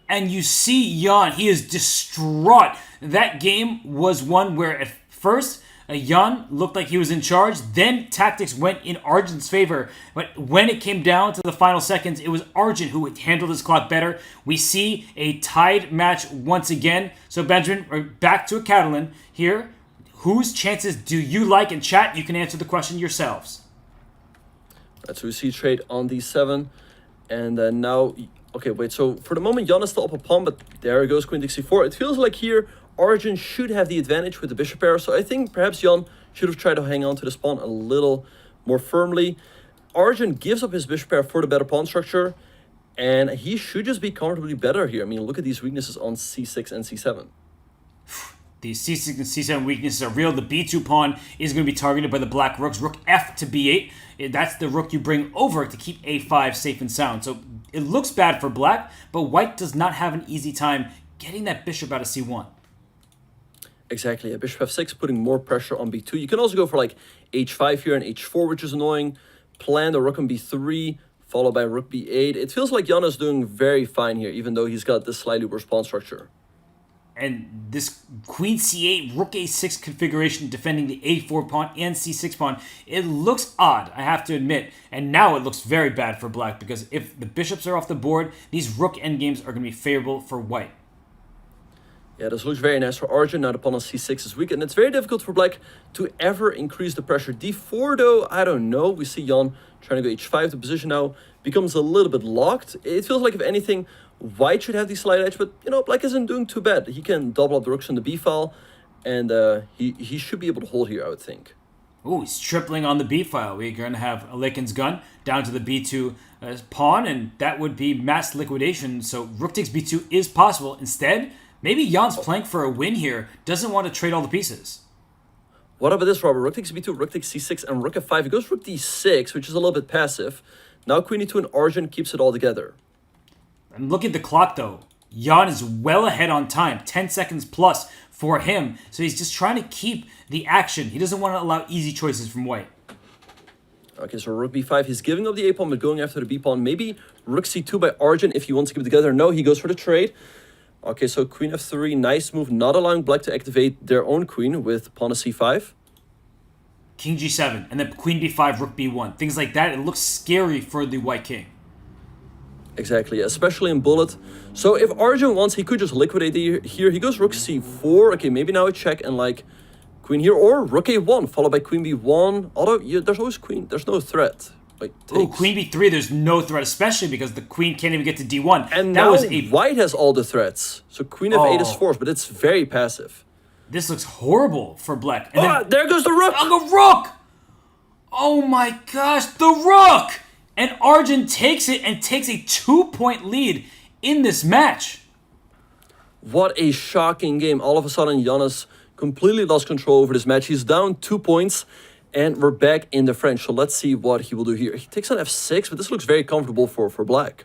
And you see Jan, he is distraught. That game was one where at first, Jan looked like he was in charge. Then tactics went in Arjun's favor. But when it came down to the final seconds, it was Arjun who handled his clock better. We see a tied match once again. So Benjamin, we're back to a Catalan here. Whose chances do you like? In chat, you can answer the question yourselves. Right, so we see trade on d7. And now... Okay, wait, so for the moment, Jan is still up a pawn, but there it goes, queen takes c4. It feels like here, Arjun should have the advantage with the bishop pair, so I think perhaps Jan should have tried to hang on to this pawn a little more firmly. Arjun gives up his bishop pair for the better pawn structure, and he should just be comfortably better here. I mean, look at these weaknesses on c6 and c7. These c6 and c7 weaknesses are real. The b2 pawn is going to be targeted by the black rooks. Rook f to b8. That's the rook you bring over to keep a5 safe and sound. So it looks bad for black, but white does not have an easy time getting that bishop out of c1. Exactly. A bishop f6, putting more pressure on b2. You can also go for like h5 here and h4, which is annoying. Plan the rook on b3, followed by rook b8. It feels like Jan is doing very fine here, even though he's got this slightly worse pawn structure. And this queen c8, rook a6 configuration defending the a4 pawn and c6 pawn, it looks odd, I have to admit. And now it looks very bad for black, because if the bishops are off the board, these rook endgames are going to be favorable for white. Yeah, this looks very nice for Arjun. Now the pawn on c6 is weak, and it's very difficult for black to ever increase the pressure. d4 though, I don't know. We see Jan trying to go h5. The position now becomes a little bit locked. It feels like, if anything, white should have the slight edge, but, you know, black isn't doing too bad. He can double up the rooks on the b file, and he should be able to hold here, I would think. Ooh, he's tripling on the b file. We're going to have Alekin's gun down to the b2 pawn, and that would be mass liquidation. So rook takes b2 is possible. Instead, maybe Jan's playing for a win here. Doesn't want to trade all the pieces. What about this, Robert? Rook takes b2, rook takes c6, and rook f5. He goes rook d6, which is a little bit passive. Now queen e2 and Arjun keeps it all together. And look at the clock, though. Jan is well ahead on time. 10 seconds plus for him. So he's just trying to keep the action. He doesn't want to allow easy choices from white. Okay, so rook b5. He's giving up the a pawn, but going after the b pawn. Maybe rook c2 by Arjun if he wants to keep it together. No, he goes for the trade. Okay, so queen f3. Nice move, not allowing black to activate their own queen with pawn to c5. King g7, and then queen b5, rook b1. Things like that. It looks scary for the white king. Exactly, especially in bullet. So if Arjun wants, he could just liquidate here. He goes rook c4. Okay, maybe now a check and like queen here, or rook a1 followed by queen b1. Although there's always queen, there's no threat. Like, oh, queen b3, there's no threat, especially because the queen can't even get to d1. And now white has all the threats. So queen f8 is forced, but it's very passive. This looks horrible for black. And then, there goes the rook! Oh, the rook! Oh my gosh, the rook! And Arjun takes it and takes a 2-point lead in this match. What a shocking game. All of a sudden, Giannis completely lost control over this match. He's down 2 points, and we're back in the French. So let's see what he will do here. He takes on f6, but this looks very comfortable for black.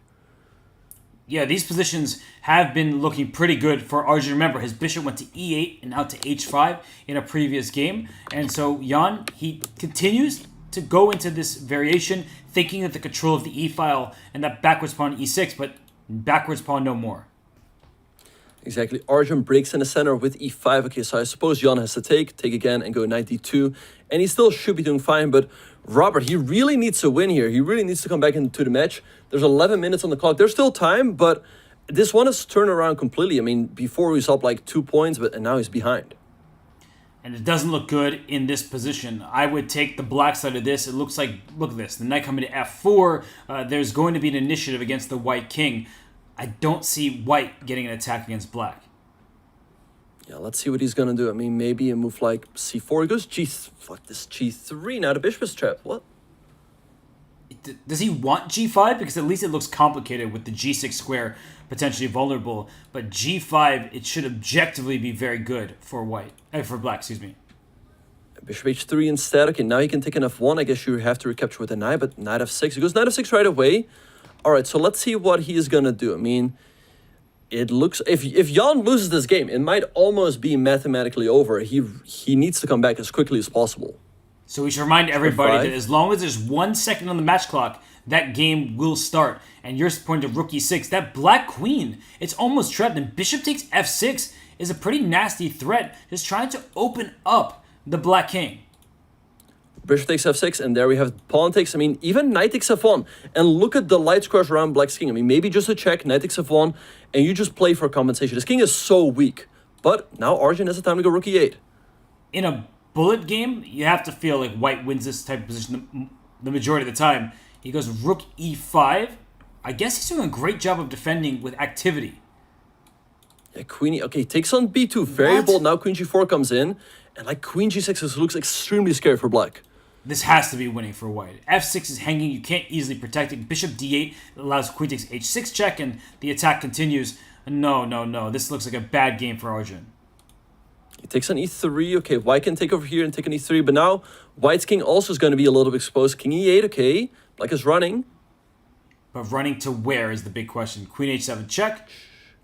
Yeah, these positions have been looking pretty good for Arjun. Remember, his bishop went to e8 and out to h5 in a previous game. And so Jan, he continues to go into this variation thinking that the control of the e-file and that backwards pawn e6, but backwards pawn no more. Exactly. Arjun breaks in the center with e5. Okay, so I suppose Jan has to take again, and go knight d2. And he still should be doing fine, but Robert, he really needs to win here. He really needs to come back into the match. There's 11 minutes on the clock. There's still time, but this one has turned around completely. I mean, before he was up like 2 points, and now he's behind. And it doesn't look good in this position. I would take the black side of this. It looks like, look at this, the knight coming to f4. There's going to be an initiative against the white king. I don't see white getting an attack against black. Yeah, let's see what he's going to do. I mean, maybe a move like c4. He goes g3. Now the bishop is trapped. What? Does he want g5? Because at least it looks complicated with the g6 square potentially vulnerable. But g5, it should objectively be very good for white. For black, excuse me. Bishop h3 instead. Okay, now he can take an f1. I guess you have to recapture with a knight, but knight f6. He goes knight f6 right away. All right, so let's see what he is going to do. I mean, it looks... If Jan loses this game, it might almost be mathematically over. He needs to come back as quickly as possible. So we should remind everybody that as long as there's 1 second on the match clock, that game will start. And you're pointing to rook e6. That black queen, it's almost trapped. And bishop takes f6 is a pretty nasty threat, just trying to open up the black king. Bishop takes f6, and there we have pawn takes. I mean, even knight takes f1. And look at the light squares around black's king. I mean, maybe just a check, knight takes f1, and you just play for compensation. This king is so weak. But now Arjun has the time to go rook e8. In a bullet game, you have to feel like white wins this type of position the majority of the time. He goes rook e5. I guess he's doing a great job of defending with activity. Yeah, queen e... Okay, takes on b2. Very bold. Now queen g4 comes in. And like queen g6 looks extremely scary for black. This has to be winning for white. f6 is hanging. You can't easily protect it. Bishop d8 allows queen takes h6 check, and the attack continues. No. This looks like a bad game for Arjun. He takes on e3. Okay, white can take over here and take on e3. But now white's king also is going to be a little bit exposed. King e8, okay. Black is running. But running to where is the big question. Queen h7 check.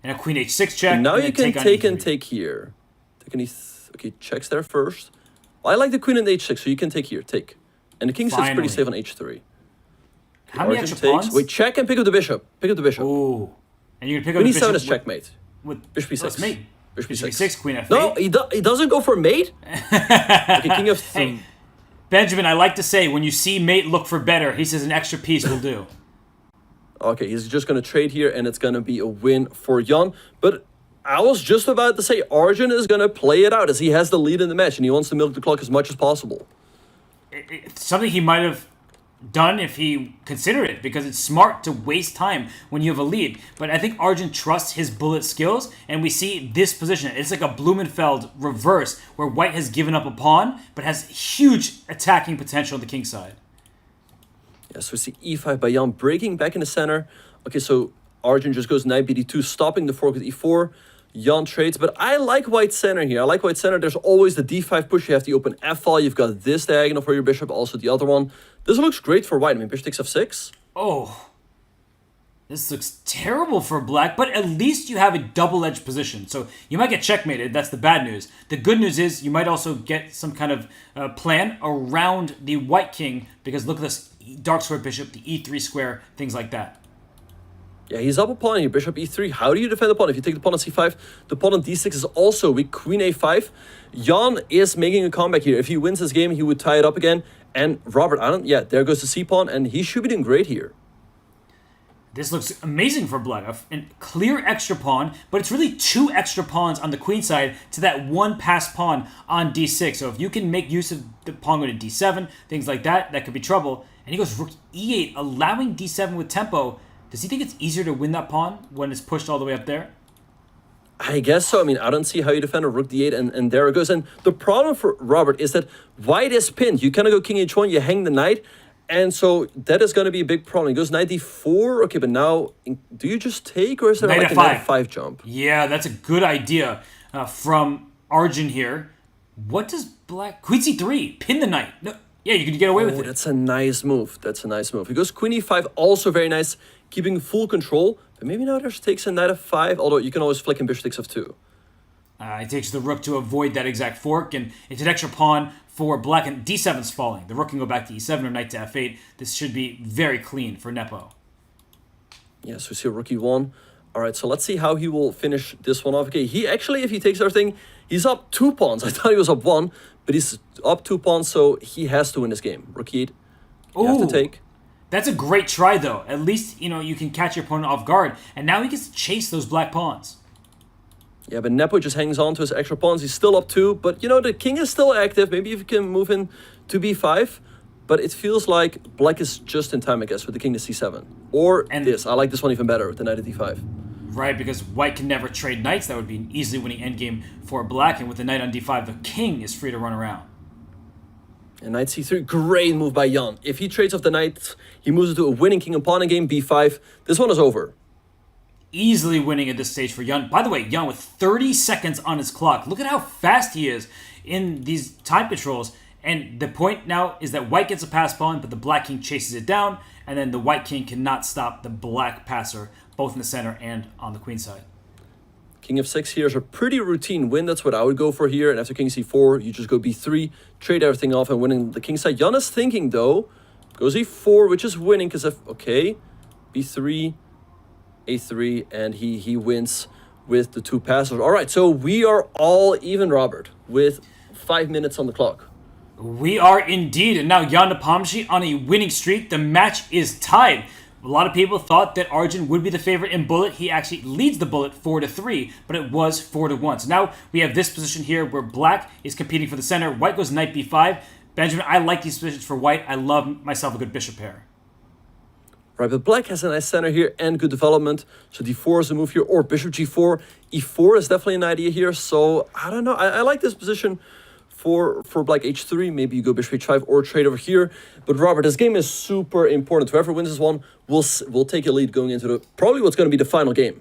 And a queen h6 check. And now you can take and take here. Take an e3. Okay, checks there first. I like the queen in h6, so you can take here. Take. And the king sits pretty safe on h3. How many extra pawns? Wait, check and pick up the bishop. Pick up the bishop. Ooh. And you're going to pick up the bishop. Queen e7 is checkmate. With bishop e6. That's mate. Bishop e6, queen f8. No, he doesn't go for mate. Okay, king f3. Hey, Benjamin, I like to say, when you see mate look for better, he says an extra piece will do. Okay, he's just going to trade here, and it's going to be a win for Jan. But I was just about to say Arjun is going to play it out as he has the lead in the match, and he wants to milk the clock as much as possible. It's something he might have done if he considered it, because it's smart to waste time when you have a lead. But I think Arjun trusts his bullet skills, and we see this position. It's like a Blumenfeld reverse, where white has given up a pawn, but has huge attacking potential on the king side. Yeah, so we see e5 by Jan breaking back in the center. Okay, so Arjun just goes knight bd2, stopping the fork with e4. Jan trades, but I like white center here. I like white center. There's always the d5 push. You have the open f-file. You've got this diagonal for your bishop, also the other one. This looks great for white. I mean, bishop takes f6. Oh, this looks terrible for black, but at least you have a double-edged position. So you might get checkmated. That's the bad news. The good news is you might also get some kind of plan around the white king, because look at this dark square bishop, the e3 square, things like that. Yeah, he's up a pawn here, bishop e3. How do you defend the pawn? If you take the pawn on c5, the pawn on d6 is also weak. Queen a5. Jan is making a comeback here. If he wins this game, he would tie it up again. And Robert, there goes the c-pawn, and he should be doing great here. This looks amazing for black. A clear extra pawn, but it's really 2 extra pawns on the queen side to that 1 passed pawn on d6. So if you can make use of the pawn going to d7, things like that, that could be trouble. And he goes rook e8, allowing d7 with tempo. Does he think it's easier to win that pawn when it's pushed all the way up there? I guess so. I mean, I don't see how you defend a rook d8, and there it goes. And the problem for Robert is that white is pinned. You kind of go king h1, you hang the knight, and so that is going to be a big problem. He goes knight d4. Okay, but now, do you just take, or is there like a knight f5 jump? Yeah, that's a good idea from Arjun here. What does black... Queen c3, pin the knight. No, Yeah, you could get away with it. That's a nice move. That's a nice move. He goes queen e5, also very nice, keeping full control. But maybe now there's takes a knight f5, although you can always flick in bishop takes f2. It takes the rook to avoid that exact fork, and it's an extra pawn for black, and d7's falling. The rook can go back to e7 or knight to f8. This should be very clean for Nepo. Yeah, so we see rook e1. All right, so let's see how he will finish this one off. Okay, he actually, if he takes everything, he's up 2 pawns. I thought he was up 1, but he's up 2 pawns, so he has to win this game. Rook e8, you have to take. That's a great try, though. At least, you can catch your opponent off guard, and now he gets to chase those black pawns. Yeah, but Nepo just hangs on to his extra pawns. He's still up 2, but, the king is still active. Maybe if you can move in to b5, but it feels like black is just in time, I guess, with the king to c7. Or this. I like this one even better with the knight at d5. Right, because white can never trade knights. That would be an easily winning endgame for black, and with the knight on d5, the king is free to run around. And knight c3, great move by Jan. If he trades off the knight, he moves into a winning king and pawn in game, b5. This one is over. Easily winning at this stage for Jan. By the way, Jan with 30 seconds on his clock. Look at how fast he is in these time controls. And the point now is that white gets a pass pawn, but the black king chases it down, and then the white king cannot stop the black passer, both in the center and on the queen side. King f6 here is a pretty routine win. That's what I would go for here. And after king c4, you just go b3, trade everything off and winning the king side. Jan is thinking, though, goes e4, which is winning because okay, b3, a3, and he wins with the 2 passes. All right, so we are all even, Robert, with 5 minutes on the clock. We are indeed, and now Jan Nepomniachtchi on a winning streak. The match is tied. A lot of people thought that Arjun would be the favorite in bullet. He actually leads the bullet 4-3, but it was 4-1. So now we have this position here where black is competing for the center. White goes knight b5. Benjamin, I like these positions for white. I love myself a good bishop pair. Right, but black has a nice center here and good development. So d4 is a move here, or bishop g4. e4 is definitely an idea here. So I don't know. I like this position for black h3. Maybe you go bishop h5 or trade over here. But Robert, this game is super important. Whoever wins this one will take a lead going into probably what's going to be the final game.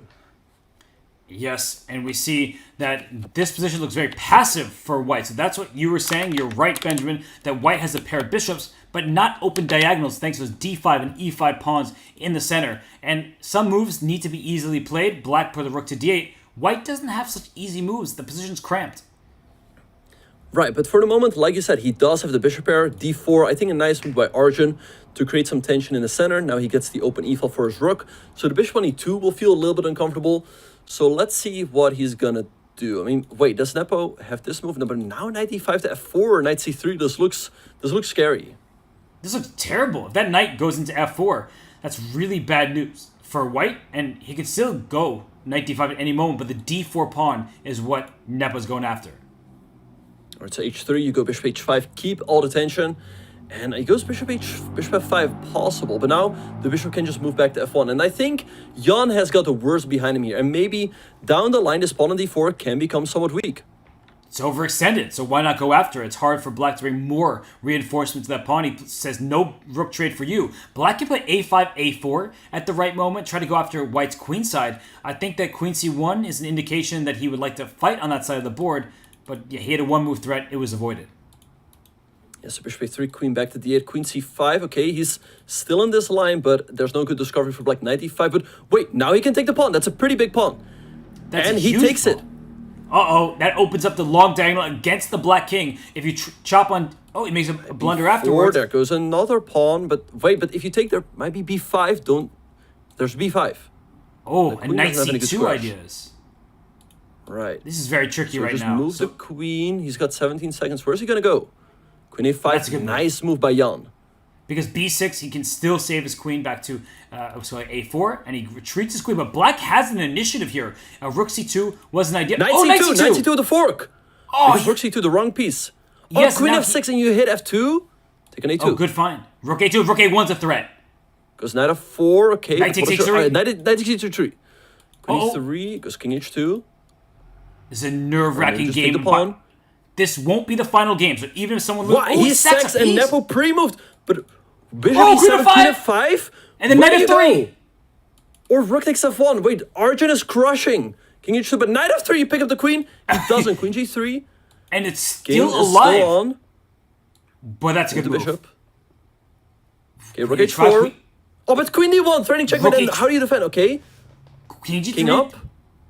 Yes, and we see that this position looks very passive for white. So that's what you were saying. You're right, Benjamin, that white has a pair of bishops, but not open diagonals thanks to those d5 and e5 pawns in the center. And some moves need to be easily played. Black put the rook to d8. White doesn't have such easy moves. The position's cramped. Right, but for the moment, like you said, he does have the bishop pair, d4. I think a nice move by Arjun to create some tension in the center. Now he gets the open e-file for his rook. So the bishop on e2 will feel a little bit uncomfortable. So let's see what he's gonna do. I mean, wait, does Nepo have this move? No, but now knight e5 to f4 or knight c3. This looks scary. This looks terrible. If that knight goes into f4, that's really bad news for white, and he could still go knight d5 at any moment, but the d4 pawn is what Nepo's going after. All right, so h3, you go bishop h5, keep all the tension. And he goes bishop f5 possible, but now the bishop can just move back to f1. And I think Jan has got the worst behind him here. And maybe down the line, this pawn on d4 can become somewhat weak. It's overextended, so why not go after it? It's hard for black to bring more reinforcement to that pawn. He says no rook trade for you. Black can play a5, a4 at the right moment, try to go after white's queen side. I think that queen c1 is an indication that he would like to fight on that side of the board, but yeah, he had a one-move threat. It was avoided. Yeah, so bishop a3, queen back to d8, queen c5. Okay, he's still in this line, but there's no good discovery for black. Knight e5, but wait, now he can take the pawn. That's a pretty big pawn. And he takes it. Uh-oh, that opens up the long diagonal against the black king. If you chop on... Oh, he makes a blunder afterwards. There goes another pawn, but wait, but if you take there, might be b5, don't... There's b5. Oh, and knight c2 ideas. Right. This is very tricky so right just now. Move the queen. He's got 17 seconds. Where's he going to go? Queen a5. That's a good nice move by Jan. Because b6, he can still save his queen back to a4, and he retreats his queen. But black has an initiative here. Rook c2 was an idea. Knight c2, knight c2 with the fork. Oh, because rook c2, the wrong piece. Yes, queen f6 and you hit f2. Take an a2. Oh, good find. Rook a2, rook a1's a threat. Goes knight f4, okay. Knight takes h3. Knight takes h3. Queen e3, goes king h2. This is a nerve-wracking game. This won't be the final game, so even if someone loses... He sacks and Nepo pre-moved, but bishop e7, queen f5? And then knight f3! Or rook takes f1. Wait, Arjun is crushing. King h2, but knight f3, you pick up the queen. He doesn't. Queen g3. And it's still alive. Still on. But that's a good move. Bishop. Okay, rook h4. Oh, but queen d1, threatening checkmate. Then how do you defend? Okay. King g3. King up.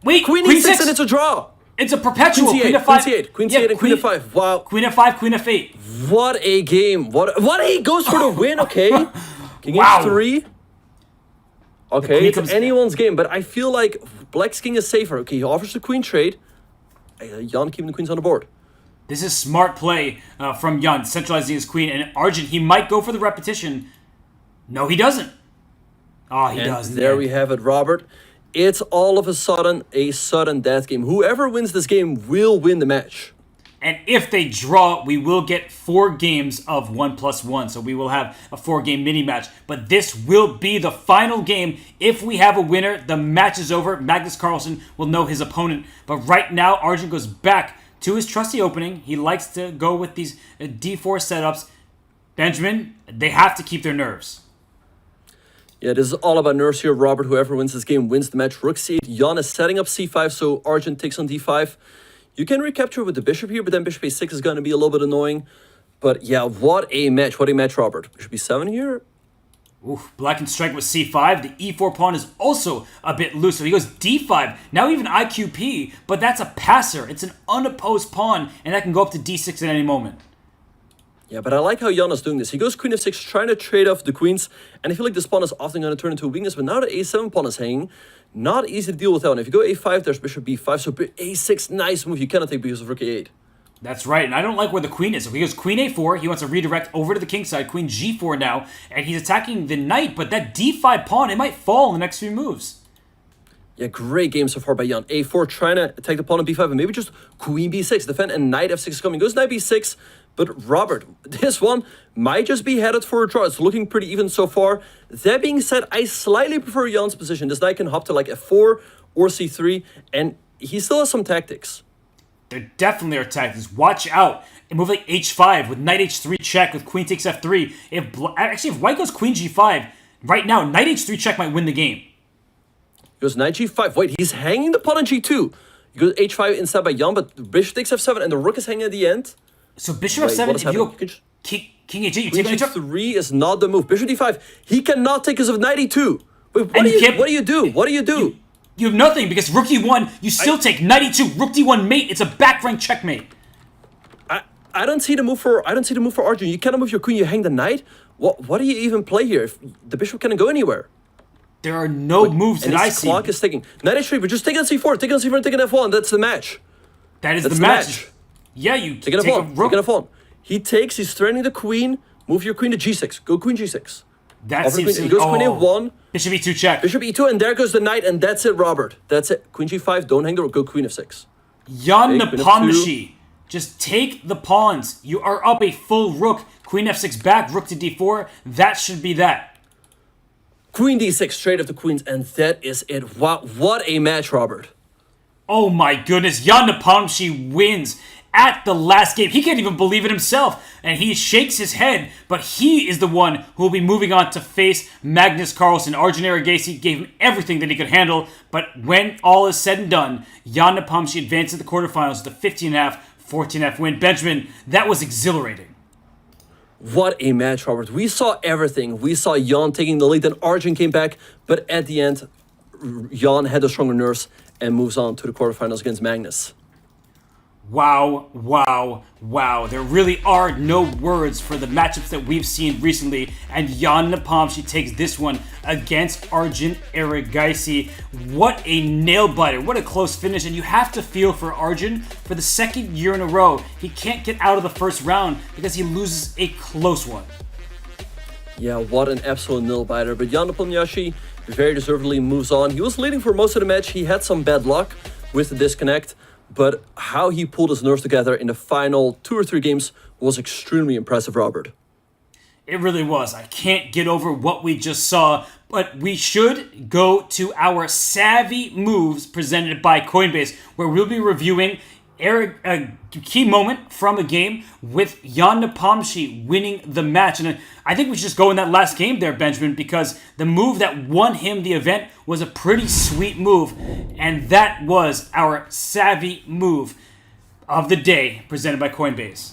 Wait, queen e6 and it's a draw. It's a perpetual. Queen Queen c8, f5. queen c8, queen c8, and queen f5. Wow. Queen f5, queen f8. What a game. What he goes for the win, okay. King Wow. h3. Okay, it's anyone's game, but I feel like Black's king is safer. Okay, he offers the queen trade. Jan keeping the queens on the board. This is smart play from Jan, centralizing his queen. And Arjun, he might go for the repetition. No, he doesn't. Oh, he does. There we have it, Robert. It's all of a sudden a sudden death game. Whoever wins this game will win the match. And if they draw, we will get 4 games of 1+1. So we will have a 4-game mini match. But this will be the final game. If we have a winner, the match is over. Magnus Carlsen will know his opponent. But right now, Arjun goes back to his trusty opening. He likes to go with these d4 setups. Benjamin, they have to keep their nerves. Yeah, this is all about nerves here, Robert. Whoever wins this game wins the match. Rook c8. Jan is setting up c5, so Arjun takes on d5. You can recapture with the bishop here, but then bishop a6 is going to be a little bit annoying. But yeah, what a match, Robert. Bishop b7 here. Oof, Black can strike with c5. The e4 pawn is also a bit loose, so he goes d5. Now even IQP, but that's a passer. It's an unopposed pawn, and that can go up to d6 at any moment. Yeah, but I like how Jan is doing this. He goes queen f6, trying to trade off the queens, and I feel like this pawn is often going to turn into a weakness, but now the a7 pawn is hanging. Not easy to deal with that one. If you go a5, there's bishop b5, so a6, nice move. You cannot take because of rook a8. That's right, and I don't like where the queen is. If he goes queen a4, he wants to redirect over to the king side, queen g4 now, and he's attacking the knight, but that d5 pawn, it might fall in the next few moves. Yeah, great game so far by Jan. a4, trying to attack the pawn on b5, and maybe just queen b6, defend, and knight f6 is coming. Goes knight b6, but Robert, this one might just be headed for a draw. It's looking pretty even so far. That being said, I slightly prefer Jan's position. This knight can hop to like f4 or c3, and he still has some tactics. There definitely are tactics. Watch out. A move like h5 with knight h3 check with queen takes f3. If white goes queen g5, right now, knight h3 check might win the game. He goes knight g5. Wait, he's hanging the pawn on g2. He goes h5 instead by Jan, but bishop takes f7, and the rook is hanging at the end. So bishop f7, if you go king h8, you take bishop 3 is not the move. Bishop d5, he cannot take because of knight e2. Wait, what do you do? What do you do? You have nothing because rook e1, you still take knight e2, rook d1 mate. It's a back rank checkmate. I don't see the move for Arjun. You cannot move your queen. You hang the knight. What do you even play here? If the bishop cannot go anywhere. There are no moves that I see. Clock is ticking. Knight h3, but just take on c4. Take on c4 and take on f1. That's the match. That's the match. Yeah, you take a rook. Take on f1. He's threatening the queen. Move your queen to g6. Go queen g6. That seems he goes queen a1. Bishop e2 check. Bishop e2, and there goes the knight, and that's it, Robert. That's it. Queen g5, don't hang the rook, go queen f6. Jan Nepo, just take the pawns. You are up a full rook. Queen f6 back, rook to d4. That should be that. Queen d6, straight up the queens, and that is it. Wow, what a match, Robert. Oh my goodness, Jan Nepo wins at the last game. He can't even believe it himself, and he shakes his head, but he is the one who will be moving on to face Magnus Carlsen. Arjun Erigaisi gave him everything that he could handle, but when all is said and done, Jan Nepo advanced to the quarterfinals with a 15.5, 14.5 win. Benjamin, that was exhilarating. What a match, Robert. We saw everything. We saw Jan taking the lead, then Arjun came back, but at the end, Jan had the stronger nerves and moves on to the quarterfinals against Magnus. Wow, wow, wow. There really are no words for the matchups that we've seen recently, and Jan Nepo takes this one against Arjun Erigaisi. What a nail-biter, what a close finish, and you have to feel for Arjun. For the second year in a row, he can't get out of the first round because he loses a close one. Yeah, what an absolute nail-biter, but Jan Nepo very deservedly moves on. He was leading for most of the match. He had some bad luck with the disconnect, but how he pulled his nerves together in the final 2 or 3 games was extremely impressive, Robert. It really was. I can't get over what we just saw, but we should go to our savvy moves presented by Coinbase, where we'll be reviewing a key moment from a game with Jan Nepo winning the match. And I think we should just go in that last game there, Benjamin, because the move that won him the event was a pretty sweet move, and that was our savvy move of the day presented by Coinbase.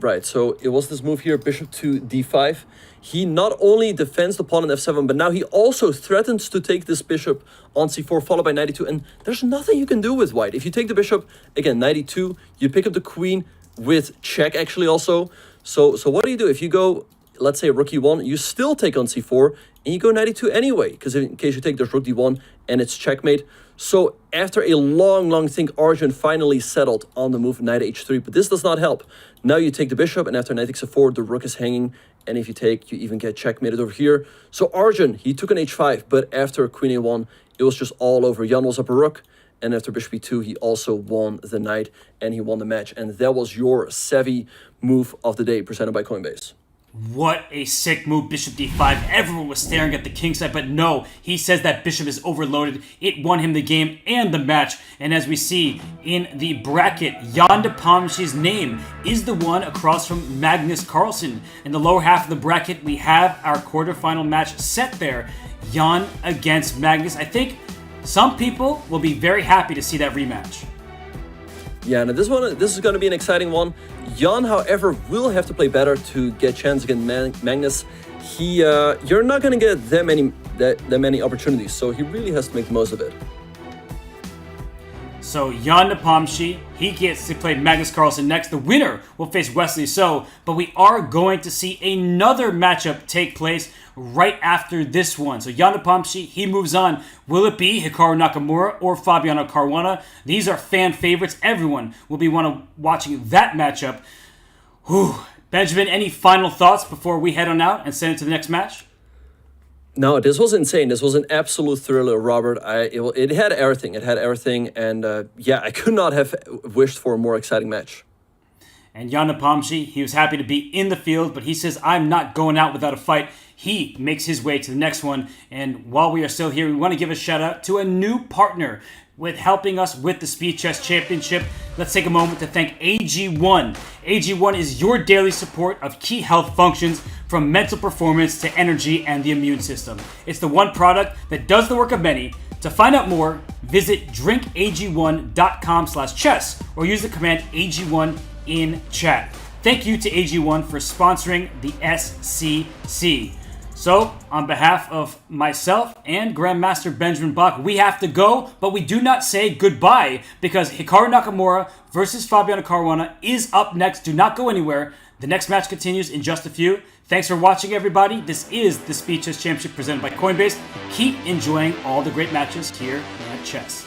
Right, so it was this move here, bishop to d5. He not only defends the pawn on f7, but now he also threatens to take this bishop on c4, followed by knight e2. And there's nothing you can do with white. If you take the bishop, again, knight e2, you pick up the queen with check, actually, also. So what do? If you go, let's say, rook e1, you still take on c4, and you go knight e2 anyway, because in case you take this rook d1, and it's checkmate. So after a long think, Arjun finally settled on the move knight h3, but this does not help. Now you take the bishop, and after knight takes a4, the rook is hanging, and if you take, you even get checkmated over here. So Arjun, he took an h5, but after queen a1, it was just all over. Jan was up a rook, and after bishop e2, he also won the knight, and he won the match. And that was your savvy move of the day, presented by Coinbase. What a sick move, bishop d5. Everyone was staring at the king side, but no, he says that bishop is overloaded. It won him the game and the match. And as we see in the bracket, Jan de Palmschi's name is the one across from Magnus Carlsen. In the lower half of the bracket, we have our quarterfinal match set there. Jan against Magnus. I think some people will be very happy to see that rematch. Yeah, now this is going to be an exciting one. Jan, however, will have to play better to get chance against Magnus. You're not going to get that many opportunities, so he really has to make the most of it. So Jan de Palmschi, he gets to play Magnus Carlsen next. The winner will face Wesley So, but we are going to see another matchup take place right after this one. So Jan de Palmschi, he moves on. Will it be Hikaru Nakamura or Fabiano Caruana? These are fan favorites. Everyone will be watching that matchup. Whew. Benjamin, any final thoughts before we head on out and send it to the next match? No, this was insane. This was an absolute thriller, Robert. It had everything. It had everything. And yeah, I could not have wished for a more exciting match. And Jan de Palmschi, he was happy to be in the field, but he says, I'm not going out without a fight. He makes his way to the next one. And while we are still here, we want to give a shout out to a new partner with helping us with the Speed Chess Championship. Let's take a moment to thank AG1. AG1 is your daily support of key health functions from mental performance to energy and the immune system. It's the one product that does the work of many. To find out more, visit drinkag1.com/chess or use the command AG1 in chat. Thank you to AG1 for sponsoring the SCC. So, on behalf of myself and Grandmaster Benjamin Bach, we have to go, but we do not say goodbye because Hikaru Nakamura versus Fabiano Caruana is up next. Do not go anywhere. The next match continues in just a few. Thanks for watching, everybody. This is the Speed Chess Championship presented by Coinbase. Keep enjoying all the great matches here at Chess.